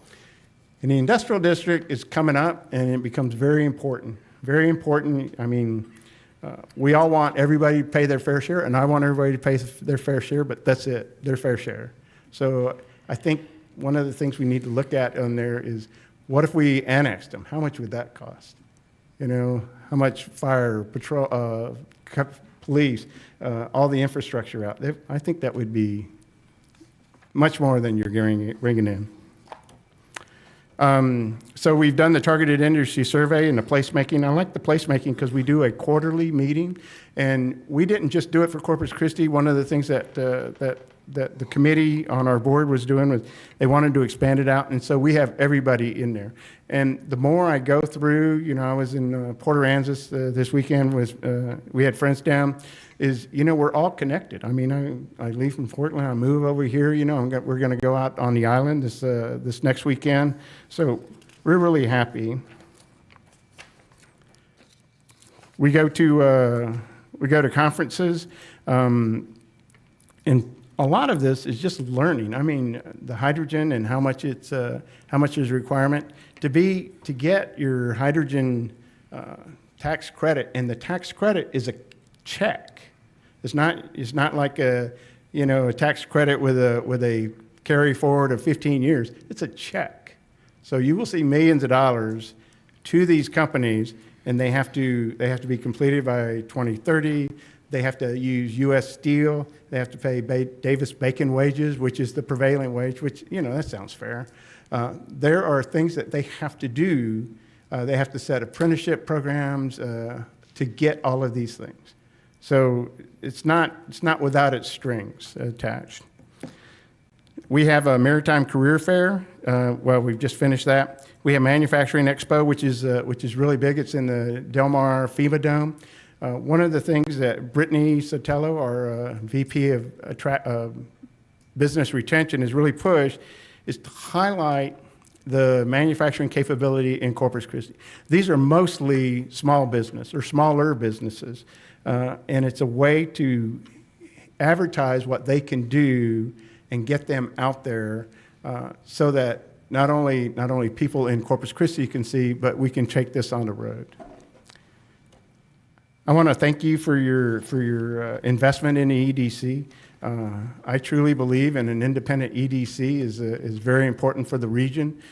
And the industrial district is coming up, and it becomes very important. Very important. I mean, we all want everybody to pay their fair share, and I want everybody to pay their fair share, but that's it, their fair share. So I think one of the things we need to look at on there is, what if we annexed them? How much would that cost? You know, how much fire, patrol, police, all the infrastructure out there? I think that would be much more than you're bringing in. So we've done the targeted industry survey and the placemaking. I like the placemaking because we do a quarterly meeting, and we didn't just do it for Corpus Christi. One of the things that the committee on our board was doing was they wanted to expand it out, and so we have everybody in there. And the more I go through, you know, I was in Port Aransas this weekend. We had friends down. We're all connected. I mean, I leave from Portland, I move over here. You know, we're going to go out on the island this next weekend. So we're really happy. We go to conferences, and a lot of this is just learning. I mean, the hydrogen and how much is a requirement to get your hydrogen tax credit, and the tax credit is a check. It's not like a tax credit with a carry forward of 15 years. It's a check. So you will see millions of dollars to these companies, and they have to be completed by 2030. They have to use U.S. steel. They have to pay Davis-Bacon wages, which is the prevailing wage, which, that sounds fair. There are things that they have to do. They have to set apprenticeship programs to get all of these things. So it's not without its strings attached. We have a Maritime Career Fair. We've just finished that. We have Manufacturing Expo, which is really big. It's in the Del Mar FEMA Dome. One of the things that Brittany Sotelo, our VP of Business Retention, has really pushed is to highlight the manufacturing capability in Corpus Christi. These are mostly small business or smaller businesses, and it's a way to advertise what they can do and get them out there so that not only people in Corpus Christi can see, but we can take this on the road. I want to thank you for your investment in the EDC. I truly believe in an independent EDC is very important for the region.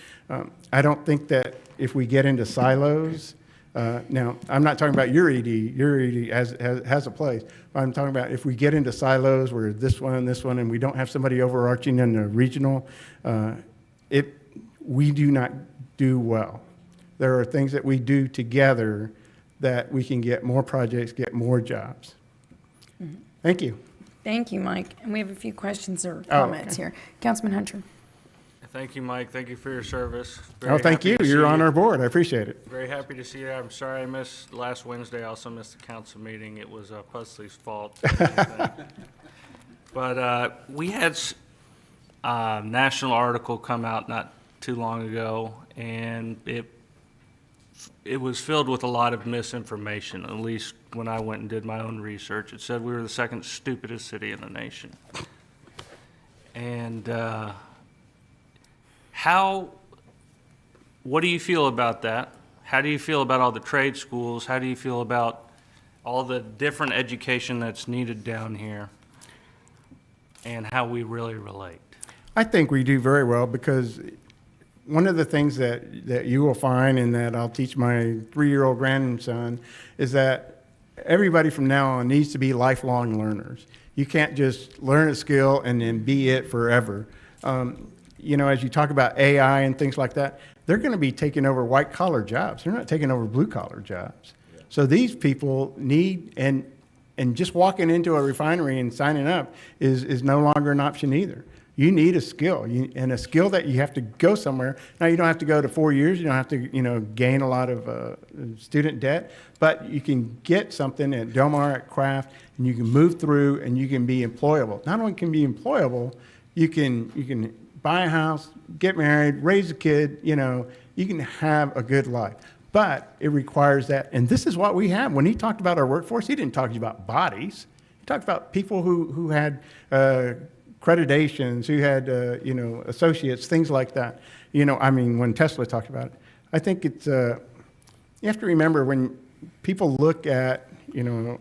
I don't think that if we get into silos, now I'm not talking about your ED has a place. I'm talking about if we get into silos where this one, and we don't have somebody overarching in the regional, we do not do well. There are things that we do together that we can get more projects, get more jobs. Mm-hmm. Thank you. Thank you, Mike. And we have a few questions or comments here. Councilman Hunter. Thank you, Mike. Thank you for your service. Thank you. You're on our board. I appreciate it. Very happy to see you. I'm sorry I missed last Wednesday. I also missed the council meeting. It was Pusley's fault. But we had a national article come out not too long ago, and it was filled with a lot of misinformation, at least when I went and did my own research. It said we were the second stupidest city in the nation. And what do you feel about that? How do you feel about all the trade schools? How do you feel about all the different education that's needed down here and how we really relate? I think we do very well because one of the things that you will find and that I'll teach my 3-year-old grandson is that everybody from now on needs to be lifelong learners. You can't just learn a skill and then be it forever. As you talk about AI and things like that, they're going to be taking over white-collar jobs. They're not taking over blue-collar jobs. Yeah. So these people need, and just walking into a refinery and signing up is no longer an option either. You need a skill, and a skill that you have to go somewhere. Now, you don't have to go to 4 years. You don't have to, gain a lot of student debt, but you can get something at Del Mar, at Craft, and you can move through, and you can be employable. Not only can you be employable, you can buy a house, get married, raise a kid. You can have a good life. But it requires that, and this is what we have. When he talked about our workforce, he didn't talk about bodies. He talked about people who had accreditations, who had, associates, things like that. When Tesla talked about it, I think it's, you have to remember when people look at,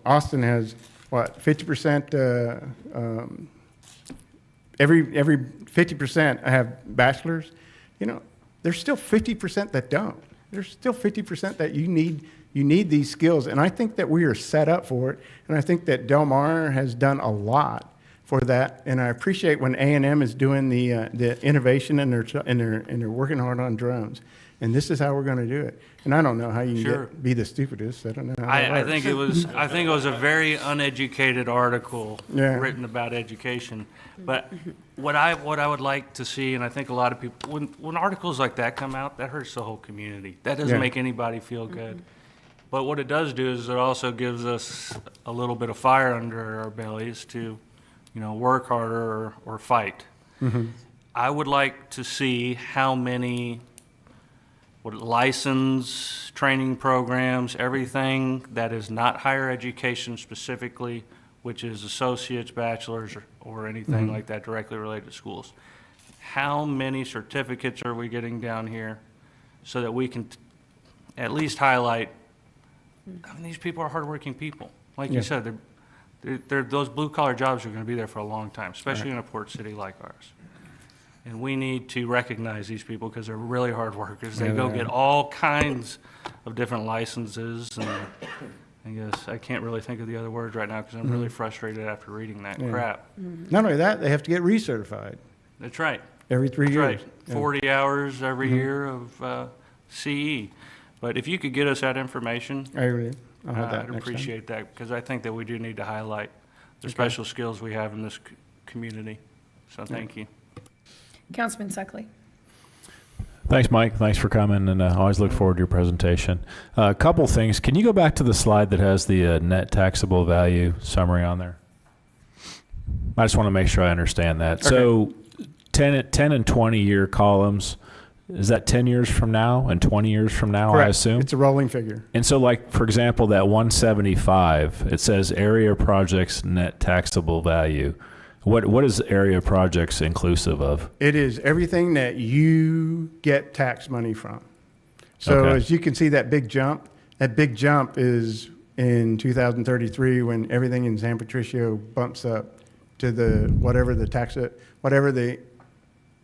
Austin has, 50%, every 50% have bachelors. There's still 50% that don't. There's still 50% that you need these skills. And I think that we are set up for it. And I think that Del Mar has done a lot for that, and I appreciate when A&M is doing the innovation and they're working hard on drones. And this is how we're going to do it. And I don't know how you can be the stupidest. I don't know. I think it was a very uneducated article written about education. But what I would like to see, and I think a lot of people, when articles like that come out, that hurts the whole community. That doesn't make anybody feel good. But what it does do is it also gives us a little bit of fire under our bellies to work harder or fight. Mm-hmm. I would like to see how many license, training programs, everything that is not higher education specifically, which is associates, bachelors, or anything like that directly related to schools. How many certificates are we getting down here so that we can at least highlight, these people are hardworking people. Like you said, those blue-collar jobs are going to be there for a long time, especially in a port city like ours. And we need to recognize these people because they're really hard workers. They go get all kinds of different licenses. And I guess I can't really think of the other words right now because I'm really frustrated after reading that crap. Not only that, they have to get recertified. That's right. Every 3 years. Right. 40 hours every year of CE. But if you could get us that information, I'd appreciate that because I think that we do need to highlight the special skills we have in this community. So thank you. Councilman Suckley. Thanks, Mike. Thanks for coming, and I always look forward to your presentation. A couple things. Can you go back to the slide that has the net taxable value summary on there? I just want to make sure I understand that. Okay. So 10 and 20-year columns, is that 10 years from now and 20 years from now, Correct. I assume? It's a rolling figure. And so, like, for example, that 175, it says area projects net taxable value. What is area projects inclusive of? It is everything that you get tax money from. So as you can see that big jump is in 2033 when everything in San Patricio bumps up to whatever the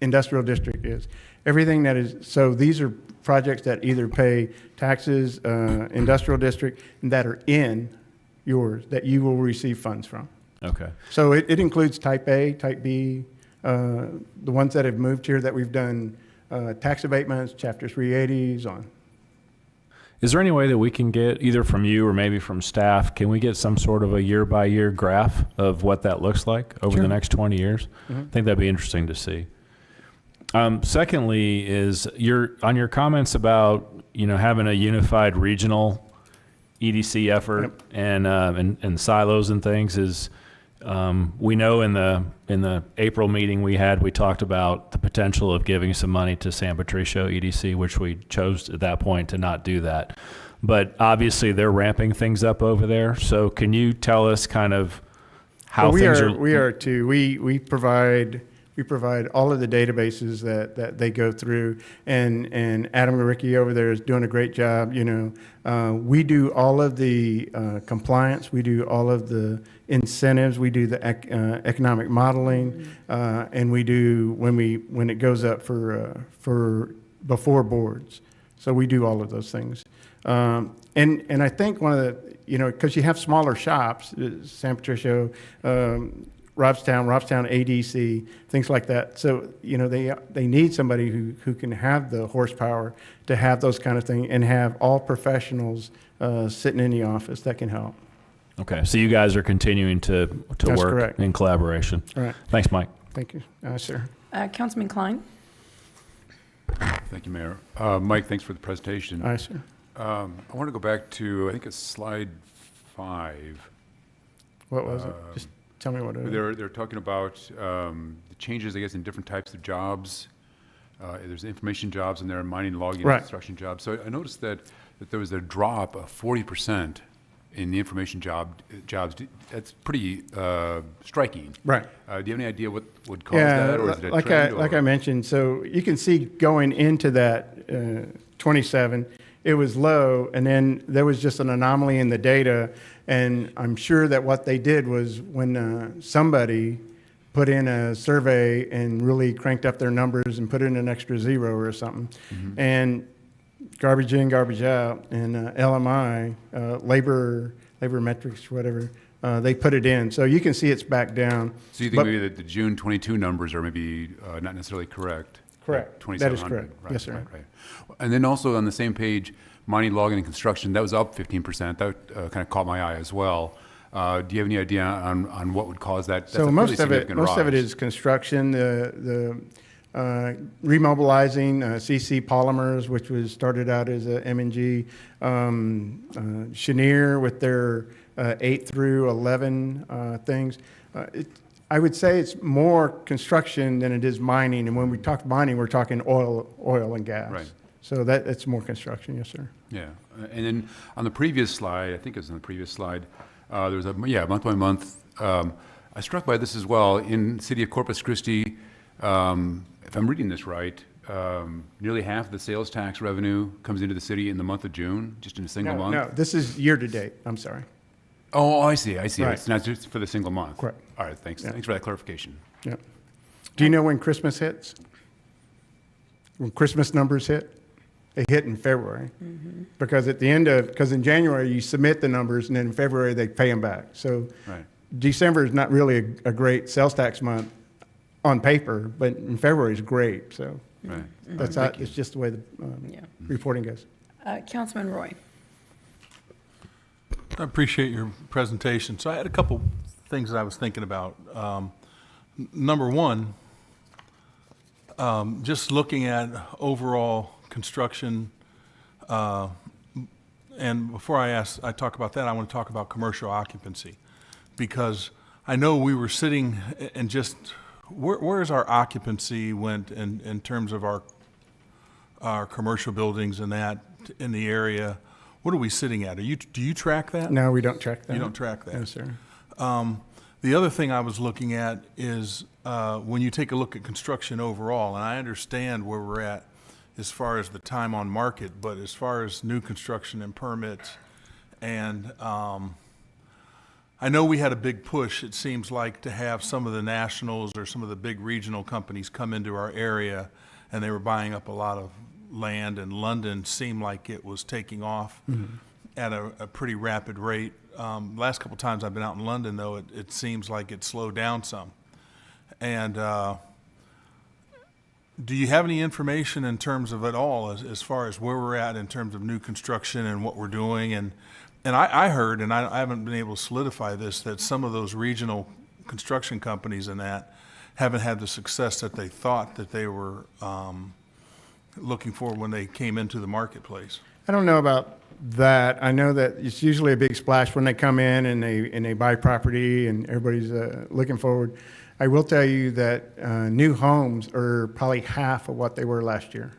industrial district is. Everything that is, so these are projects that either pay taxes, industrial district, and that are in yours, that you will receive funds from. Okay. So it includes Type A, Type B, the ones that have moved here that we've done tax abatements, Chapter 380s on. Is there any way that we can get, either from you or maybe from staff, can we get some sort of a year-by-year graph of what that looks like over the next 20 years? Mm-hmm. I think that'd be interesting to see. Secondly is on your comments about, having a unified regional EDC effort and silos and things is, we know in the April meeting we talked about the potential of giving some money to San Patricio EDC, which we chose at that point to not do that. But obviously they're ramping things up over there. So can you tell us kind of how things are? We are too. We provide all of the databases that they go through, and Adam Garicki over there is doing a great job. We do all of the compliance, we do all of the incentives, we do the economic modeling, and we do when it goes up for before boards. So we do all of those things, and I think one of the because you have smaller shops, San Patricio. Robstown ADC, things like that. So, they need somebody who can have the horsepower to have those kind of things and have all professionals sitting in the office that can help. Okay, so you guys are continuing to That's work correct. in collaboration. All right. Thanks, Mike. Thank you, sir. Councilman Klein. Thank you, Mayor. Mike, thanks for the presentation. Aye, sir. I want to go back to, I think it's slide 5. What was it? Just tell me what it is. They're talking about the changes, I guess, in different types of jobs. There's information jobs in there, mining, logging, Right. construction jobs. So I noticed that there was a drop of 40% in the information jobs. That's pretty striking. Right. Do you have any idea what would cause that, or is it a trend? Like I mentioned, so you can see going into that 27, it was low, and then there was just an anomaly in the data. And I'm sure that what they did was when somebody put in a survey and really cranked up their numbers and put in an extra zero or something, and garbage in, garbage out, and LMI, labor metrics, whatever, they put it in. So you can see it's back down. So you think maybe that the June 22 numbers are maybe not necessarily correct? Correct. Like That is correct. Right, Yes, sir. Right. And then also on the same page, mining, logging, and construction, that was up 15%. That kind of caught my eye as well. Do you have any idea on what would cause that? That's So a most fairly of it significant rise. is construction, the remobilizing CC Polymers, which was started out as a M&G, Cheniere with their 8 through 11 things. I would say it's more construction than it is mining, and when we talk mining, we're talking oil and gas. Right. So it's more construction, yes, sir. Yeah, and then on the previous slide, I think it was on the previous slide, there was month by month. I struck by this as well in the city of Corpus Christi. If I'm reading this right, nearly half of the sales tax revenue comes into the city in the month of June, just in a single month. No, this is year to date. I'm sorry. Oh, I see. Right. It's not just for the single month. Correct. All right, thanks. Yeah. Thanks for that clarification. Yeah. Do you know when Christmas hits? When Christmas numbers hit? They hit in February. Mm-hmm. Because in January you submit the numbers, and then in February they pay them back. So right. December is not really a great sales tax month on paper, but in February is great. So right. That's how, it's just the way the reporting goes. Councilman Roy. I appreciate your presentation. So I had a couple things that I was thinking about. Number one, Just looking at overall construction, and before I talk about that, I want to talk about commercial occupancy, because I know we were sitting and just, where's our occupancy went in terms of our commercial buildings and that in the area? What are we sitting at? Do you track that? No, we don't track that. You don't track that? No, sir. The other thing I was looking at is when you take a look at construction overall, and I understand where we're at as far as the time on market, but as far as new construction and permits, and I know we had a big push, it seems like, to have some of the nationals or some of the big regional companies come into our area, and they were buying up a lot of land, and London seemed like it was taking off at a pretty rapid rate. Last couple times I've been out in London, though, it seems like it slowed down some. And do you have any information in terms of it all as far as where we're at in terms of new construction and what we're doing? And I heard, and I haven't been able to solidify this, that some of those regional construction companies and that haven't had the success that they thought that they were looking for when they came into the marketplace. I don't know about that. I know that it's usually a big splash when they come in and they buy property and everybody's looking forward. I will tell you that new homes are probably half of what they were last year.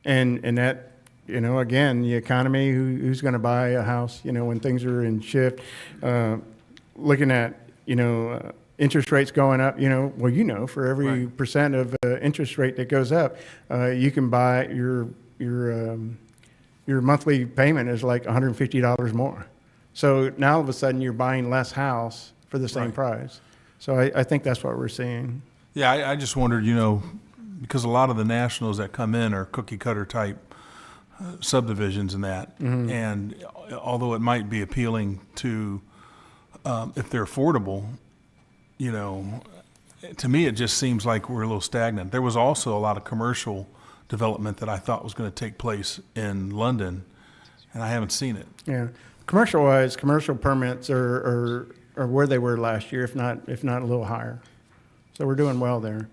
And that, you know, again, the economy, who's going to buy a house, you know, when things are in shift, looking at, you know, interest rates going up, you know, well, you know, for every percent of interest rate that goes up, you can buy your monthly payment is like $150 more. So now all of a sudden you're buying less house for the same price. So I think that's what we're seeing. Yeah, I just wondered, you know, because a lot of the nationals that come in are cookie cutter type subdivisions and that. And although it might be appealing to, if they're affordable, you know, to me it just seems like we're a little stagnant. There was also a lot of commercial development that I thought was going to take place in London, and I haven't seen it. Yeah, commercial-wise, commercial permits are where they were last year, if not a little higher. So we're doing well there.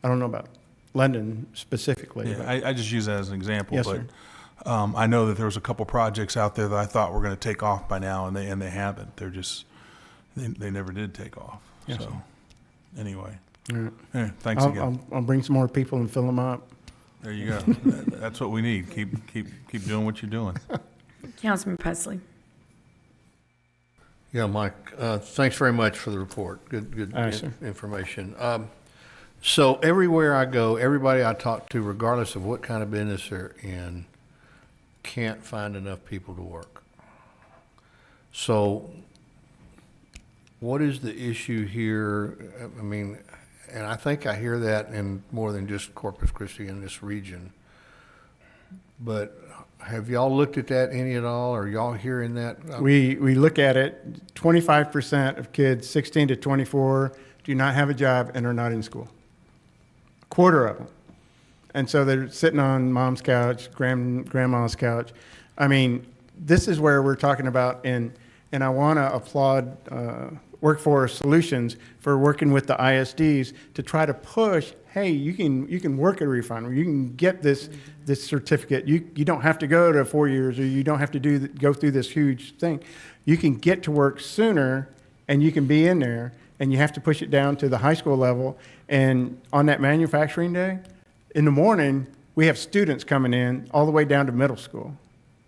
I don't know about London specifically. Yeah, I just use that as an example. Yes, but sir. I know that there was a couple projects out there that I thought were going to take off by now, and they haven't. They're just they never did take off. Yes, so sir. Anyway, Yeah. Yeah, thanks again. I'll bring some more people and fill them up. There you go. That's what we need. Keep doing what you're doing. Councilman Pusley. Yeah, Mike, thanks very much for the report. Good Sir. information. So everywhere I go, everybody I talk to, regardless of what kind of business they're in, can't find enough people to work. So what is the issue here? I mean, and I think I hear that in more than just Corpus Christi in this region. But have y'all looked at that any at all? Are y'all hearing that? We look at it, 25% of kids 16 to 24 do not have a job and are not in school. A quarter of them. And so they're sitting on mom's couch, grandma's couch. I mean, this is where we're talking about, and I want to applaud Workforce Solutions for working with the ISDs to try to push, hey, you can work at a refinery, you can get this certificate. You don't have to go to 4 years, or you don't have to go through this huge thing. You can get to work sooner, and you can be in there, and you have to push it down to the high school level. And on that manufacturing day, in the morning, we have students coming in all the way down to middle school.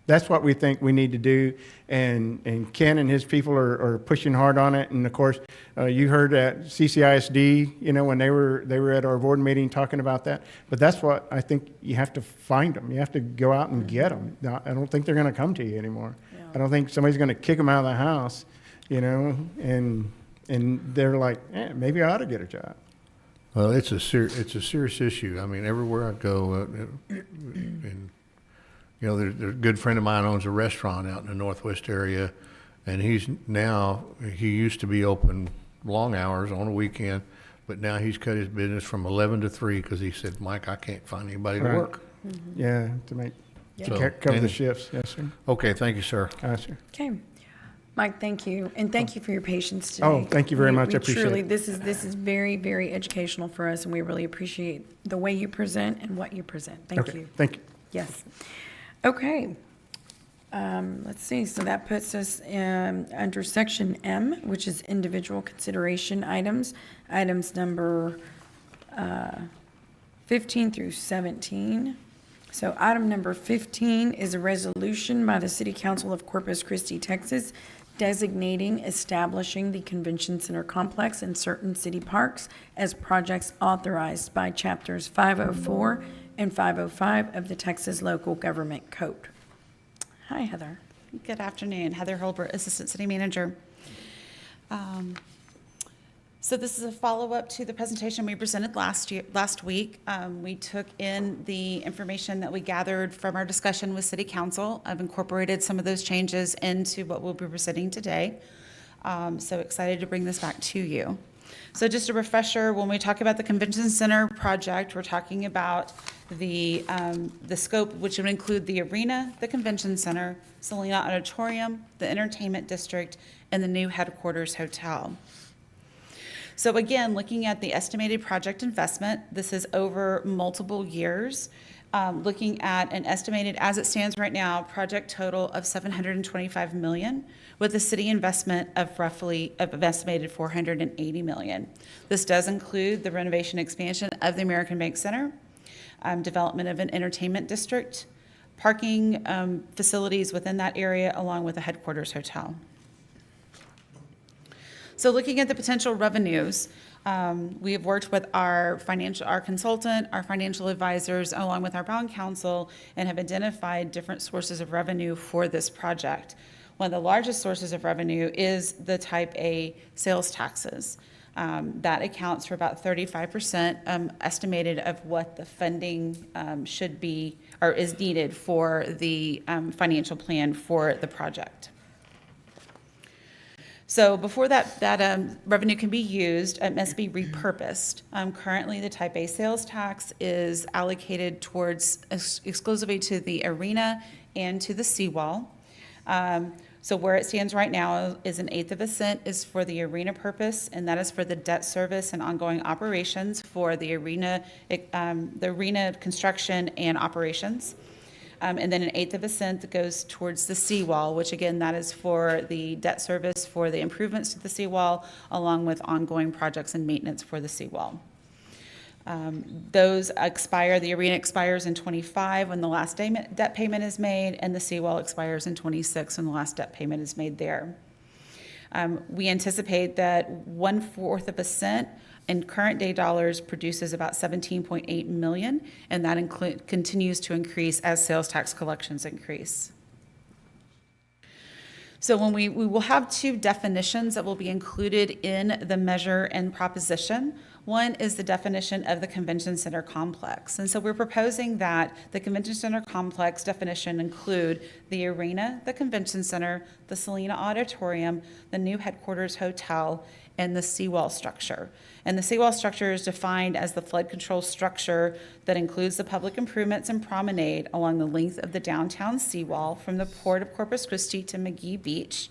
That's what we think we need to do, and Ken and his people are pushing hard on it. And of course, you heard at CCISD, you know, when they were at our board meeting talking about that. But that's what I think you have to find them. You have to go out and get them. I don't think they're going to come to you anymore. Yeah. I don't think somebody's going to kick them out of the house, you know, and they're like, maybe I ought to get a job. Well, it's a serious issue. I mean, everywhere I go, and you know, there's a good friend of mine owns a restaurant out in the Northwest area, and he used to be open long hours on a weekend, but now he's cut his business from 11 to 3 because he said, Mike, I can't find anybody to work. Mm-hmm. Yeah, to cover the shifts. Yes, sir. Okay, thank you, sir. Sir. Okay. Mike, thank you, and thank you for your patience today. Oh, thank you very much. I appreciate truly, it. this is very, very educational for us, and we really appreciate the way you present and what you present. Thank Okay, you. thank you. Yes. Okay. Let's see, so that puts us under section M, which is individual consideration items, items number 15 through 17. So item number 15 is a resolution by the City Council of Corpus Christi, Texas, designating, establishing the Convention Center complex and certain city parks as projects authorized by chapters 504 and 505 of the Texas Local Government Code. Hi, Heather. Good afternoon. Heather Holbert, Assistant City Manager. So this is a follow-up to the presentation we presented last week. We took in the information that we gathered from our discussion with City Council. I've incorporated some of those changes into what we'll be presenting today. So excited to bring this back to you. So just a refresher, when we talk about the Convention Center project, we're talking about the scope, which would include the arena, the Convention Center, Selena Auditorium, the Entertainment District, and the new headquarters hotel. So again, looking at the estimated project investment, this is over multiple years. Looking at an estimated, as it stands right now, project total of $725 million, with a city investment of estimated $480 million. This does include the renovation expansion of the American Bank Center, development of an entertainment district, parking facilities within that area, along with a headquarters hotel. So looking at the potential revenues, we have worked with our consultant, our financial advisors, along with our bond counsel, and have identified different sources of revenue for this project. One of the largest sources of revenue is the Type A sales taxes. That accounts for about 35% estimated of what the funding should be or is needed for the financial plan for the project. So before that revenue can be used, it must be repurposed. Currently, the Type A sales tax is allocated towards exclusively to the arena and to the seawall. So where it stands right now is 1/8 of a cent is for the arena purpose, and that is for the debt service and ongoing operations for the arena construction and operations. And then 1/8 of a cent that goes towards the seawall, which again, that is for the debt service for the improvements to the seawall, along with ongoing projects and maintenance for the seawall. Those expire, the arena expires in 25 when the last debt payment is made, and the seawall expires in 26 when the last debt payment is made there. We anticipate that 1/4 of a cent in current day dollars produces about $17.8 million, and that continues to increase as sales tax collections increase. So when we will have two definitions that will be included in the measure and proposition. One is the definition of the Convention Center complex. And so we're proposing that the Convention Center complex definition include the arena, the Convention Center, the Selena Auditorium, the new headquarters hotel, and the seawall structure. And the seawall structure is defined as the flood control structure that includes the public improvements and promenade along the length of the downtown seawall from the port of Corpus Christi to McGee Beach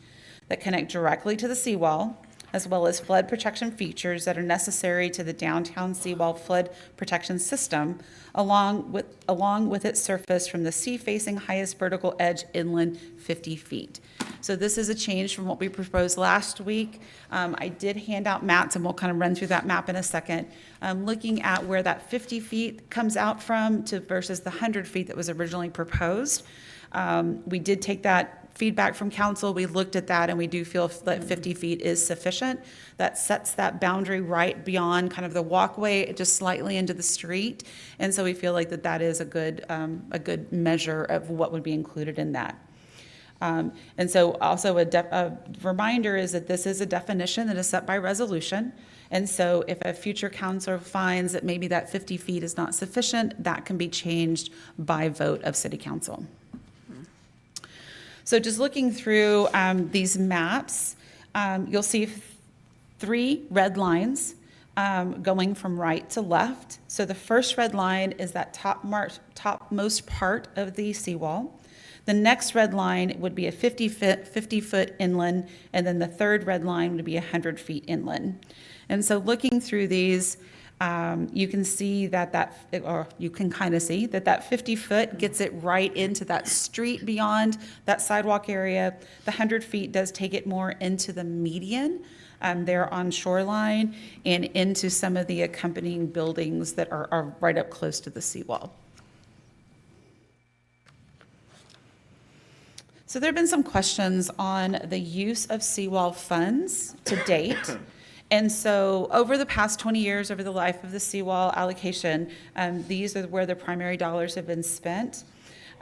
that connect directly to the seawall, as well as flood protection features that are necessary to the downtown seawall flood protection system, along with its surface from the sea-facing highest vertical edge inland 50 feet. So this is a change from what we proposed last week. I did hand out maps, and we'll kind of run through that map in a second, looking at where that 50 feet comes out from to versus the 100 feet that was originally proposed. We did take that feedback from council. We looked at that, and we do feel that 50 feet is sufficient. That sets that boundary right beyond kind of the walkway, just slightly into the street. And so we feel like that is a good measure of what would be included in that. And so also a reminder is that this is a definition that is set by resolution. And so if a future council finds that maybe that 50 feet is not sufficient, that can be changed by vote of city council. So just looking through these maps, you'll see 3 red lines going from right to left. So the first red line is that topmost part of the seawall. The next red line would be a 50-foot inland, and then the third red line would be 100 feet inland. And so looking through these, you can see you can kind of see that 50 foot gets it right into that street beyond that sidewalk area. The 100 feet does take it more into the median there on shoreline and into some of the accompanying buildings that are right up close to the seawall. So there have been some questions on the use of seawall funds to date. And so over the past 20 years, over the life of the seawall allocation, these are where the primary dollars have been spent.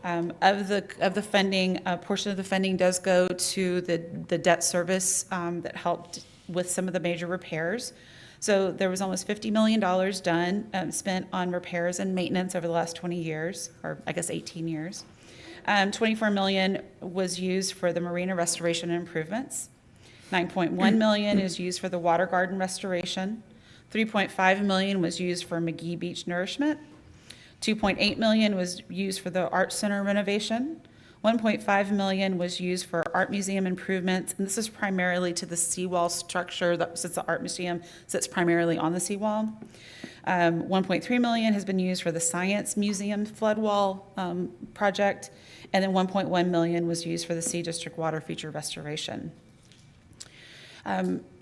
Of the funding, a portion of the funding does go to the debt service that helped with some of the major repairs. So there was almost $50 million spent on repairs and maintenance over the last 20 years, or I guess 18 years. $24 million was used for the marina restoration and improvements. $9.1 million is used for the water garden restoration. $3.5 million was used for McGee Beach nourishment. $2.8 million was used for the art center renovation. $1.5 million was used for art museum improvements, and this is primarily to the seawall structure, since the art museum sits primarily on the seawall. $1.3 million has been used for the science museum flood wall project, and then $1.1 million was used for the Sea District water feature restoration.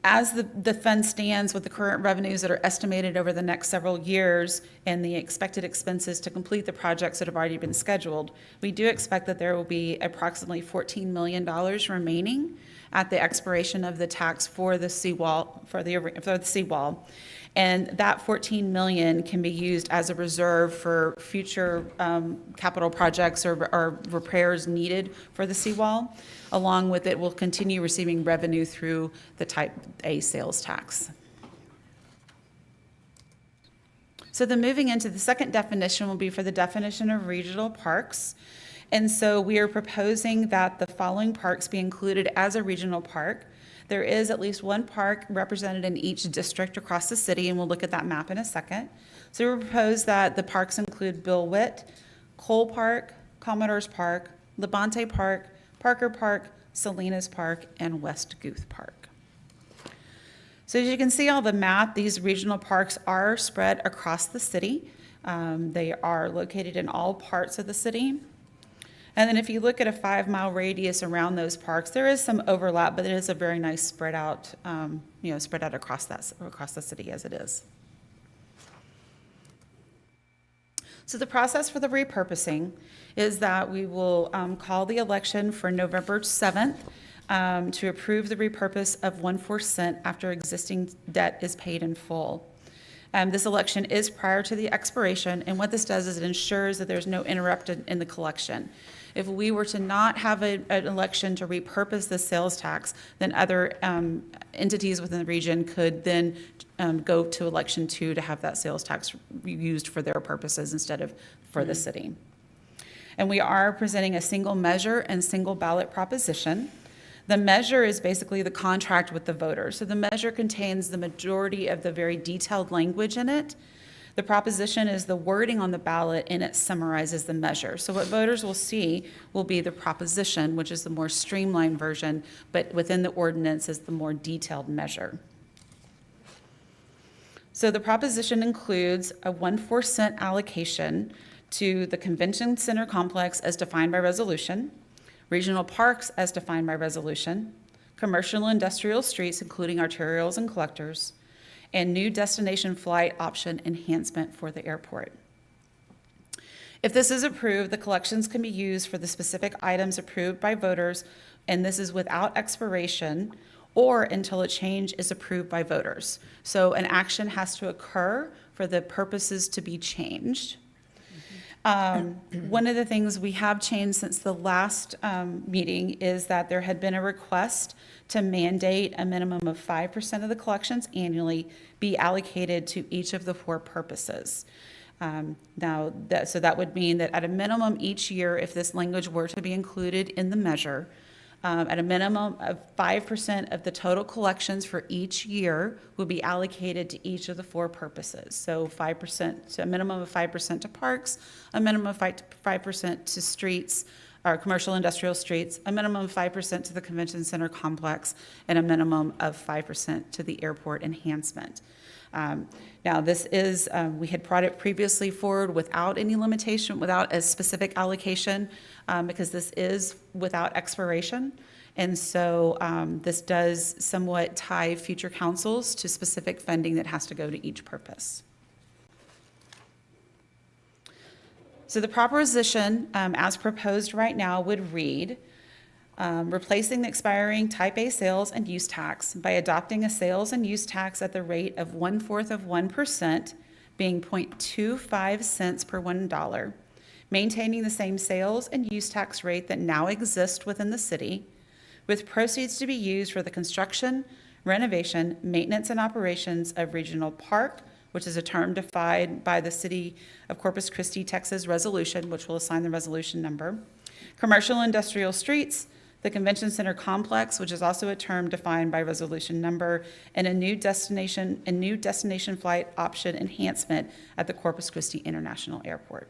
As the fund stands with the current revenues that are estimated over the next several years and the expected expenses to complete the projects that have already been scheduled, we do expect that there will be approximately $14 million remaining at the expiration of the tax for the seawall, for the seawall. And that $14 million can be used as a reserve for future capital projects or repairs needed for the seawall. Along with it, we'll continue receiving revenue through the Type A sales tax. So then moving into the second definition will be for the definition of regional parks. And so we are proposing that the following parks be included as a regional park. There is at least one park represented in each district across the city, and we'll look at that map in a second. So we propose that the parks include Bill Witt, Cole Park, Commodores Park, Labonte Park, Parker Park, Salinas Park, and West Guth Park. So as you can see on the map, these regional parks are spread across the city. They are located in all parts of the city. And then if you look at a 5-mile radius around those parks, there is some overlap, but it is a very nice spread out across the city as it is. So the process for the repurposing is that we will call the election for November 7th to approve the repurpose of 1/4 cent after existing debt is paid in full. This election is prior to the expiration, and what this does is it ensures that there's no interruption in the collection. If we were to not have an election to repurpose the sales tax, then other entities within the region could then go to election 2 to have that sales tax used for their purposes instead of for the city. And we are presenting a single measure and single ballot proposition. The measure is basically the contract with the voters. So the measure contains the majority of the very detailed language in it. The proposition is the wording on the ballot, and it summarizes the measure. So what voters will see will be the proposition, which is the more streamlined version, but within the ordinance is the more detailed measure. So the proposition includes a 1/4 cent allocation to the Convention Center complex as defined by resolution, regional parks as defined by resolution, commercial and industrial streets, including arterials and collectors, and new destination flight option enhancement for the airport. If this is approved, the collections can be used for the specific items approved by voters, and this is without expiration or until a change is approved by voters. So an action has to occur for the purposes to be changed. One of the things we have changed since the last meeting is that there had been a request to mandate a minimum of 5% of the collections annually be allocated to each of the 4 purposes. So that would mean that at a minimum each year, if this language were to be included in the measure, at a minimum of 5% of the total collections for each year will be allocated to each of the 4 purposes. So 5%, so a minimum of 5% to parks, a minimum of 5% to streets, or commercial industrial streets, a minimum of 5% to the convention center complex, and a minimum of 5% to the airport enhancement. Now, this is, we had brought it previously forward without any limitation, without a specific allocation, because this is without expiration. And so this does somewhat tie future councils to specific funding that has to go to each purpose. So the proposition, as proposed right now, would read, replacing the expiring Type A sales and use tax by adopting a sales and use tax at the rate of 1/4 of 1%, being 0.25 cents per $1, maintaining the same sales and use tax rate that now exists within the city, with proceeds to be used for the construction, renovation, maintenance, and operations of Regional Park, which is a term defined by the City of Corpus Christi, Texas resolution, which will assign the resolution number, commercial industrial streets, the Convention Center complex, which is also a term defined by resolution number, and a new destination flight option enhancement at the Corpus Christi International Airport.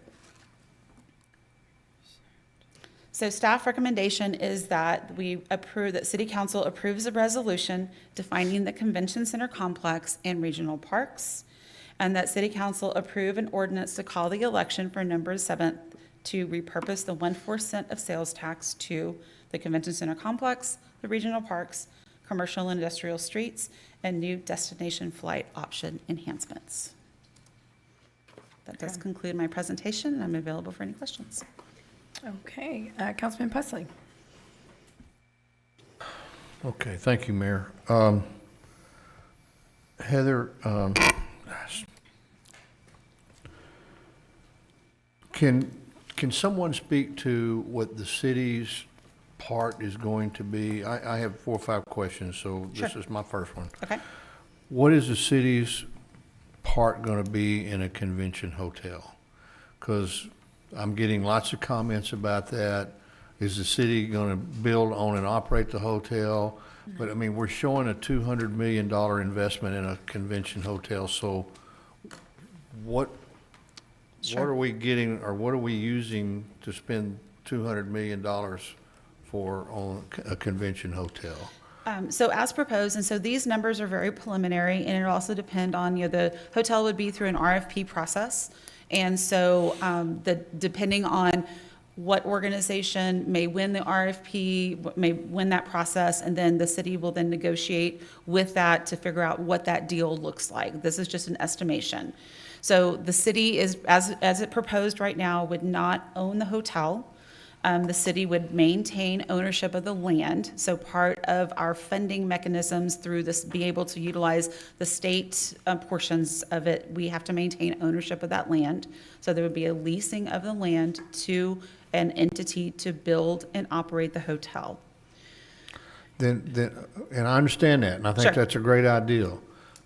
So staff recommendation is that that City Council approves a resolution defining the Convention Center complex and regional parks, and that City Council approve an ordinance to call the election for November 7th to repurpose the 1/4 cent of sales tax to the Convention Center complex, the regional parks, commercial and industrial streets, and new destination flight option enhancements. That does conclude my presentation, and I'm available for any questions. Okay, Councilman Pusley. Okay, thank you, Mayor. Heather, can someone speak to what the city's part is going to be? I have 4 or 5 questions, so this is my first one. Okay. What is the city's part going to be in a convention hotel? Because I'm getting lots of comments about that. Is the city going to build, own, and operate the hotel? But I mean, we're showing a $200 million investment in a convention hotel, so what are we getting, or what are we using to spend $200 million for on a convention hotel? So as proposed, and so these numbers are very preliminary, and it also depend on, the hotel would be through an RFP process. And so depending on what organization may win the RFP, may win that process, and then the city will then negotiate with that to figure out what that deal looks like. This is just an estimation. So the city is, as it proposed right now, would not own the hotel. The city would maintain ownership of the land. So part of our funding mechanisms through this, be able to utilize the state portions of it, we have to maintain ownership of that land. So there would be a leasing of the land to an entity to build and operate the hotel. Then, and I understand that, and I think Sure. that's a great idea.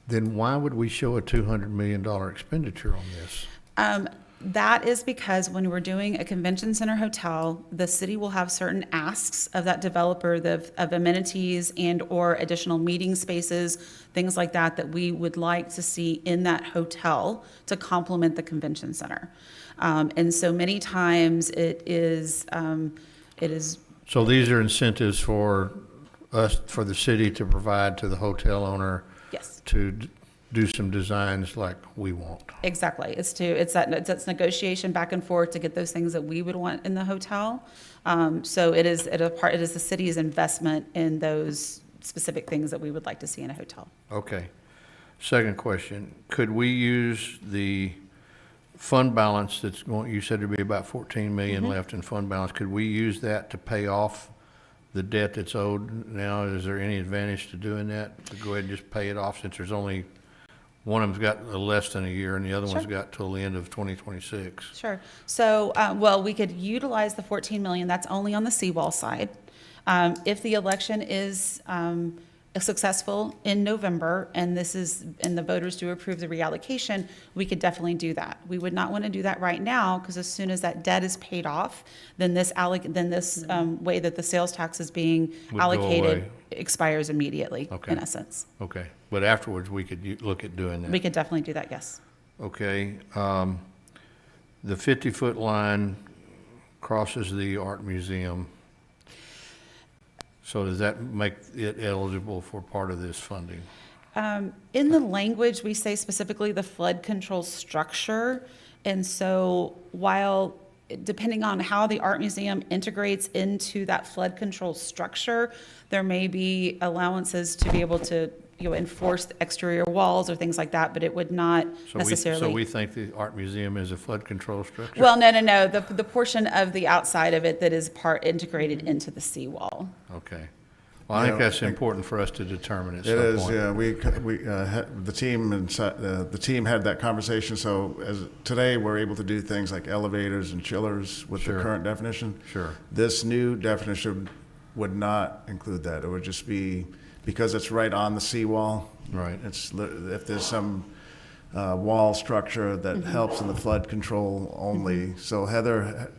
Then why would we show a $200 million expenditure on this? That is because when we're doing a convention center hotel, the city will have certain asks of that developer of amenities and or additional meeting spaces, things like that, that we would like to see in that hotel to complement the convention center. And so many times it is. So these are incentives for us, for the city to provide to the hotel owner. Yes. To do some designs like we want. Exactly. It's that's negotiation back and forth to get those things that we would want in the hotel. So it is the city's investment in those specific things that we would like to see in a hotel. Okay. Second question, could we use the fund balance that's going, you said there'd be about 14 million left in fund balance. Could we use that to pay off the debt that's owed now? Is there any advantage to doing that? To go ahead and just pay it off, since there's only, one of them's got less than a year and the other one's got till the end of 2026. Sure. So, well, we could utilize the 14 million, that's only on the seawall side. If the election is successful in November, and the voters do approve the reallocation, we could definitely do that. We would not want to do that right now, because as soon as that debt is paid off, then this way that the sales tax is being allocated expires immediately, in essence. Okay, but afterwards we could look at doing that. We could definitely do that, yes. Okay, the 50-foot line crosses the art museum. So does that make it eligible for part of this funding? In the language, we say specifically the flood control structure. And so while, depending on how the art museum integrates into that flood control structure, there may be allowances to be able to, enforce the exterior walls or things like that, but it would not necessarily. So we think the art museum is a flood control structure? Well, no. The portion of the outside of it that is part integrated into the seawall. Okay. Well, I think that's important for us to determine at some It is, point. yeah. The team had that conversation. So today we're able to do things like elevators and chillers with the current definition. Sure. This new definition would not include that. It would just be because it's right on the seawall. Right. If there's some wall structure that helps in the flood control only. So Heather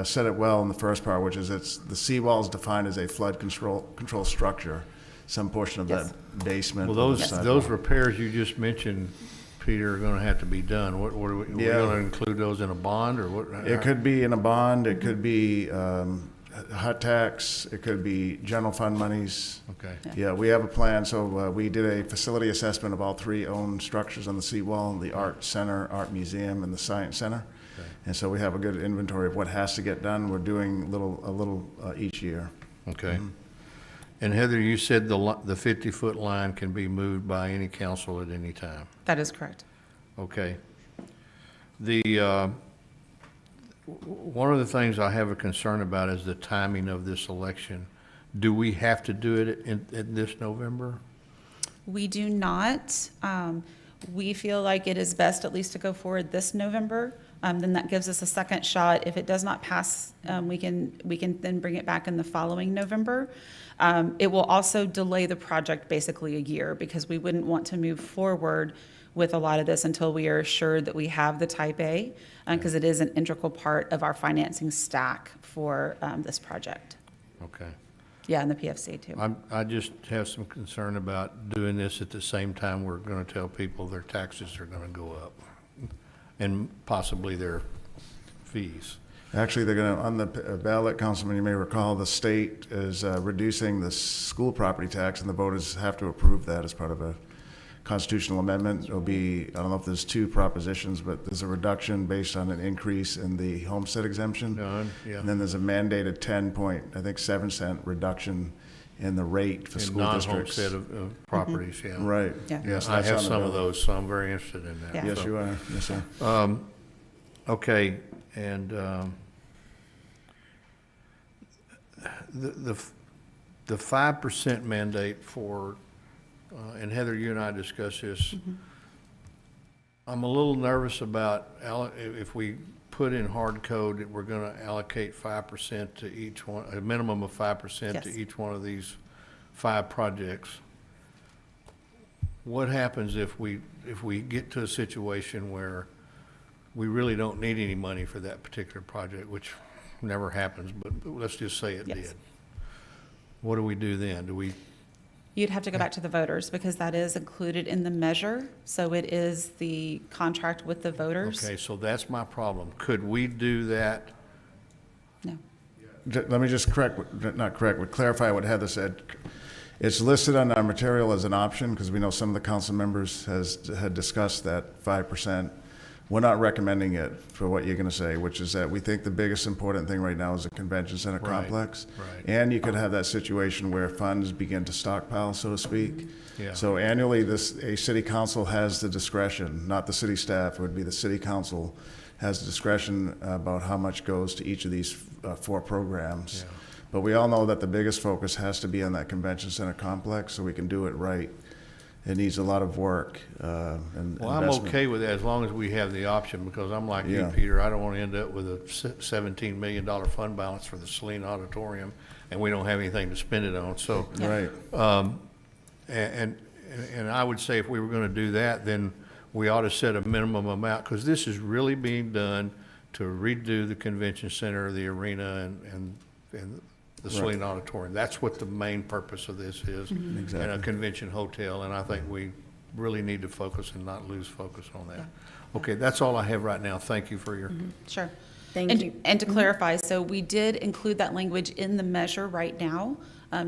said it well in the first part, which is the seawall is defined as a flood control structure, some portion of that basement. Well, those repairs you just mentioned, Peter, are going to have to be done. What are we going to include those in a bond or what? It could be in a bond. It could be hot tax. It could be general fund monies. Okay. Yeah, we have a plan. So we did a facility assessment of all 3 owned structures on the seawall: the art center, art museum, and the science center. Okay. And so we have a good inventory of what has to get done. We're doing a little each year. Okay. And Heather, you said the 50-foot line can be moved by any council at any time. That is correct. Okay. One of the things I have a concern about is the timing of this election. Do we have to do it in this November? We do not. We feel like it is best at least to go forward this November. Then that gives us a second shot. If it does not pass, we can then bring it back in the following November. It will also delay the project basically a year because we wouldn't want to move forward with a lot of this until we are assured that we have the type A, because it is an integral part of our financing stack for this project. Okay. Yeah, and the PFC too. I just have some concern about doing this at the same time we're going to tell people their taxes are going to go up and possibly their fees. Actually, they're going to, on the ballot, Councilman, you may recall, the state is reducing the school property tax, and the voters have to approve that as part of a constitutional amendment. It'll be, I don't know if there's 2 propositions, but there's a reduction based on an increase in the homestead exemption. Yeah. And then there's a mandated 7-cent reduction in the rate for school districts. Non-homestead of properties, yeah. Right. Yeah. Yes, I that's have on the some of bill. those, so I'm very interested in that. Yeah. Yes, So, you are. Yes, sir. Okay, and the 5% mandate for, and Heather, you and I discussed this. I'm a little nervous about if we put in hard code that we're going to allocate 5% to each one, a minimum of 5% to Yes. each one of these 5 projects. What happens if we get to a situation where we really don't need any money for that particular project, which never happens, but let's just say it did. What do we do then? You'd have to go back to the voters because that is included in the measure. So it is the contract with the voters. Okay, so that's my problem. Could we do that? No. Let me just clarify what Heather said. It's listed on our material as an option because we know some of the council members had discussed that 5%. We're not recommending it for what you're going to say, which is that we think the biggest important thing right now is a convention center complex. Right. And you could have that situation where funds begin to stockpile, so to speak. Yeah. So annually, a city council has the discretion, not the city staff, it would be the city council has the discretion about how much goes to each of these 4 programs. Yeah. But we all know that the biggest focus has to be on that convention center complex so we can do it right. It needs a lot of work and Well, I'm investment. okay with that as long as we have the option, because I'm like you, Yeah. Peter, I don't want to end up with a $17 million fund balance for the Saline Auditorium, and we don't have anything to spend it on, so. Right. And I would say if we were going to do that, then we ought to set a minimum amount, because this is really being done to redo the convention center, the arena, and the Saline Auditorium. That's what the main purpose of this is, and a convention hotel, and I think we really need to focus and not lose focus on that. Okay, that's all I have right now. Thank you for your. Sure. Thank you. And to clarify, so we did include that language in the measure right now,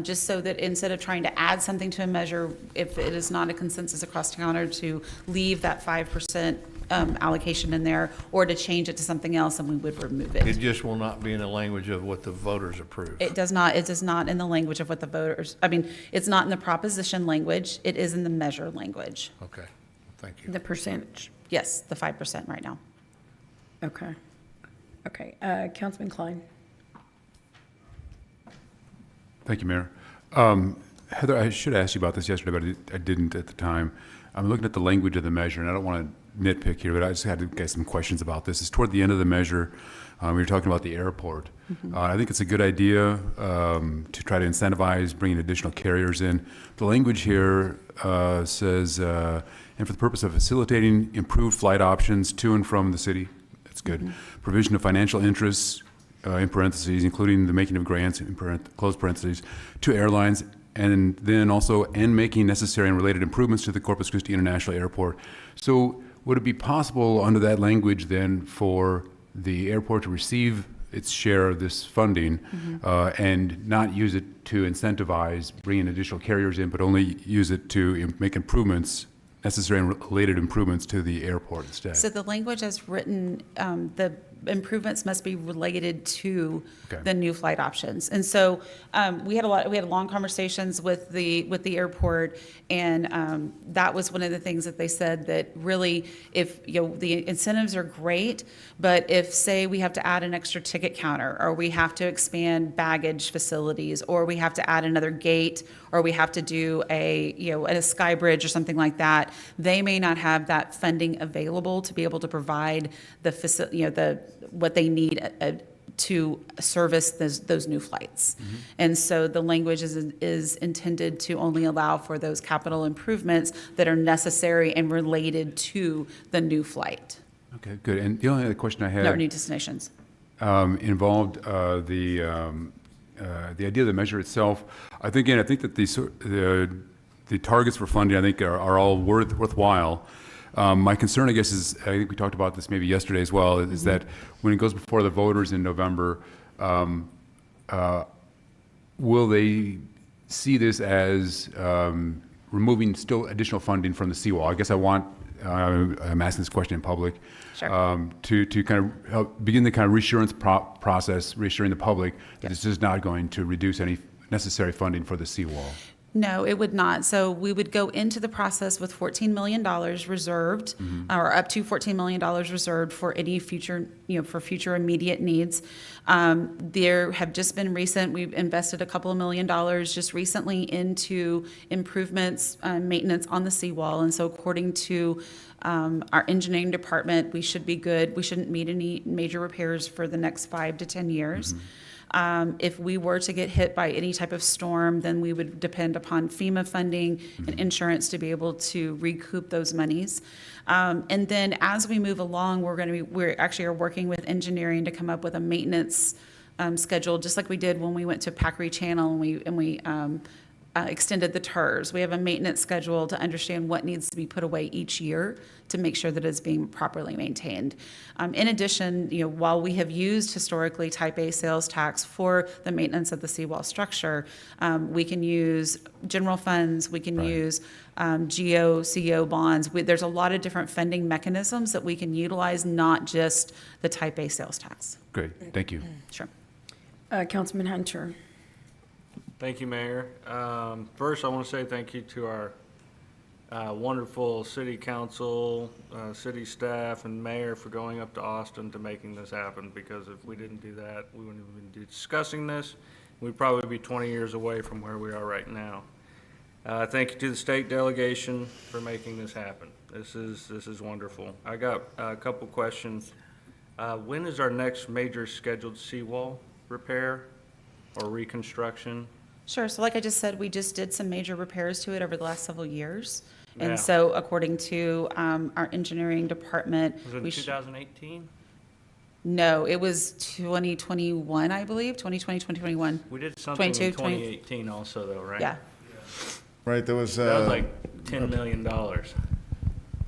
just so that instead of trying to add something to a measure, if it is not a consensus across town, or to leave that 5% allocation in there, or to change it to something else, and we would remove It just will not be in the language of what the voters approve. It does not in the language of what the voters, it's not in the proposition language, it is in the measure language. Okay, thank you. The percentage. Yes, the 5% right now. Okay. Okay, Councilman Klein. Thank you, Mayor. Heather, I should have asked you about this yesterday, but I didn't at the time. I'm looking at the language of the measure, and I don't want to nitpick here, but I just had to get some questions about this. It's toward the end of the measure. We were talking about the airport. I think it's a good idea to try to incentivize bringing additional carriers in. The language here says, and for the purpose of facilitating improved flight options to and from the city. That's good. Provision of financial interests, in parentheses, including the making of grants, in close parentheses, to airlines, and then also, and making necessary and related improvements to the Corpus Christi International Airport. So would it be possible under that language then for the airport to receive its share of this funding and not use it to incentivize bringing additional carriers in, but only use it to make improvements, necessary and related improvements to the airport instead? So the language as written, the improvements must be related to the new flight options. And so we had long conversations with the airport, and that was one of the things that they said, that really, if the incentives are great, but if, say, we have to add an extra ticket counter, or we have to expand baggage facilities, or we have to add another gate, or we have to do a sky bridge or something like that, they may not have that funding available to be able to provide what they need to service those new flights. And so the language is intended to only allow for those capital improvements that are necessary and related to the new flight. Okay, good. And the only other question I had No, new destinations. involved the idea of the measure itself. I think that the targets for funding, I think, are all worthwhile. My concern, I guess, is, I think we talked about this maybe yesterday as well, is that when it goes before the voters in November, will they see this as removing still additional funding from the seawall? I guess I'm asking this question in public. Sure. To kind of help begin the kind of reassurance process, reassuring the public that this is not going to reduce any necessary funding for the seawall. No, it would not. So we would go into the process with $14 million reserved, or up to $14 million reserved for any future, for future immediate needs. There have just been we've invested a couple of $1 million just recently into improvements, maintenance on the seawall. And so according to our engineering department, we should be good. We shouldn't need any major repairs for the next 5 to 10 years. If we were to get hit by any type of storm, then we would depend upon FEMA funding and insurance to be able to recoup those monies. And then as we move along, we actually are working with engineering to come up with a maintenance schedule, just like we did when we went to Packery Channel and we extended the TERS. We have a maintenance schedule to understand what needs to be put away each year to make sure that it's being properly maintained. In addition, while we have used historically Type A sales tax for the maintenance of the seawall structure, we can use general funds, we can use GO, CO bonds. There's a lot of different funding mechanisms that we can utilize, not just the Type A sales tax. Great, thank you. Sure. Councilman Hunter. Thank you, Mayor. First, I want to say thank you to our wonderful city council, city staff, and mayor for going up to Austin to making this happen, because if we didn't do that, we wouldn't even be discussing this. We'd probably be 20 years away from where we are right now. Thank you to the state delegation for making this happen. This is wonderful. I got a couple questions. When is our next major scheduled seawall repair or reconstruction? Sure. So like I just said, we just did some major repairs to it over the last several years. Yeah. And so according to our engineering department. Was it 2018? No, it was 2021, I believe, 2020, 2021. We did something in 2018 also, though, right? Yeah. Right, there was... that was like $10 million.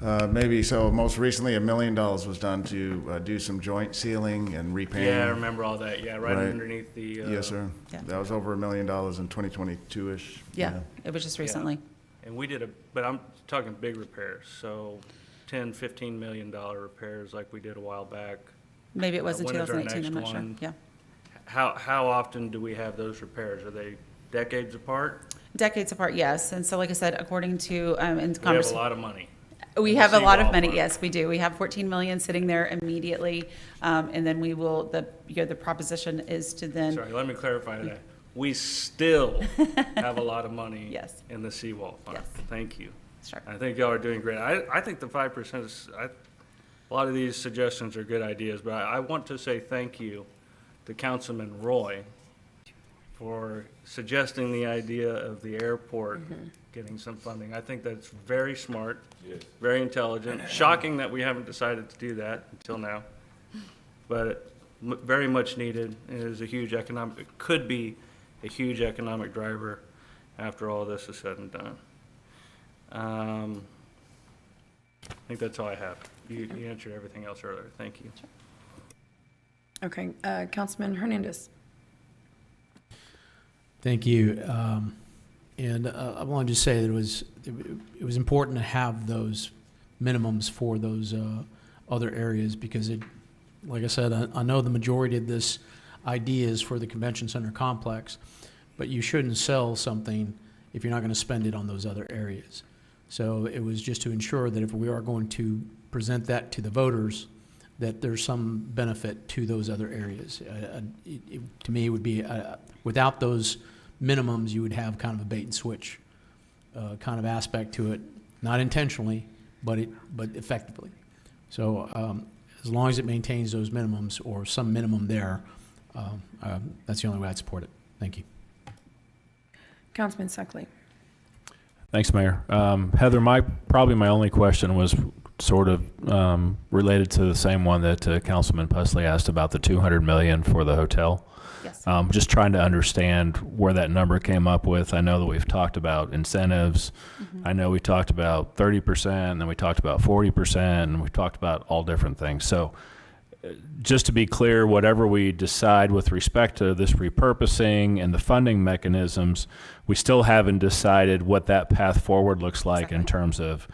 Maybe so. Most recently, $1 million was done to do some joint sealing and repainting. Yeah, I remember all that. Yeah, right underneath the. Yes, sir. Yeah. That was over $1 million in 2022-ish. Yeah, it was just recently. And we did but I'm talking big repairs, so 10, $15 million repairs like we did a while back. Maybe it was in When is our 2018, I'm next not sure. one? Yeah. How often do we have those repairs? Are they decades apart? Decades apart, yes. And so, like I said, according to, in We have a conversation. lot of money. We in the have a lot of seawall money, fund. yes, we do. We have 14 million sitting there immediately. And then we will, the proposition is to then. Sorry, let me clarify that. We still have a lot of money Yes. in the seawall fund. Yes. Thank you. Sure. I think y'all are doing great. I think the 5% is, a lot of these suggestions are good ideas, but I want to say thank you to Councilman Roy for suggesting the idea of the airport getting some funding. I think that's very smart, very intelligent. Shocking that we haven't decided to do that until now, but very much needed. It is a huge economic, it could be a huge economic driver after all this is said and done. I think that's all I have. You answered everything else earlier. Thank you. Okay, Councilman Hernandez. Thank you. And I wanted to say that it was important to have those minimums for those other areas because like I said, I know the majority of this idea is for the convention center complex, but you shouldn't sell something if you're not going to spend it on those other areas. So it was just to ensure that if we are going to present that to the voters, that there's some benefit to those other areas. To me, it would be, without those minimums, you would have kind of a bait and switch kind of aspect to it, not intentionally, but effectively. So as long as it maintains those minimums or some minimum there, that's the only way I'd support it. Thank you. Councilman Suckley. Thanks, Mayor. Heather, probably my only question was sort of related to the same one that Councilman Pusley asked about the $200 million for the hotel. Yes. Just trying to understand where that number came up with. I know that we've talked about incentives. I know we talked about 30%, and then we talked about 40%, and we talked about all different things. So just to be clear, whatever we decide with respect to this repurposing and the funding mechanisms, we still haven't decided what that path forward looks like in terms of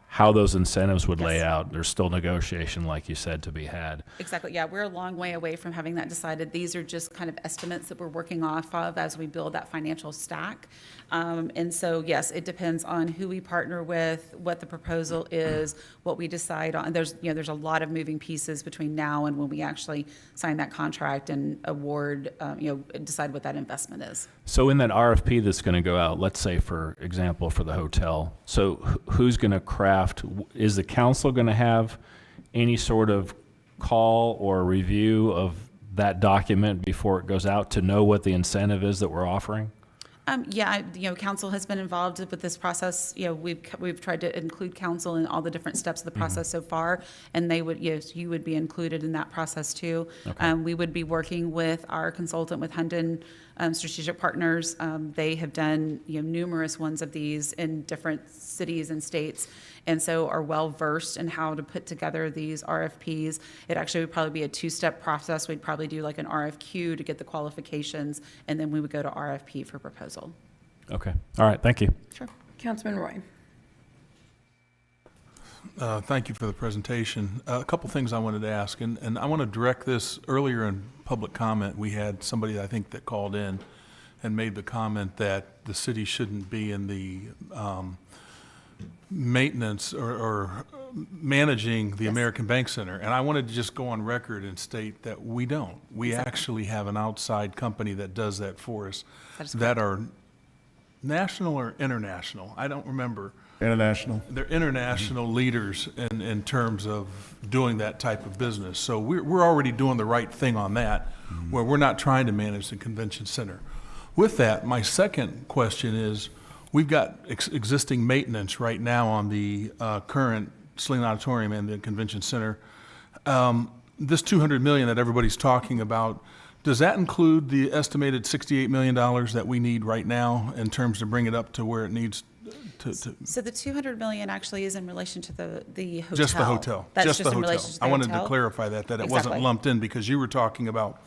how those incentives would lay out. There's still negotiation, like you said, to be had. Exactly, yeah, we're a long way away from having that decided. These are just kind of estimates that we're working off of as we build that financial stack. And so, yes, it depends on who we partner with, what the proposal is, what we decide on. There's a lot of moving pieces between now and when we actually sign that contract and award, decide what that investment is. So in that RFP that's going to go out, let's say, for example, for the hotel, so who's going to craft, is the council going to have any sort of call or review of that document before it goes out to know what the incentive is that we're offering? Council has been involved with this process. We've tried to include council in all the different steps of the process so far, and you would be included in that process too. Okay. We would be working with our consultant with Hunden Strategic Partners. They have done numerous ones of these in different cities and states, and so are well versed in how to put together these RFPs. It actually would probably be a two-step process. We'd probably do like an RFQ to get the qualifications, and then we would go to RFP for proposal. Okay. All right. Thank you. Sure. Councilman Roy. Thank you for the presentation. A couple things I wanted to ask, and I want to direct this. Earlier in public comment, we had somebody, I think, that called in and made the comment that the city shouldn't be in the maintenance or managing the American Bank Center. And I wanted to just go on record and state that we don't. We actually have an outside company that does that for us that are national or international. I don't remember. International. They're international leaders in terms of doing that type of business. So we're already doing the right thing on that, where we're not trying to manage the convention center. With that, my second question is, we've got existing maintenance right now on the current Sling Auditorium and the convention center. This $200 million that everybody's talking about, does that include the estimated $68 million that we need right now in terms to bring it up to where it needs So the 200 million actually is in relation to the hotel. Just the hotel. That's Just just the in hotel. relation to the I wanted hotel? to clarify that it Exactly. wasn't lumped in, because you were talking about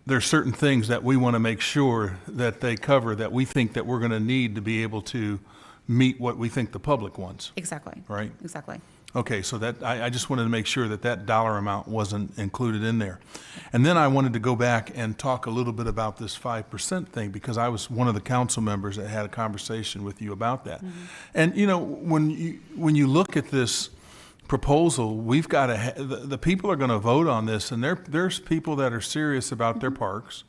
there's certain things that we want to make sure that they cover, that we think that we're going to need to be able to meet what we think the public wants. Exactly. Right? Exactly. Okay, so that, I just wanted to make sure that that dollar amount wasn't included in there. And then I wanted to go back and talk a little bit about this 5% thing, because I was one of the council members that had a conversation with you about that. And, you know, when you look at this proposal, we've got to, the people are going to vote on this, and there's people that are serious about their parks.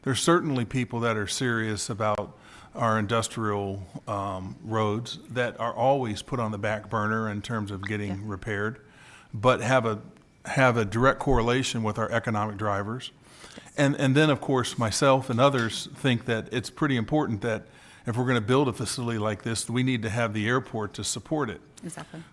There's certainly people that are serious about our industrial roads that are always put on the back burner in terms of getting repaired, but have a direct correlation with our economic drivers. And then, of course, myself and others think that it's pretty important that if we're going to build a facility like this, we need to have the airport to support it. Exactly.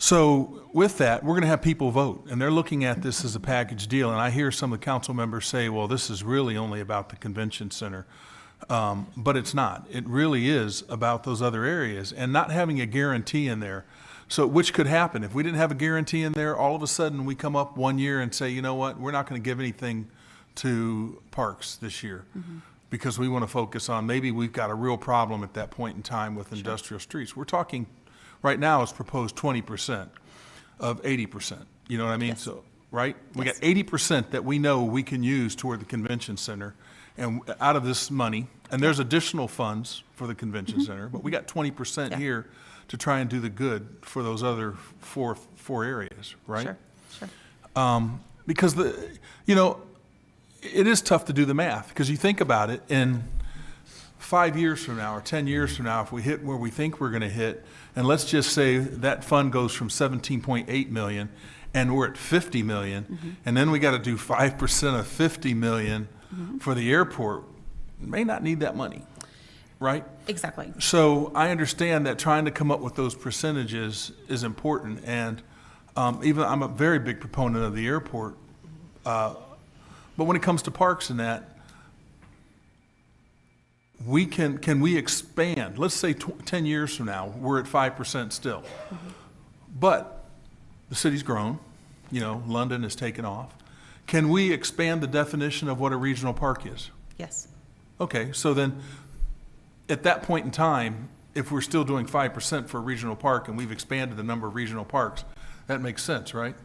So with that, we're going to have people vote, and they're looking at this as a package deal. And I hear some of the council members say, well, this is really only about the convention center. But it's not. It really is about those other areas, and not having a guarantee in there. So which could happen. If we didn't have a guarantee in there, all of a sudden we come up one year and say, you know what, we're not going to give anything to parks this year. Because we want to focus on, maybe we've got a real problem at that point in time with industrial streets. We're talking, right now it's proposed 20% of 80%. You know what I mean? Yes. So, right? We got 80% that we know we can use toward the convention center, and out of this money, and there's additional funds for the convention center, but we got 20% here to try and do the good for those other four areas, right? Sure. Because you know, it is tough to do the math, because you think about it, in 5 years from now or 10 years from now, if we hit where we think we're going to hit, and let's just say that fund goes from 17.8 million and we're at 50 million, and then we got to do 5% of 50 million for the airport, may not need that money, right? Exactly. So I understand that trying to come up with those percentages is important, and even I'm a very big proponent of the airport, but when it comes to parks and that, we can we expand? Let's say 10 years from now, we're at 5% still. But the city's grown, you know, London has taken off. Can we expand the definition of what a regional park is? Yes. Okay, so then at that point in time, if we're still doing 5% for a regional park and we've expanded the number of regional parks, that makes sense, right?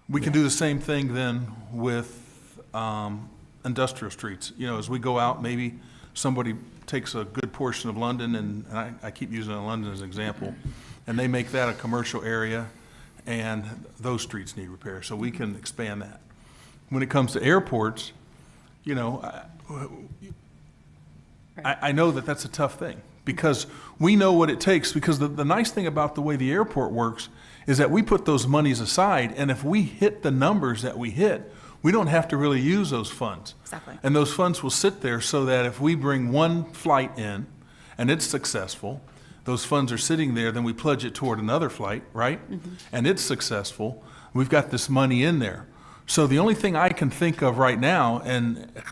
We can do the same thing then with industrial streets. You know, as we go out, maybe somebody takes a good portion of London, and I keep using London as an example, and they make that a commercial area, and those streets need repair, so we can expand that. When it comes to airports, you know, I know that that's a tough thing, because we know what it takes, because the nice thing about the way the airport works is that we put those monies aside, and if we hit the numbers that we hit, we don't have to really use those funds. Exactly. And those funds will sit there so that if we bring one flight in and it's successful, those funds are sitting there, then we pledge it toward another flight, right? And it's successful, we've got this money in there. So the only thing I can think of right now, and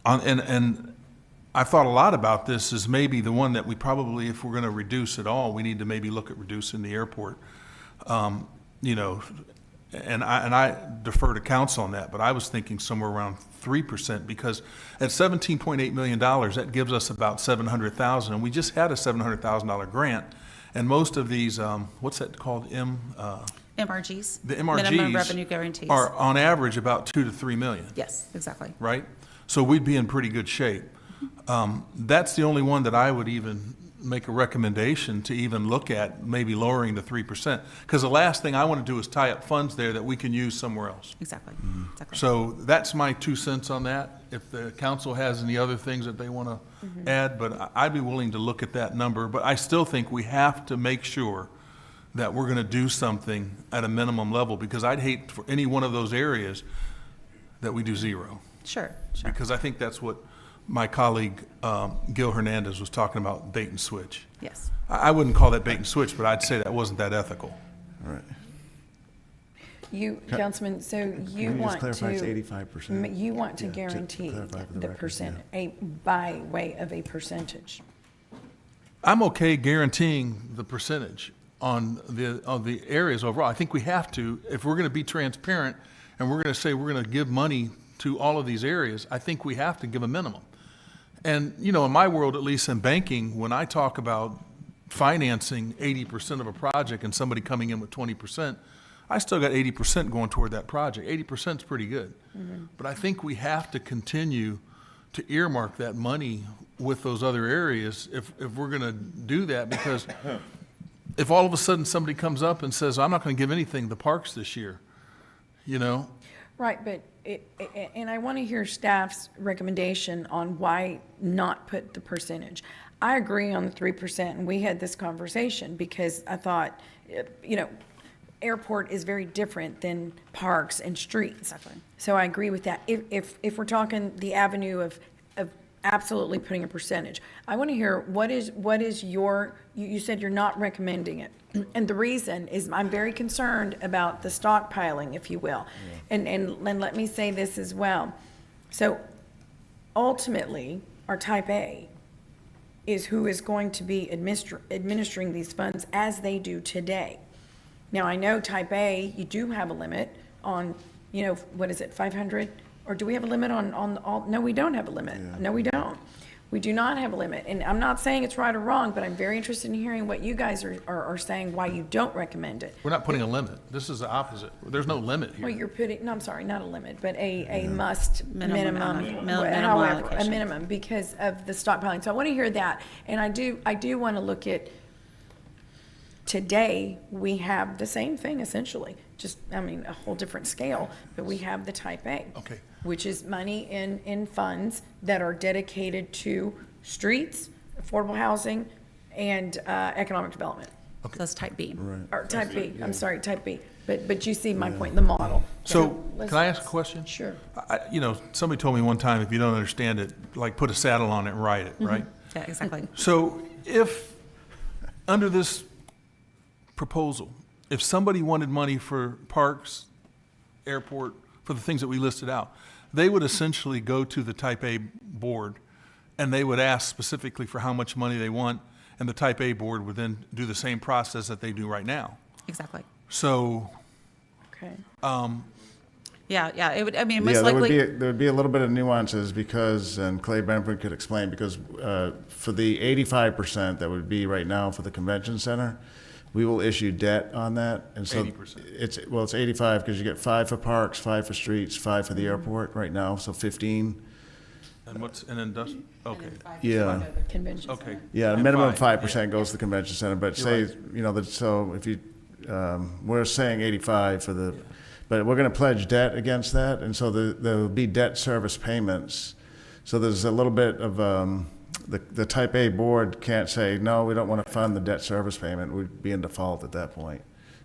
I've thought a lot about this, is maybe the one that we probably, if we're going to reduce it all, we need to maybe look at reducing the airport. You know, and I defer to council on that, but I was thinking somewhere around 3%, because at $17.8 million, that gives us about $700,000, and we just had a $700,000 grant, and most of these, what's that called, MRGs. The MRGs Minimum revenue guarantees. are on average about 2 to 3 million. Yes, exactly. Right? So we'd be in pretty good shape. That's the only one that I would even make a recommendation to even look at, maybe lowering the 3%, because the last thing I want to do is tie up funds there that we can use somewhere else. Exactly. Exactly. So that's my 2 cents on that. If the council has any other things that they want to add, but I'd be willing to look at that number. But I still think we have to make sure that we're going to do something at a minimum level, because I'd hate for any one of those areas that we do zero. Sure. Because I think that's what my colleague Gil Hernandez was talking about, bait and switch. Yes. I wouldn't call that bait and switch, but I'd say that wasn't that ethical. Right. Councilman, so you Can you just want clarify it's to, 85%? you want to Yeah, to guarantee clarify for the the record, percent, yeah. by way of a percentage. I'm okay guaranteeing the percentage on the areas overall. I think we have to, if we're going to be transparent and we're going to say we're going to give money to all of these areas, I think we have to give a minimum. And, you know, in my world, at least in banking, when I talk about financing 80% of a project and somebody coming in with 20%, I still got 80% going toward that project. 80% is pretty good. But I think we have to continue to earmark that money with those other areas if we're going to do that, because if all of a sudden somebody comes up and says, I'm not going to give anything to the parks this year, you know? Right, but and I want to hear staff's recommendation on why not put the percentage. I agree on the 3%, and we had this conversation because I thought, you know, airport is very different than parks and streets. Exactly. So I agree with that. If we're talking the avenue of absolutely putting a percentage, I want to hear what is your, you said you're not recommending it. And the reason is I'm very concerned about the stockpiling, if you will. And let me say this as well. So ultimately, our type A is who is going to be administering these funds as they do today. Now, I know type A, you do have a limit on, you know, what is it, 500? Or do we have a limit on all? No, we don't have a limit. Yeah. No, we don't. We do not have a limit. And I'm not saying it's right or wrong, but I'm very interested in hearing what you guys are saying, why you don't recommend it. We're not putting a limit. This is the opposite. There's no limit here. Well, you're putting, no, I'm sorry, not a limit, but a must Minimum minimum, minimum however, a allocation. minimum because of the stockpiling. So I want to hear that. And I do want to look at, today, we have the same thing essentially, just, I mean, a whole different scale, but we have the type A. Okay. Which is money in funds that are dedicated to streets, affordable housing, and economic development. So that's type B. Or type B, I'm sorry, type B. But you see my point, the model. So, let's- can I ask a question? Sure. You know, somebody told me one time, if you don't understand it, like put a saddle on it and ride it, right? Yeah, exactly. So if, under this proposal, if somebody wanted money for parks, airport, for the things that we listed out, they would essentially go to the type A board and they would ask specifically for how much money they want, and the type A board would then do the same process that they do right now. Exactly. So, Okay. Yeah, it would, I mean, most Yeah, likely. there would be a little bit of nuances because, and Clay Benford could explain, because for the 85% that would be right now for the convention center, we will issue debt on that. And so 80%. it's 85 because you get 5 for parks, 5 for streets, 5 for the airport right now, so 15. and what's an industrial, okay, Yeah. Convention. okay. Yeah, a And minimum of 5, 5% goes to the convention center, but You're say, you know, so if you, we're saying 85 for the, but we're gonna pledge debt against that, and so there'll be debt service payments. So there's a little bit of, the type A board can't say, no, we don't wanna fund the debt service payment, we'd be in default at that point.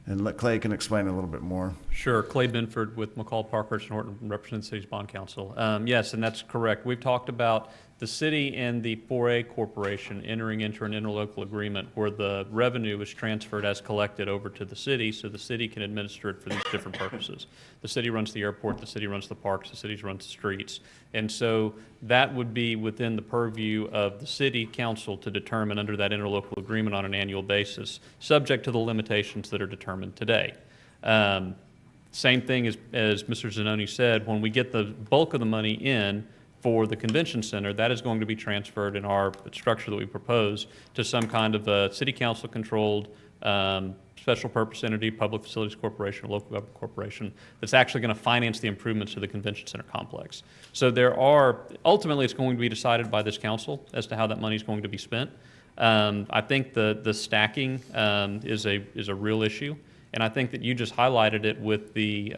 And Clay can explain a little bit more. Sure. Clay Benford with McCall, Parkhurst, and Horton, represents the city's bond council. Yes, and that's correct. We've talked about the city and the 4A Corporation entering into an interlocal agreement where the revenue is transferred as collected over to the city, so the city can administer it for these different purposes. The city runs the airport, the city runs the parks, the city runs the streets. And so that would be within the purview of the city council to determine under that interlocal agreement on an annual basis, subject to the limitations that are determined today. Same thing as Mr. Zanoni said, when we get the bulk of the money in for the convention center, that is going to be transferred in our structure that we propose to some kind of a city council controlled special purpose entity, public facilities corporation, or local government corporation that's actually going to finance the improvements to the convention center complex. So ultimately it's going to be decided by this council as to how that money is going to be spent. I think the stacking is a real issue. And I think that you just highlighted it with the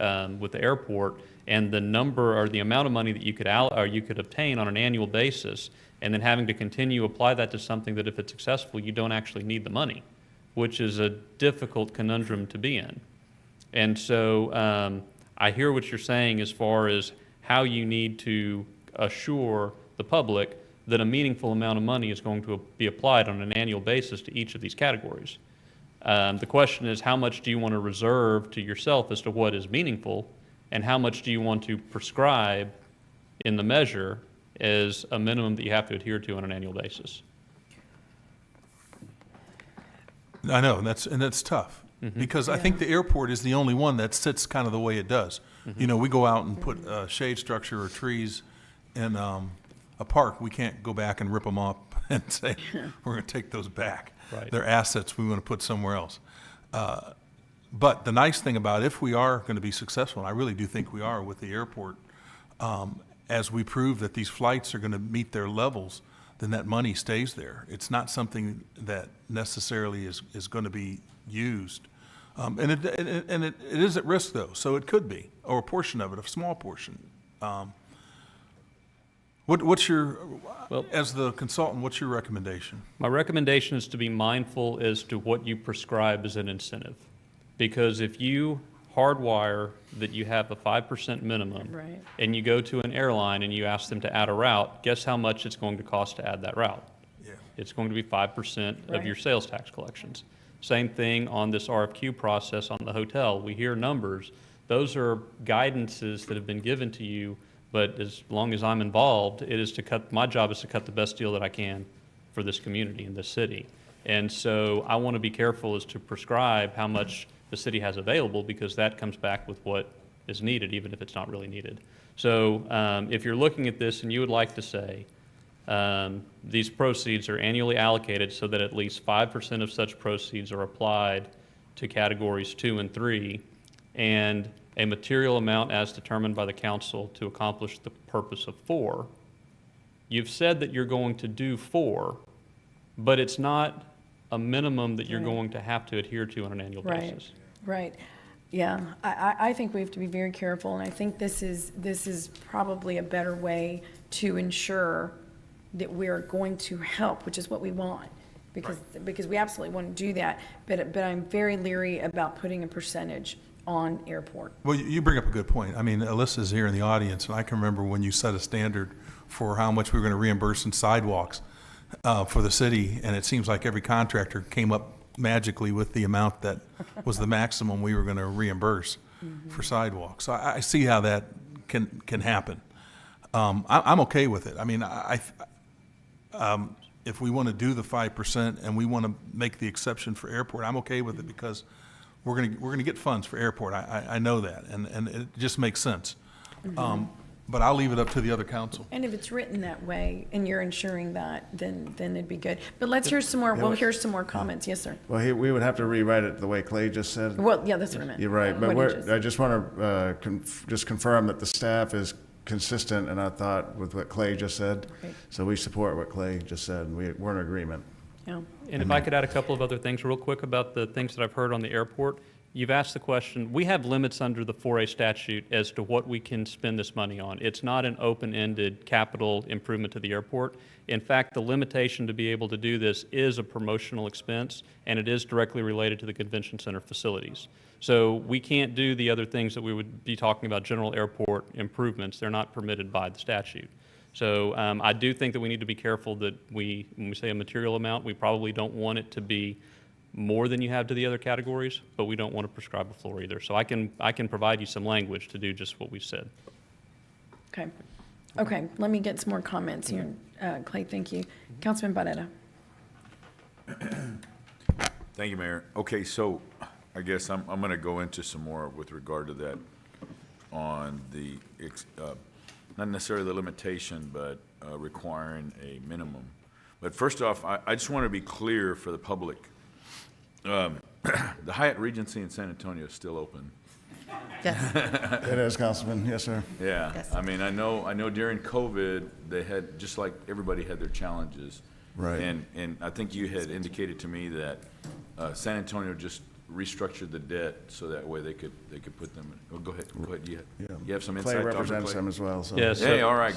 airport and the number or the amount of money that you could obtain on an annual basis, and then having to continue apply that to something that if it's successful, you don't actually need the money, which is a difficult conundrum to be in. And so I hear what you're saying as far as how you need to assure the public that a meaningful amount of money is going to be applied on an annual basis to each of these categories. The question is, how much do you want to reserve to yourself as to what is meaningful, and how much do you want to prescribe in the measure as a minimum that you have to adhere to on an annual basis? I know, and that's tough, because I think the airport is the only one that sits kind of the way it does. You know, we go out and put shade structure or trees in a park. We can't go back and rip them up and say, we're going to take those back. Right. They're assets we want to put somewhere else. But the nice thing about if we are going to be successful, and I really do think we are with the airport, as we prove that these flights are going to meet their levels, then that money stays there. It's not something that necessarily is going to be used. And it is at risk, though, so it could be, or a portion of it, a small portion. What's your, as the consultant, what's your recommendation? My recommendation is to be mindful as to what you prescribe as an incentive. Because if you hardwire that you have a 5% minimum, Right. and you go to an airline and you ask them to add a route, guess how much it's going to cost to add that route? Yeah. It's going to be 5% of Right. your sales tax collections. Same thing on this RFQ process on the hotel. We hear numbers. Those are guidances that have been given to you, but as long as I'm involved, my job is to cut the best deal that I can for this community and this city. And so I want to be careful as to prescribe how much the city has available, because that comes back with what is needed, even if it's not really needed. So if you're looking at this and you would like to say, these proceeds are annually allocated so that at least 5% of such proceeds are applied to categories 2 and 3, and a material amount as determined by the council to accomplish the purpose of 4. You've said that you're going to do 4, but it's not a minimum that you're Right. going to have to adhere to on an annual Right. basis. Right. Yeah, I think we have to be very careful, and I think this is probably a better way to ensure that we're going to help, which is what we want, because we absolutely want to do that. But I'm very leery about putting a percentage on airport. Well, you bring up a good point. I mean, Alyssa's here in the audience, and I can remember when you set a standard for how much we were going to reimburse in sidewalks for the city, and it seems like every contractor came up magically with the amount that was the maximum we were going to reimburse for sidewalks. So I see how that can happen. I'm okay with it. I mean, if we want to do the 5% and we want to make the exception for airport, I'm okay with it, because we're going to get funds for airport. I know that, and it just makes sense. But I'll leave it up to the other council. And if it's written that way and you're ensuring that, then it'd be good. But let's hear some more, we'll hear some more comments. Yes, sir. Well, we would have to rewrite it the way Clay just said. Well, yeah, that's what I meant. You're right, but What he just I just want to just confirm that the staff is consistent, and I thought with what Clay just said. Right. So we support what Clay just said, and we're in agreement. Yeah. And if I could add a couple of other things real quick about the things that I've heard on the airport. You've asked the question, we have limits under the 4A statute as to what we can spend this money on. It's not an open-ended capital improvement to the airport. In fact, the limitation to be able to do this is a promotional expense, and it is directly related to the convention center facilities. So we can't do the other things that we would be talking about, general airport improvements. They're not permitted by the statute. So I do think that we need to be careful that when we say a material amount, we probably don't want it to be more than you have to the other categories, but we don't want to prescribe a floor either. So I can provide you some language to do just what we said. Okay. Okay, let me get some more comments here. Clay, thank you. Councilman Barrera. Thank you, Mayor. Okay, so I guess I'm going to go into some more with regard to that on the, not necessarily the limitation, but requiring a minimum. But first off, I just want to be clear for the public. The Hyatt Regency in San Antonio is still open. Yes. It is, Councilman. Yes, sir. Yeah. Yes. I mean, I know during COVID, they had, just like everybody had their challenges. Right. And I think you had indicated to me that San Antonio just restructured the debt so that way they could put them in. Oh, go ahead. You have some insight. Clay represents them as well. So. Yes. Hey, all right.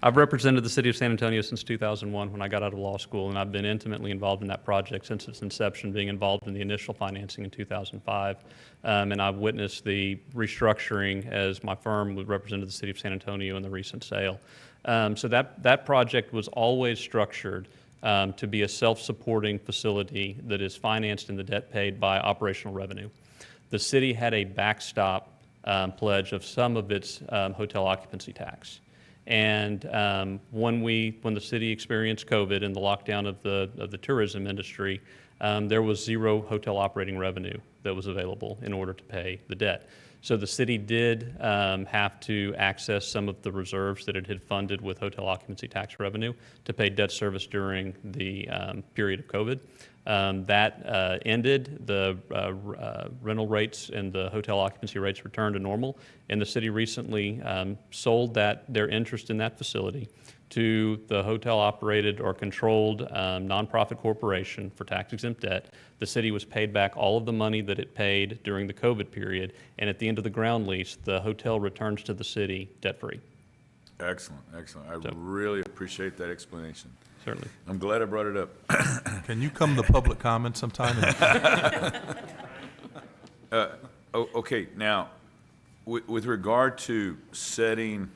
I've represented the city of San Antonio since 2001 when I got out of law school, and I've been intimately involved in that project since its inception, being involved in the initial financing in 2005. And I've witnessed the restructuring as my firm represented the city of San Antonio in the recent sale. So that project was always structured to be a self-supporting facility that is financed in the debt paid by operational revenue. The city had a backstop pledge of some of its hotel occupancy tax. And when the city experienced COVID and the lockdown of the tourism industry, there was zero hotel operating revenue that was available in order to pay the debt. So the city did have to access some of the reserves that it had funded with hotel occupancy tax revenue to pay debt service during the period of COVID. That ended. The rental rates and the hotel occupancy rates returned to normal, and the city recently sold their interest in that facility to the hotel-operated or controlled nonprofit corporation for tax-exempt debt. The city was paid back all of the money that it paid during the COVID period, and at the end of the ground lease, the hotel returns to the city debt-free. Excellent, excellent. I really appreciate that explanation. Certainly. I'm glad I brought it up. Can you come to public comment sometime? Okay, now, with regard to setting,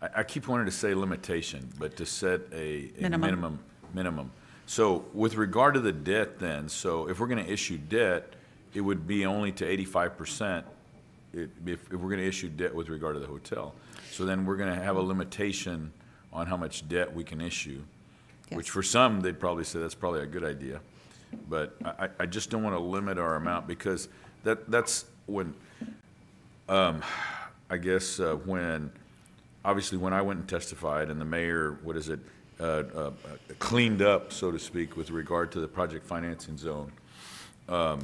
I keep wanting to say limitation, but to set a minimum. So with regard to the debt then, so if we're going to issue debt, it would be only to 85% if we're going to issue debt with regard to the hotel. So then we're going to have a limitation on how much debt we can issue, which for some, they'd probably say that's probably a good idea. But I just don't want to limit our amount, because that's when, I guess, obviously when I went and testified and the mayor, cleaned up, so to speak, with regard to the project financing zone, the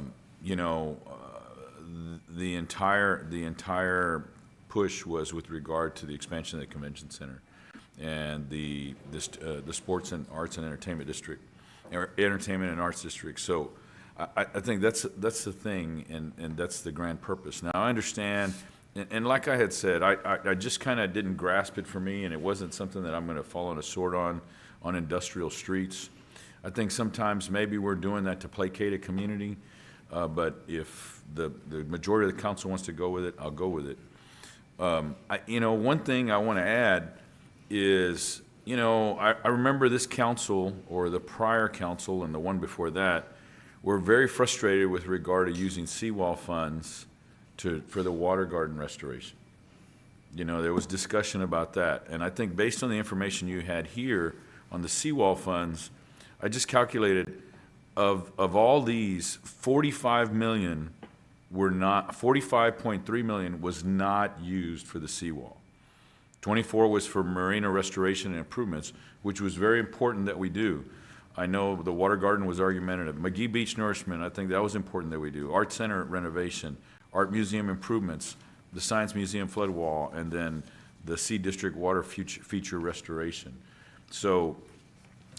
entire push was with regard to the expansion of the convention center and the sports and arts and entertainment district, or entertainment and arts district. So I think that's the thing, and that's the grand purpose. Now I understand, and like I had said, I just kind of didn't grasp it for me, and it wasn't something that I'm going to fall on a sword on industrial streets. I think sometimes maybe we're doing that to placate a community, but if the majority of the council wants to go with it, I'll go with it. One thing I want to add is, I remember this council, or the prior council and the one before that, were very frustrated with regard to using seawall funds for the water garden restoration. There was discussion about that. And I think based on the information you had here on the seawall funds, I just calculated of all these, 45 million were not, 45.3 million was not used for the seawall. 24 was for marina restoration and improvements, which was very important that we do. I know the water garden was argumentative. McGee Beach Nourishment, I think that was important that we do. Art Center renovation, art museum improvements, the Science Museum flood wall, and then the Sea District water feature restoration. So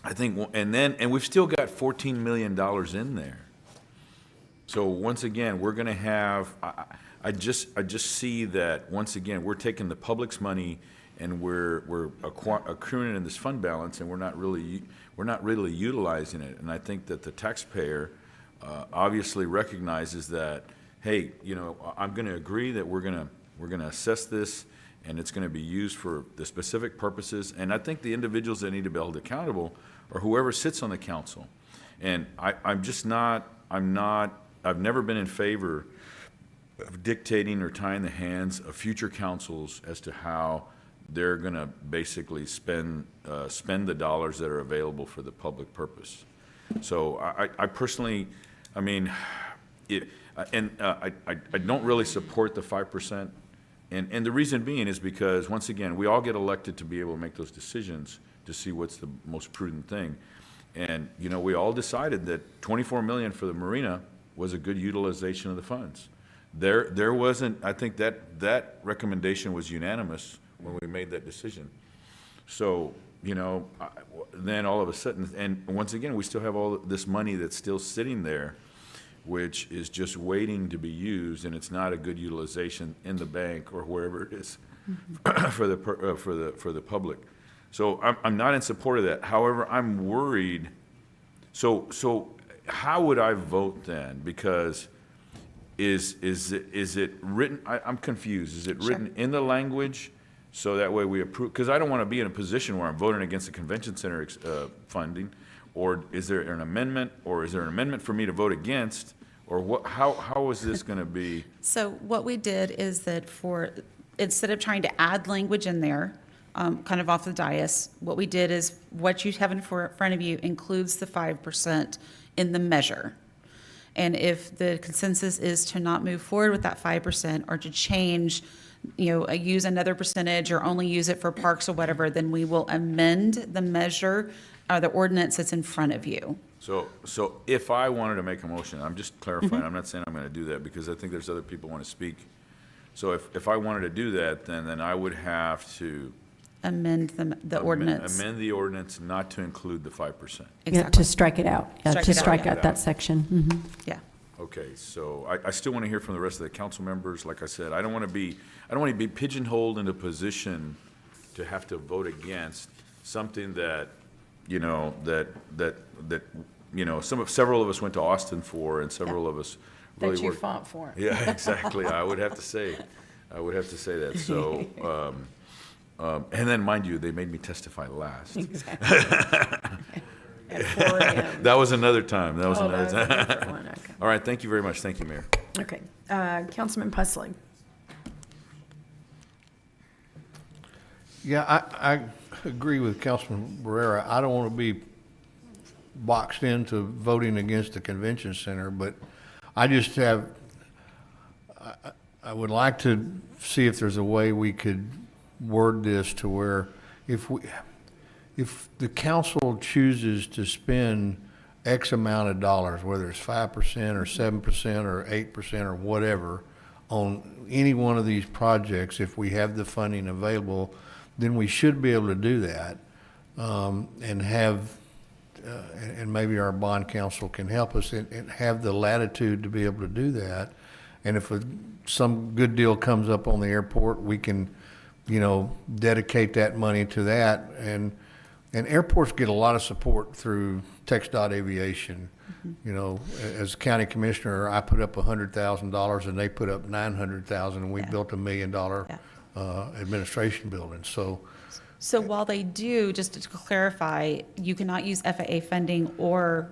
I think, and we've still got $14 million in there. So once again, we're going to have, I just see that once again, we're taking the public's money and we're accruing it in this fund balance, and we're not really utilizing it. And I think that the taxpayer obviously recognizes that, hey, I'm going to agree that we're going to assess this, and it's going to be used for the specific purposes. And I think the individuals that need to be held accountable are whoever sits on the council. And I've never been in favor of dictating or tying the hands of future councils as to how they're going to basically spend the dollars that are available for the public purpose. So I personally, I don't really support the 5%. And the reason being is because, once again, we all get elected to be able to make those decisions to see what's the most prudent thing. And, we all decided that 24 million for the marina was a good utilization of the funds. There wasn't, I think that recommendation was unanimous when we made that decision. So, then all of a sudden, and once again, we still have all this money that's still sitting there, which is just waiting to be used, and it's not a good utilization in the bank or wherever it is for the public. So I'm not in support of that. However, I'm worried. So how would I vote then? Because is it written? I'm confused. Is it written in the language So that way we approve, because I don't want to be in a position where I'm voting against the convention center funding, or is there an amendment, or is there an amendment for me to vote against, or what, how is this going to be? So what we did is that instead of trying to add language in there, kind of off the dais, what we did is what you have in front of you includes the 5% in the measure. And if the consensus is to not move forward with that 5% or to change, use another percentage or only use it for parks or whatever, then we will amend the measure or the ordinance that's in front of you. So if I wanted to make a motion, I'm just clarifying, I'm not saying I'm going to do that because I think there's other people who want to speak. So if I wanted to do that, then I would have to amend the ordinance. Amend the ordinance not to include the 5%. Exactly. Yeah, to strike it out. Yeah, to strike yeah. out that section. Mhm. Yeah. Okay, so I still want to hear from the rest of the council members. Like I said, I don't want to be pigeonholed in a position to have to vote against something that, several of us went to Austin for, and several of us really That you worked. fought for. Yeah, exactly. I would have to say that. So, and then mind you, they made me testify last. Exactly. At 4 a.m. That was another time. That was Oh, another that was a time. different one, okay. All right, thank you very much. Thank you, Mayor. Okay, Councilman Pusley. Yeah, I agree with Councilman Barrera. I don't want to be boxed into voting against the convention center, but I just have, I would like to see if there's a way we could word this to where if the council chooses to spend X amount of dollars, whether it's 5% or 7% or 8% or whatever, on any one of these projects, if we have the funding available, then we should be able to do that, and have, and maybe our bond counsel can help us and have the latitude to be able to do that. And if some good deal comes up on the airport, we can, dedicate that money to that. And airports get a lot of support through TxDOT Aviation. As county commissioner, I put up $100,000 and they put up $900,000, and we built $1 million administration building. So while they do, just to clarify, you cannot use FAA funding or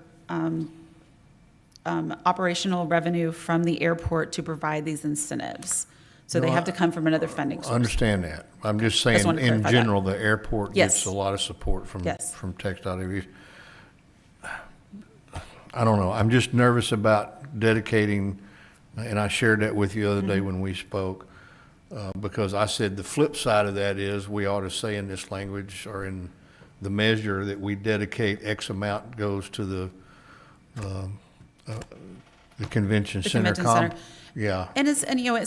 operational revenue from the airport to provide these incentives. So they have to come from another funding source. I understand that. I'm just I just saying, wanted to in clarify general, that. the airport Yes. gets a lot of support from Yes. TxDOT Aviation. I don't know. I'm just nervous about dedicating, and I shared that with you the other day when we spoke, because I said the flip side of that is we ought to say in this language or in the measure that we dedicate X amount goes to the convention The center. convention center. Yeah. And it's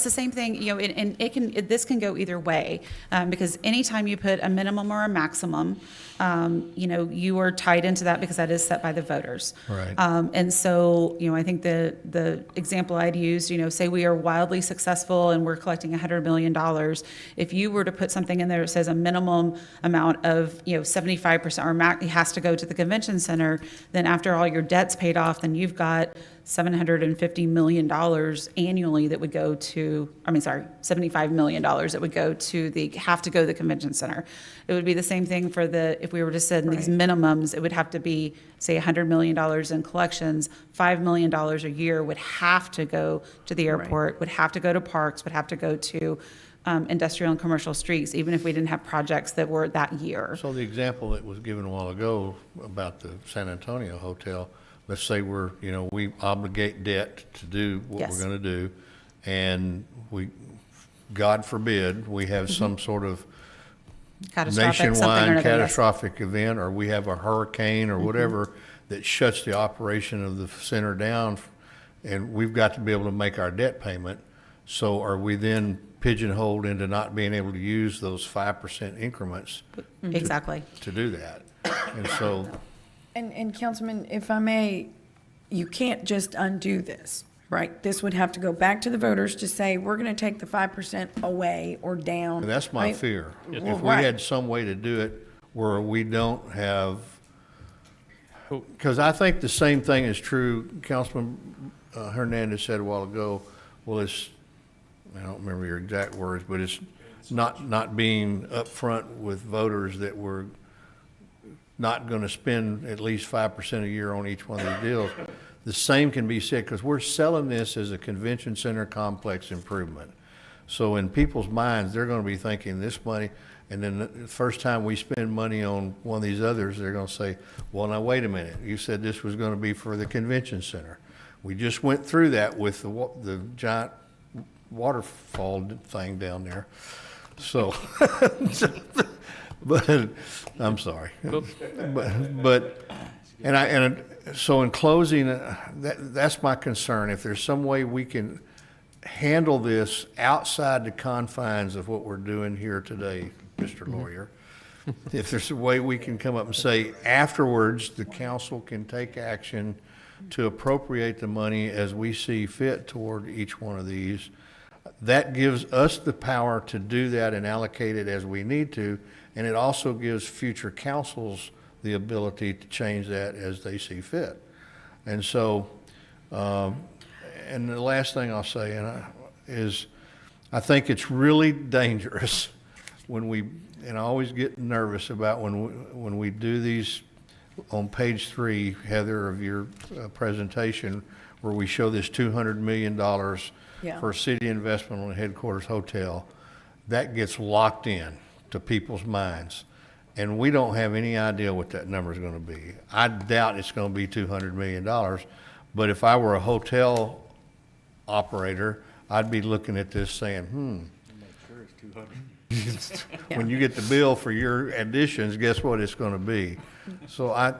the same thing, and this can go either way, because anytime you put a minimum or a maximum, you are tied into that because that is set by the voters. Right. And so, I think the example I'd used, say we are wildly successful and we're collecting $100 million. If you were to put something in there that says a minimum amount of, 75% or it has to go to the convention center, then after all your debt's paid off, then you've got $750 million annually that would go to, $75 million that would go to the convention center. It would be the same thing if we were to set these minimums, it would have to be, say, $100 million in collections, $5 million a year would have to go to the airport, would have to go to parks, would have to go to industrial and commercial streets, even if we didn't have projects that were that year. So the example that was given a while ago about the San Antonio hotel, let's say we obligate debt to do what we're going to do, and God forbid, we have some sort of nationwide catastrophic event, or we have a hurricane or whatever that shuts the operation of the center down, and we've got to be able to make our debt payment. So are we then pigeonholed into not being able to use those 5% increments Exactly. to do that? And so... And Councilman, if I may, you can't just undo this, right? This would have to go back to the voters to say, we're going to take the 5% away or down. And that's my right? fear. Well, If we right. had some way to do it where we don't have, because I think the same thing is true, Councilman Hernandez said a while ago, well, I don't remember your exact words, but not being upfront with voters that we're not going to spend at least 5% a year on each one of these deals. The same can be said, because we're selling this as a convention center complex improvement. So in people's minds, they're going to be thinking this money, and then the first time we spend money on one of these others, they're going to say, well, now wait a minute, you said this was going to be for the convention center. We just went through that with the giant waterfall thing down there. So, but I'm sorry. So in closing, that's my concern. If there's some way we can handle this outside the confines of what we're doing here today, Mr. Lawyer, if there's a way we can come up and say afterwards the council can take action to appropriate the money as we see fit toward each one of these, that gives us the power to do that and allocate it as we need to, and it also gives future councils the ability to change that as they see fit. And so, and the last thing I'll say is I think it's really dangerous when and I always get nervous about when we do these on page 3, Heather, of your presentation, where we show this $200 million for city investment on a headquarters hotel. That gets locked in to people's minds. And we don't have any idea what that number is going to be. I doubt it's going to be $200 million. But if I were a hotel operator, I'd be looking at this saying, I'm not sure it's 200. When you get the bill for your additions, guess what it's going to be? So I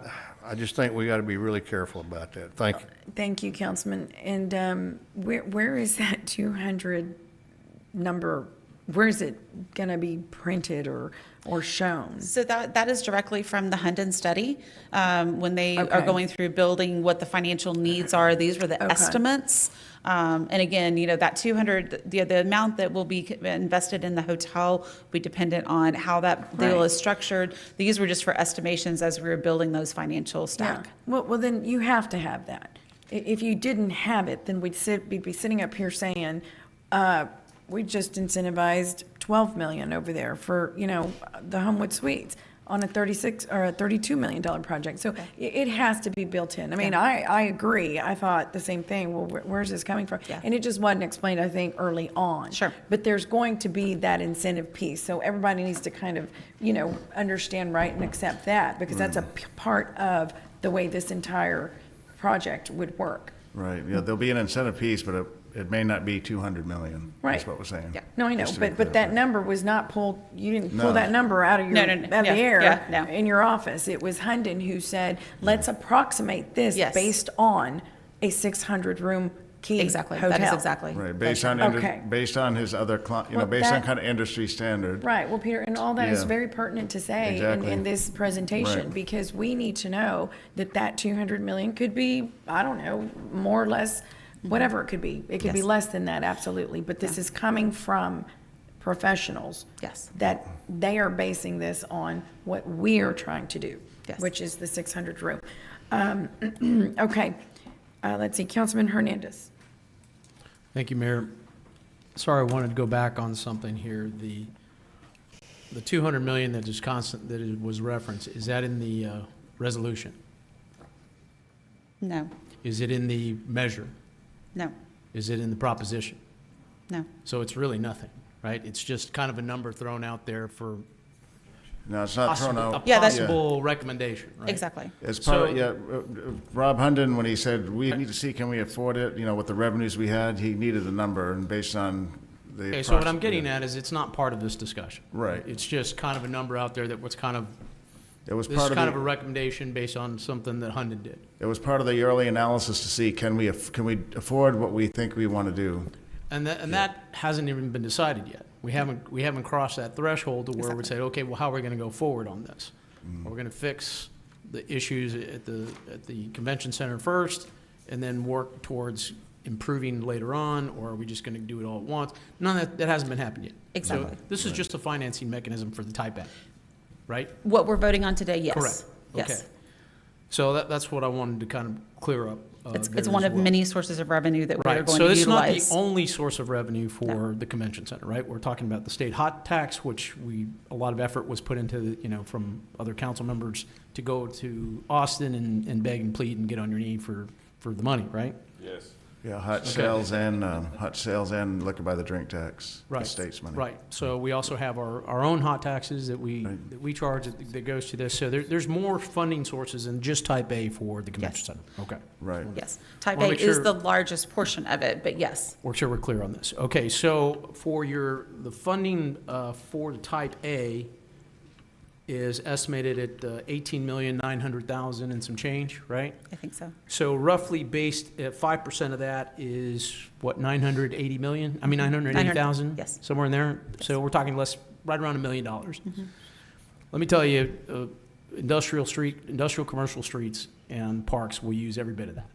just think we got to be really careful about that. Thank you. Thank you, Councilman. And where is that 200 number? Where is it going to be printed or shown? So that is directly from the Hunden study. When they are going through building what the financial needs are, these were the estimates. And again, that 200, the amount that will be invested in the hotel will be dependent on how that deal is structured. These were just for estimations as we were building those financial stack. Yeah. Well, then you have to have that. If you didn't have it, then we'd be sitting up here saying, we just incentivized $12 million over there for, the Homewood Suites on a $36 or a $32 million project. So it has to be built in. I mean, I agree. I thought the same thing. Well, where's this coming from? And it just wasn't explained, I think, early on. Sure. But there's going to be that incentive piece. So everybody needs to kind of, understand and accept that, because that's a part of the way this entire project would work. Right, yeah, there'll be an incentive piece, but it may not be 200 million. Right. That's what we're saying. Yeah. No, I know, but that number was not pulled, you didn't pull No. that number out of your, No. out of the air No. in your office. It was Hunden who said, let's approximate this Yes. based on a 600-room key Exactly. hotel. That is exactly. Right, based on, Okay. based on his other, Well, based on that- kind of industry standard. Right, well, Peter, and all that is Yeah. very pertinent to say Exactly. in this presentation, Right. because we need to know that 200 million could be, I don't know, more or less, whatever it could be. It could be Yes. less than that, absolutely, but this is coming from professionals. Yes. That they are basing this on what we are trying to do, Yes. which is the 600 room. Okay, let's see, Councilman Hernandez. Thank you, Mayor. Sorry, I wanted to go back on something here. The 200 million that is constant, that it was referenced, is that in the resolution? No. Is it in the measure? No. Is it in the proposition? No. So it's really nothing, right? It's just kind of a number thrown out there for No, it's not thrown a out. possible recommendation, right? Exactly. It's part So- of, Rob Hunden, when he said, we need to see, can we afford it, with the revenues we had, he needed a number, and based on the. Okay, so what I'm getting at is it's not part of this discussion. Right. It's just kind of a number out there that was kind of, It was this part is of kind of the, a recommendation based on something that Hunden did. it was part of the early analysis to see, can we afford what we think we want to do? And that hasn't even been decided yet. We haven't crossed that threshold to where we'd say, okay, well, how are we going to go forward on this? Are we going to fix the issues at the convention center first and then work towards improving later on, or are we just going to do it all at once? None of that hasn't been happened yet. Exactly. So this is just a financing mechanism for the type A, right? What we're voting on today, yes. Correct. Yes. Okay. So that's what I wanted to kind of clear up. It's there one as of well. many sources of revenue that we're Right, going so to it's not utilize. the only source of revenue for the convention center, right? We're talking about the state hot tax, which a lot of effort was put into, from other council members to go to Austin and beg and plead and get on your knee for the money, right? Yes. Yeah, hot sales and liquor by the drink tax, the state's money. Right. So we also have our own hot taxes that we charge that goes to this. So there's more funding sources than just Type A for the convention center. Okay. Right. Yes, Type Wanna A make is sure- the largest portion of it, but yes. We're sure we're clear on this. Okay, so for the funding for the Type A is estimated at $18,900,000 and some change, right? I think so. So roughly based at 5% of that is what, 980 million? I mean 980,000? Yes. Somewhere in there. So we're talking right around $1 million. Let me tell you, industrial commercial streets and parks will use every bit of that,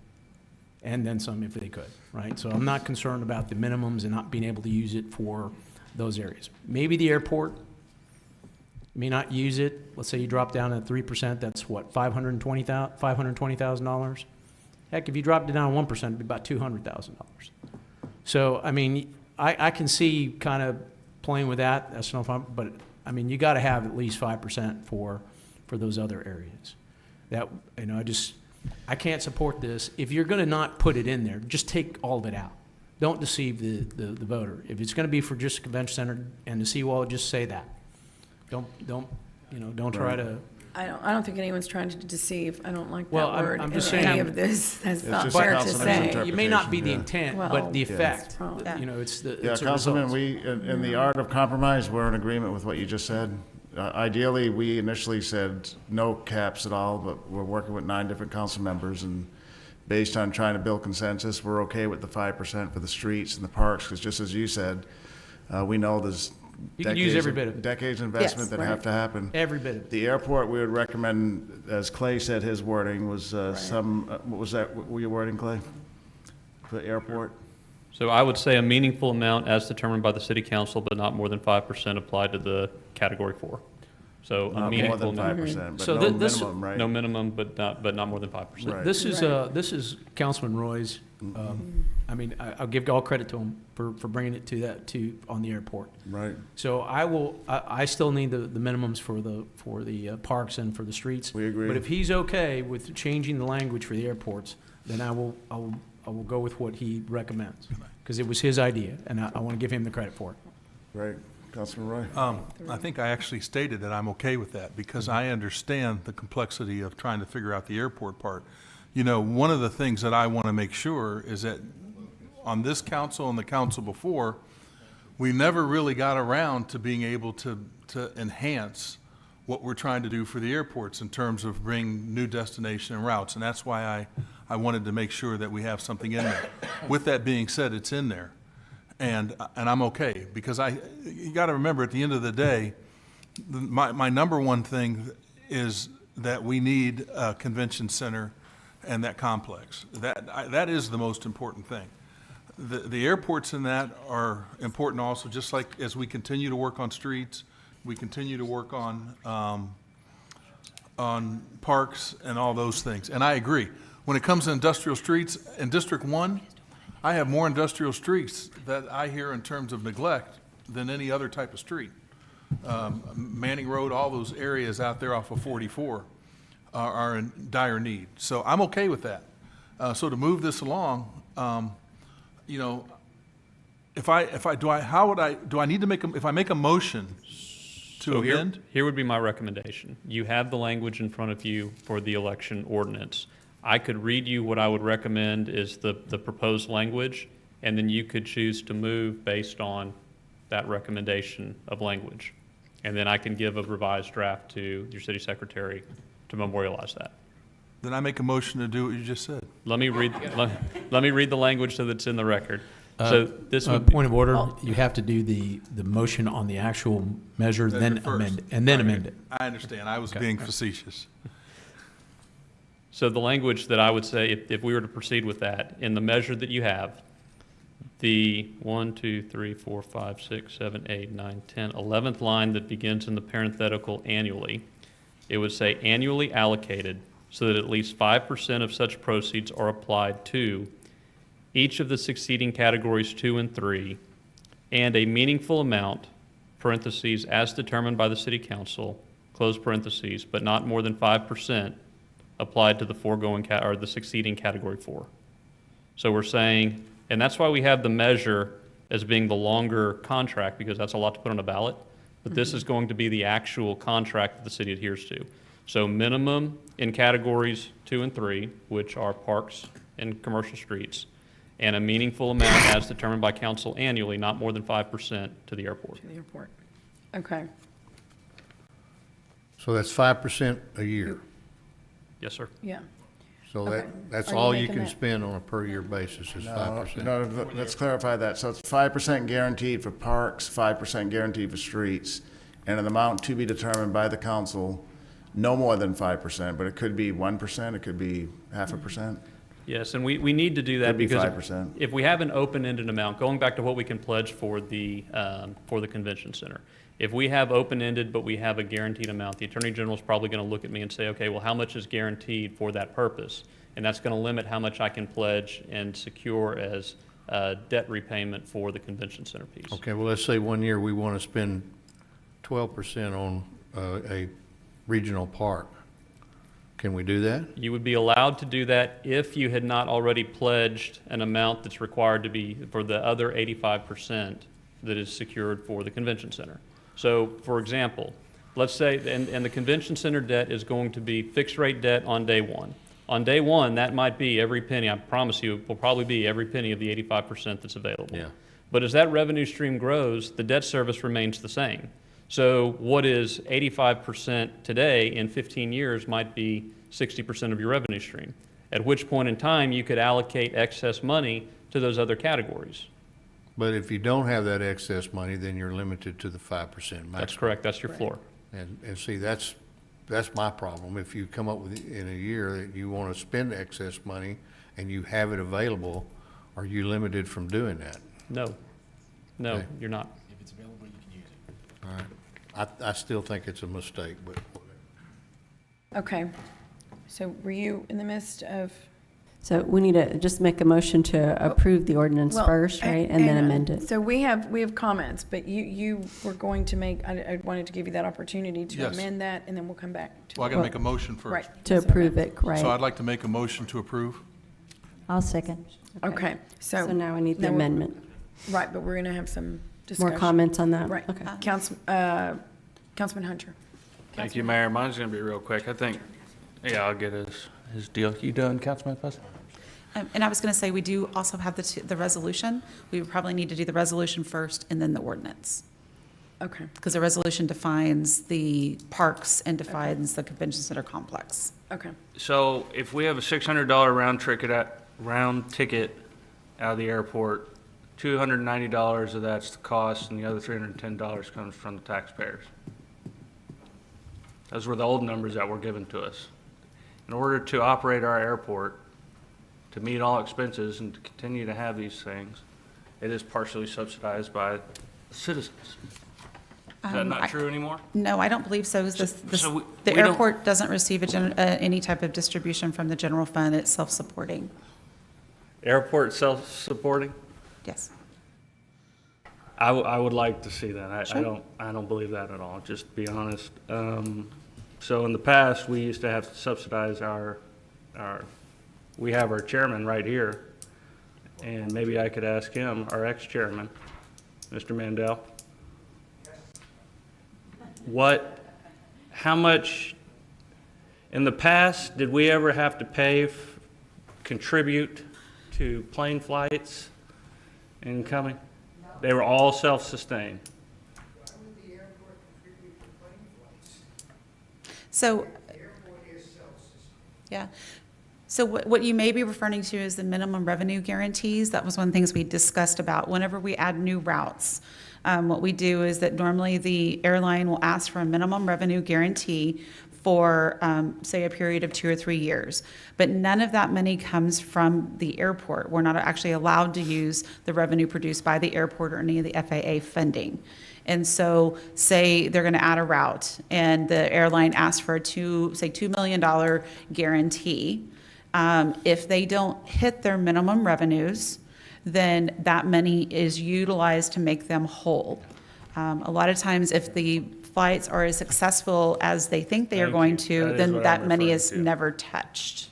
and then some if they could, right? So I'm not concerned about the minimums and not being able to use it for those areas. Maybe the airport may not use it. Let's say you drop down at 3%, that's what, $520,000? Heck, if you dropped it down to 1%, it'd be about $200,000. So, I mean, I can see kind of playing with that. That's no fun, but I mean, you got to have at least 5% for those other areas. That, I can't support this. If you're going to not put it in there, just take all of it out. Don't deceive the voter. If it's going to be for just a convention center and the seawall, just say that. Don't try to. I don't think anyone's trying to deceive. I don't like that Well, word. I'm just in saying. any of this. That's not just a fair to councilman's say. It may not be the interpretation, intent, Well, but the effect. Yeah. It's the Yeah, it's a Councilman, result. in the art of compromise, we're in agreement with what you just said. Ideally, we initially said no caps at all, but we're working with 9 different council members, and based on trying to build consensus, we're okay with the 5% for the streets and the parks, because just as you said, we know there's You can use every bit of it. decades of investment that have to happen. Every bit of it. The airport, we would recommend, as Clay said, his wording was what was that, what were your wording, Clay? For the airport? So I would say a meaningful amount as determined by the city council, but not more than 5% applied to the category 4. So a Not more meaningful than amount. 5%, but So no this- minimum, right? No minimum, but not more than 5%. Right. This is Councilman Roy's. I'll give all credit to him for bringing it to on the airport. Right. So I still need the minimums for the parks and for the streets. We agree. But if he's okay with changing the language for the airports, then I will go with what he recommends, because it was his idea, and I want to give him the credit for it. Right. Councilman Roy? I think I actually stated that I'm okay with that because I understand the complexity of trying to figure out the airport part. One of the things that I want to make sure is that on this council and the council before, we never really got around to being able to enhance what we're trying to do for the airports in terms of bring new destination and routes. And that's why I wanted to make sure that we have something in there. With that being said, it's in there. And I'm okay, because you got to remember, at the end of the day, my number one thing is that we need a convention center and that complex. That is the most important thing. The airports in that are important also, just like as we continue to work on streets, we continue to work on parks and all those things. And I agree. When it comes to industrial streets, in District 1, I have more industrial streets that I hear in terms of neglect than any other type of street. Manning Road, all those areas out there off of 44 are in dire need. So I'm okay with that. So to move this along, if I need to make if I make a motion to amend? Here would be my recommendation. You have the language in front of you for the election ordinance. I could read you what I would recommend is the proposed language, and then you could choose to move based on that recommendation of language. And then I can give a revised draft to your city secretary to memorialize that. Then I make a motion to do what you just said. Let me read the language so that's in the record. So this would be, Point of order, you have to do the motion on the actual measure, then amend it, and then amend it. I understand. I was being facetious. So the language that I would say, if we were to proceed with that, in the measure that you have, the 1, 2, 3, 4, 5, 6, 7, 8, 9, 10, 11th line that begins in the parenthetical annually, it would say annually allocated so that at least 5% of such proceeds are applied to each of the succeeding categories 2 and 3, and a meaningful amount, parentheses, as determined by the city council, close parentheses, but not more than 5% applied to the foregoing or the succeeding category 4. So we're saying, and that's why we have the measure as being the longer contract, because that's a lot to put on a ballot, but this is going to be the actual contract that the city adheres to. So minimum in categories 2 and 3, which are parks and commercial streets, and a meaningful amount as determined by council annually, not more than 5% to the airport. To the airport. Okay. So that's 5% a year. Yes, sir. Yeah. So Okay. that's Are you all you making can that? spend on a per year basis is 5%. No, let's clarify that. So it's 5% guaranteed for parks, 5% guaranteed for streets, and an amount to be determined by the council, no more than 5%, but it could be 1%, it could be 0.5%. Yes, and we need to do that Could be because 5%. if we have an open-ended amount, going back to what we can pledge for the convention center, if we have open-ended but we have a guaranteed amount, the Attorney General is probably going to look at me and say, okay, well, how much is guaranteed for that purpose? And that's going to limit how much I can pledge and secure as debt repayment for the convention center piece. Okay, well, let's say 1 year we want to spend 12% on a regional park. Can we do that? You would be allowed to do that if you had not already pledged an amount that's required to be for the other 85% that is secured for the convention center. So, for example, let's say, and the convention center debt is going to be fixed rate debt on day one. On day one, that might be every penny, I promise you, will probably be every penny of the 85% that's available. Yeah. But as that revenue stream grows, the debt service remains the same. So what is 85% today in 15 years might be 60% of your revenue stream, at which point in time you could allocate excess money to those other categories. But if you don't have that excess money, then you're limited to the 5% maximum. That's correct, that's your floor. And see, that's my problem. If you come up with, in a year, that you want to spend excess money and you have it available, are you limited from doing that? No, Okay. you're not. If it's available, you can use it. All right. I still think it's a mistake, but Okay. So were you in the midst of? So we need to just make a motion to approve the ordinance Well, first, right, and then hang on. amend it. So we have comments, but you were going to make, I wanted to give you that opportunity to Yes. amend that, and then we'll come back to. Well, I got to make a motion first. Right. To approve it, right. So I'd like to make a motion to approve. I'll second. Okay, so. So now we need the now we're- amendment. Right, but we're going to have some discussion. More comments on that? Right. Okay. Councilman Hunter. Thank you, Mayor. Mine's going to be real quick. I think, yeah, I'll get his deal. You done, Councilman Fuss? And I was going to say, we do also have the resolution. We would probably need to do the resolution first and then the ordinance. Okay. Because the resolution defines the parks and defines the convention center complex. Okay. So if we have a $600 round ticket out of the airport, $290 of that's the cost, and the other $310 comes from the taxpayers. Those were the old numbers that were given to us. In order to operate our airport, to meet all expenses and to continue to have these things, it is partially subsidized by citizens. Is that not true anymore? No, I don't believe so. So The we don't- airport doesn't receive any type of distribution from the general fund. It's self-supporting. Airport self-supporting? Yes. I would like to see that. Sure. I don't believe that at all, just to be honest. So in the past, we used to have to subsidize we have our chairman right here, and maybe I could ask him, our ex-chairman, Mr. Mandel, how much, in the past, did we ever have to contribute to plane flights incoming? They were all self-sustained. So, yeah. So what you may be referring to is the minimum revenue guarantees. That was one of the things we discussed about. Whenever we add new routes, what we do is that normally the airline will ask for a minimum revenue guarantee for, say, a period of 2 or 3 years. But none of that money comes from the airport. We're not actually allowed to use the revenue produced by the airport or any of the FAA funding. And so say they're going to add a route and the airline asks for a $2 million guarantee. If they don't hit their minimum revenues, then that money is utilized to make them whole. A lot of times if the flights are as successful as they think they are going to, then that money is never touched.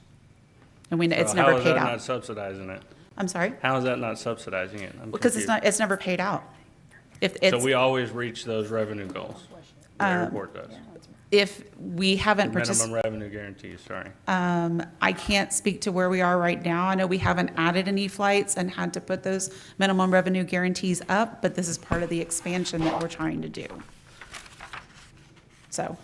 And it's never paid How out. is that not subsidizing it? I'm sorry? How is that not subsidizing it? I'm Because confused. it's never paid out. If it's, So we always reach those revenue goals? The airport does? if we haven't Minimum participated. revenue guarantees, sorry. I can't speak to where we are right now. I know we haven't added any flights and had to put those minimum revenue guarantees up, but this is part of the expansion that we're trying to do. So.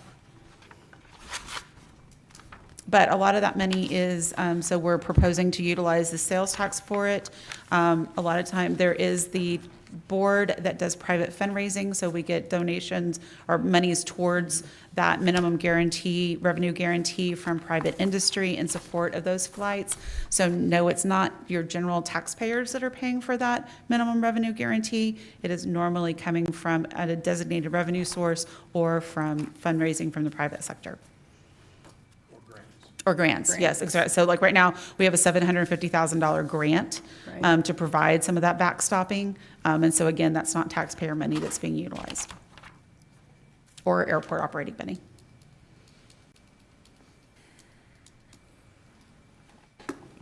But a lot of that money is, so we're proposing to utilize the sales tax for it. A lot of time there is the board that does private fundraising, so we get donations or monies towards that minimum guarantee, revenue guarantee from private industry in support of those flights. So no, it's not your general taxpayers that are paying for that minimum revenue guarantee. It is normally coming from a designated revenue source or from fundraising from the private sector. Or grants, yes, exactly. So like right now, we have a $750,000 grant to provide some of that backstopping. And so again, that's not taxpayer money that's being utilized. Or airport operating money.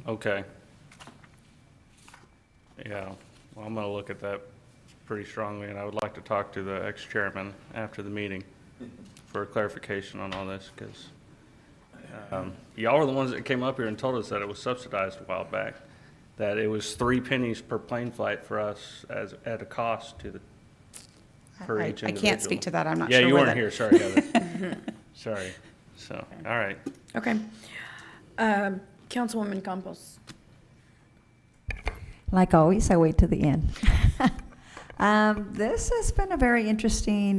Okay. Yeah, well, I'm gonna look at that pretty strongly, and I would like to talk to the ex-chairman after the meeting for clarification on all this, because y'all were the ones that came up here and told us that it was subsidized a while back, that it was 3 pennies per plane flight for us as at a cost to the for each individual. I can't speak to that. I'm not sure. Yeah, you where weren't here. Sorry, Heather. Sorry. So, all right. Okay. Councilwoman Campos. Like always, I wait to the end. This has been a very interesting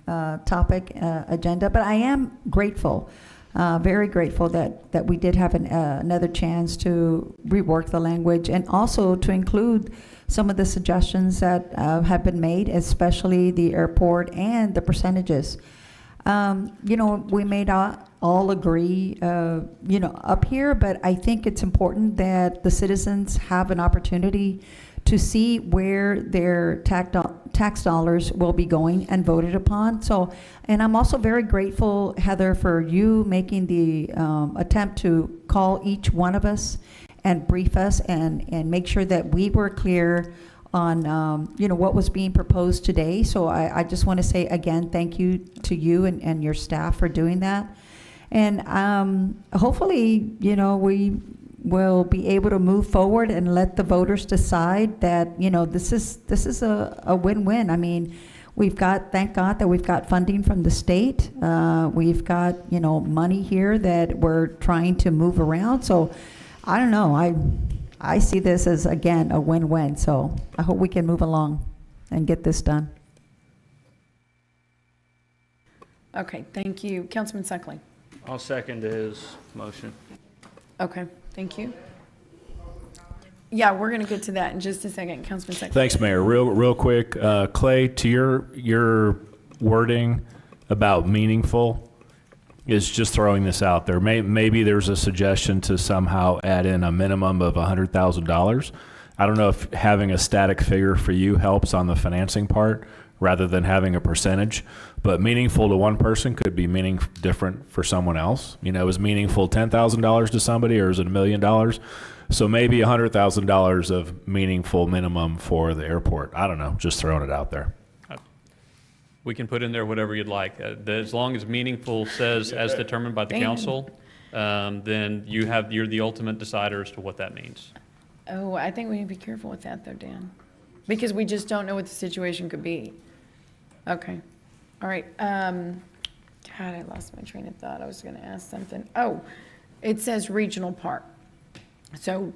topic, agenda, but I am grateful, very grateful that we did have another chance to rework the language and also to include some of the suggestions that have been made, especially the airport and the percentages. We may not all agree, up here, but I think it's important that the citizens have an opportunity to see where their tax dollars will be going and voted upon. So, and I'm also very grateful, Heather, for you making the attempt to call each one of us and brief us and make sure that we were clear on, what was being proposed today. So I just want to say again, thank you to you and your staff for doing that. And hopefully, we will be able to move forward and let the voters decide that, this is a win-win. I mean, thank God that we've got funding from the state. We've got, money here that we're trying to move around. So I don't know. I see this as, again, a win-win. So I hope we can move along and get this done. Okay, thank you. Councilman Suckling. I'll second his motion. Okay, thank you. Yeah, we're going to get to that in just a second. Councilman Suckling. Thanks, Mayor. Real quick, Clay, to your wording about meaningful is just throwing this out there. Maybe there's a suggestion to somehow add in a minimum of $100,000. I don't know if having a static figure for you helps on the financing part rather than having a percentage, but meaningful to one person could be different for someone else. Is meaningful $10,000 to somebody, or is it $1 million? So maybe $100,000 of meaningful minimum for the airport. I don't know, just throwing it out there. We can put in there whatever you'd like. As long as meaningful says as determined by the council, then you're the ultimate decider as to what that means. Oh, I think we need to be careful with that though, Dan, because we just don't know what the situation could be. Okay. All right. God, I lost my train of thought. I was going to ask something. Oh, it says regional park. So,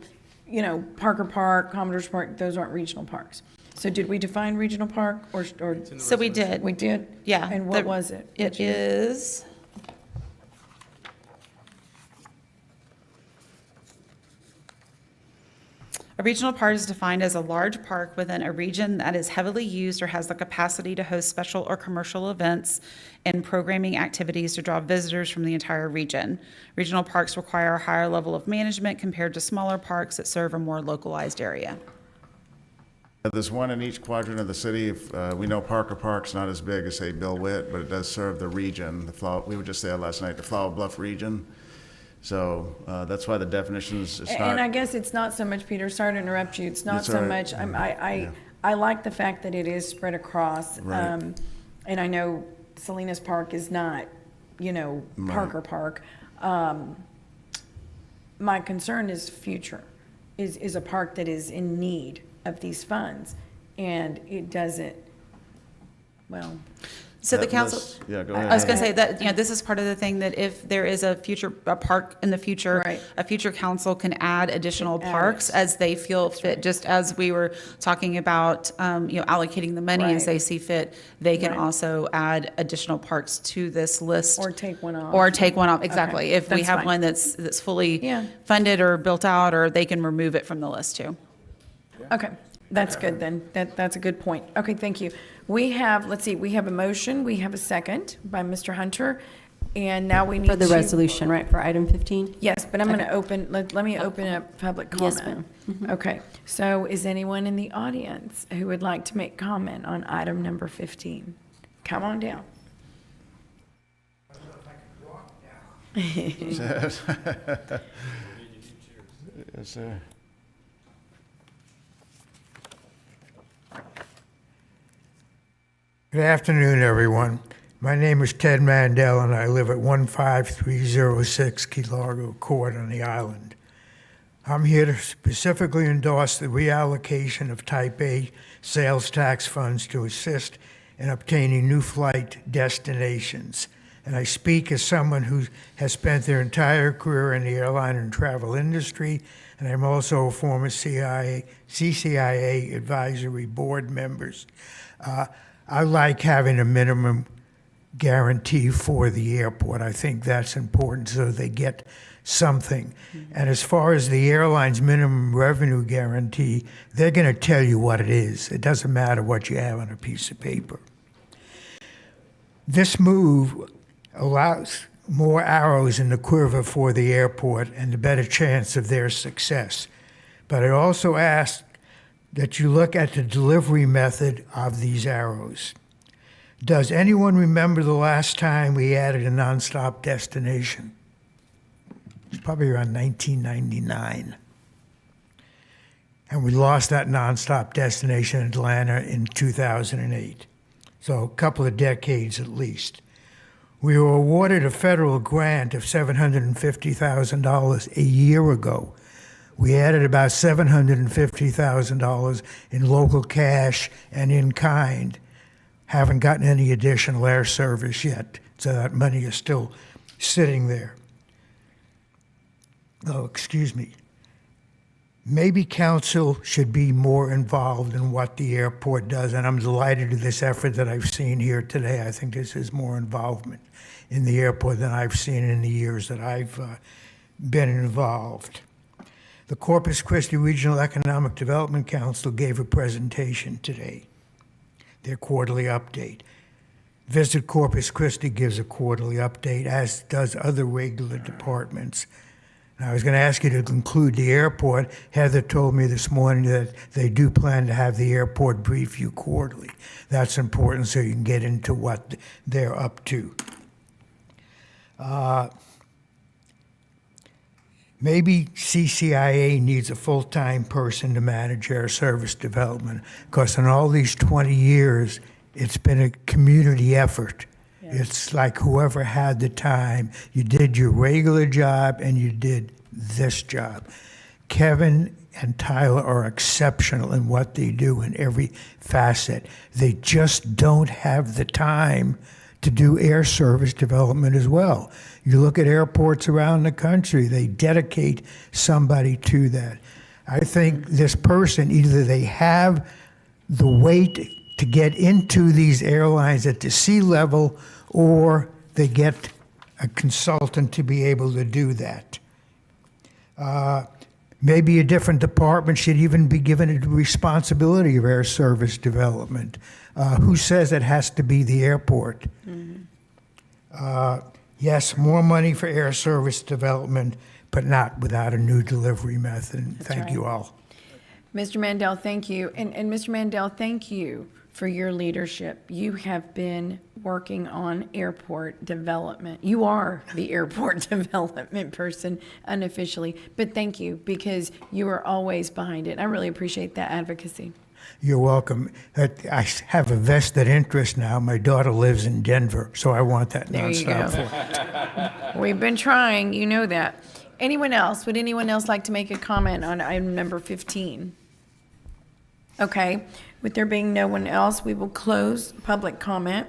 Parker Park, Commodore's Park, those aren't regional parks. So did we define regional park or? So we did. We did? Yeah. And what was it? It is, A regional park is defined as a large park within a region that is heavily used or has the capacity to host special or commercial events and programming activities to draw visitors from the entire region. Regional parks require a higher level of management compared to smaller parks that serve a more localized area. There's one in each quadrant of the city. We know Parker Park's not as big as, say, Bill Witt, but it does serve the region. We were just there last night, the Flower Bluff region. So that's why the definitions, it's not. And I guess it's not so much, Peter, sorry to interrupt you, it's not It's so all right. much, I like the fact that it is spread across. Right. And I know Salinas Park is not, Parker Park. My concern is future, is a park that is in need of these funds, and it doesn't, well. So the council, Yeah, go ahead. I was going to say that, this is part of the thing, that if there is a park in the future, Right. a future council can add additional Can add parks it. as they feel fit, just as we were talking about, allocating the money as Right. they see fit. They can Right. also add additional parks to this list. Or take one off. Or take one off, exactly. Okay, If we that's have fine. one that's fully Yeah. funded or built out, or they can remove it from the list too. Okay, that's good then. That's a good point. Okay, thank you. We have, let's see, we have a motion, we have a second by Mr. Hunter, and now we need to. For the resolution, right, for item 15? Yes, but I'm going to open, let me open up public comment. Yes, ma'am. Okay, so is anyone in the audience who would like to make comment on item number 15? Come on down. Yes, sir. Good afternoon, everyone. My name is Ted Mandel, and I live at 15306 Key Largo Court on the island. I'm here to specifically endorse the reallocation of Type A sales tax funds to assist in obtaining new flight destinations. And I speak as someone who has spent their entire career in the airline and travel industry, and I'm also a former CCIA advisory board member. I like having a minimum guarantee for the airport. I think that's important so they get something. And as far as the airline's minimum revenue guarantee, they're going to tell you what it is. It doesn't matter what you have on a piece of paper. This move allows more arrows in the quiver for the airport and a better chance of their success. But it also asks that you look at the delivery method of these arrows. Does anyone remember the last time we added a nonstop destination? It's probably around 1999. And we lost that nonstop destination in Atlanta in 2008. So a couple of decades at least. We were awarded a federal grant of $750,000 a year ago. We added about $750,000 in local cash and in kind. Haven't gotten any additional air service yet, so that money is still sitting there. Oh, excuse me. Maybe council should be more involved in what the airport does, and I'm delighted with this effort that I've seen here today. I think this is more involvement in the airport than I've seen in the years that I've been involved. The Corpus Christi Regional Economic Development Council gave a presentation today, their quarterly update. Visit Corpus Christi gives a quarterly update, as does other regular departments. And I was going to ask you to include the airport. Heather told me this morning that they do plan to have the airport brief you quarterly. That's important so you can get into what they're up to. Maybe CCIA needs a full-time person to manage air service development, because in all these 20 years, it's been a community effort. It's like whoever had the time, you did your regular job and you did this job. Kevin and Tyler are exceptional in what they do in every facet. They just don't have the time to do air service development as well. You look at airports around the country, they dedicate somebody to that. I think this person, either they have the weight to get into these airlines at the sea level, or they get a consultant to be able to do that. Maybe a different department should even be given the responsibility of air service development. Who says it has to be the airport? Yes, more money for air service development, but not without a new delivery method. Thank you all. Mr. Mandel, thank you. And Mr. Mandel, thank you for your leadership. You have been working on airport development. You are the airport development person unofficially, but thank you because you are always behind it. I really appreciate that advocacy. You're welcome. I have a vested interest now. My daughter lives in Denver, so I want that There you nonstop. go. We've been trying, you know that. Anyone else? Would anyone else like to make a comment on item number 15? Okay, with there being no one else, we will close public comment.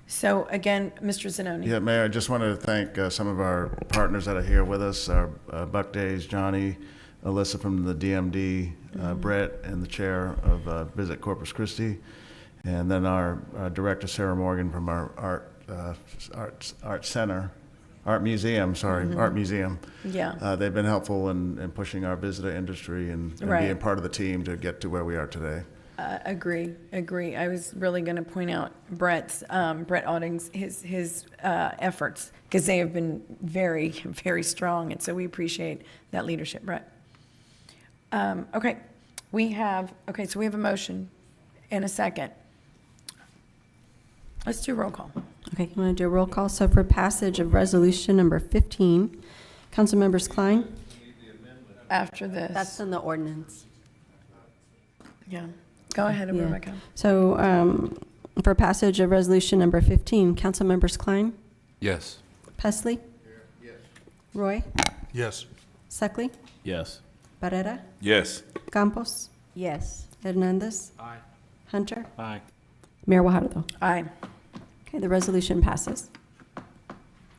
So again, Mr. Zanoni. Yeah, Mayor, I just wanted to thank some of our partners that are here with us, our Buck Days, Johnny, Alyssa from the DMD, Brett, and the chair of Visit Corpus Christi, and then our director, Sarah Morgan, from our Art Museum. Yeah. They've been helpful in pushing our visitor industry and Right. being part of the team to get to where we are today. Agree. I was really going to point out Brett Auding's, his efforts, because they have been very, very strong, and so we appreciate that leadership, Brett. Okay, so we have a motion and a second. Let's do roll call. Okay, you want to do a roll call? So for passage of resolution number 15, Council Members Klein? After this. That's in the ordinance. Yeah. Go ahead, Yeah. Rebecca. So for passage of resolution number 15, Council Members Klein? Yes. Pesley? Yes. Roy? Yes. Suckley? Yes. Barrera? Yes. Campos? Yes. Hernandez? Aye. Hunter? Aye. Mayor Guajardo? Aye. Okay, the resolution passes.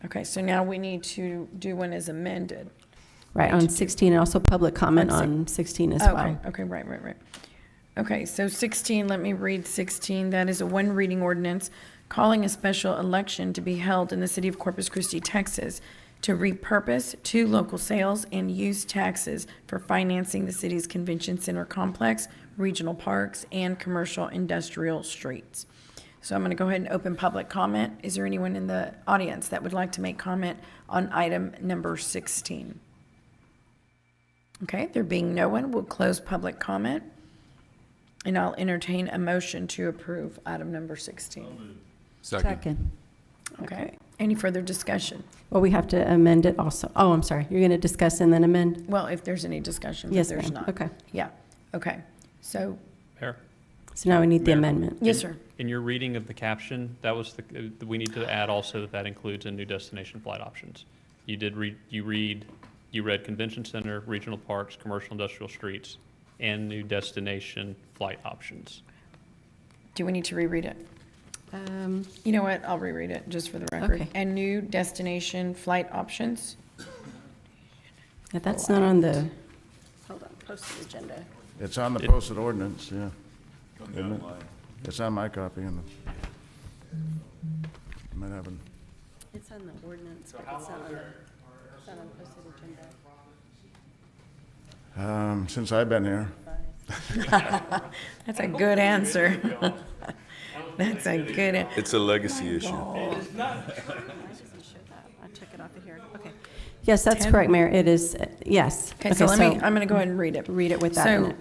Okay, so now we need to do one as amended. Right, on 16, and also public comment on 16 as well. Okay, right. Okay, so 16, let me read 16. That is a one reading ordinance calling a special election to be held in the city of Corpus Christi, Texas, to repurpose 2 local sales and use taxes for financing the city's convention center complex, regional parks, and commercial industrial streets. So I'm going to go ahead and open public comment. Is there anyone in the audience that would like to make comment on item number 16? Okay, there being no one, we'll close public comment. And I'll entertain a motion to approve item number 16. Second. Okay, any further discussion? Well, we have to amend it also. Oh, I'm sorry, you're going to discuss and then amend? Well, if there's any discussion, but Yes, there's ma'am. not. Okay. Yeah, okay. So, Mayor? So now we need the amendment. yes, sir. In your reading of the caption, that was we need to add also that includes a new destination flight options. You read convention center, regional parks, commercial industrial streets, and new destination flight options. Do we need to reread it? You know what? I'll reread it just for the record. Okay. And new destination flight options. Yeah, that's not on the, hold on, posted agenda. It's on the posted ordinance, yeah. Isn't it? It's on my copy. Might have an. It's on the ordinance, but it's not on the posted agenda. Since I've been here. That's a good answer. That's a good. It's a legacy issue. I'll check it off of here. Okay. Yes, that's correct, Mayor. It is, yes. Okay, so I'm going to go ahead and read it. Read it with that in it.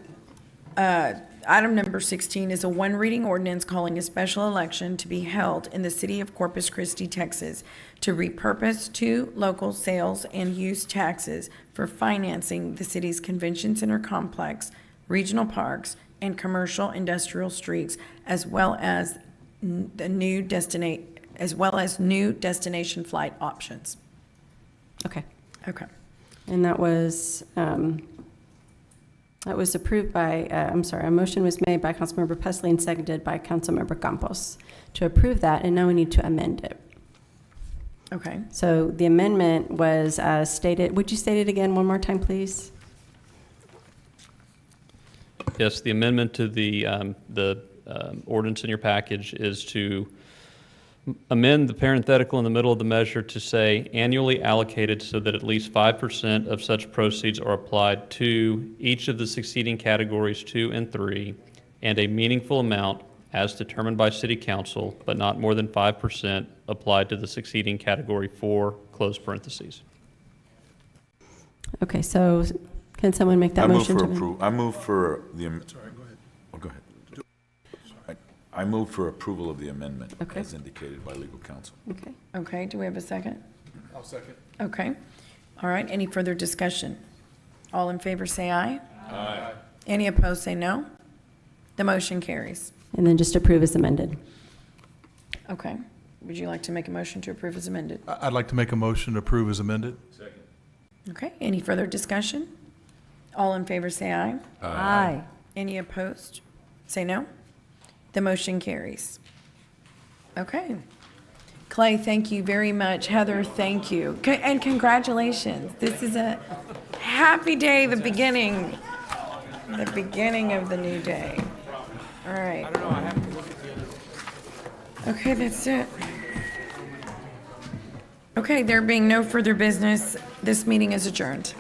So, item number 16 is a one reading ordinance calling a special election to be held in the city of Corpus Christi, Texas, to repurpose 2 local sales and use taxes for financing the city's convention center complex, regional parks, and commercial industrial streets, as well as new destination flight options. Okay. Okay. And that was approved by, a motion was made by Councilmember Pesley and seconded by Councilmember Campos to approve that, and now we need to amend it. Okay. So the amendment was stated, would you state it again one more time, please? Yes, the amendment to the ordinance in your package is to amend the parenthetical in the middle of the measure to say annually allocated so that at least 5% of such proceeds are applied to each of the succeeding categories 2 and 3, and a meaningful amount as determined by City Council, but not more than 5% applied to the succeeding category 4, close parentheses. Okay, so can someone make that motion? I move for the. Sorry, go ahead. Oh, go ahead. I move for approval of the amendment as indicated by legal counsel. Okay. Okay, do we have a second? I'll second. Okay. All right, any further discussion? All in favor say aye. Aye. Any opposed say no. The motion carries. And then just approve as amended. Okay. Would you like to make a motion to approve as amended? I'd like to make a motion to approve as amended. Second. Okay, any further discussion? All in favor say aye. Aye. Any opposed? Say no. The motion carries. Okay. Clay, thank you very much. Heather, thank you. And congratulations. This is a happy day, the beginning of the new day. All right. Okay, that's it. Okay, there being no further business, this meeting is adjourned.